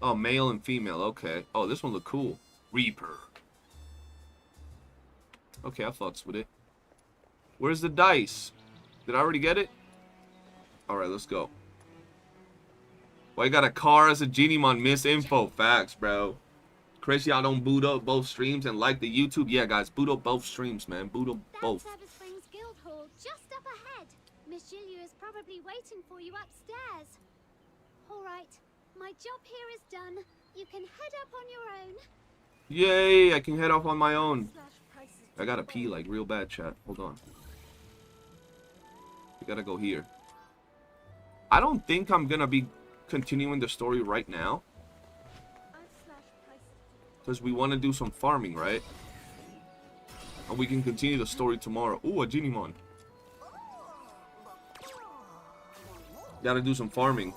B: Oh, male and female. Okay. Oh, this one look cool. Reaper. Okay, I fucks with it. Where's the dice? Did I already get it? Alright, let's go. Well, I got a car as a Genieon misinfo. Facts, bro. Chris, y'all don't boot up both streams and like the YouTube. Yeah, guys, boot up both streams, man. Boot up both.
D: That's Springs Guild Hall, just up ahead. Miss Gilliu is probably waiting for you upstairs. All right, my job here is done. You can head up on your own.
B: Yay, I can head off on my own. I gotta pee like real bad, chat. Hold on. We gotta go here. I don't think I'm gonna be continuing the story right now. Because we want to do some farming, right? And we can continue the story tomorrow. Ooh, a Genieon. Gotta do some farming.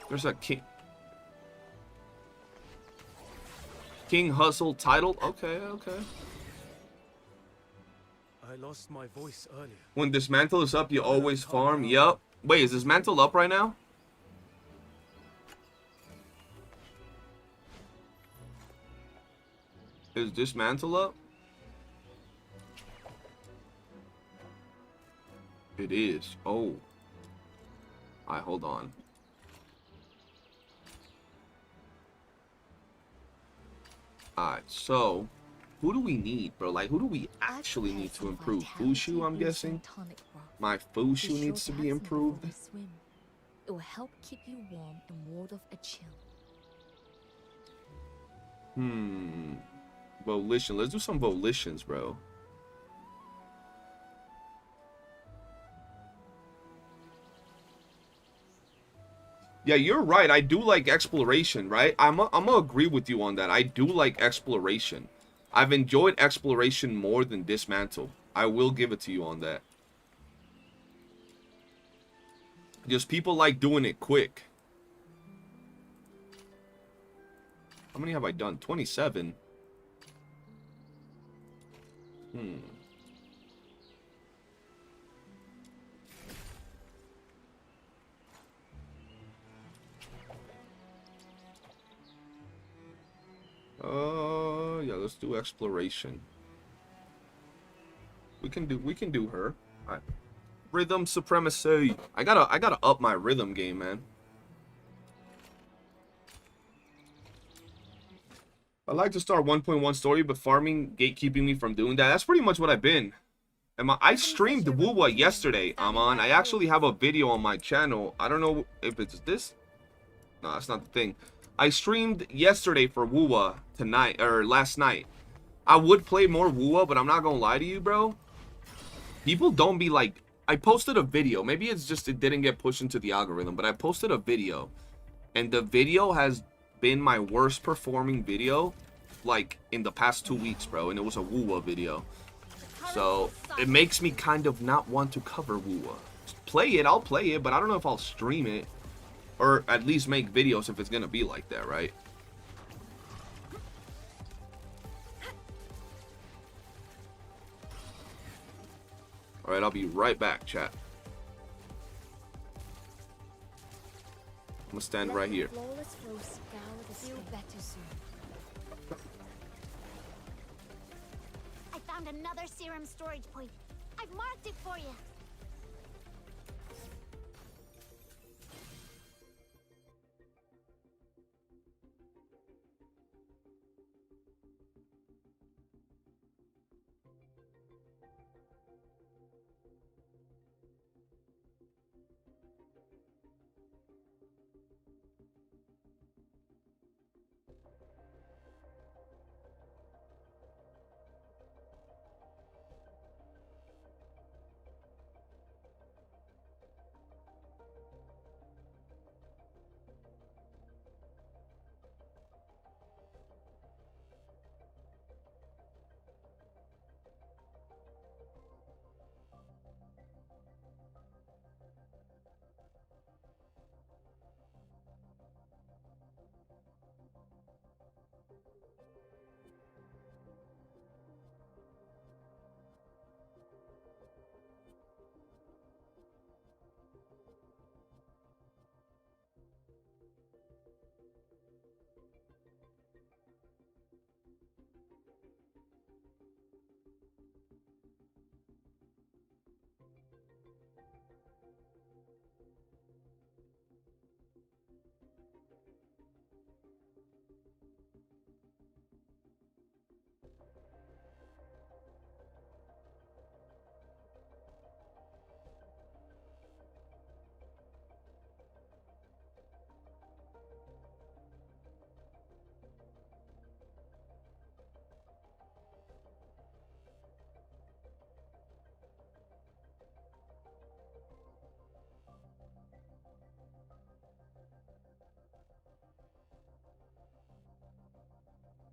B: There's a king. King Hustle title. Okay, okay.
O: I lost my voice earlier.
B: When Dismantle is up, you always farm. Yup. Wait, is Dismantle up right now? Is Dismantle up? It is. Oh. Alright, hold on. Alright, so who do we need, bro? Like, who do we actually need to improve? Fushu, I'm guessing? My Fushu needs to be improved.
C: It will help keep you warm and ward off a chill.
B: Volition. Let's do some volitions, bro. Yeah, you're right. I do like exploration, right? I'm gonna agree with you on that. I do like exploration. I've enjoyed exploration more than Dismantle. I will give it to you on that. Just people like doing it quick. How many have I done? 27. Yeah, let's do exploration. We can do her. All right. Rhythm supremacy. I gotta up my rhythm game, man. I like to start 1.1 story, but farming gatekeeping me from doing that. That's pretty much what I've been. I streamed WOOOO yesterday, Amon. I actually have a video on my channel. I don't know if it's this. No, that's not the thing. I streamed yesterday for WOOOO tonight, or last night. I would play more WOOOO, but I'm not gonna lie to you, bro. People don't be like... I posted a video. Maybe it's just it didn't get pushed into the algorithm, but I posted a video. And the video has been my worst performing video, like, in the past 2 weeks, bro. And it was a WOOOO video. So, it makes me kind of not want to cover WOOOO. Play it, I'll play it, but I don't know if I'll stream it. Or at least make videos if it's gonna be like that, right? Alright, I'll be right back, chat. I'm gonna stand right here.
D: I found another serum storage point. I've marked it for you.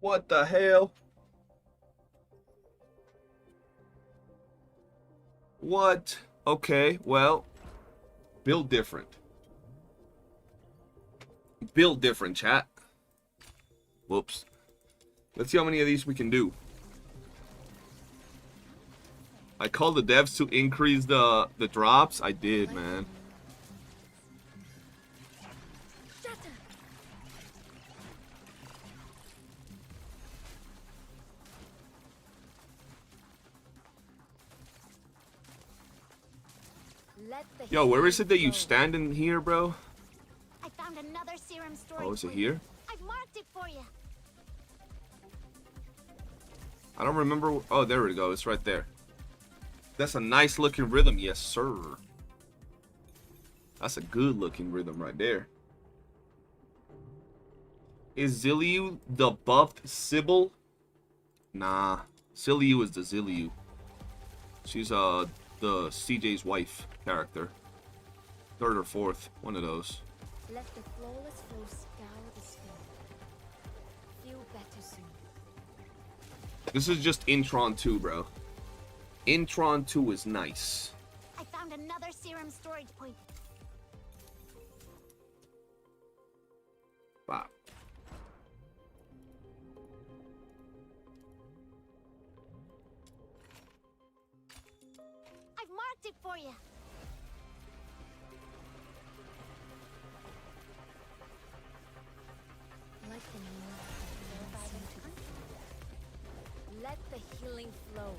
B: What the hell? What? Okay, well, build different. Build different, chat. Whoops. Let's see how many of these we can do. I called the devs to increase the drops. I did, man. Yo, where is it that you stand in here, bro?
D: I found another serum storage.
B: Oh, is it here?
D: I've marked it for you.
B: I don't remember. Oh, there we go. It's right there. That's a nice looking rhythm. Yes, sir. That's a good looking rhythm right there. Is Zilliu the buffed Sybil? Nah. Zilliu is the Zilliu. She's the CJ's wife character. Third or fourth. One of those.
C: Let the flawless flow scour the sky. Feel better soon.
B: This is just Intron 2, bro. Intron 2 is nice.
D: I found another serum storage point.
B: Wow.
D: I've marked it for you.
C: Like the moon dancing to the flow. Let the healing flow.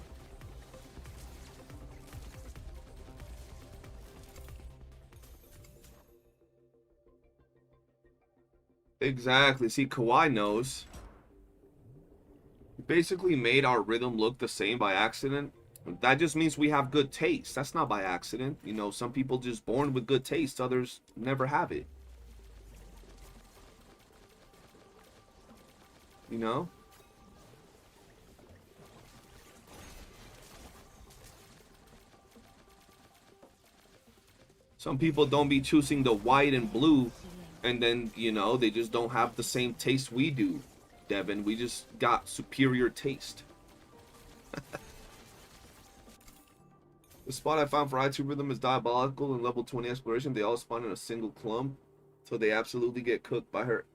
B: Exactly. See, Kawhi knows. We basically made our rhythm look the same by accident. That just means we have good taste. That's not by accident. You know, some people just born with good taste. Others never have it. You know? Some people don't be choosing the white and blue, and then, you know, they just don't have the same taste we do, Devin. We just got superior taste. The spot I found for I2 Rhythm is diabolical in level 20 exploration. They all spawn in a single clump, so they absolutely get cooked by her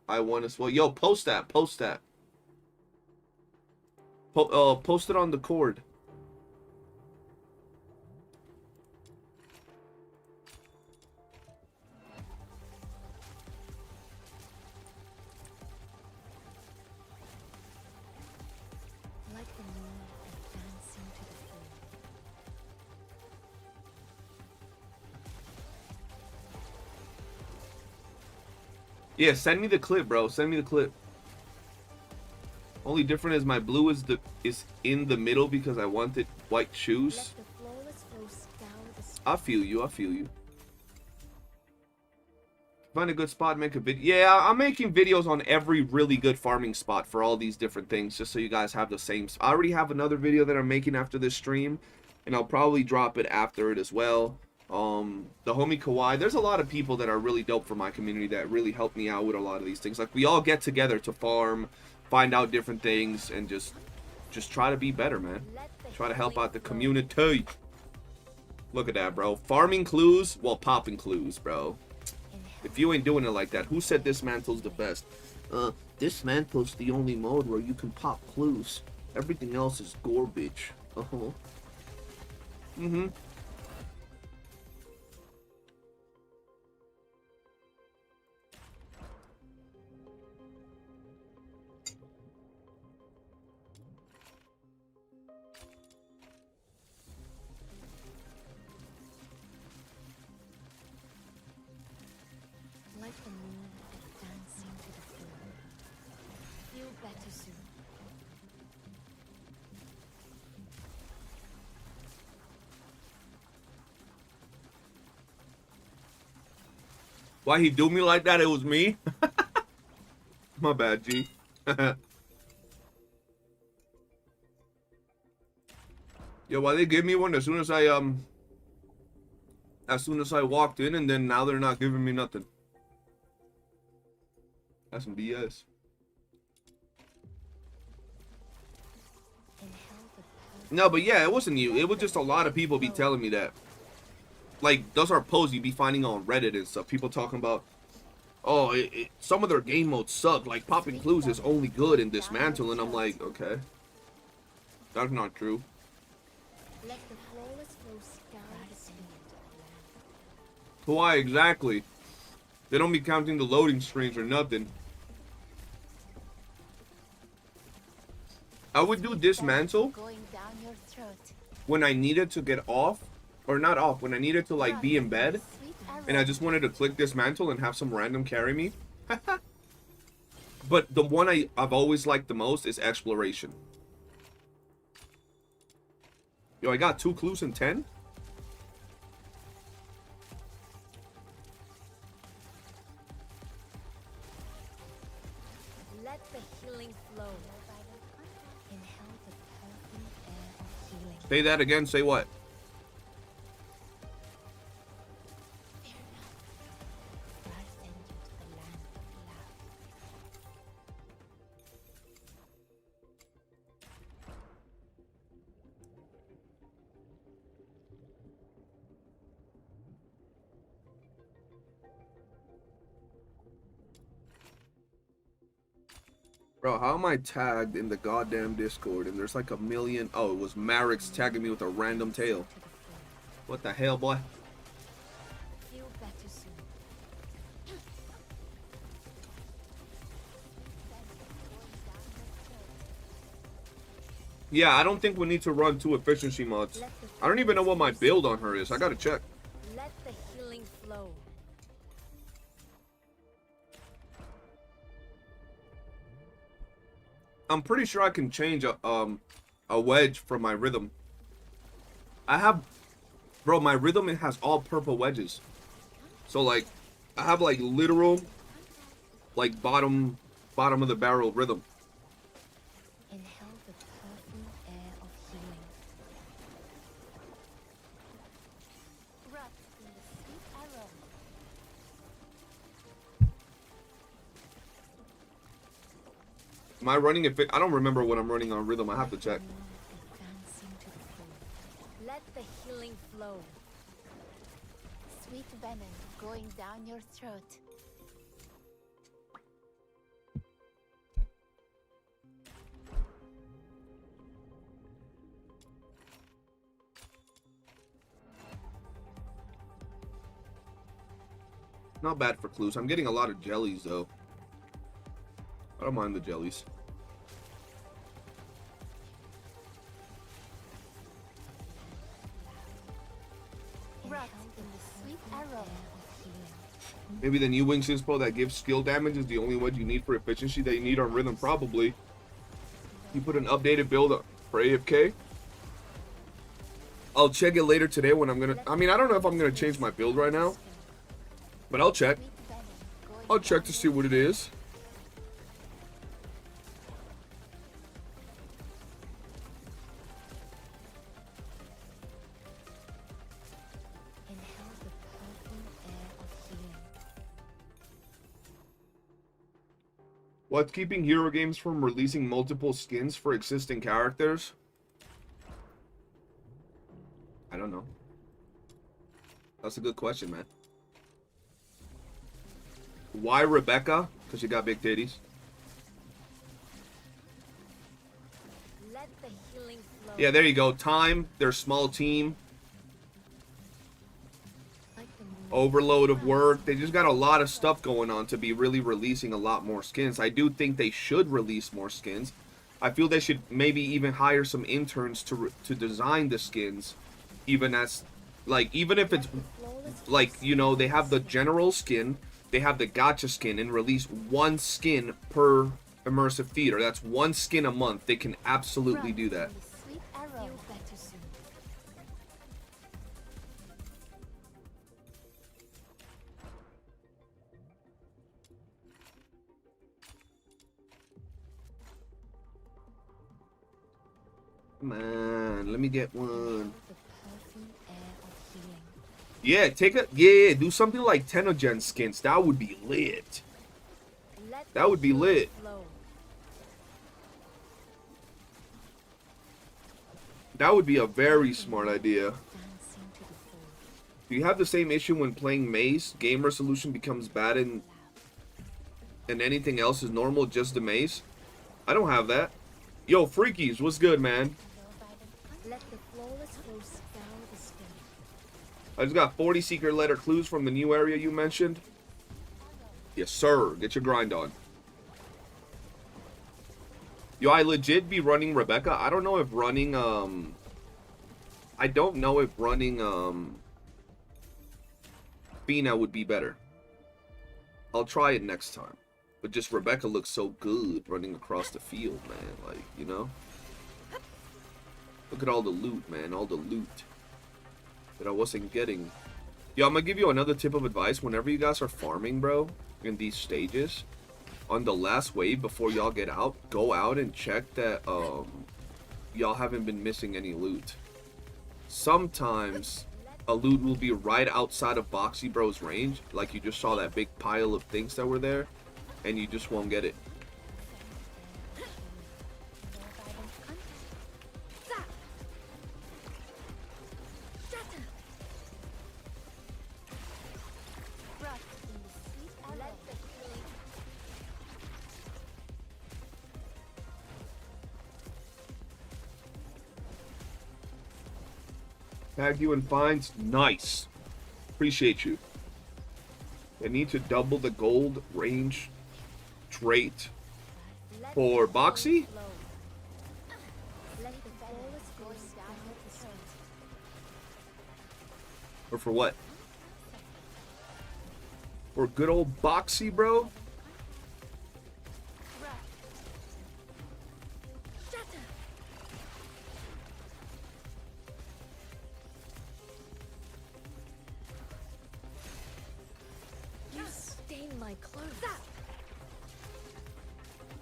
B: I1 as well. Yo, post that. Post that. Post it on the cord.
C: Like the moon dancing to the flow.
B: Yeah, send me the clip, bro. Send me the clip. Only different is my blue is in the middle because I wanted white shoes.
C: Let the flawless flow scour the sky.
B: I feel you. I feel you. Find a good spot, make a video. Yeah, I'm making videos on every really good farming spot for all these different things, just so you guys have the same. I already have another video that I'm making after this stream, and I'll probably drop it after it as well. The homie Kawhi, there's a lot of people that are really dope for my community that really help me out with a lot of these things. Like, we all get together to farm, find out different things, and just try to be better, man. Try to help out the community. Look at that, bro. Farming clues while popping clues, bro. If you ain't doing it like that, who said Dismantle's the best? Dismantle's the only mode where you can pop clues. Everything else is garbage. Mm-hmm.
C: Like the moon dancing to the flow. Feel better soon.
B: Why he do me like that? It was me. My bad, G. Yo, why they give me one as soon as I walked in, and then now they're not giving me nothing. That's some BS. No, but yeah, it wasn't you. It was just a lot of people be telling me that. Like, those are posts you be finding on Reddit and stuff. People talking about, oh, some of their game modes suck. Like, popping clues is only good in Dismantle. And I'm like, okay. That's not true. Why exactly? They don't be counting the loading screens or nothing. I would do Dismantle when I needed to get off, or not off, when I needed to like be in bed, and I just wanted to click Dismantle and have some random carry me. But the one I've always liked the most is Exploration. Yo, I got 2 clues in 10?
C: Let the healing flow. Inhale the perfume air of healing.
B: Say that again, say what? Bro, how am I tagged in the goddamn Discord and there's like a million... Oh, it was Marix tagging me with a random tail. What the hell, boy?
C: Feel better soon.
B: Yeah, I don't think we need to run 2 efficiency mods. I don't even know what my build on her is. I gotta check.
C: Let the healing flow.
B: I'm pretty sure I can change a wedge from my rhythm. I have, bro, my rhythm, it has all purple wedges. So like, I have like literal, like bottom of the barrel rhythm.
C: Inhale the perfume air of healing. Wrapped in the sweet aroma.
B: Am I running it? I don't remember what I'm running on rhythm. I have to check.
C: Let the healing flow.
D: Sweet venom going down your throat.
B: Not bad for clues. I'm getting a lot of jellies though. I don't mind the jellies. Maybe the new Wings Inspo that gives skill damage is the only wedge you need for efficiency that you need on rhythm, probably. You put an updated build for AFK. I'll check it later today when I'm gonna... I mean, I don't know if I'm gonna change my build right now. But I'll check. I'll check to see what it is. What's keeping hero games from releasing multiple skins for existing characters? I don't know. That's a good question, man. Why Rebecca? Because she got big titties.
C: Let the healing flow.
B: Yeah, there you go. Time, their small team. Overload of work. They just got a lot of stuff going on to be really releasing a lot more skins. I do think they should release more skins. I feel they should maybe even hire some interns to design the skins, even as, like, even if it's like, you know, they have the general skin, they have the gacha skin, and release 1 skin per immersive theater. That's 1 skin a month. They can absolutely do that. Come on, let me get one. Yeah, take a do something like Tenogen skins. That would be lit. That would be That would be a very smart idea. Do you have the same issue when playing maze? Game resolution becomes bad and anything else is normal, just the maze? I don't have that. Yo, Freakies, what's good, man? I just got 40 secret letter clues from the new area you mentioned. Yes, sir. Get your grind on. Yo, I legit be running Rebecca. I don't know if running, Fina would be better. I'll try it next time. But just Rebecca looks so good running across the field, man. Like, you know? Look at all the loot, man. All the loot that I wasn't getting. Yo, I'm gonna give you another tip of advice. Whenever you guys are farming, bro, in these stages, on the last wave before y'all get out, go out and check that y'all haven't been missing any loot. Sometimes a loot will be right outside of Boxy Bro's range, like you just saw that big pile of things that were there, and you just won't get it. Tag you in fines. Nice. Appreciate you. I need to double the gold range trait for Boxy. Or for what? For good old Boxy, bro?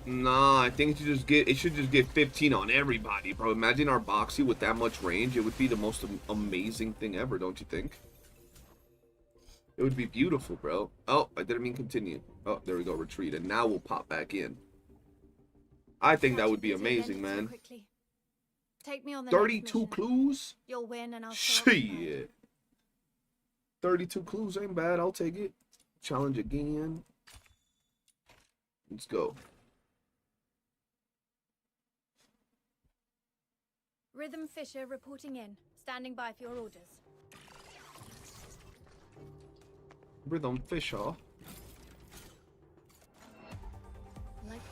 B: Nah, I think it should just get 15 on everybody, bro. Imagine our Boxy with that much range. It would be the most amazing thing ever, don't you think? It would be beautiful, bro. Oh, I didn't mean continue. Oh, there we go, retreat. And now we'll pop back in. I think that would be amazing, man.
P: Take me on the
B: 32 clues?
P: You'll win and I'll
B: shit. 32 clues ain't bad. I'll take it. Challenge again. Let's go.
P: Rhythm Fisher reporting in. Standing by for your orders.
B: Rhythm Fisher.
C: Like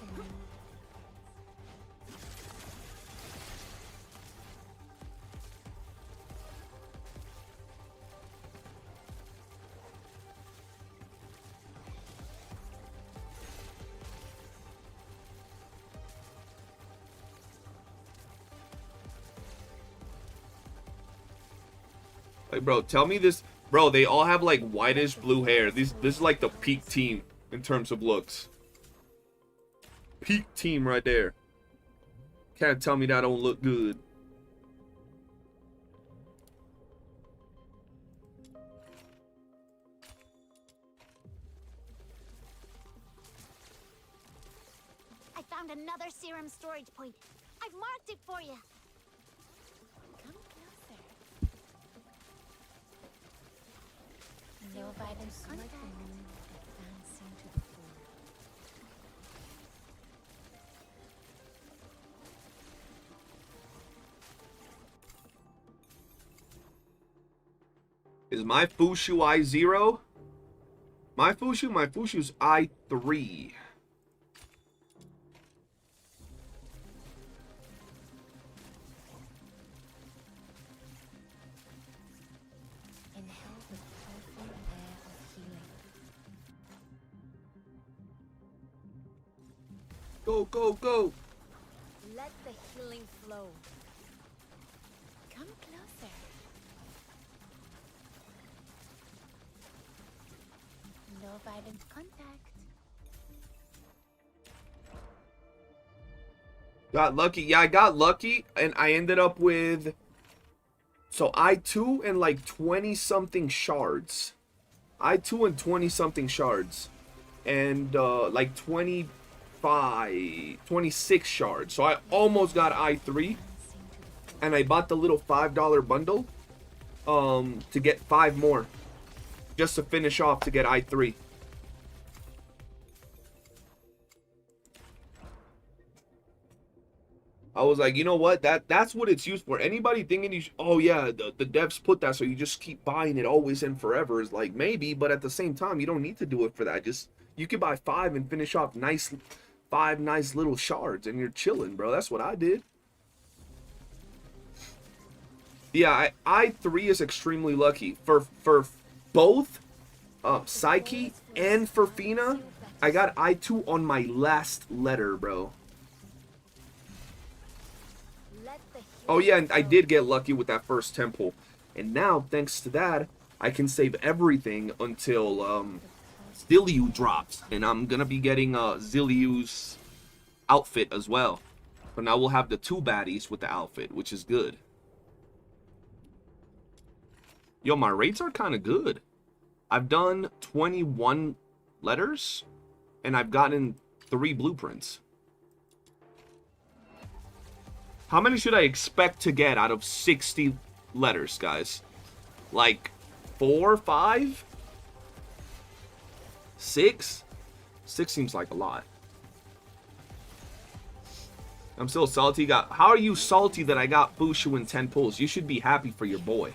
C: the moon.
B: Like, bro, tell me this. Bro, they all have, like, whitish blue hair. This is, like, the peak team in terms of looks. Peak team right there. Can't tell me that don't look good.
D: I found another serum storage point. I've marked it for you. Come closer. No violence like the moon advancing to the fore.
B: Is my Fushu I0? My Fushu's I3.
C: Inhale the powerful air of healing.
B: Go, go, go.
C: Let the healing flow. Come closer. No violent contact.
B: Got lucky. Yeah, I got lucky, and I ended up with... So, I2 and, like, 20-something shards. I2 and 20-something shards. And, like, 26 shards. So, I almost got I3. and I bought the little $5 bundle to get 5 more, just to finish off to get I3. I was like, you know what? That's what it's used for. Anybody thinking you oh yeah, the devs put that so you just keep buying it always and forever is like maybe, but at the same time you don't need to do it for that. Just you could buy 5 and finish off 5 nice little shards and you're chilling, bro. That's what I did. Yeah, I3 is extremely lucky for both Psyche and for Fina. I got I2 on my last letter, bro. Oh yeah, and I did get lucky with that first temple. And now, thanks to that, I can save everything until Zilliu drops. And I'm gonna be getting Zilliu's outfit as well. But now we'll have the 2 baddies with the outfit, which is good. Yo, my rates are kind of good. I've done 21 letters, and I've gotten 3 blueprints. How many should I expect to get out of 60 letters, guys? Like 4, 5? 6? 6 seems like a lot. I'm still salty. How are you salty that I got Fushu in 10 pulls? You should be happy for your boy.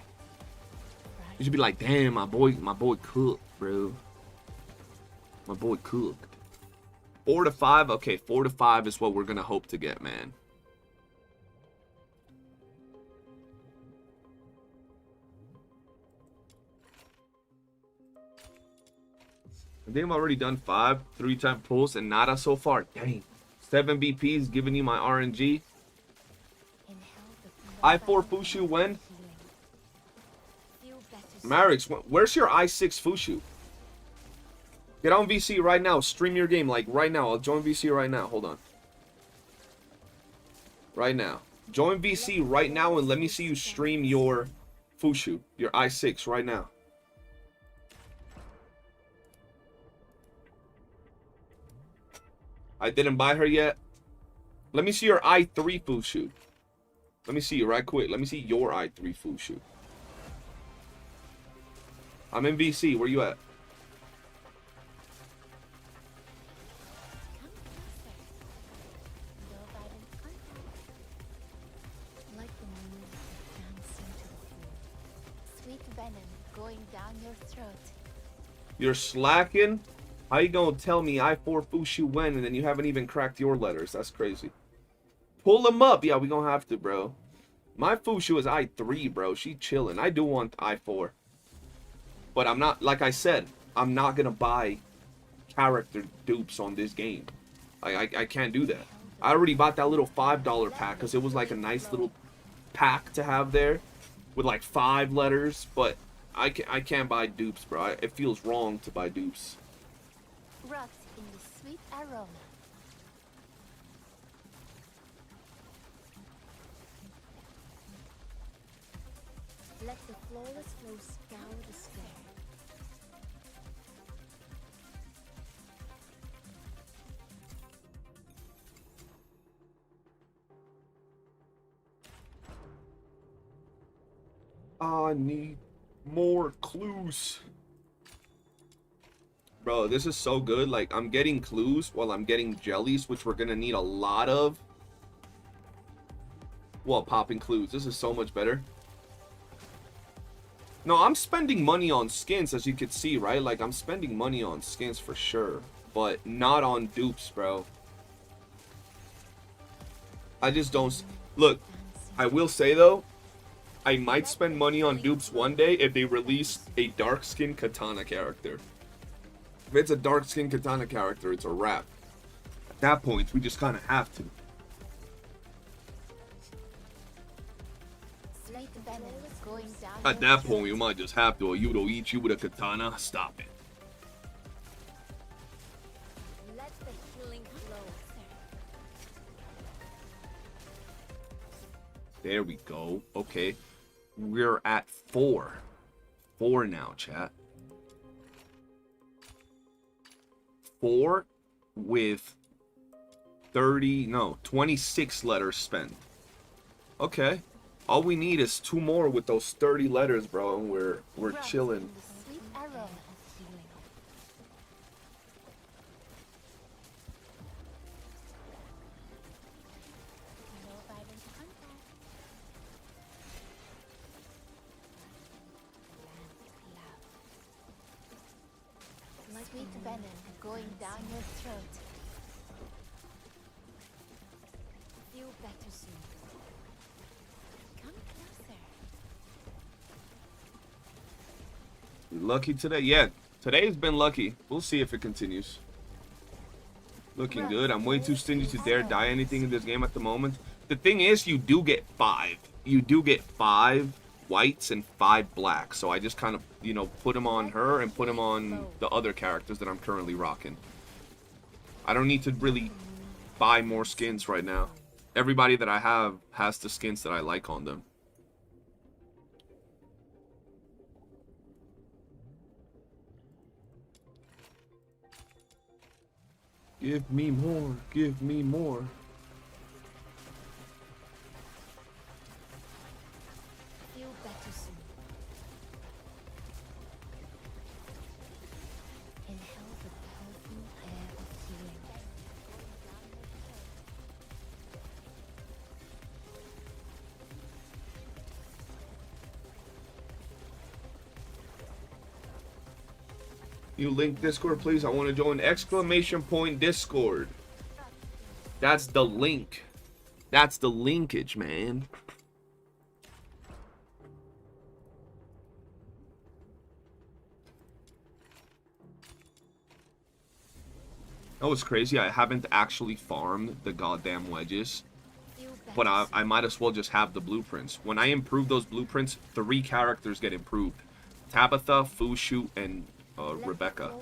B: You should be like, damn, my boy cooked, bro. My boy cooked. 4 to 5? Okay, 4 to 5 is what we're gonna hope to get, man. I think I've already done 5 3-time pulls and nada so far. Dang. 7 BPs giving you my RNG. I4 Fushu when? Marix, where's your I6 Fushu? Get on VC right now. Stream your game like right now. I'll join VC right now. Hold on. Right now. Join VC right now and let me see you stream your Fushu. Your I6 right now. I didn't buy her yet. Let me see your I3 Fushu. Let me see you right quick. Let me see your I3 Fushu. I'm in VC. Where you at?
D: Like the music dancing to the floor. Sweet venom going down your throat.
B: You're slacking? How you gonna tell me I4 Fushu when and then you haven't even cracked your letters? That's crazy. Pull them up. Yeah, we gonna have to, bro. My Fushu is I3, bro. She chilling. I do want I4. But I'm not, like I said, I'm not gonna buy character dupes on this game. I can't do that. I already bought that little $5 pack because it was like a nice little pack to have there with like 5 letters. But I can't buy dupes, bro. It feels wrong to buy dupes.
D: Wrapped in the sweet aroma. Let the flawless flow scour the sky.
B: I need more clues. Bro, this is so good. Like, I'm getting clues while I'm getting jellies, which we're gonna need a lot of while popping clues. This is so much better. No, I'm spending money on skins, as you can see, right? Like, I'm spending money on skins for sure, but not on dupes, bro. I just don't... Look, I will say, though, I might spend money on dupes one day if they release a dark skin katana character. If it's a dark skin katana character, it's a wrap. At that point, we just kind of have to. At that point, we might just have to. Or Yudo eat you with a katana. Stop it.
D: Let the healing flow.
B: There we go. Okay. We're at 4. 4 now, chat. 4 with 26 letters spent. Okay. All we need is 2 more with those 30 letters, bro, and we're chilling.
C: Sweet arrow. Sweet venom going down your throat. Feel better soon. Come closer.
B: Lucky today? Yeah, today's been lucky. We'll see if it continues. Looking good. I'm way too stingy to dare die anything in this game at the moment. The thing is, you do get 5. You do get 5 whites and 5 blacks. So I just kind of, you know, put them on her and put them on the other characters that I'm currently rocking. I don't need to really buy more skins right now. Everybody that I have has the skins that I like on them. Give me more. Give me more.
C: Feel better soon. Inhale the perfume air of healing.
B: You link Discord, please. I want to join ! Discord. That's the link. That's the linkage, man. That was crazy. I haven't actually farmed the goddamn wedges. But I might as well just have the blueprints. When I improve those blueprints, 3 characters get improved. Tabitha, Fushu, and Rebecca.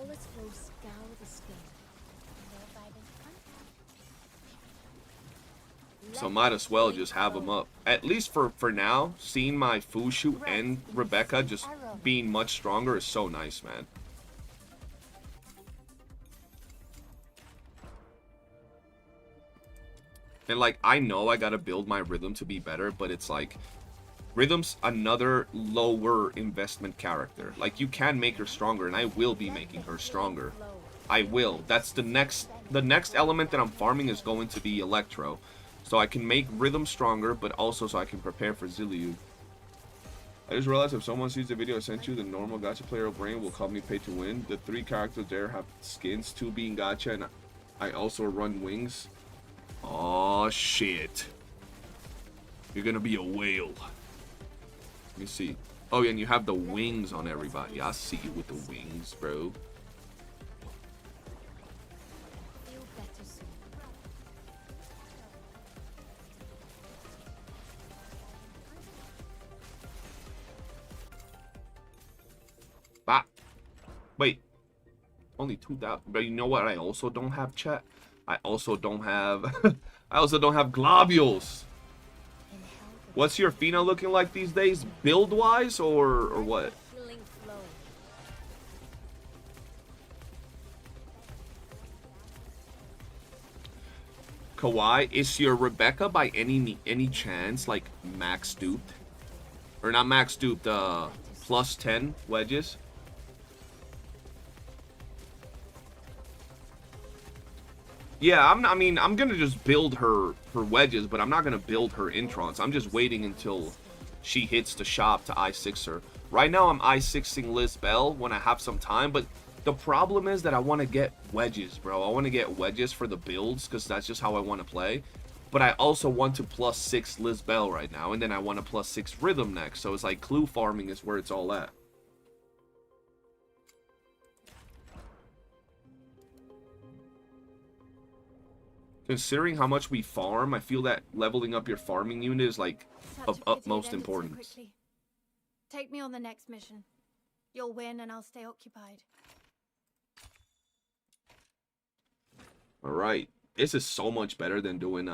B: So might as well just have them up. At least for now, seeing my Fushu and Rebecca just being much stronger is so nice, man. And like, I know I gotta build my Rhythm to be better, but it's like, Rhythm's another lower investment character. Like, you can make her stronger, and I will be making her stronger. I will. That's the next element that I'm farming is going to be Electro. So I can make Rhythm stronger, but also so I can prepare for Zillion. I just realized if someone sees the video I sent you, the normal gacha player brain will call me pay to win. The 3 characters there have skins, 2 being gacha, and I also run wings. Oh shit. You're gonna be a whale. Let me see. Oh yeah, and you have the wings on everybody. I see you with the wings, bro. Ah. Wait. Only 2,000. But you know what I also don't have, chat? I also don't have globules. What's your Fina looking like these days? Build wise or what? Kawhi, is your Rebecca by any chance like max duped? Or not max duped, plus 10 wedges? Yeah, I'm gonna just build her wedges, but I'm not gonna build her introns. I'm just waiting until she hits the shop to I6 her. Right now, I'm I6ing Liz Bell when I have some time, but the problem is that I want to get wedges, bro. I want to get wedges for the builds, because that's just how I want to play. But I also want to plus 6 Liz Bell right now, and then I want to plus 6 Rhythm next. So it's like clue farming is where it's all at. Considering how much we farm, I feel that leveling up your farming unit is like of utmost importance.
P: Take me on the next mission. You'll win and I'll stay occupied.
B: All right. This is so much better than doing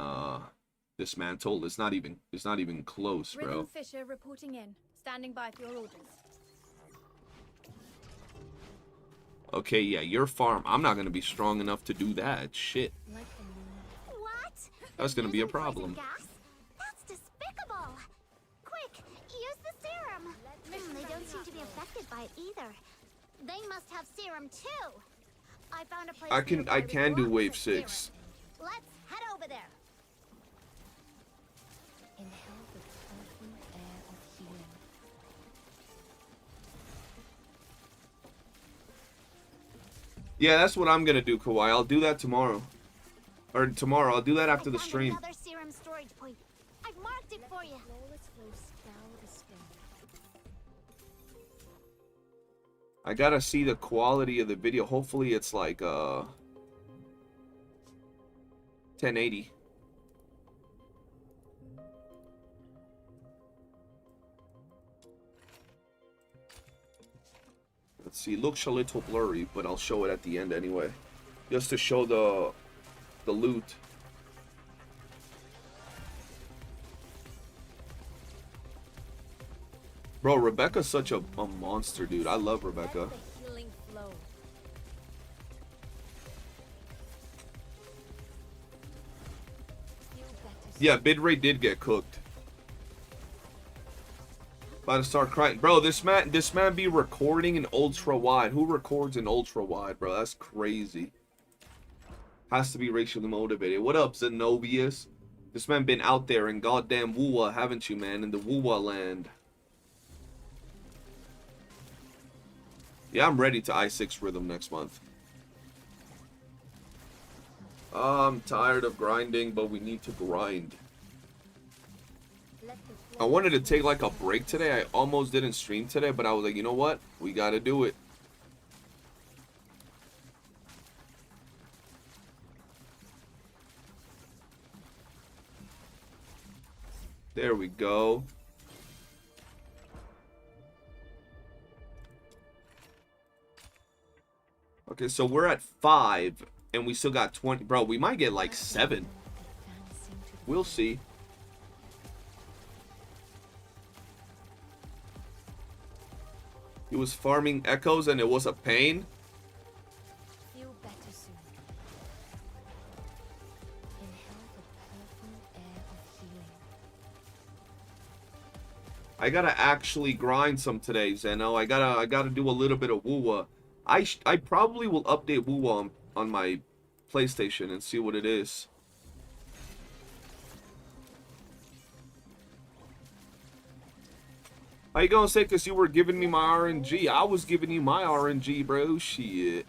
B: Dismantle. It's not even close, bro.
P: Rhythm Fisher reporting in. Standing by for your orders.
B: Okay, yeah, your farm. I'm not gonna be strong enough to do that. Shit. That's gonna be a problem.
D: That's despicable. don't seem to be affected by it either. They must have serum too. I found a place
B: I
D: nearby
B: can
D: with
B: do
D: lots
B: wave
D: of
B: 6.
D: serum. Let's head over there.
C: Inhale the perfumed air of healing.
B: Yeah, that's what I'm gonna do, Kawhi. I'll do that tomorrow. Or tomorrow. I'll do that after the stream.
D: Another serum storage point. I've marked it for you.
B: I gotta see the quality of the video. Hopefully it's like 1080. Let's see. It looks a little blurry, but I'll show it at the end anyway, just to show the loot. Bro, Rebecca's such a monster, dude. I love Rebecca.
C: Healing flow.
B: Yeah, bitrate did get cooked. About to start crying. Bro, this man be recording in ultra wide. Who records in ultra wide, bro? That's crazy. Has to be racially motivated. What up, Zenobius? This man been out there in goddamn WOOOO, haven't you, man? In the WOOOO land. Yeah, I'm ready to I6 rhythm next month. I'm tired of grinding, but we need to grind. I wanted to take like a break today. I almost didn't stream today, but I was like, you know what? We gotta do it. There we go. Okay, so we're at 5, and we still got 20. Bro, we might get like 7. We'll see. He was farming echoes, and it was a pain.
C: Feel better soon. Inhale the perfumed air of healing.
B: I gotta actually grind some today, Zeno. I gotta do a little bit of WOOOO. I probably will update WOOOO on my PlayStation and see what it is. How you gonna say because you were giving me my RNG? I was giving you my RNG, bro. Shit.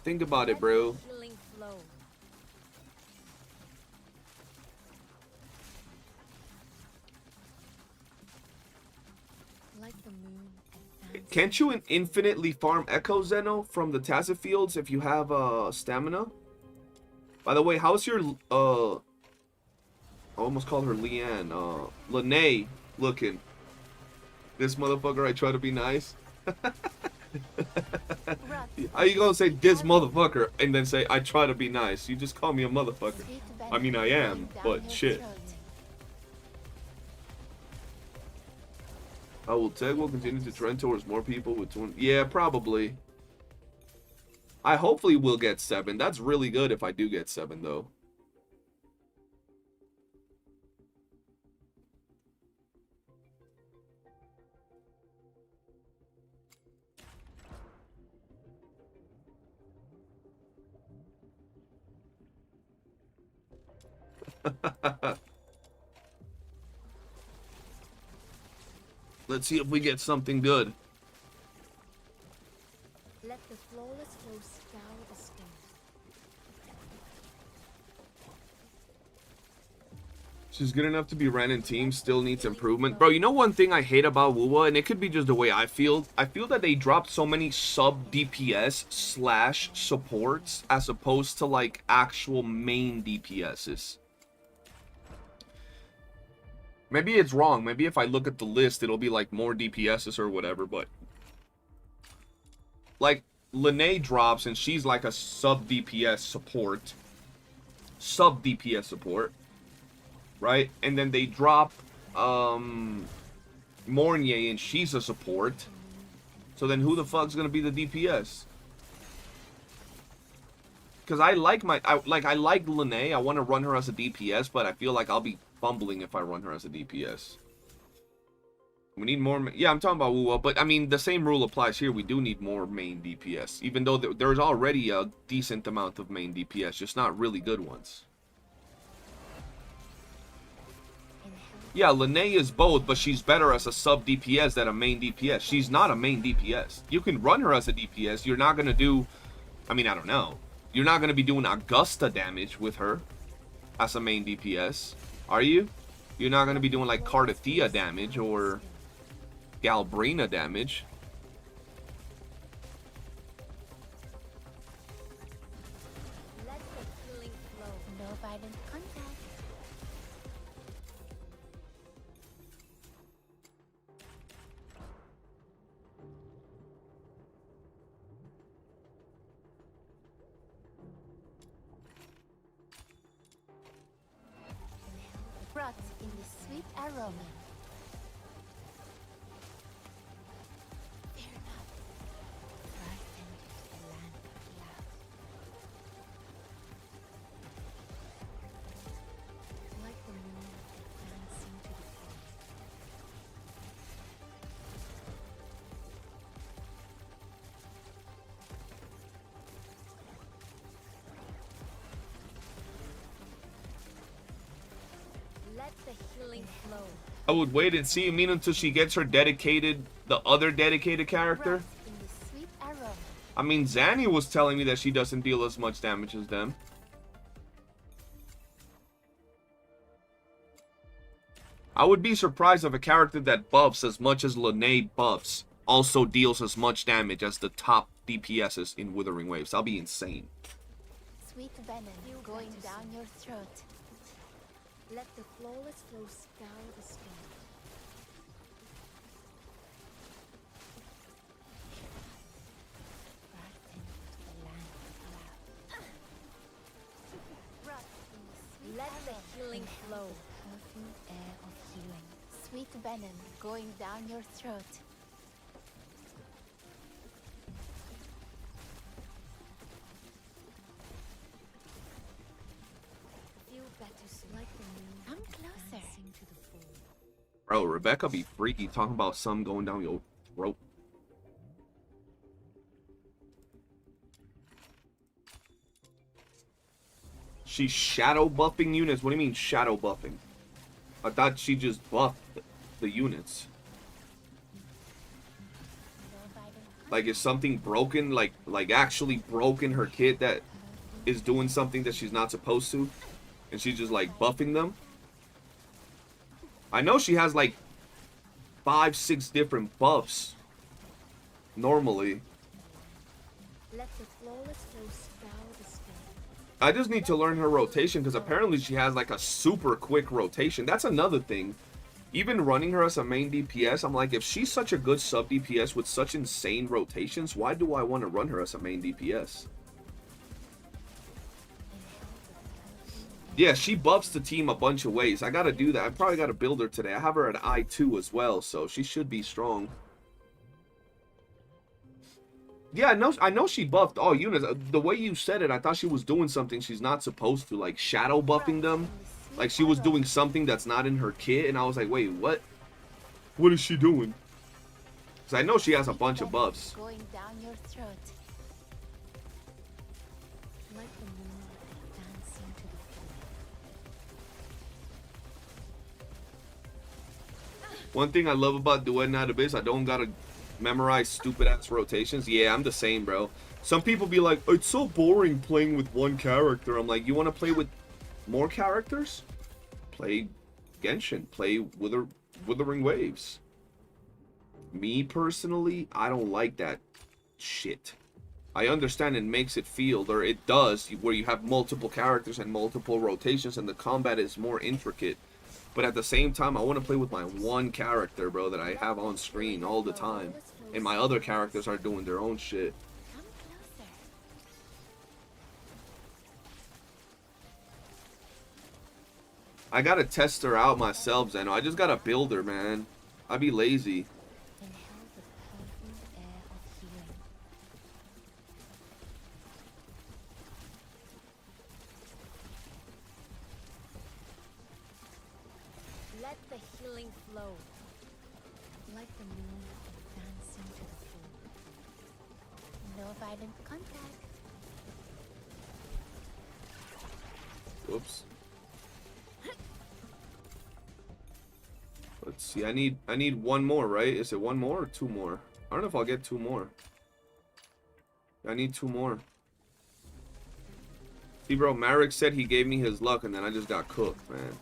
B: Think about it, bro.
C: Healing flow. Like the moon advancing.
B: Can't you infinitely farm Echo, Zeno, from the Tacit Fields if you have stamina? By the way, how's your I almost called her Leanne. Lene looking. This motherfucker, I try to be nice. How you gonna say this motherfucker and then say I try to be nice? You just call me a motherfucker. I mean, I am, but shit. I will tag will continue to trend towards more people with 20. Yeah, probably. I hopefully will get 7. That's really good if I do get 7 though. Let's see if we get something good.
C: Let the flawless flow scour the skin.
B: She's good enough to be ran in teams, still needs improvement. Bro, you know one thing I hate about WOOOO, and it could be just the way I feel that they dropped so many sub DPS / supports as opposed to like actual main DPSs. Maybe it's wrong. Maybe if I look at the list, it'll be like more DPSs or whatever, but like Lene drops and she's like a sub DPS support. Sub DPS support. Right? And then they drop Mornier and she's a support. So then who the fuck's gonna be the DPS? because I like I like Lene. I want to run her as a DPS, but I feel like I'll be fumbling if I run her as a DPS. We need more. Yeah, I'm talking about WOOOO, but I mean the same rule applies here. We do need more main DPS, even though there's already a decent amount of main DPS, just not really good ones. Yeah, Lene is both, but she's better as a sub DPS than a main DPS. She's not a main DPS. You can run her as a DPS. You're not gonna do, I mean, I don't know. You're not gonna be doing Augusta damage with her as a main DPS, are you? You're not gonna be doing like Cardathea damage or Galbrina damage.
D: Let the healing flow. No violent contact. Brought in the sweet aroma. Fear not. Brighten the land cloud. Like the moon dancing to the floor. Let the healing flow.
B: I would wait and see. You mean until she gets her dedicated, the other dedicated character?
D: In the sweet aroma.
B: I mean, Zanny was telling me that she doesn't deal as much damage as them. I would be surprised if a character that buffs as much as Lene buffs also deals as much damage as the top DPSs in Withering Waves. I'll be insane.
D: Sweet venom going down your throat. Let the flawless flow scour the sky. Let the healing flow. Perfume air of healing. Sweet venom going down your throat. Feel better soon. Like the moon. Come closer. To the full.
B: Bro, Rebecca be freaky talking about some going down your throat. She's shadow buffing units. What do you mean shadow buffing? I thought she just buffed the units. Like, is something broken? Like actually broken her kit that is doing something that she's not supposed to? And she's just like buffing them? I know she has like 5-6 different buffs normally.
D: Let the flawless flow scour the sky.
B: I just need to learn her rotation because apparently she has like a super quick rotation. That's another thing. Even running her as a main DPS, I'm like, if she's such a good sub DPS with such insane rotations, why do I want to run her as a main DPS? Yeah, she buffs the team a bunch of ways. I gotta do that. I probably gotta build her today. I have her at I2 as well, so she should be strong. Yeah, I know she buffed all units. The way you said it, I thought she was doing something she's not supposed to, like shadow buffing them. Like she was doing something that's not in her kit, and I was like, wait, what? What is she doing? Because I know she has a bunch of buffs.
D: Going down your throat. Like the moon dancing to the floor.
B: One thing I love about Duet Night Abyss, I don't gotta memorize stupid ass rotations. Yeah, I'm the same, bro. Some people be like, it's so boring playing with one character. I'm like, you want to play with more characters? Play Genshin. Play Withering Waves. Me personally, I don't like that shit. I understand it makes it feel, or it does, where you have multiple characters and multiple rotations and the combat is more intricate. But at the same time, I want to play with my one character, bro, that I have on screen all the time. And my other characters are doing their own shit. I gotta test her out myself, Zeno. I just gotta build her, man. I'd be lazy.
C: Let the healing flow. Like the moon dancing to the full. No violent contact.
B: Whoops. Let's see. I need one more, right? Is it one more or two more? I don't know if I'll get two more. I need two more. See, bro, Marek said he gave me his luck, and then I just got cooked, man.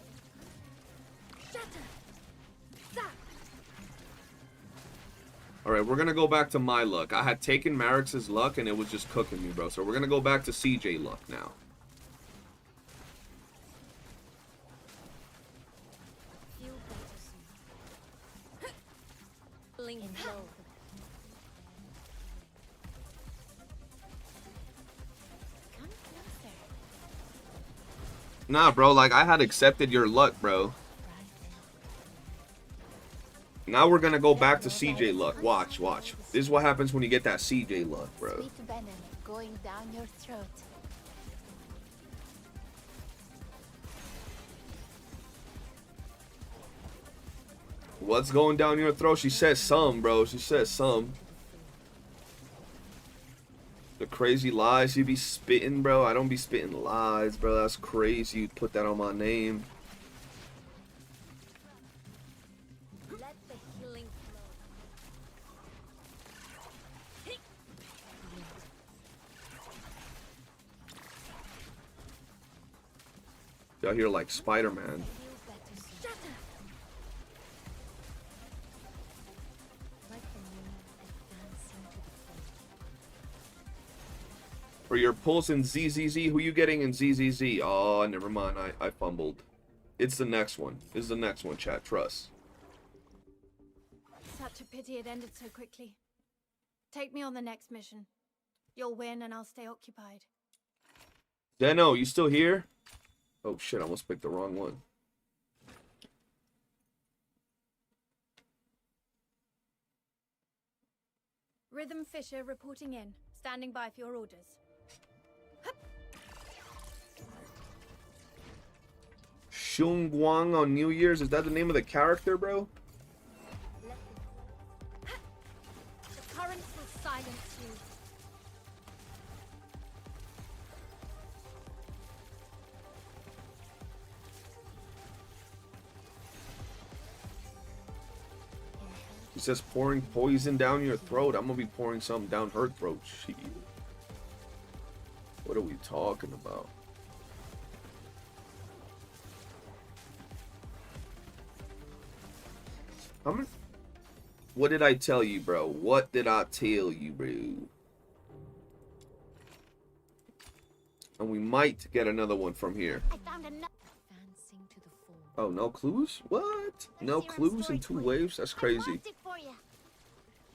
B: Alright, we're gonna go back to my luck. I had taken Marek's luck, and it was just cooking me, bro. So we're gonna go back to CJ luck now. Nah, bro, like, I had accepted your luck, bro. Now we're gonna go back to CJ luck. Watch, watch. This is what happens when you get that CJ luck, bro.
C: Sweet venom going down your throat.
B: What's going down your throat? She says some, bro. She says some. The crazy lies you be spitting, bro. I don't be spitting lies, bro. That's crazy. You put that on my name.
C: Let the healing
B: Y'all hear like Spider-Man. For your pulse in ZZZ, who you getting in ZZZ? Oh, never mind. I fumbled. It's the next one. It's the next one, chat. Trust.
P: Such a pity it ended so quickly. Take me on the next mission. You'll win and I'll stay occupied.
B: Zeno, you still here? Oh shit, I almost picked the wrong one.
P: Rhythm Fisher reporting in. Standing by for your orders.
B: Shung Guang on New Year's? Is that the name of the character, bro?
P: The currents will silence you.
B: He says pouring poison down your throat. I'm gonna be pouring something down her throat. Shit. What are we talking about? What did I tell you, bro? What did I tell you, bro? And we might get another one from here. Oh, no clues? What? No clues in 2 waves? That's crazy.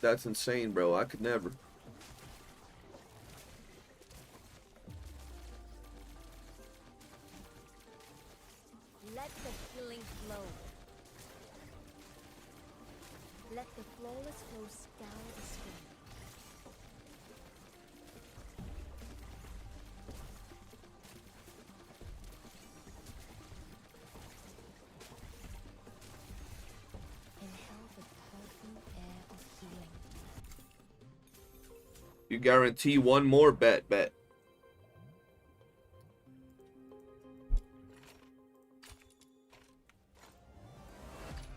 B: That's insane, bro. I could never.
C: Let the healing flow. Let the flawless flow scour the screen. Inhale the perfume air of healing.
B: You guarantee one more? Bet.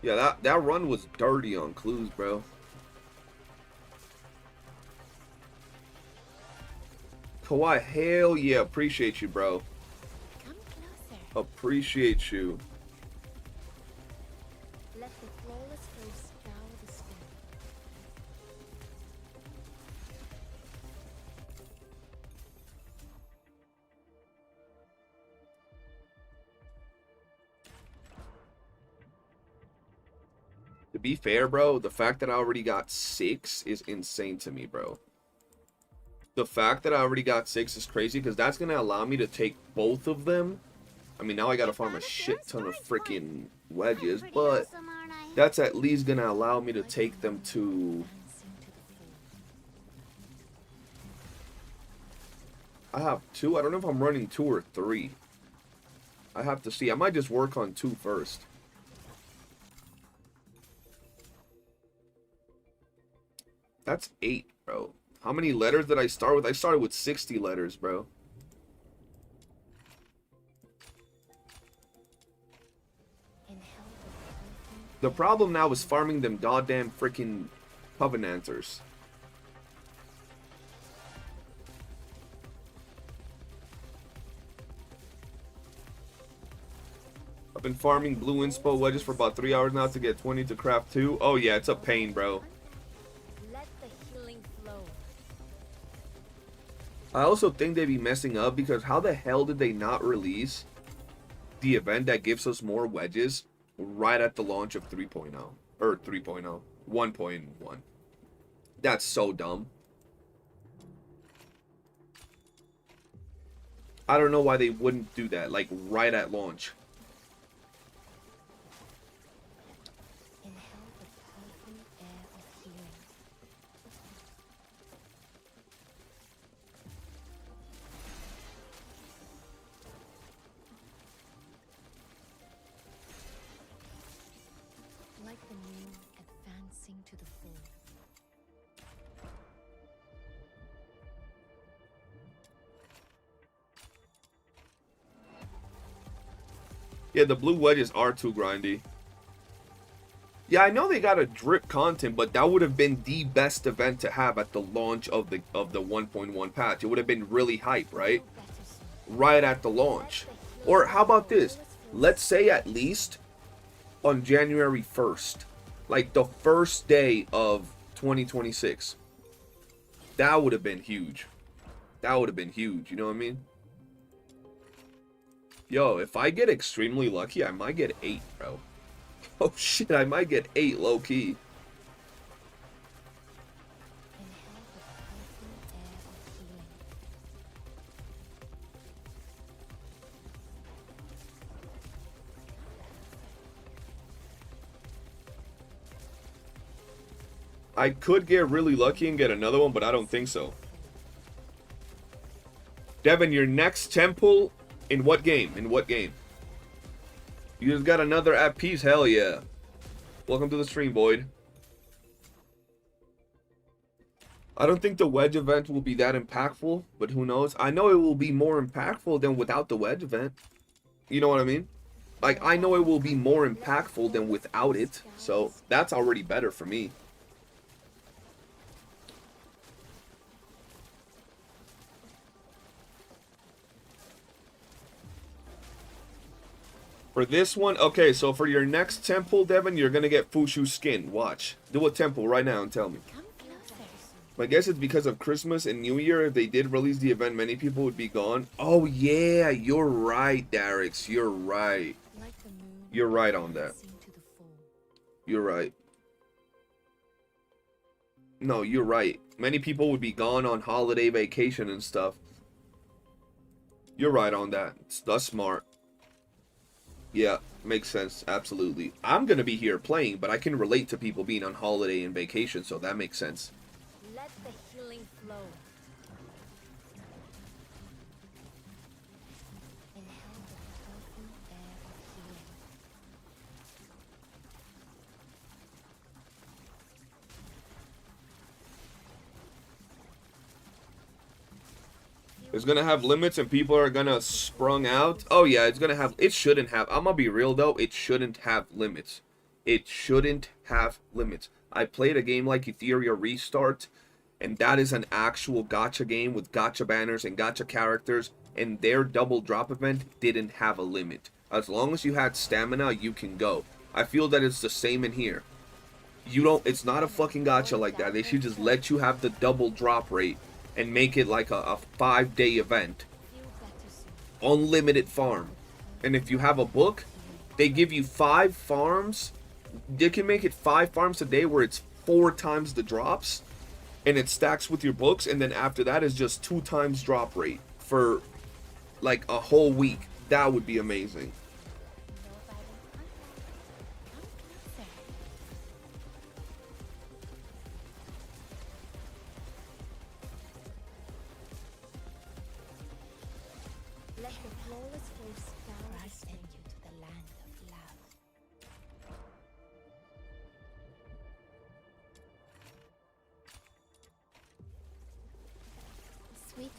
B: Yeah, that run was dirty on clues, bro. Kawhi, hell yeah, appreciate you, bro.
C: Come closer.
B: Appreciate you.
C: Let the flawless flow scour the screen.
B: To be fair, bro, the fact that I already got 6 is insane to me, bro. The fact that I already got 6 is crazy because that's going to allow me to take both of them. I mean, now I got to farm a shit ton of freaking wedges, but that's at least going to allow me to take them to... I have 2. I don't know if I'm running 2 or 3. I have to see. I might just work on 2 first. That's 8, bro. How many letters did I start with? I started with 60 letters, bro. The problem now is farming them goddamn freaking Covenanters. I've been farming blue inspo wedges for about 3 hours now to get 20 to craft 2. Oh yeah, it's a pain, bro.
C: Let the healing flow.
B: I also think they be messing up because how the hell did they not release the event that gives us more wedges right at the launch of 3.0 or 3.0 1.1? That's so dumb. I don't know why they wouldn't do that, like right at launch.
C: Inhale the perfume air of healing. Like the moon advancing to the full.
B: Yeah, the blue wedges are too grindy. Yeah, I know they got a drip content, but that would have been the best event to have at the launch of the 1.1 patch. It would have been really hype, right? Right at the launch. Or how about this? Let's say at least on January 1st. Like the first day of 2026. That would have been huge. That would have been huge, you know what I mean? Yo, if I get extremely lucky, I might get 8, bro. Oh shit, I might get 8 low-key. I could get really lucky and get another one, but I don't think so. Devin, your next temple in what game? In what game? You just got another at peace? Hell yeah. Welcome to the stream, Boyd. I don't think the wedge event will be that impactful, but who knows? I know it will be more impactful than without the wedge event. You know what I mean? Like, I know it will be more impactful than without it, so that's already better for me. For this one, okay, so for your next temple, Devin, you're gonna get Fushu skin. Watch. Do a temple right now and tell me. I guess it's because of Christmas and New Year. If they did release the event, many people would be gone. Oh, yeah, you're right, Darix. You're right. You're right on that. You're right. No, you're right. Many people would be gone on holiday vacation and stuff. You're right on that. That's smart. Yeah, makes sense. Absolutely. I'm going to be here playing, but I can relate to people being on holiday and vacation, so that makes sense.
C: Let the healing flow. Inhale the perfume air of healing.
B: It's gonna have limits and people are gonna sprung out. Oh yeah, it's gonna have, it shouldn't have, I'm gonna be real though, it shouldn't have limits. It shouldn't have limits. I played a game like Etheria Restart, and that is an actual gacha game with gacha banners and gacha characters, and their double drop event didn't have a limit. As long as you had stamina, you can go. I feel that it's the same in here. You don't, it's not a fucking gacha like that. They should just let you have the double drop rate and make it like a 5-day event. Unlimited farm. And if you have a book, they give you 5 farms. They can make it 5 farms a day where it's 4 times the drops. And it stacks with your books. And then after that is just 2 times drop rate for like a whole week. That would be amazing.
C: Let the flawless flow scour and send you to the land of love.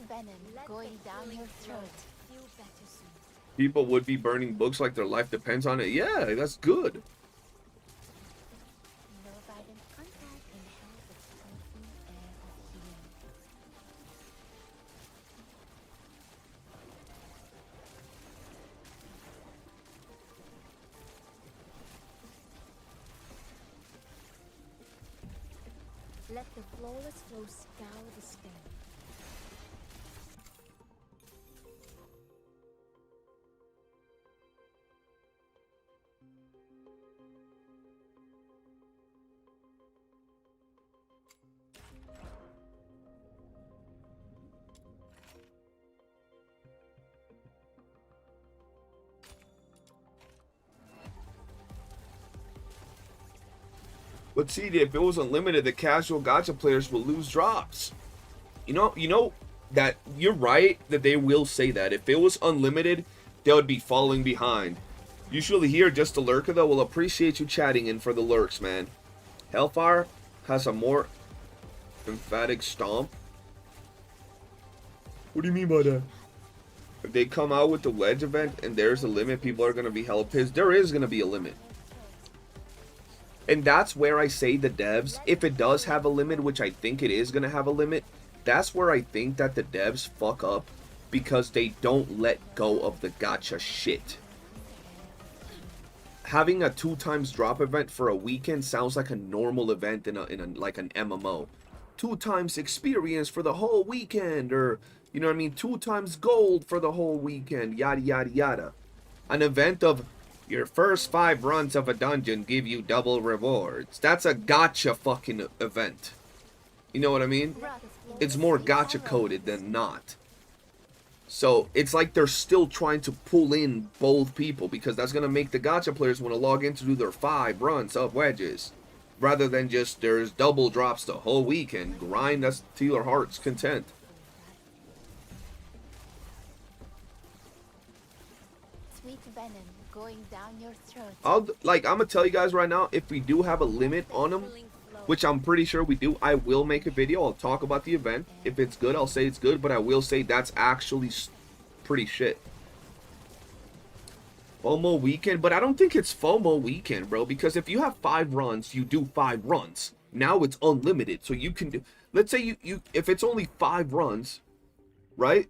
C: venom going down your throat. Feel better soon.
B: People would be burning books like their life depends on it. Yeah, that's good.
C: Let the flawless flow scour the stain.
B: But see, if it was unlimited, the casual gacha players will lose drops. You know that you're right that they will say that. If it was unlimited, they would be falling behind. Usually here, just a lurker though will appreciate you chatting in for the lurks, man. Hellfire has a more emphatic stomp. What do you mean by that? If they come out with the wedge event and there's a limit, people are gonna be hella pissed. There is gonna be a limit. And that's where I say the devs, if it does have a limit, which I think it is going to have a limit, that's where I think that the devs fuck up because they don't let go of the gacha shit. Having a 2x drop event for a weekend sounds like a normal event in like an MMO. 2x experience for the whole weekend, or you know what I mean, 2x gold for the whole weekend, yada yada yada. An event of your first 5 runs of a dungeon give you double rewards. That's a gacha fucking event. You know what I mean? It's more gacha coded than not. So it's like they're still trying to pull in both people because that's going to make the gacha players want to log in to do their 5 runs of wedges. Rather than just there's double drops the whole weekend. Grind us to your heart's content.
C: Sweet venom going down your throat.
B: I'm gonna tell you guys right now, if we do have a limit on them, which I'm pretty sure we do, I will make a video. I'll talk about the event. If it's good, I'll say it's good, but I will say that's actually pretty shit. FOMO weekend, but I don't think it's FOMO weekend, bro, because if you have 5 runs, you do 5 runs. Now it's unlimited, so you can do, let's say you if it's only 5 runs, right?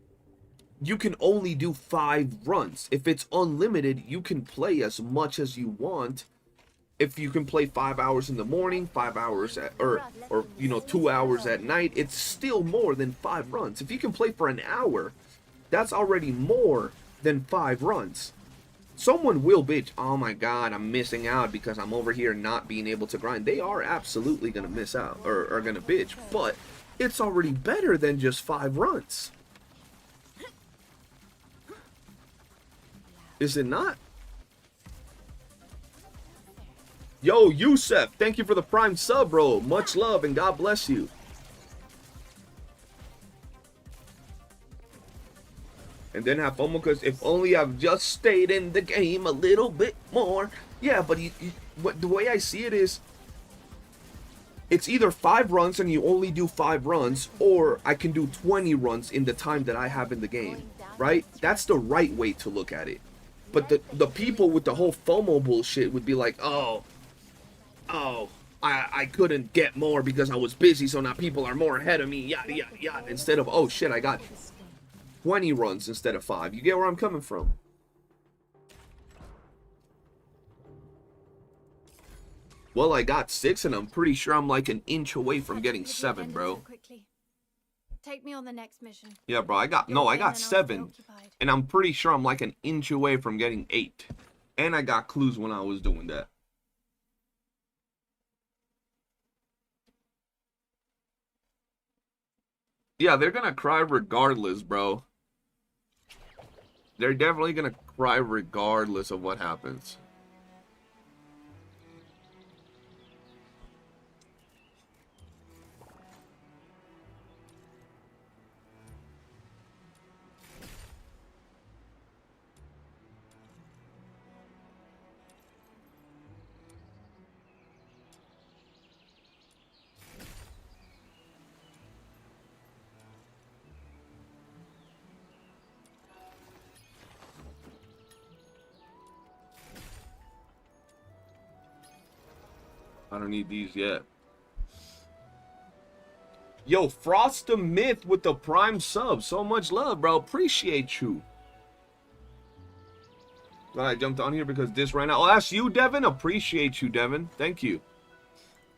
B: You can only do 5 runs. If it's unlimited, you can play as much as you want. If you can play 5 hours in the morning, 5 hours at, or you know, 2 hours at night, it's still more than 5 runs. If you can play for an hour, that's already more than 5 runs. Someone will bitch, oh my god, I'm missing out because I'm over here not being able to grind. They are absolutely gonna miss out, or are gonna bitch, but it's already better than just 5 runs. Is it not? Yo, Yusef, thank you for the prime sub, bro. Much love and God bless you. And then have FOMO because if only I've just stayed in the game a little bit more. Yeah, but the way I see it is, it's either 5 runs and you only do 5 runs, or I can do 20 runs in the time that I have in the game, right? That's the right way to look at it. But the people with the whole FOMO bullshit would be like, I couldn't get more because I was busy, so now people are more ahead of me, yada, yada, yada. Instead of, oh shit, I got 20 runs instead of 5. You get where I'm coming from? Well, I got 6, and I'm pretty sure I'm like an inch away from getting 7, bro.
P: Take me on the next mission.
B: Yeah, bro, I got 7. And I'm pretty sure I'm like an inch away from getting 8. And I got clues when I was doing that. Yeah, they're gonna cry regardless, bro. They're definitely gonna cry regardless of what happens. I don't need these yet. Yo, Frost the Myth with the Prime sub. So much love, bro. Appreciate you. Glad I jumped on here because this ran out. Oh, that's you, Devin? Appreciate you, Devin. Thank you.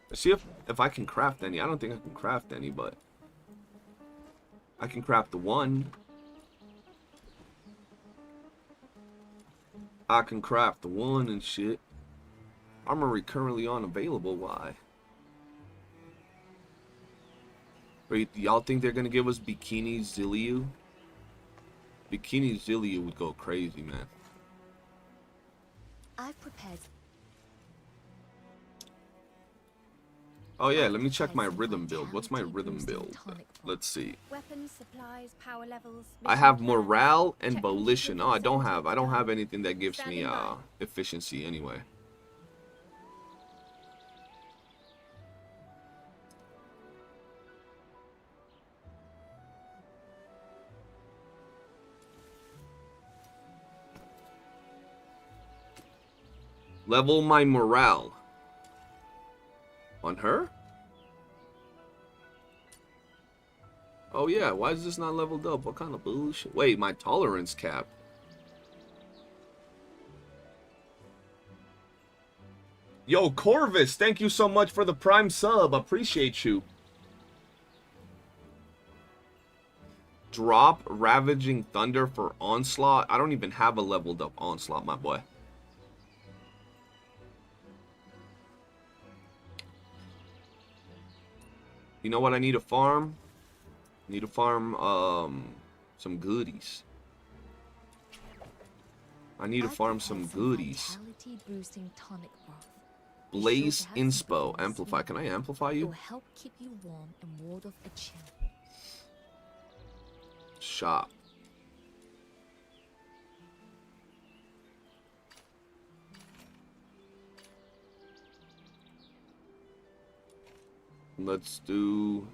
B: Let's see if I can craft any. I don't think I can craft any, but I can craft the one. I can craft the one and shit. Armory currently unavailable. Why? Wait, y'all think they're gonna give us Bikini Zilliu? Bikini Zilliu would go crazy, man.
C: I've prepared.
B: Oh yeah, let me check my rhythm build. What's my rhythm build? Let's see.
P: Weapons, supplies, power levels.
B: I have morale and volition. Oh, I don't have anything that gives me efficiency anyway. Level my morale. On her? Oh yeah, why is this not leveled up? What kind of bullshit? Wait, my tolerance cap. Yo, Corvus, thank you so much for the Prime sub. Appreciate you. Drop Ravaging Thunder for Onslaught. I don't even have a leveled up Onslaught, my boy. You know what I need to farm? I need to farm some goodies. I need to farm some goodies. Blaze Inspo. Amplify. Can I amplify
C: It
B: you?
C: will help keep you warm and ward off a chill.
B: Shop. Let's do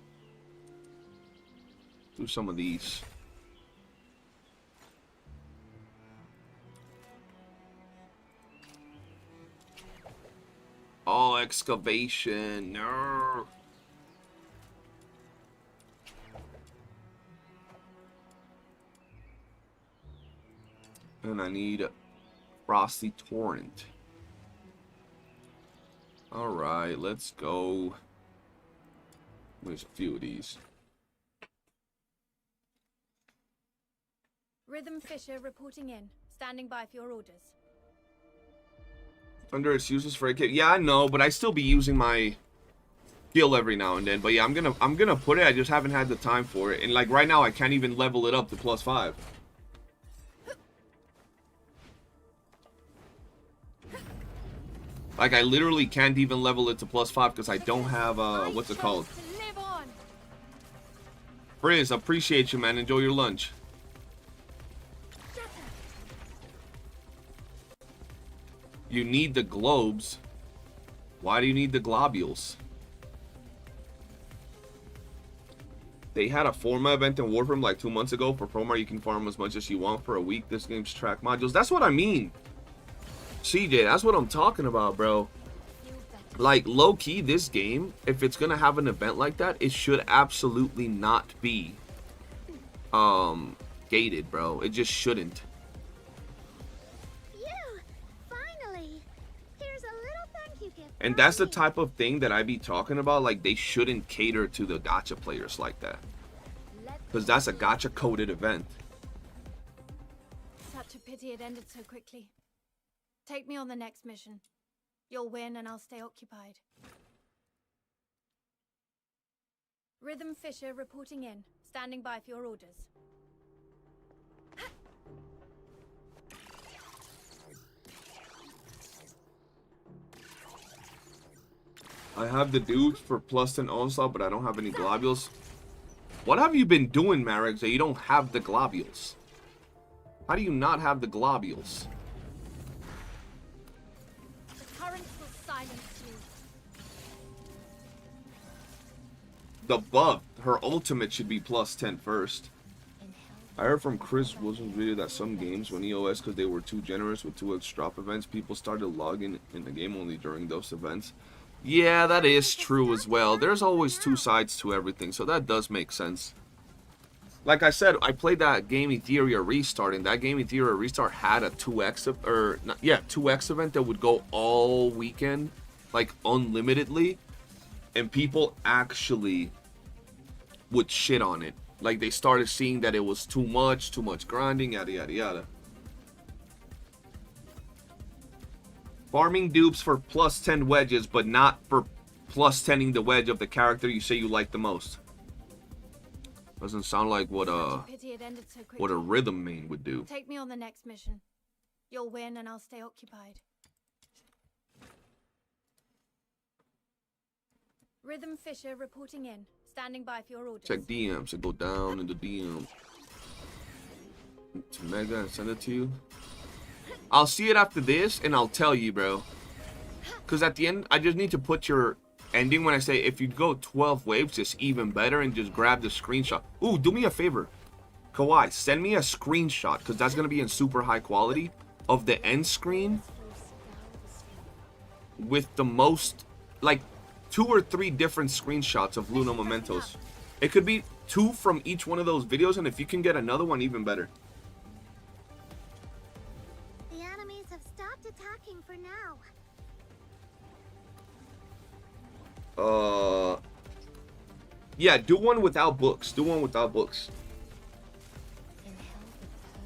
B: some of these. Oh, excavation. No. And I need Frosty Torrent. All right, let's go. There's a few of these.
P: Rhythm Fisher reporting in. Standing by for your orders.
B: Thunder is useless for AK. Yeah, I know, but I still be using my skill every now and then. But yeah, I'm gonna put it. I just haven't had the time for it. And like right now, I can't even level it up to +5. Like I literally can't even level it to +5 because I don't have what's it called? Frizz, appreciate you, man. Enjoy your lunch. You need the globes. Why do you need the globules? They had a Forma event in Warframe like 2 months ago. For Promar, you can farm as much as you want for a week. This game's track modules. That's what I mean. CJ, that's what I'm talking about, bro. Like, low-key, this game, if it's gonna have an event like that, it should absolutely not be gated, bro. It just shouldn't.
D: Finally, here's a little thank you gift.
B: And that's the type of thing that I be talking about. Like, they shouldn't cater to the gacha players like that. Because that's a gacha coded event.
P: Such a pity it ended so quickly. Take me on the next mission. You'll win and I'll stay occupied. Rhythm Fisher reporting in. Standing by for your orders.
B: I have the dudes for +10 onslaught, but I don't have any globules. What have you been doing, Marek, that you don't have the globules? How do you not have the globules? The buff, her ultimate should be +10 first. I heard from Chris Wilson's video that some games when EOS, because they were too generous with 2x drop events, people started logging in the game only during those events. Yeah, that is true as well. There's always two sides to everything, so that does make sense. Like I said, I played that Game Etheria Restart, and that Game Etheria Restart had a 2x event that would go all weekend, like unlimitedly, and people actually would shit on it. Like they started seeing that it was too much grinding, yada yada yada. Farming dupes for plus 10 wedges, but not for plus 10ing the wedge of the character you say you like the most. Doesn't sound like what a rhythm main would do.
P: Take me on the next mission. You'll win and I'll stay occupied. Rhythm Fisher reporting in. Standing by for your orders.
B: Check DMs and go down in the DM to Mega and send it to you. I'll see it after this and I'll tell you, bro. Because at the end, I just need to put your ending when I say if you go 12 waves, it's even better, and just grab the screenshot. Ooh, do me a favor. Kawaii, send me a screenshot, because that's going to be in super high quality, of the end screen with the most, like, 2 or 3 different screenshots of Luna Mementos. It could be 2 from each one of those videos, and if you can get another one, even better.
D: The enemies have stopped attacking for now.
B: Yeah, do one without books. Do one without books.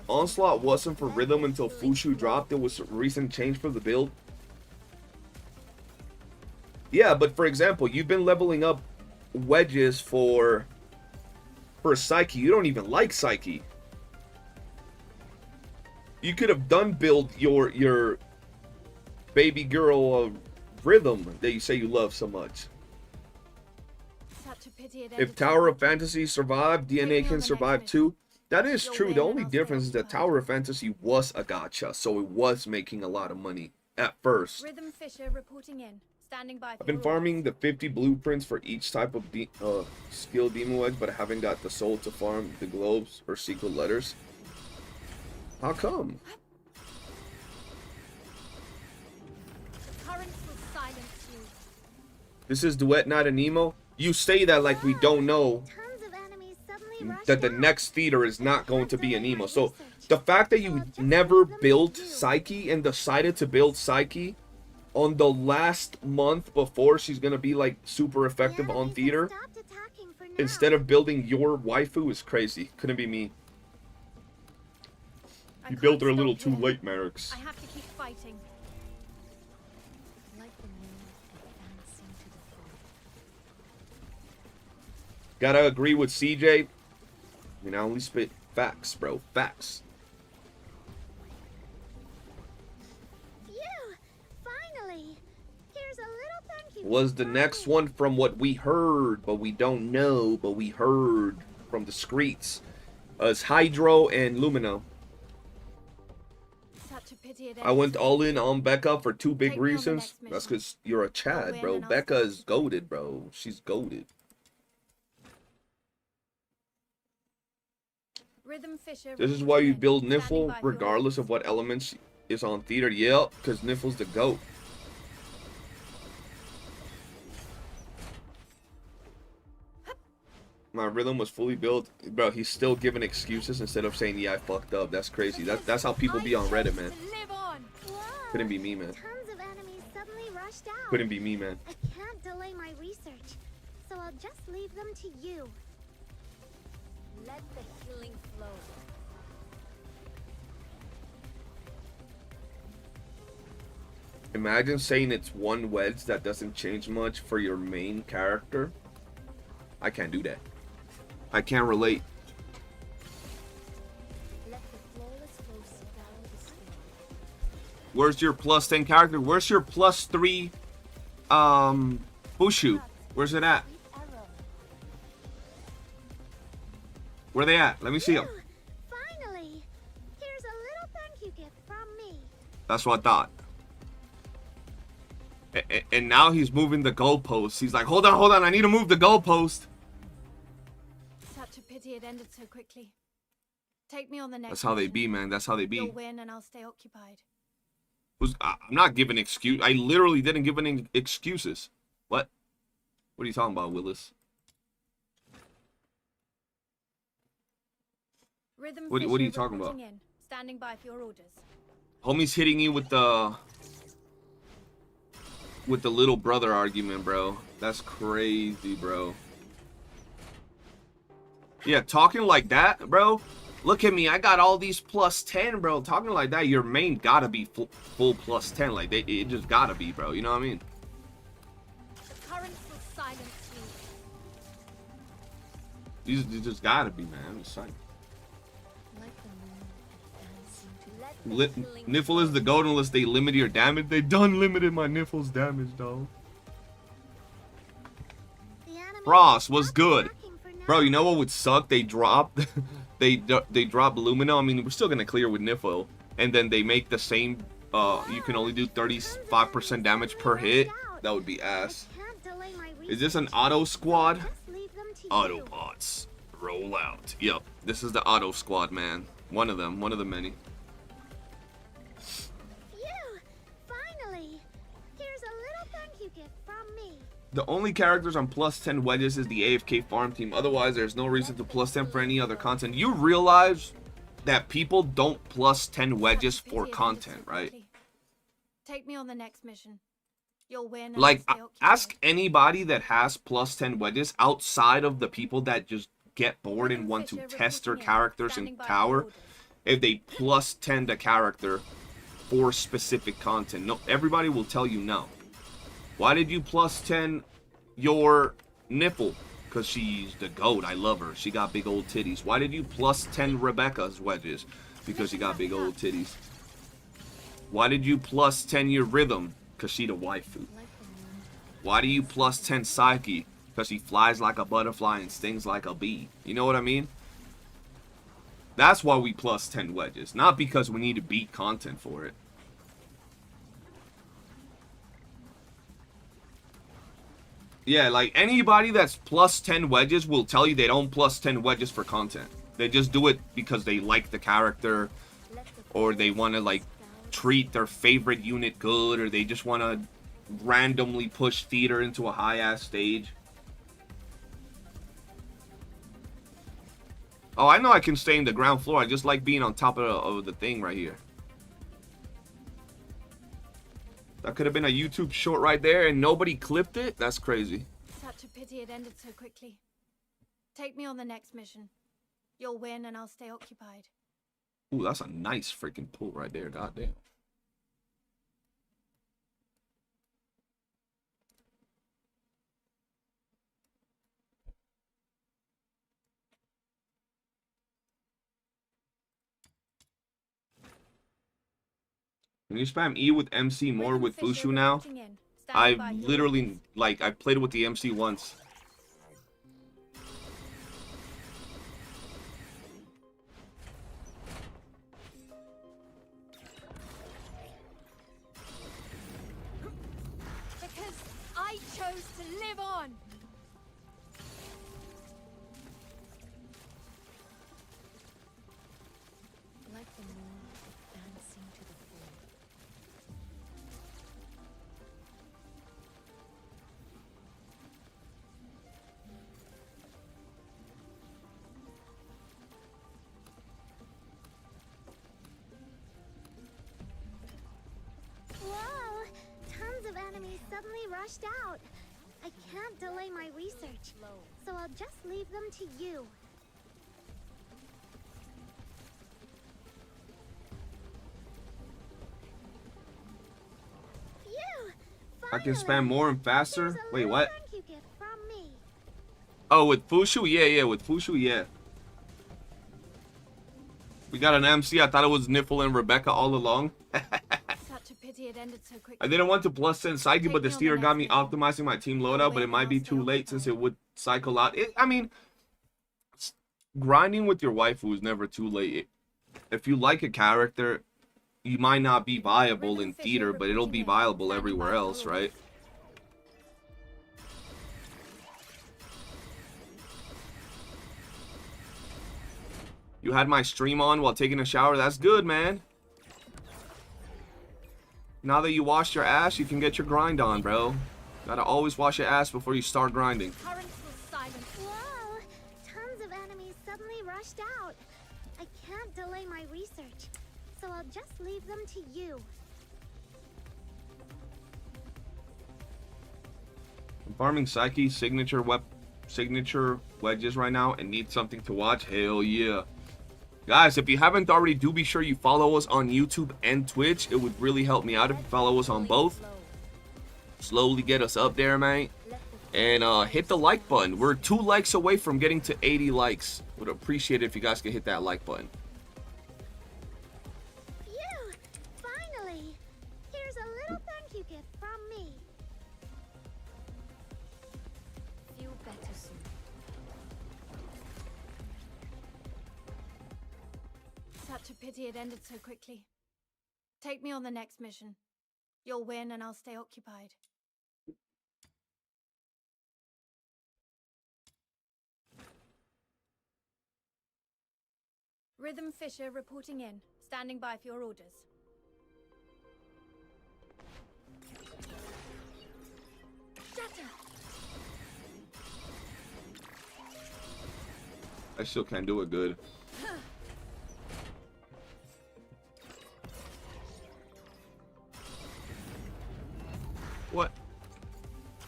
B: Onslaught wasn't for rhythm until Fushu dropped. It was a recent change for the build. Yeah, but for example, you've been leveling up wedges for Psyche. You don't even like Psyche. You could have done build your baby girl rhythm that you say you love so much. If Tower of Fantasy survived, DNA can survive too. That is true. The only difference is that Tower of Fantasy was a gacha, so it was making a lot of money at first.
P: Rhythm Fisher reporting in. Standing by.
B: I've been farming the 50 blueprints for each type of skill demon wedge, but I haven't got the soul to farm the globes or secret letters. How come?
P: Currents will silence you.
B: This is Duet Night and Nemo. You say that like we don't know that the next theater is not going to be an emo. So the fact that you never built Psyche and decided to build Psyche on the last month before she's gonna be like super effective on theater instead of building your waifu is crazy. Couldn't be me. You built her a little too late, Merrick's.
P: I have to keep fighting.
B: Gotta agree with CJ. I mean, I only spit facts, bro. Facts.
D: Phew! Finally! Here's a little thank you.
B: Was the next one from what we heard, but we don't know, but we heard from the streets. It's Hydro and Lumino.
P: Such a pity it
B: I went all in on Becca for 2 big reasons. That's because you're a Chad, bro. Becca is goated, bro. She's goated. This is why you build Niffle, regardless of what elements is on theater. Yep, because Niffle's the GOAT. My rhythm was fully built. Bro, he's still giving excuses instead of saying, yeah, I fucked up. That's crazy. That's how people be on Reddit, man. Couldn't be me, man. Couldn't be me, man.
D: I can't delay my research, so I'll just leave them to you.
C: Let the healing flow.
B: Imagine saying it's one wedge that doesn't change much for your main character. I can't do that. I can't relate. Where's your plus 10 character? Where's your plus 3 Fushu? Where's it at? Where they at? Let me see them.
D: Finally! Here's a little thank you gift from me.
B: That's what I thought. And now he's moving the goalposts. He's like, hold on, I need to move the goalpost.
P: Such a pity it ended so quickly. Take me on the next.
B: That's how they be, man. That's how they be.
P: You'll win and I'll stay occupied.
B: I'm not giving excuse. I literally didn't give any excuses. What? What are you talking about, Willis?
P: Rhythm
B: What are
P: Fisher
B: you talking about?
P: reporting in. Standing by for your orders.
B: Homie's hitting you with the little brother argument, bro. That's crazy, bro. Yeah, talking like that, bro. Look at me, I got all these plus 10, bro. Talking like that, your main gotta be full plus 10. Like, it just gotta be, bro. You know what I mean?
P: The currents will silence
B: You just gotta be, man. I'm just saying. Niffle is the goat unless they limit your damage. They done limited my Niffle's damage, though. Frost was good. Bro, you know what would suck? They drop they drop Lumina. I mean, we're still gonna clear with Niffle, and then they make the same you can only do 35% damage per hit. That would be ass. Is this an auto squad? Autobots roll out. Yep, this is the auto squad, man. One of them, one of the many.
D: Finally! Here's a little thank you gift from me.
B: The only characters on plus 10 wedges is the AFK farm team. Otherwise, there's no reason to plus 10 for any other content. You realize that people don't plus 10 wedges for content, right?
P: Take me on the next mission. You'll win.
B: Like, ask anybody that has plus 10 wedges outside of the people that just get bored and want to test their characters in tower if they plus 10 the character for specific content. No, everybody will tell you no. Why did you plus 10 your Niffle? Because she's the GOAT. I love her. She got big old titties. Why did you plus 10 Rebecca's wedges? Because she got big old titties. Why did you plus 10 your Rhythm? Because she the waifu. Why do you plus 10 Psyche? Because she flies like a butterfly and stings like a bee. You know what I mean? That's why we plus 10 wedges. Not because we need to beat content for it. Yeah, like anybody that's plus 10 wedges will tell you they don't plus 10 wedges for content. They just do it because they like the character, or they want to like treat their favorite unit good, or they just want to randomly push theater into a high-ass stage. Oh, I know I can stay in the ground floor. I just like being on top of the thing right here. That could have been a YouTube short right there and nobody clipped it? That's crazy.
P: Such a pity it ended so quickly. Take me on the next mission. You'll win and I'll stay occupied.
B: Ooh, that's a nice freaking pull right there. Goddamn. Can you spam E with MC more with Fushu now? I've literally, like, I played with the MC once.
P: Because I chose to live on.
C: Like the moon dancing to the full.
D: Whoa! Tons of enemies suddenly rushed out. I can't delay my research, so I'll just leave them to you. Phew!
B: I can spam more and faster? Wait, what?
D: Thank you gift from me.
B: Oh, with Fushu? Yeah, with Fushu, yeah. We got an MC. I thought it was Niffle and Rebecca all along.
P: Such a pity it ended so quickly.
B: I didn't want to plus 10 Psyche, but the steer got me optimizing my team loadout, but it might be too late since it would cycle out. I mean, grinding with your waifu is never too late. If you like a character, you might not be viable in theater, but it'll be viable everywhere else, right? You had my stream on while taking a shower. That's good, man. Now that you washed your ass, you can get your grind on, bro. Gotta always wash your ass before you start grinding.
D: Currents will silence. Whoa! Tons of enemies suddenly rushed out. I can't delay my research, so I'll just leave them to you.
B: I'm farming Psyche signature wedges right now and need something to watch. Hell yeah. Guys, if you haven't already, do be sure you follow us on YouTube and Twitch. It would really help me out if you follow us on both. Slowly get us up there, man. And hit the like button. We're 2 likes away from getting to 80 likes. Would appreciate it if you guys could hit that like button.
D: Phew! Finally! Here's a little thank you gift from me.
C: Feel better soon.
P: Such a pity it ended so quickly. Take me on the next mission. You'll win and I'll stay occupied. Rhythm Fisher reporting in. Standing by for your orders.
D: Shatter!
B: I still can't do it good. What?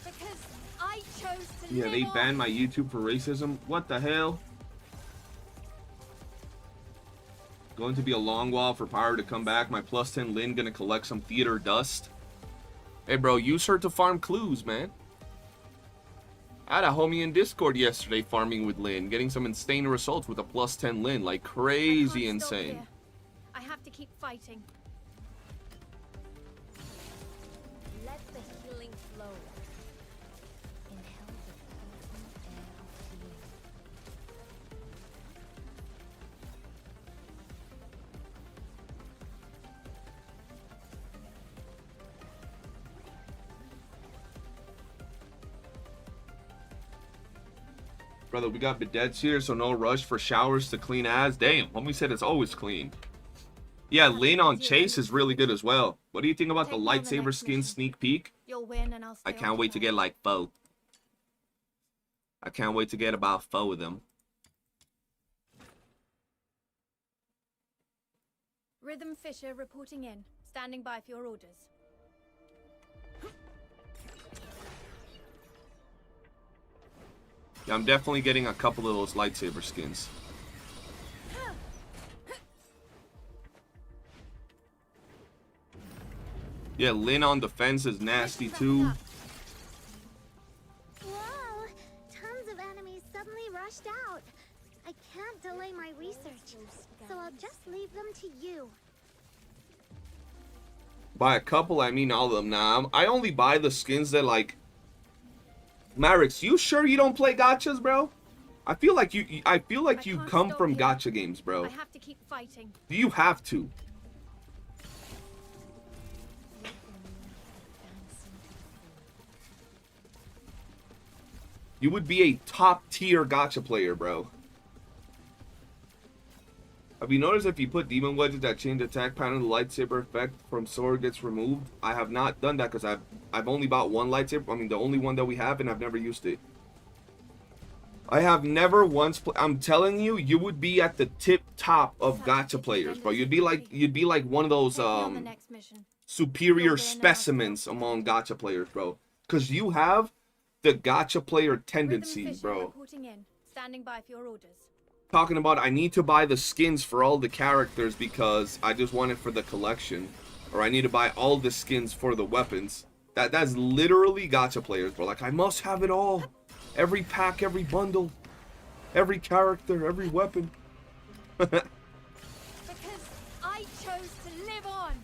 P: Because I chose to
B: Yeah,
P: live
B: they
P: on.
B: banned my YouTube for racism. What the hell? Going to be a long while for Pyro to come back. My plus 10 Lin gonna collect some theater dust. Hey bro, use her to farm clues, man. I had a homie in Discord yesterday farming with Lin, getting some insane results with a plus 10 Lin, like crazy insane.
P: Here. I have to keep fighting.
C: Let the healing flow. Inhale the potent air of healing.
B: Brother, we got bidets here, so no rush for showers to clean ass. Damn, homie said it's always clean. Yeah, Lin on Chase is really good as well. What do you think about the lightsaber skin sneak peek?
P: You'll win and I'll stay
B: I can't wait to get like 4. I can't wait to get about 4 of them.
P: Rhythm Fisher reporting in. Standing by for your orders.
B: Yeah, I'm definitely getting a couple of those lightsaber skins. Yeah, Lin on defense is nasty too.
D: Whoa! Tons of enemies suddenly rushed out. I can't delay my research, so I'll just leave them to you.
B: By a couple, I mean all of them. Nah, I only buy the skins that like... Marix, you sure you don't play gachas, bro? I feel like you come from gacha games, bro.
P: I have to keep fighting.
B: Do you have to? You would be a top tier gacha player, bro. Have you noticed if you put demon wedges that change attack pattern, the lightsaber effect from sword gets removed? I have not done that because I've only bought one lightsaber. I mean, the only one that we have, and I've never used it. I have never once. I'm telling you, you would be at the tip top of gacha players, bro. You'd be like one of those superior specimens among gacha players, bro. Because you have the gacha player tendencies, bro.
P: Standing by for your orders.
B: Talking about I need to buy the skins for all the characters because I just want it for the collection, or I need to buy all the skins for the weapons. That's literally gacha players, bro. Like, I must have it all, every pack, every bundle, every character, every weapon.
P: Because I chose to live on.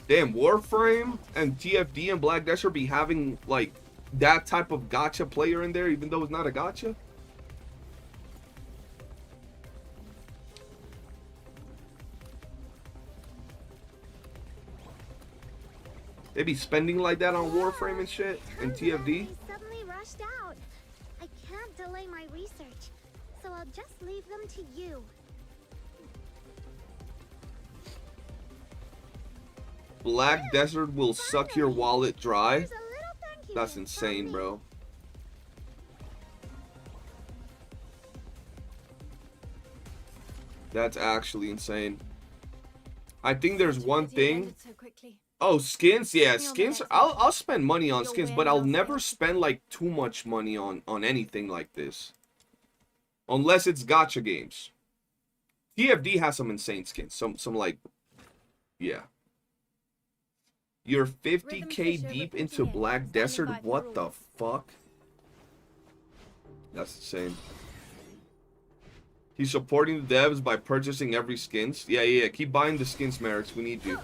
B: Damn, Warframe and TFD and Black Desert be having like that type of gacha player in there, even though it's not a gacha. They be spending like that on Warframe and shit and TFD.
D: Suddenly rushed out. I can't delay my research, so I'll just leave them to you.
B: Black Desert will suck your wallet dry. That's insane, bro. That's actually insane. I think there's one thing. Oh, skins? Yeah, skins. I'll spend money on skins, but I'll never spend like too much money on anything like this. Unless it's gacha games. TFD has some insane skins. Some like, yeah. You're 50k deep into Black Desert? What the fuck? That's insane. He's supporting the devs by purchasing every skins. Yeah. Keep buying the skins, Merrick. We need you.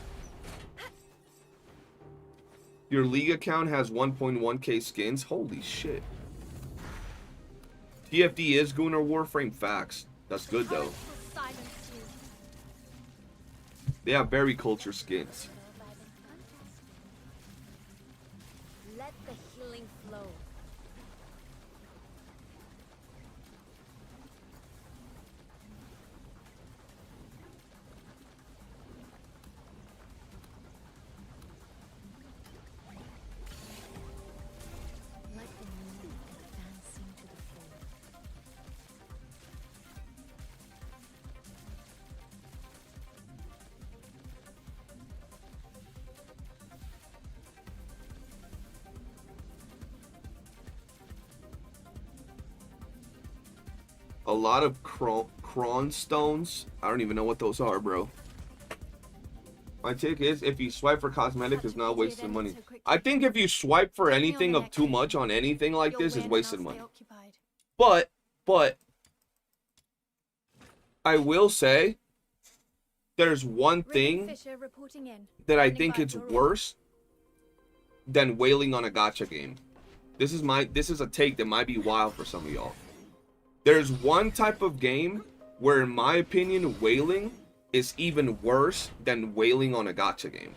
B: Your league account has 1.1k skins. Holy shit. TFD is Gunnar Warframe. Facts. That's good though. They have berry culture skins.
C: Let the healing flow. Like the moon advancing to the floor.
B: A lot of cron stones. I don't even know what those are, bro. My take is if you swipe for cosmetic, it's not wasting money. I think if you swipe for anything of too much on anything like this, is wasted money. But I will say there's one thing that I think it's worse than wailing on a gacha game. This is a take that might be wild for some of y'all. There's one type of game where, in my opinion, wailing is even worse than wailing on a gacha game.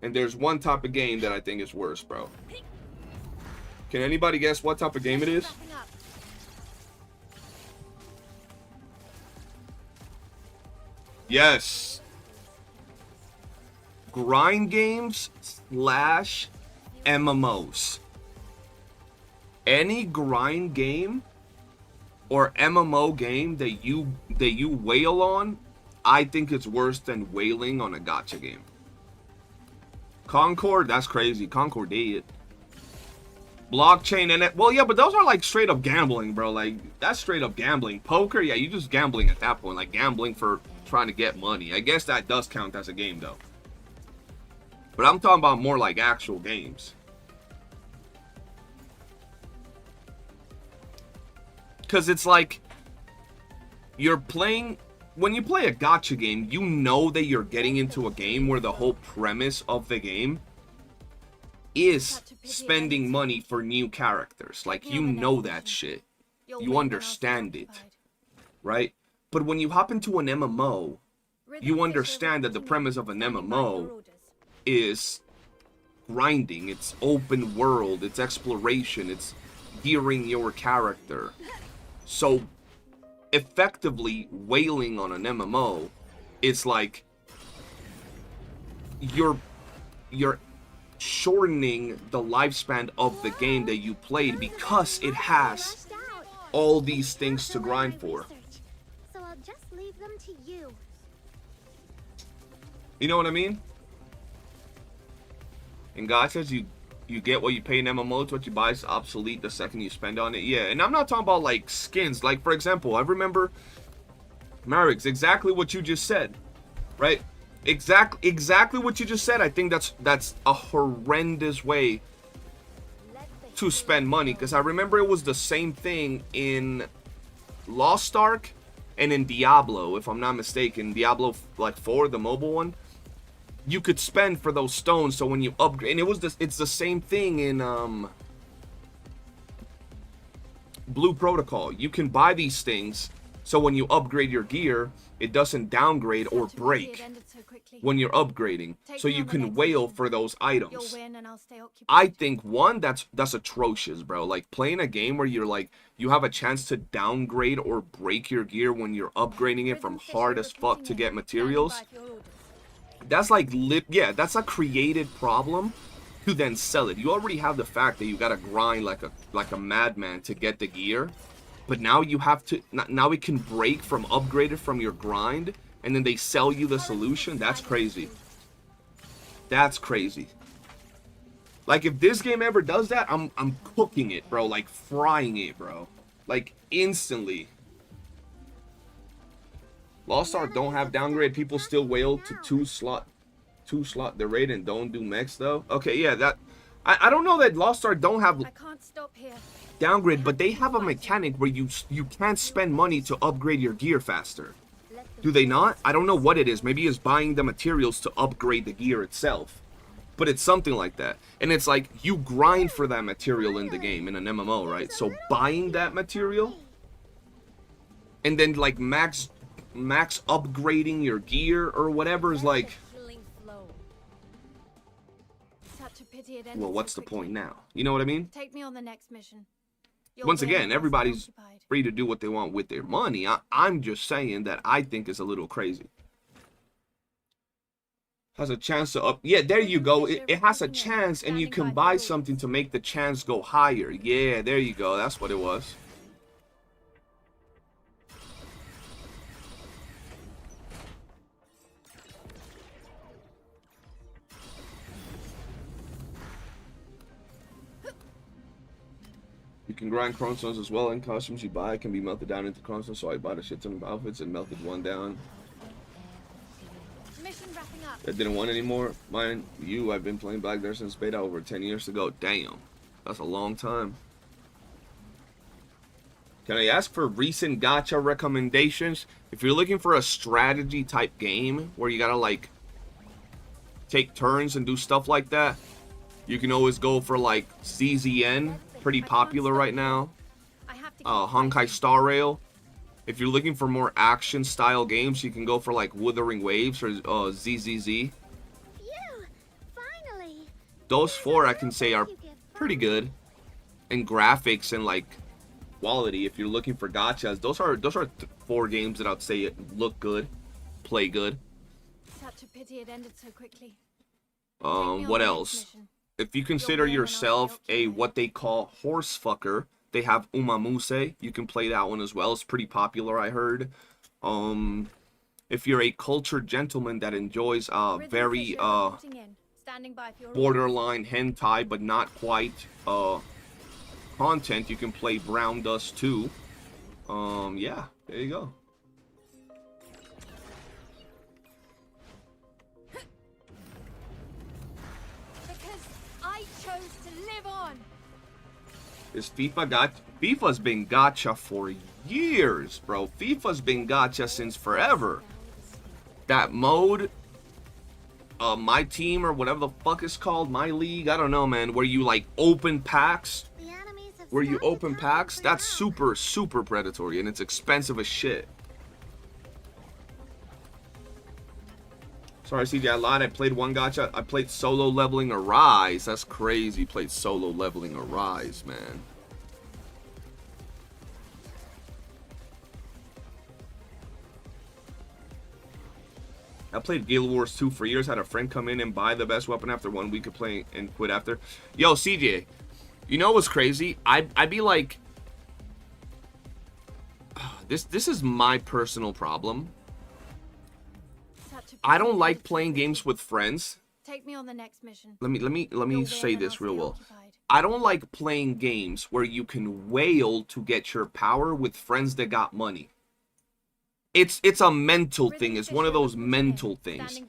B: And there's one type of game that I think is worse, bro. Can anybody guess what type of game it is? Yes. Grind games / MMOs. Any grind game or MMO game that you wail on, I think it's worse than wailing on a gacha game. Concord, that's crazy. Concord did. Blockchain and it. Well, yeah, but those are like straight up gambling, bro. Like, that's straight up gambling. Poker, yeah, you just gambling at that point. Like, gambling for trying to get money. I guess that does count as a game, though. But I'm talking about more like actual games. Because it's like, you're playing, when you play a gacha game, you know that you're getting into a game where the whole premise of the game is spending money for new characters. Like, you know that shit. You understand it. Right? But when you hop into an MMO, you understand that the premise of an MMO is grinding. It's open world. It's exploration. It's gearing your character. So, effectively, wailing on an MMO, it's like you're shortening the lifespan of the game that you played because it has all these things to grind for.
D: So I'll just leave them to you.
B: You know what I mean? In gachas, you get what you pay in MMOs. What you buy is obsolete the second you spend on it. Yeah, and I'm not talking about like skins. Like, for example, I remember Marix, exactly what you just said, right? Exactly what you just said. I think that's a horrendous way to spend money, because I remember it was the same thing in Lost Ark and in Diablo, if I'm not mistaken. Diablo like 4, the mobile one. You could spend for those stones, so when you upgrade, and it's the same thing in Blue Protocol. You can buy these things So when you upgrade your gear, it doesn't downgrade or break when you're upgrading. So you can wail for those items. I think, one, that's atrocious, bro. Like, playing a game where you're like, you have a chance to downgrade or break your gear when you're upgrading it from hard as fuck to get materials. That's like, yeah, that's a created problem to then sell it. You already have the fact that you gotta grind like a madman to get the gear. But now you have to, now it can break from upgraded from your grind, and then they sell you the solution. That's crazy. That's crazy. Like, if this game ever does that, I'm cooking it, bro. Like, frying it, bro. Like, instantly. Lost Ark don't have downgrade. People still wail to two slot the raid and don't do mechs, though. Okay, yeah, that... I don't know that Lost Ark don't have... downgrade, but they have a mechanic where you can't spend money to upgrade your gear faster. Do they not? I don't know what it is. Maybe it's buying the materials to upgrade the gear itself. But it's something like that. And it's like, you grind for that material in the game, in an MMO, right? So buying that material, and then like max upgrading your gear or whatever is like... Well, what's the point now? You know what I mean?
P: Take me on the next mission.
B: Once again, everybody's free to do what they want with their money. I'm just saying that I think it's a little crazy. Has a chance to up... Yeah, there you go. It has a chance, and you can buy something to make the chance go higher. Yeah, there you go. That's what it was. You can grind chronostones as well, and costumes you buy can be melted down into chronostones, so I bought a shit ton of outfits and melted one down.
P: Mission wrapping up.
B: I didn't want any more. Mine, I've been playing Black Desert since beta over 10 years ago. Damn, that's a long time. Can I ask for recent gacha recommendations? If you're looking for a strategy type game where you gotta like take turns and do stuff like that, you can always go for like ZZN. Pretty popular right now. Honkai Star Rail. If you're looking for more action style games, you can go for like Withering Waves or ZZZ. Those four I can say are pretty good in graphics and like quality. If you're looking for gachas, those are four games that I'd say look good, play good.
P: Such a pity it ended so quickly.
B: What else? If you consider yourself a what they call horse fucker, they have Umamuse. You can play that one as well. It's pretty popular, I heard. If you're a cultured gentleman that enjoys very borderline hentai but not quite content, you can play Brown Dust 2. Yeah, there you go. Is FIFA's been gacha for years, bro. FIFA's been gacha since forever. That mode, my team or whatever the fuck it's called, my league, I don't know, man, where you like open packs, that's super predatory and it's expensive as shit. Sorry, CJ, I lied. I played one gacha. I played solo leveling Arise. That's crazy. You played solo leveling Arise, man. I played Guild Wars 2 for years. Had a friend come in and buy the best weapon after 1 week of playing and quit after. Yo, CJ, you know what's crazy? I'd be like, this is my personal problem. I don't like playing games with friends.
P: Take me on the next mission.
B: Let me say this real well. I don't like playing games where you can wail to get your power with friends that got money. It's a mental thing. It's one of those mental things.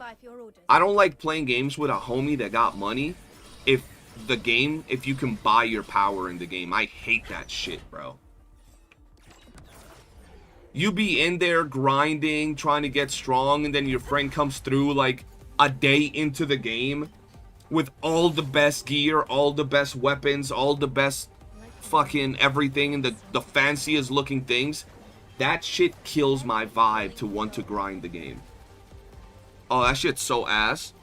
B: I don't like playing games with a homie that got money if you can buy your power in the game. I hate that shit, bro. You be in there grinding, trying to get strong, and then your friend comes through like a day into the game with all the best gear, all the best weapons, all the best fucking everything, and the fanciest looking things. that shit kills my vibe to want to grind the game. Oh, that shit's so ass.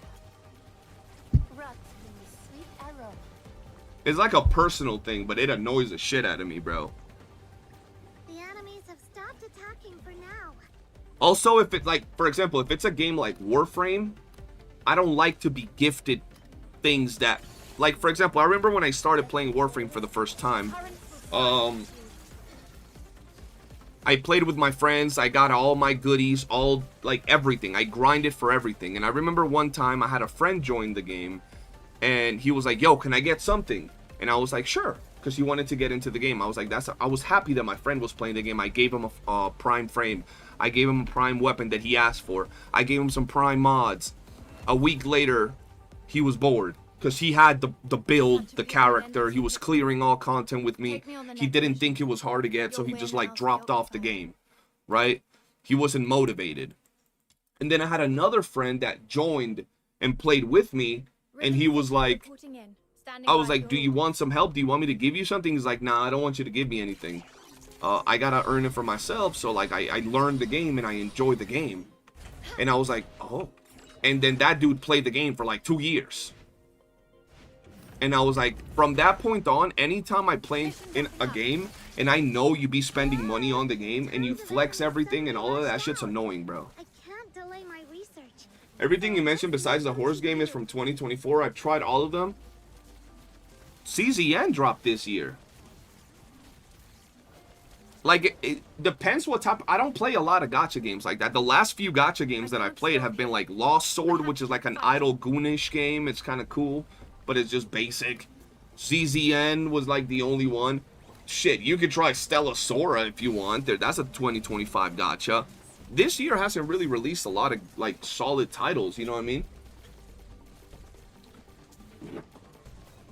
B: It's like a personal thing, but it annoys the shit out of me, bro.
D: The enemies have stopped attacking for now.
B: Also, if it, like, for example, if it's a game like Warframe, I don't like to be gifted things that, like, for example, I remember when I started playing Warframe for the first time, I played with my friends, I got all my goodies, all, like, everything. I grinded for everything. And I remember one time I had a friend join the game, and he was like, yo, can I get something? And I was like, sure, because he wanted to get into the game. I was like, I was happy that my friend was playing the game. I gave him a prime frame. I gave him a prime weapon that he asked for. I gave him some prime mods. A week later, he was bored. Because he had the build, the character, he was clearing all content with me. He didn't think it was hard to get, so he just like dropped off the game, right? He wasn't motivated. And then I had another friend that joined and played with me, and he was like, I was like, do you want some help? Do you want me to give you something? He's like, nah, I don't want you to give me anything. I gotta earn it for myself, so like I learned the game and I enjoyed the game. And I was like, oh. And then that dude played the game for like 2 years. And I was like, from that point on, anytime I play in a game and I know you be spending money on the game and you flex everything and all of that shit's annoying, bro.
D: I can't delay my research.
B: Everything you mentioned besides the horse game is from 2024. I've tried all of them. CZN dropped this year. Like, it depends what type. I don't play a lot of gacha games like that. The last few gacha games that I've played have been like Lost Sword, which is like an idle goonish game. It's kind of cool, but it's just basic. ZZN was like the only one. Shit, you could try Stella Sora if you want. That's a 2025 gacha. This year hasn't really released a lot of like solid titles, you know what I mean?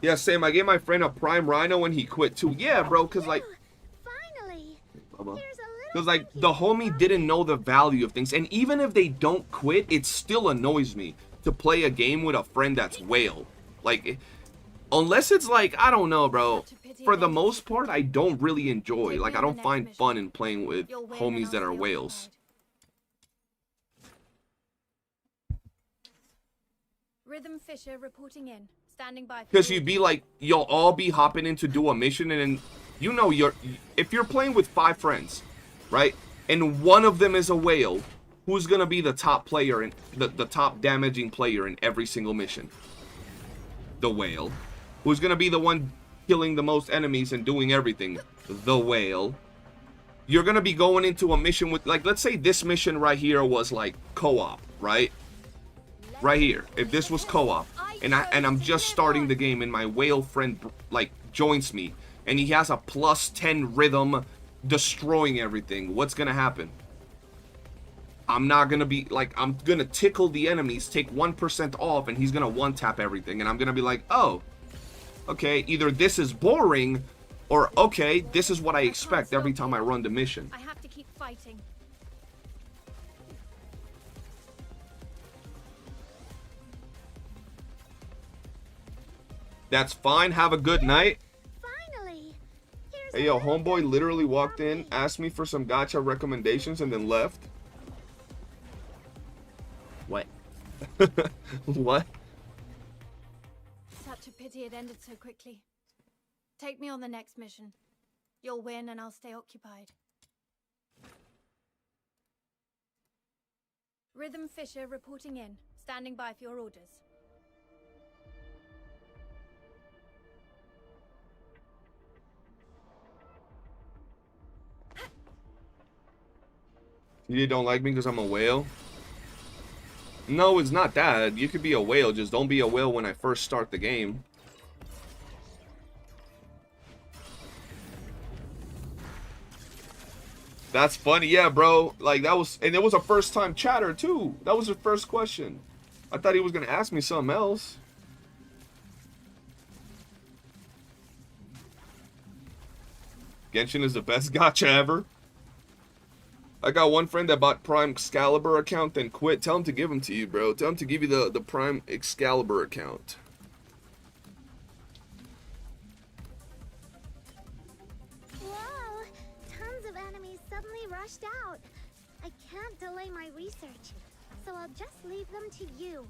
B: Yeah, same. I gave my friend a Prime Rhino when he quit too. Yeah, bro, because like... Because, like, the homie didn't know the value of things. And even if they don't quit, it still annoys me to play a game with a friend that's whale. Like, unless it's like, I don't know, bro. For the most part, I don't really enjoy. Like, I don't find fun in playing with homies that are whales.
P: Rhythm Fisher reporting in. Standing by.
B: Because you'd be like, you'll all be hopping in to do a mission, and then, you know, if you're playing with 5 friends, right, and one of them is a whale, who's gonna be the top player and the top damaging player in every single mission? The whale. Who's gonna be the one killing the most enemies and doing everything? The whale. You're gonna be going into a mission with, like, let's say this mission right here was like co-op, right? Right here, if this was co-op, and I'm just starting the game, and my whale friend like joins me, and he has a +10 rhythm, destroying everything, what's gonna happen? I'm not gonna be like, I'm gonna tickle the enemies, take 1% off, and he's gonna one-tap everything, and I'm gonna be like, oh, okay, either this is boring, or okay, this is what I expect every time I run the mission.
P: I have to keep fighting.
B: That's fine. Have a good night.
D: Finally.
B: Hey, yo, homeboy literally walked in, asked me for some gacha recommendations, and then left.
L: What?
B: What?
P: Such a pity it ended so quickly. Take me on the next mission. You'll win and I'll stay occupied. Rhythm Fisher reporting in. Standing by for your orders.
B: You don't like me because I'm a whale? No, it's not that. You could be a whale, just don't be a whale when I first start the game. That's funny, yeah, bro. Like, that was, and it was a first time chatter too. That was the first question. I thought he was gonna ask me something else. Genshin is the best gacha ever. I got one friend that bought Prime Excalibur account, then quit. Tell him to give him to you, bro. Tell him to give you the Prime Excalibur account.
D: Whoa! Tons of enemies suddenly rush rushed out. I can't delay my research, so I'll just leave them to you.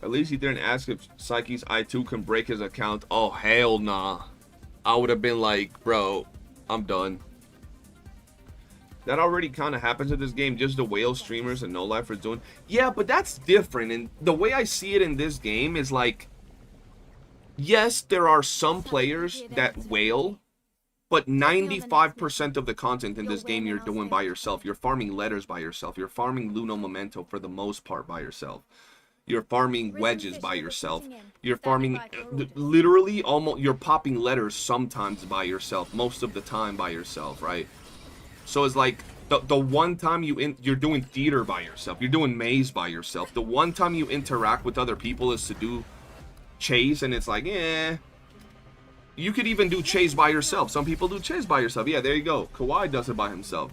B: At least he didn't ask if Psyche's I2 can break his account. Oh, hell nah. I would have been like, bro, I'm done. That already kind of happens in this game. Just the whale streamers and no life are doing. Yeah, but that's different. And the way I see it in this game is like, yes, there are some players that whale, but 95% of the content in this game you're doing by yourself. You're farming letters by yourself. You're farming Luno Memento for the most part by yourself. You're farming wedges by yourself. You're farming literally almost, you're popping letters sometimes by yourself, most of the time by yourself, right? So it's like the one time you're doing theater by yourself, you're doing maze by yourself. The one time you interact with other people is to do chase, and it's like, you could even do chase by yourself. Some people do chase by yourself. Yeah, there you go. Kawhi does it by himself.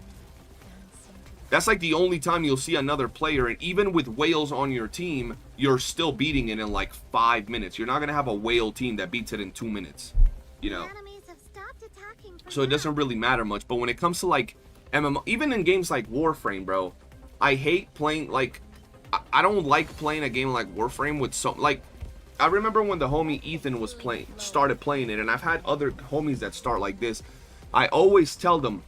B: That's like the only time you'll see another player, and even with whales on your team, you're still beating it in like 5 minutes. You're not gonna have a whale team that beats it in 2 minutes, you know. So it doesn't really matter much. But when it comes to like MMO, even in games like Warframe, bro, I hate playing, like, I don't like playing a game like Warframe with some, like, I remember when the homie Ethan was started playing it, and I've had other homies that start like this. I always tell them,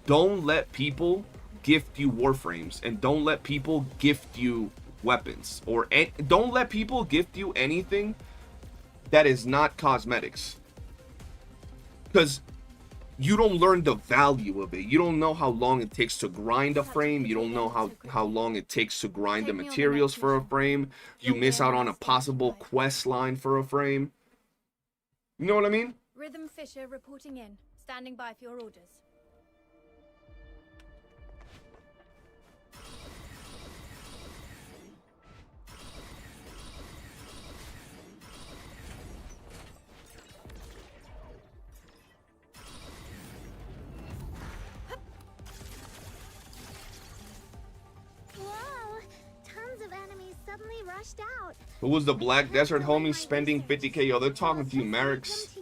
B: don't let people gift you Warframes, and don't let people gift you weapons, or don't let people gift you anything that is not cosmetics, because you don't learn the value of it. You don't know how long it takes to grind a frame. You don't know how long it takes to grind the materials for a frame. You miss out on a possible quest line for a frame. You know what I mean?
P: Rhythm Fisher reporting in. Standing by for your orders.
D: Rushed out.
B: Who was the Black Desert homie spending 50k? Yo, they're talking to you, Merrick's.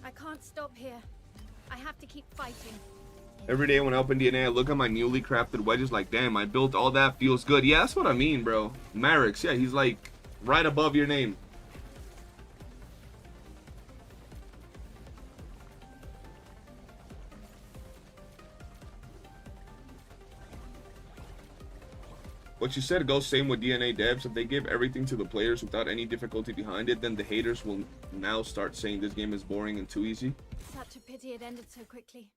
P: I can't stop here. I have to keep fighting.
B: Every day when I open DNA, I look at my newly crafted wedges like, damn, I built all that, feels good. Yeah, that's what I mean, bro. Merrick's, yeah, he's like right above your name. What you said goes same with DNA devs. If they give everything to the players without any difficulty behind it, then the haters will now start saying this game is boring and too easy.
P: Such a pity it ended so quickly.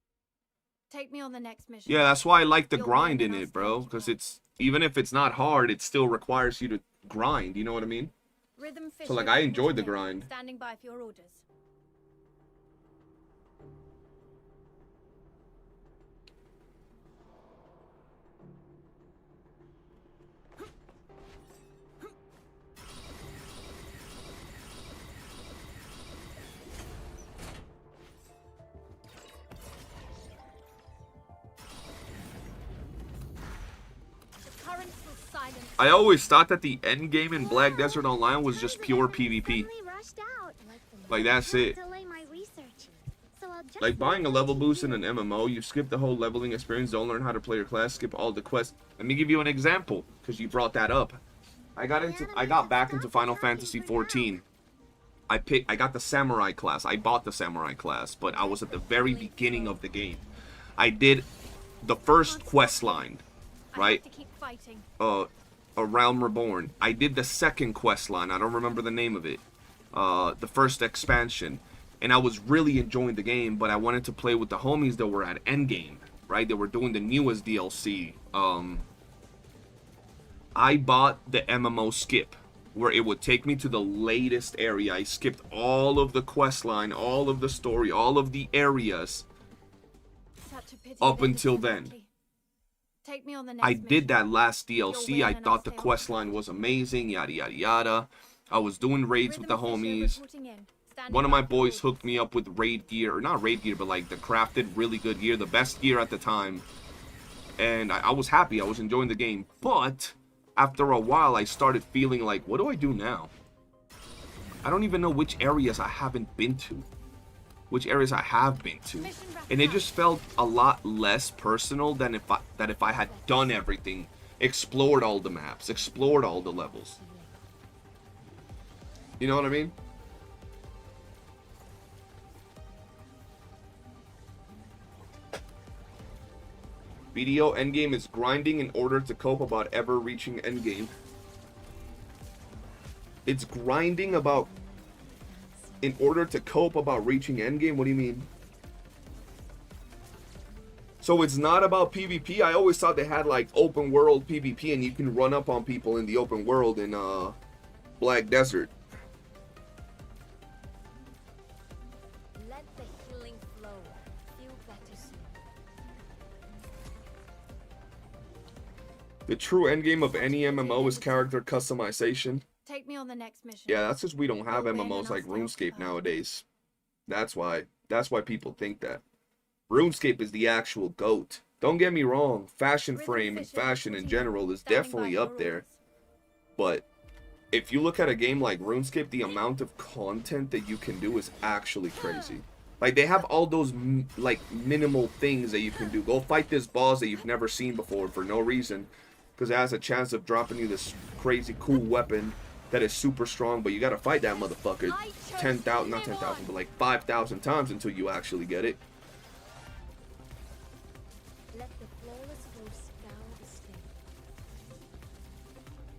P: Take me on the next mission.
B: Yeah, that's why I like the grind in it, bro. Because it's, even if it's not hard, it still requires you to grind. You know what I mean? So like, I enjoyed the grind.
P: Standing by for your orders.
B: I always thought that the end game in Black Desert Online was just pure PvP. Like, that's it. Like, buying a level boost in an MMO, you skip the whole leveling experience, don't learn how to play your class, skip all the quests. Let me give you an example, because you brought that up. I got back into Final Fantasy 14. I got the Samurai class. I bought the Samurai class, but I was at the very beginning of the game. I did the first quest line, right? A Realm Reborn. I did the second quest line. I don't remember the name of it. The first expansion. And I was really enjoying the game, but I wanted to play with the homies that were at Endgame, right? They were doing the newest DLC. I bought the MMO skip, where it would take me to the latest area. I skipped all of the quest line, all of the story, all of the areas up until then.
P: Take me on the next
B: I did that last DLC. I thought the quest line was amazing, yada yada yada. I was doing raids with the homies. One of my boys hooked me up with raid gear, or not raid gear, but like the crafted really good gear, the best gear at the time. And I was happy. I was enjoying the game. But after a while, I started feeling like, what do I do now? I don't even know which areas I haven't been to. Which areas I have been to. And it just felt a lot less personal than if I had done everything. Explored all the maps. Explored all the levels. You know what I mean? BDO Endgame is grinding in order to cope about ever reaching Endgame. It's grinding about in order to cope about reaching Endgame? What do you mean? So it's not about PvP? I always thought they had like open world PvP and you can run up on people in the open world in Black Desert.
C: Let the healing flow. Feel better soon.
B: The true endgame of any MMO is character customization.
P: Take me on the next mission.
B: Yeah, that's because we don't have MMOs like RuneScape nowadays. That's why people think that. RuneScape is the actual GOAT. Don't get me wrong, Fashion Frame and fashion in general is definitely up there. But if you look at a game like RuneScape, the amount of content that you can do is actually crazy. Like, they have all those, like, minimal things that you can do. Go fight this boss that you've never seen before for no reason. Because it has a chance of dropping you this crazy cool weapon that is super strong. But you gotta fight that motherfucker 10,000, not 10,000, but like 5,000 times until you actually get it.
C: Let the flawless flow scour the stage.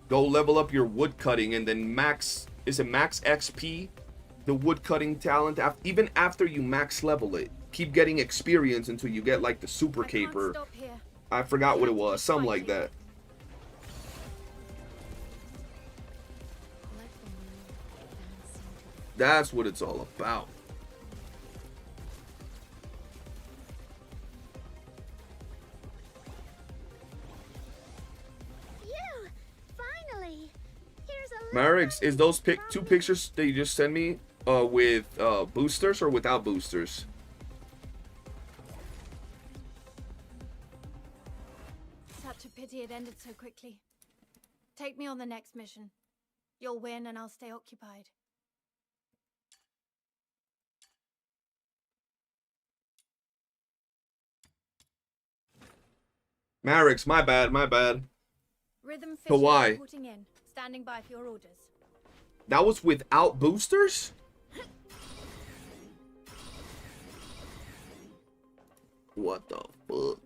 B: Go level up your wood cutting and then max, is it max XP? The wood cutting talent, even after you max level it. Keep getting experience until you get like the super caper. I forgot what it was, something like that. That's what it's all about.
D: Finally! Here's a
B: Marix, is those two pictures that you just sent me with boosters or without boosters?
P: Such a pity it ended so quickly. Take me on the next mission. You'll win and I'll stay occupied.
B: Marix, my bad, my bad.
P: Rhythm
B: So why?
P: reporting in. Standing by for your orders.
B: That was without boosters? What the fuck?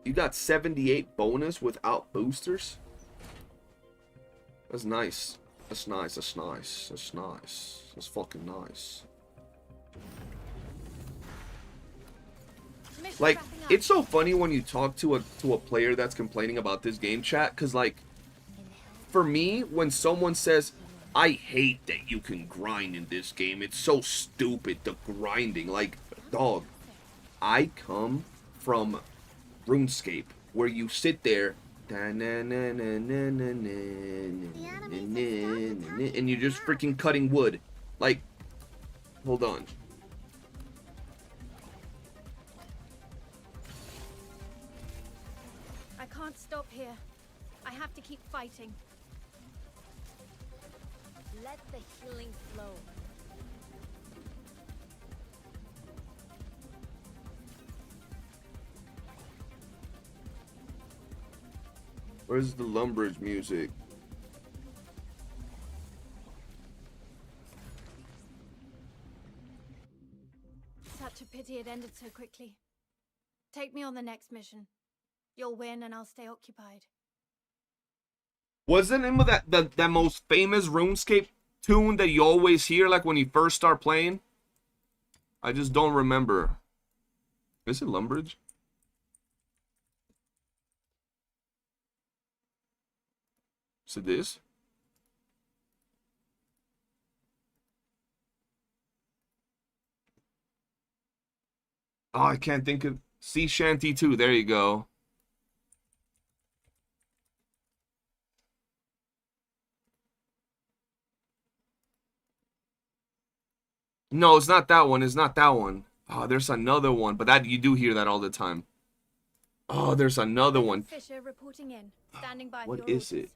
B: You got 78 bonus without boosters? That's nice. That's nice, that's nice. That's nice. That's fucking nice. Like, it's so funny when you talk to a player that's complaining about this game, chat, because like, for me, when someone says, I hate that you can grind in this game, it's so stupid, the grinding, like, dog, I come from RuneScape, where you sit there, and you're just freaking cutting wood. Like, hold on.
P: I can't stop here. I have to keep fighting.
C: Let the healing flow.
B: Where's the Lumbridge music?
P: Such a pity it ended so quickly. Take me on the next mission. You'll win and I'll stay occupied.
B: What's the name of that most famous RuneScape tune that you always hear, like when you first start playing? I just don't remember. Is it Lumbridge? Is it this? Oh, I can't think of... Sea Shanty 2, there you go. No, it's not that one. It's not that one. Oh, there's another one, but that you do hear that all the time. Oh, there's another one.
P: Fisher reporting in. Standing by for
B: What
P: your
B: is
P: orders.
B: it?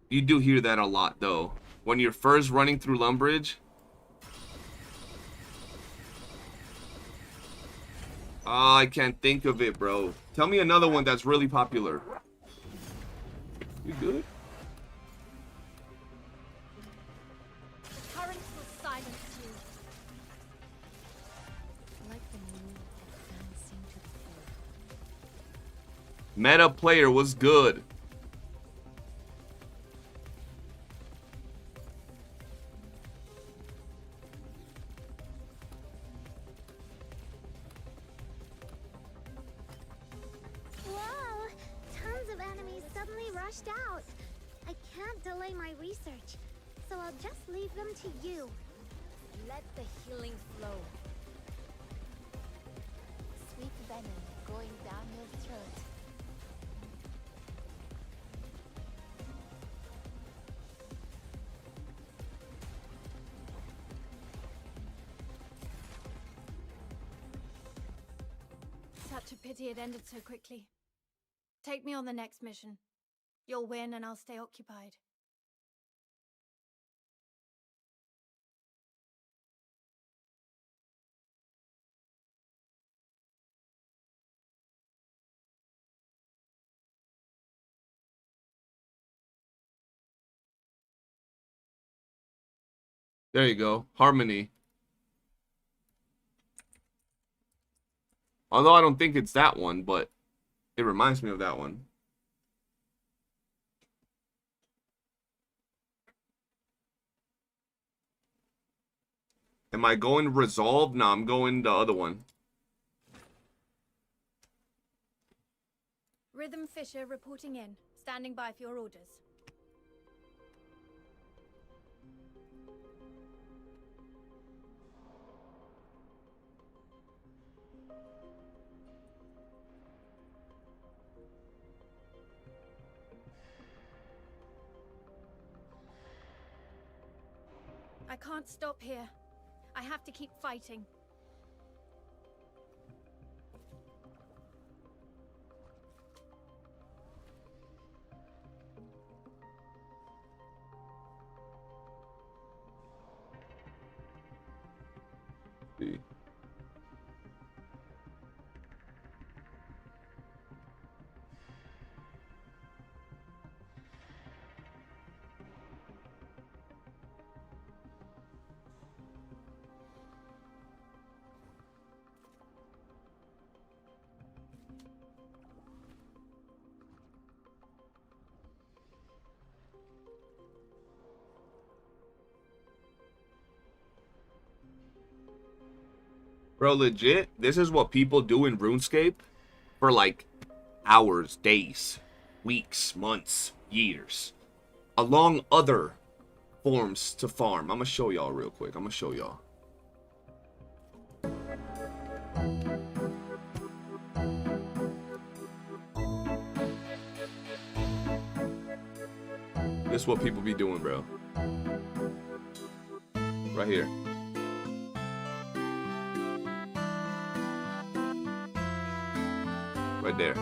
B: You do hear that a lot, though. When you're first running through Lumbridge. Oh, I can't think of it, bro. Tell me another one that's really popular. You good?
P: The currents will silence you.
C: Like the moon advancing to the full.
B: Meta player was good.
D: Whoa! Tons of enemies suddenly rushed out. I can't delay my research, so I'll just leave them to you.
C: Let the healing flow. Sweet venom going down your throat.
P: Such a pity it ended so quickly. Take me on the next mission. You'll win and I'll stay occupied.
B: There you go. Harmony. Although I don't think it's that one, but it reminds me of that one. Am I going Resolve? No, I'm going the other one.
P: Rhythm Fisher reporting in. Standing by for your orders. I can't stop here. I have to keep fighting.
B: See. Bro, legit, this is what people do in RuneScape for like hours, days, weeks, months, years, along other forms to farm. I'm gonna show y'all real quick. I'm gonna show y'all. This is what people be doing, bro. Right here. Right there.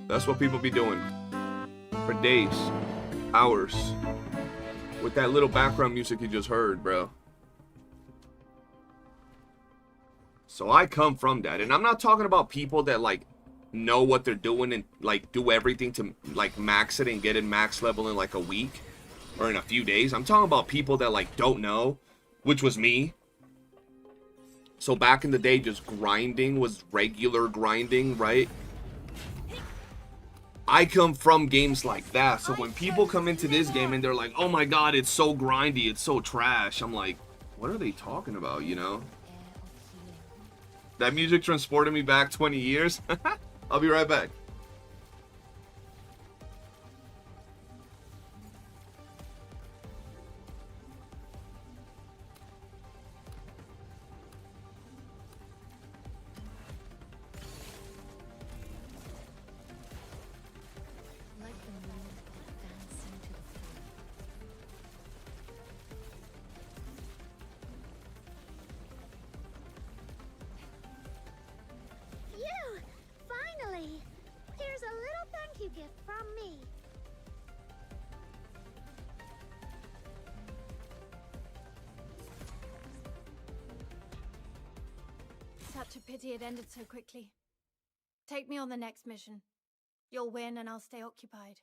B: That's what people be doing for days, hours, with that little background music you just heard, bro. So I come from that, and I'm not talking about people that like know what they're doing and like do everything to like max it and get it max level in like a week or in a few days. I'm talking about people that like don't know, which was me. So back in the day, just grinding was regular grinding, right? I come from games like that. So when people come into this game and they're like, oh my god, it's so grindy, it's so trash. I'm like, what are they talking about, you know? That music transported me back 20 years. I'll be right back.
C: Like the moon advancing to the full.
D: already.
P: Such a pity it ended so quickly. Take me on the next mission. You'll win and I'll stay occupied.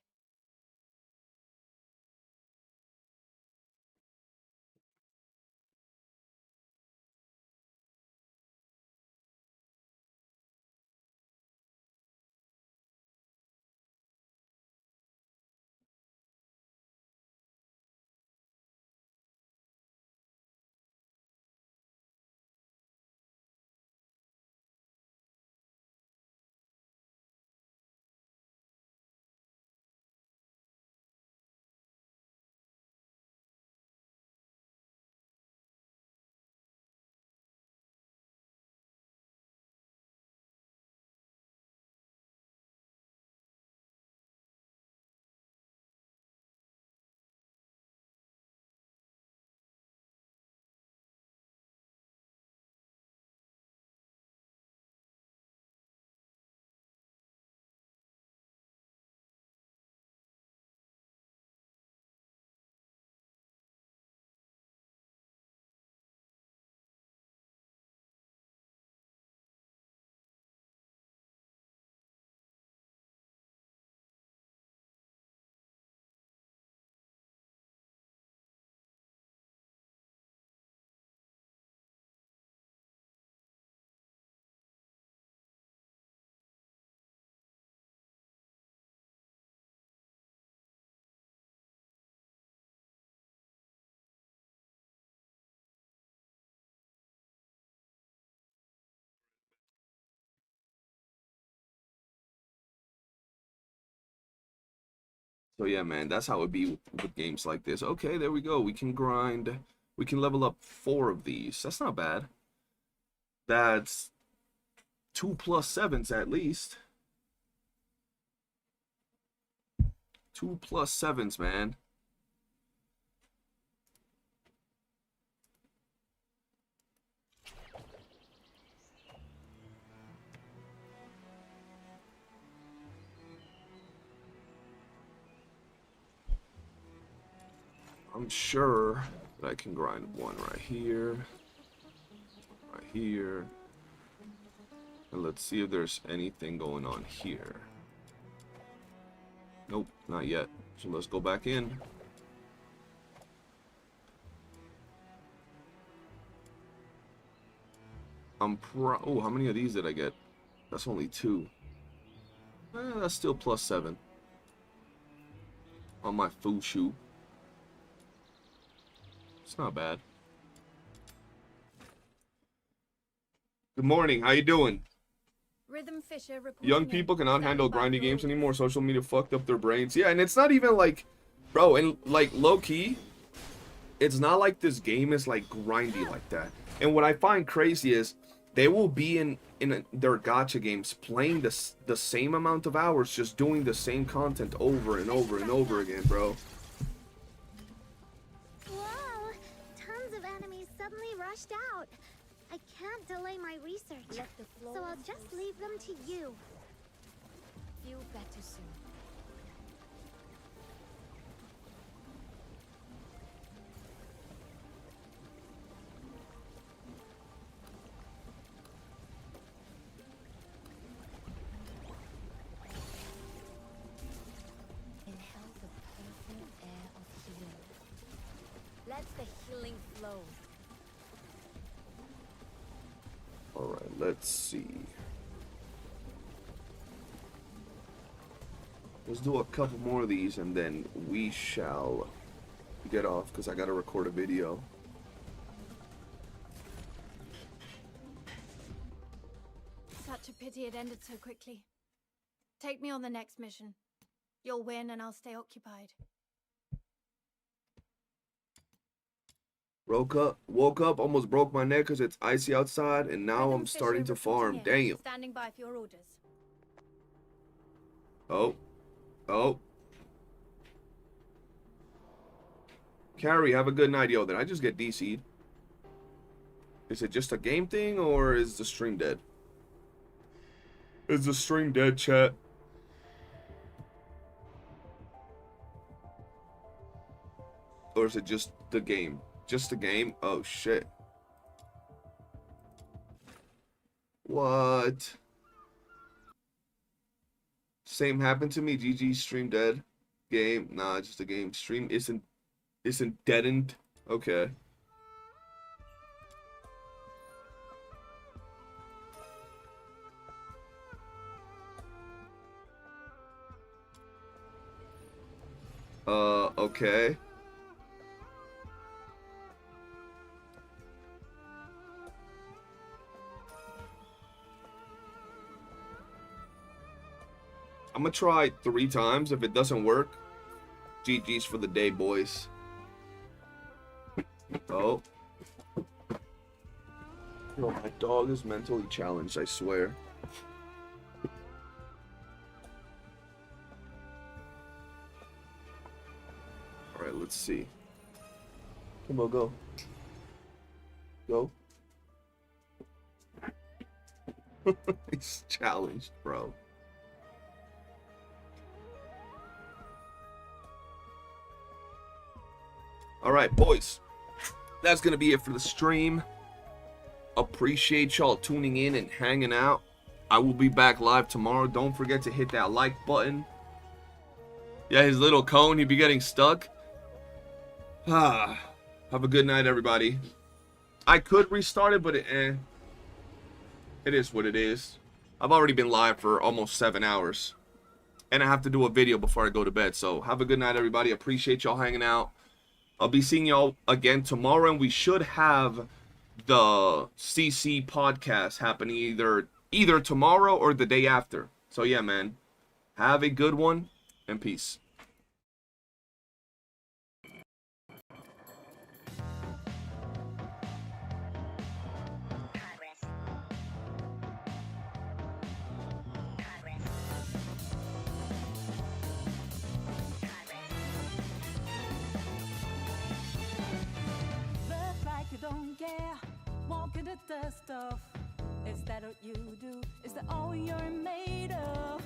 B: So yeah, man, that's how it be with games like this. Okay, there we go. We can grind. We can level up 4 of these. That's not bad. That's 2 plus 7s at least. 2 plus 7s, man. I'm sure that I can grind 1 right here, and let's see if there's anything going on here. Nope, not yet. So let's go back in. Oh, how many of these did I get? That's only 2. That's still plus 7 on my Fushu. It's not bad. Good morning. How you doing?
P: Rhythm Fisher
B: Young people cannot handle grindy games anymore. Social media fucked up their brains. Yeah, and it's not even like, bro, and like low key, it's not like this game is like grindy like that. And what I find crazy is they will be in their gacha games playing the same amount of hours, just doing the same content over and over and over again, bro.
D: Whoa! Tons of enemies suddenly rushed out. I can't delay my research, so I'll just leave them to you.
C: Feel better soon. Inhale the perfect air of healing. Let the healing flow.
B: Alright, let's see. Let's do a couple more of these and then we shall get off because I gotta record a video.
P: Such a pity it ended so quickly. Take me on the next mission. You'll win and I'll stay occupied.
B: Woke up, almost broke my neck because it's icy outside, and now I'm starting to farm. Damn.
P: Standing by for your orders.
B: Oh. Carrie, have a good night, yo. Did I just get DC'd? Is it just a game thing, or is the stream dead? Is the stream dead, chat? or is it just the game? Just the game? Oh shit. What? Same happened to me. GG, stream dead. Game, nah, just a game. Stream isn't deadened. Okay. Okay. I'm gonna try 3 times. If it doesn't work, GG's for the day, boys. Oh. Yo, my dog is mentally challenged, I swear. Alright, let's see. Come on, go. Go. He's challenged, bro. Alright, boys. That's gonna be it for the stream. Appreciate y'all tuning in and hanging out. I will be back live tomorrow. Don't forget to hit that like button. Yeah, his little cone, he'd be getting stuck. Have a good night, everybody. I could restart it, but it is what it is. I've already been live for almost 7 hours. And I have to do a video before I go to bed. So have a good night, everybody. Appreciate y'all hanging out. I'll be seeing y'all again tomorrow, and we should have the CC podcast happening either tomorrow or the day after. So yeah, man. Have a good one, and peace.
A: Look like you don't care, walking the dust off. Is that what you do? Is that all you're made of?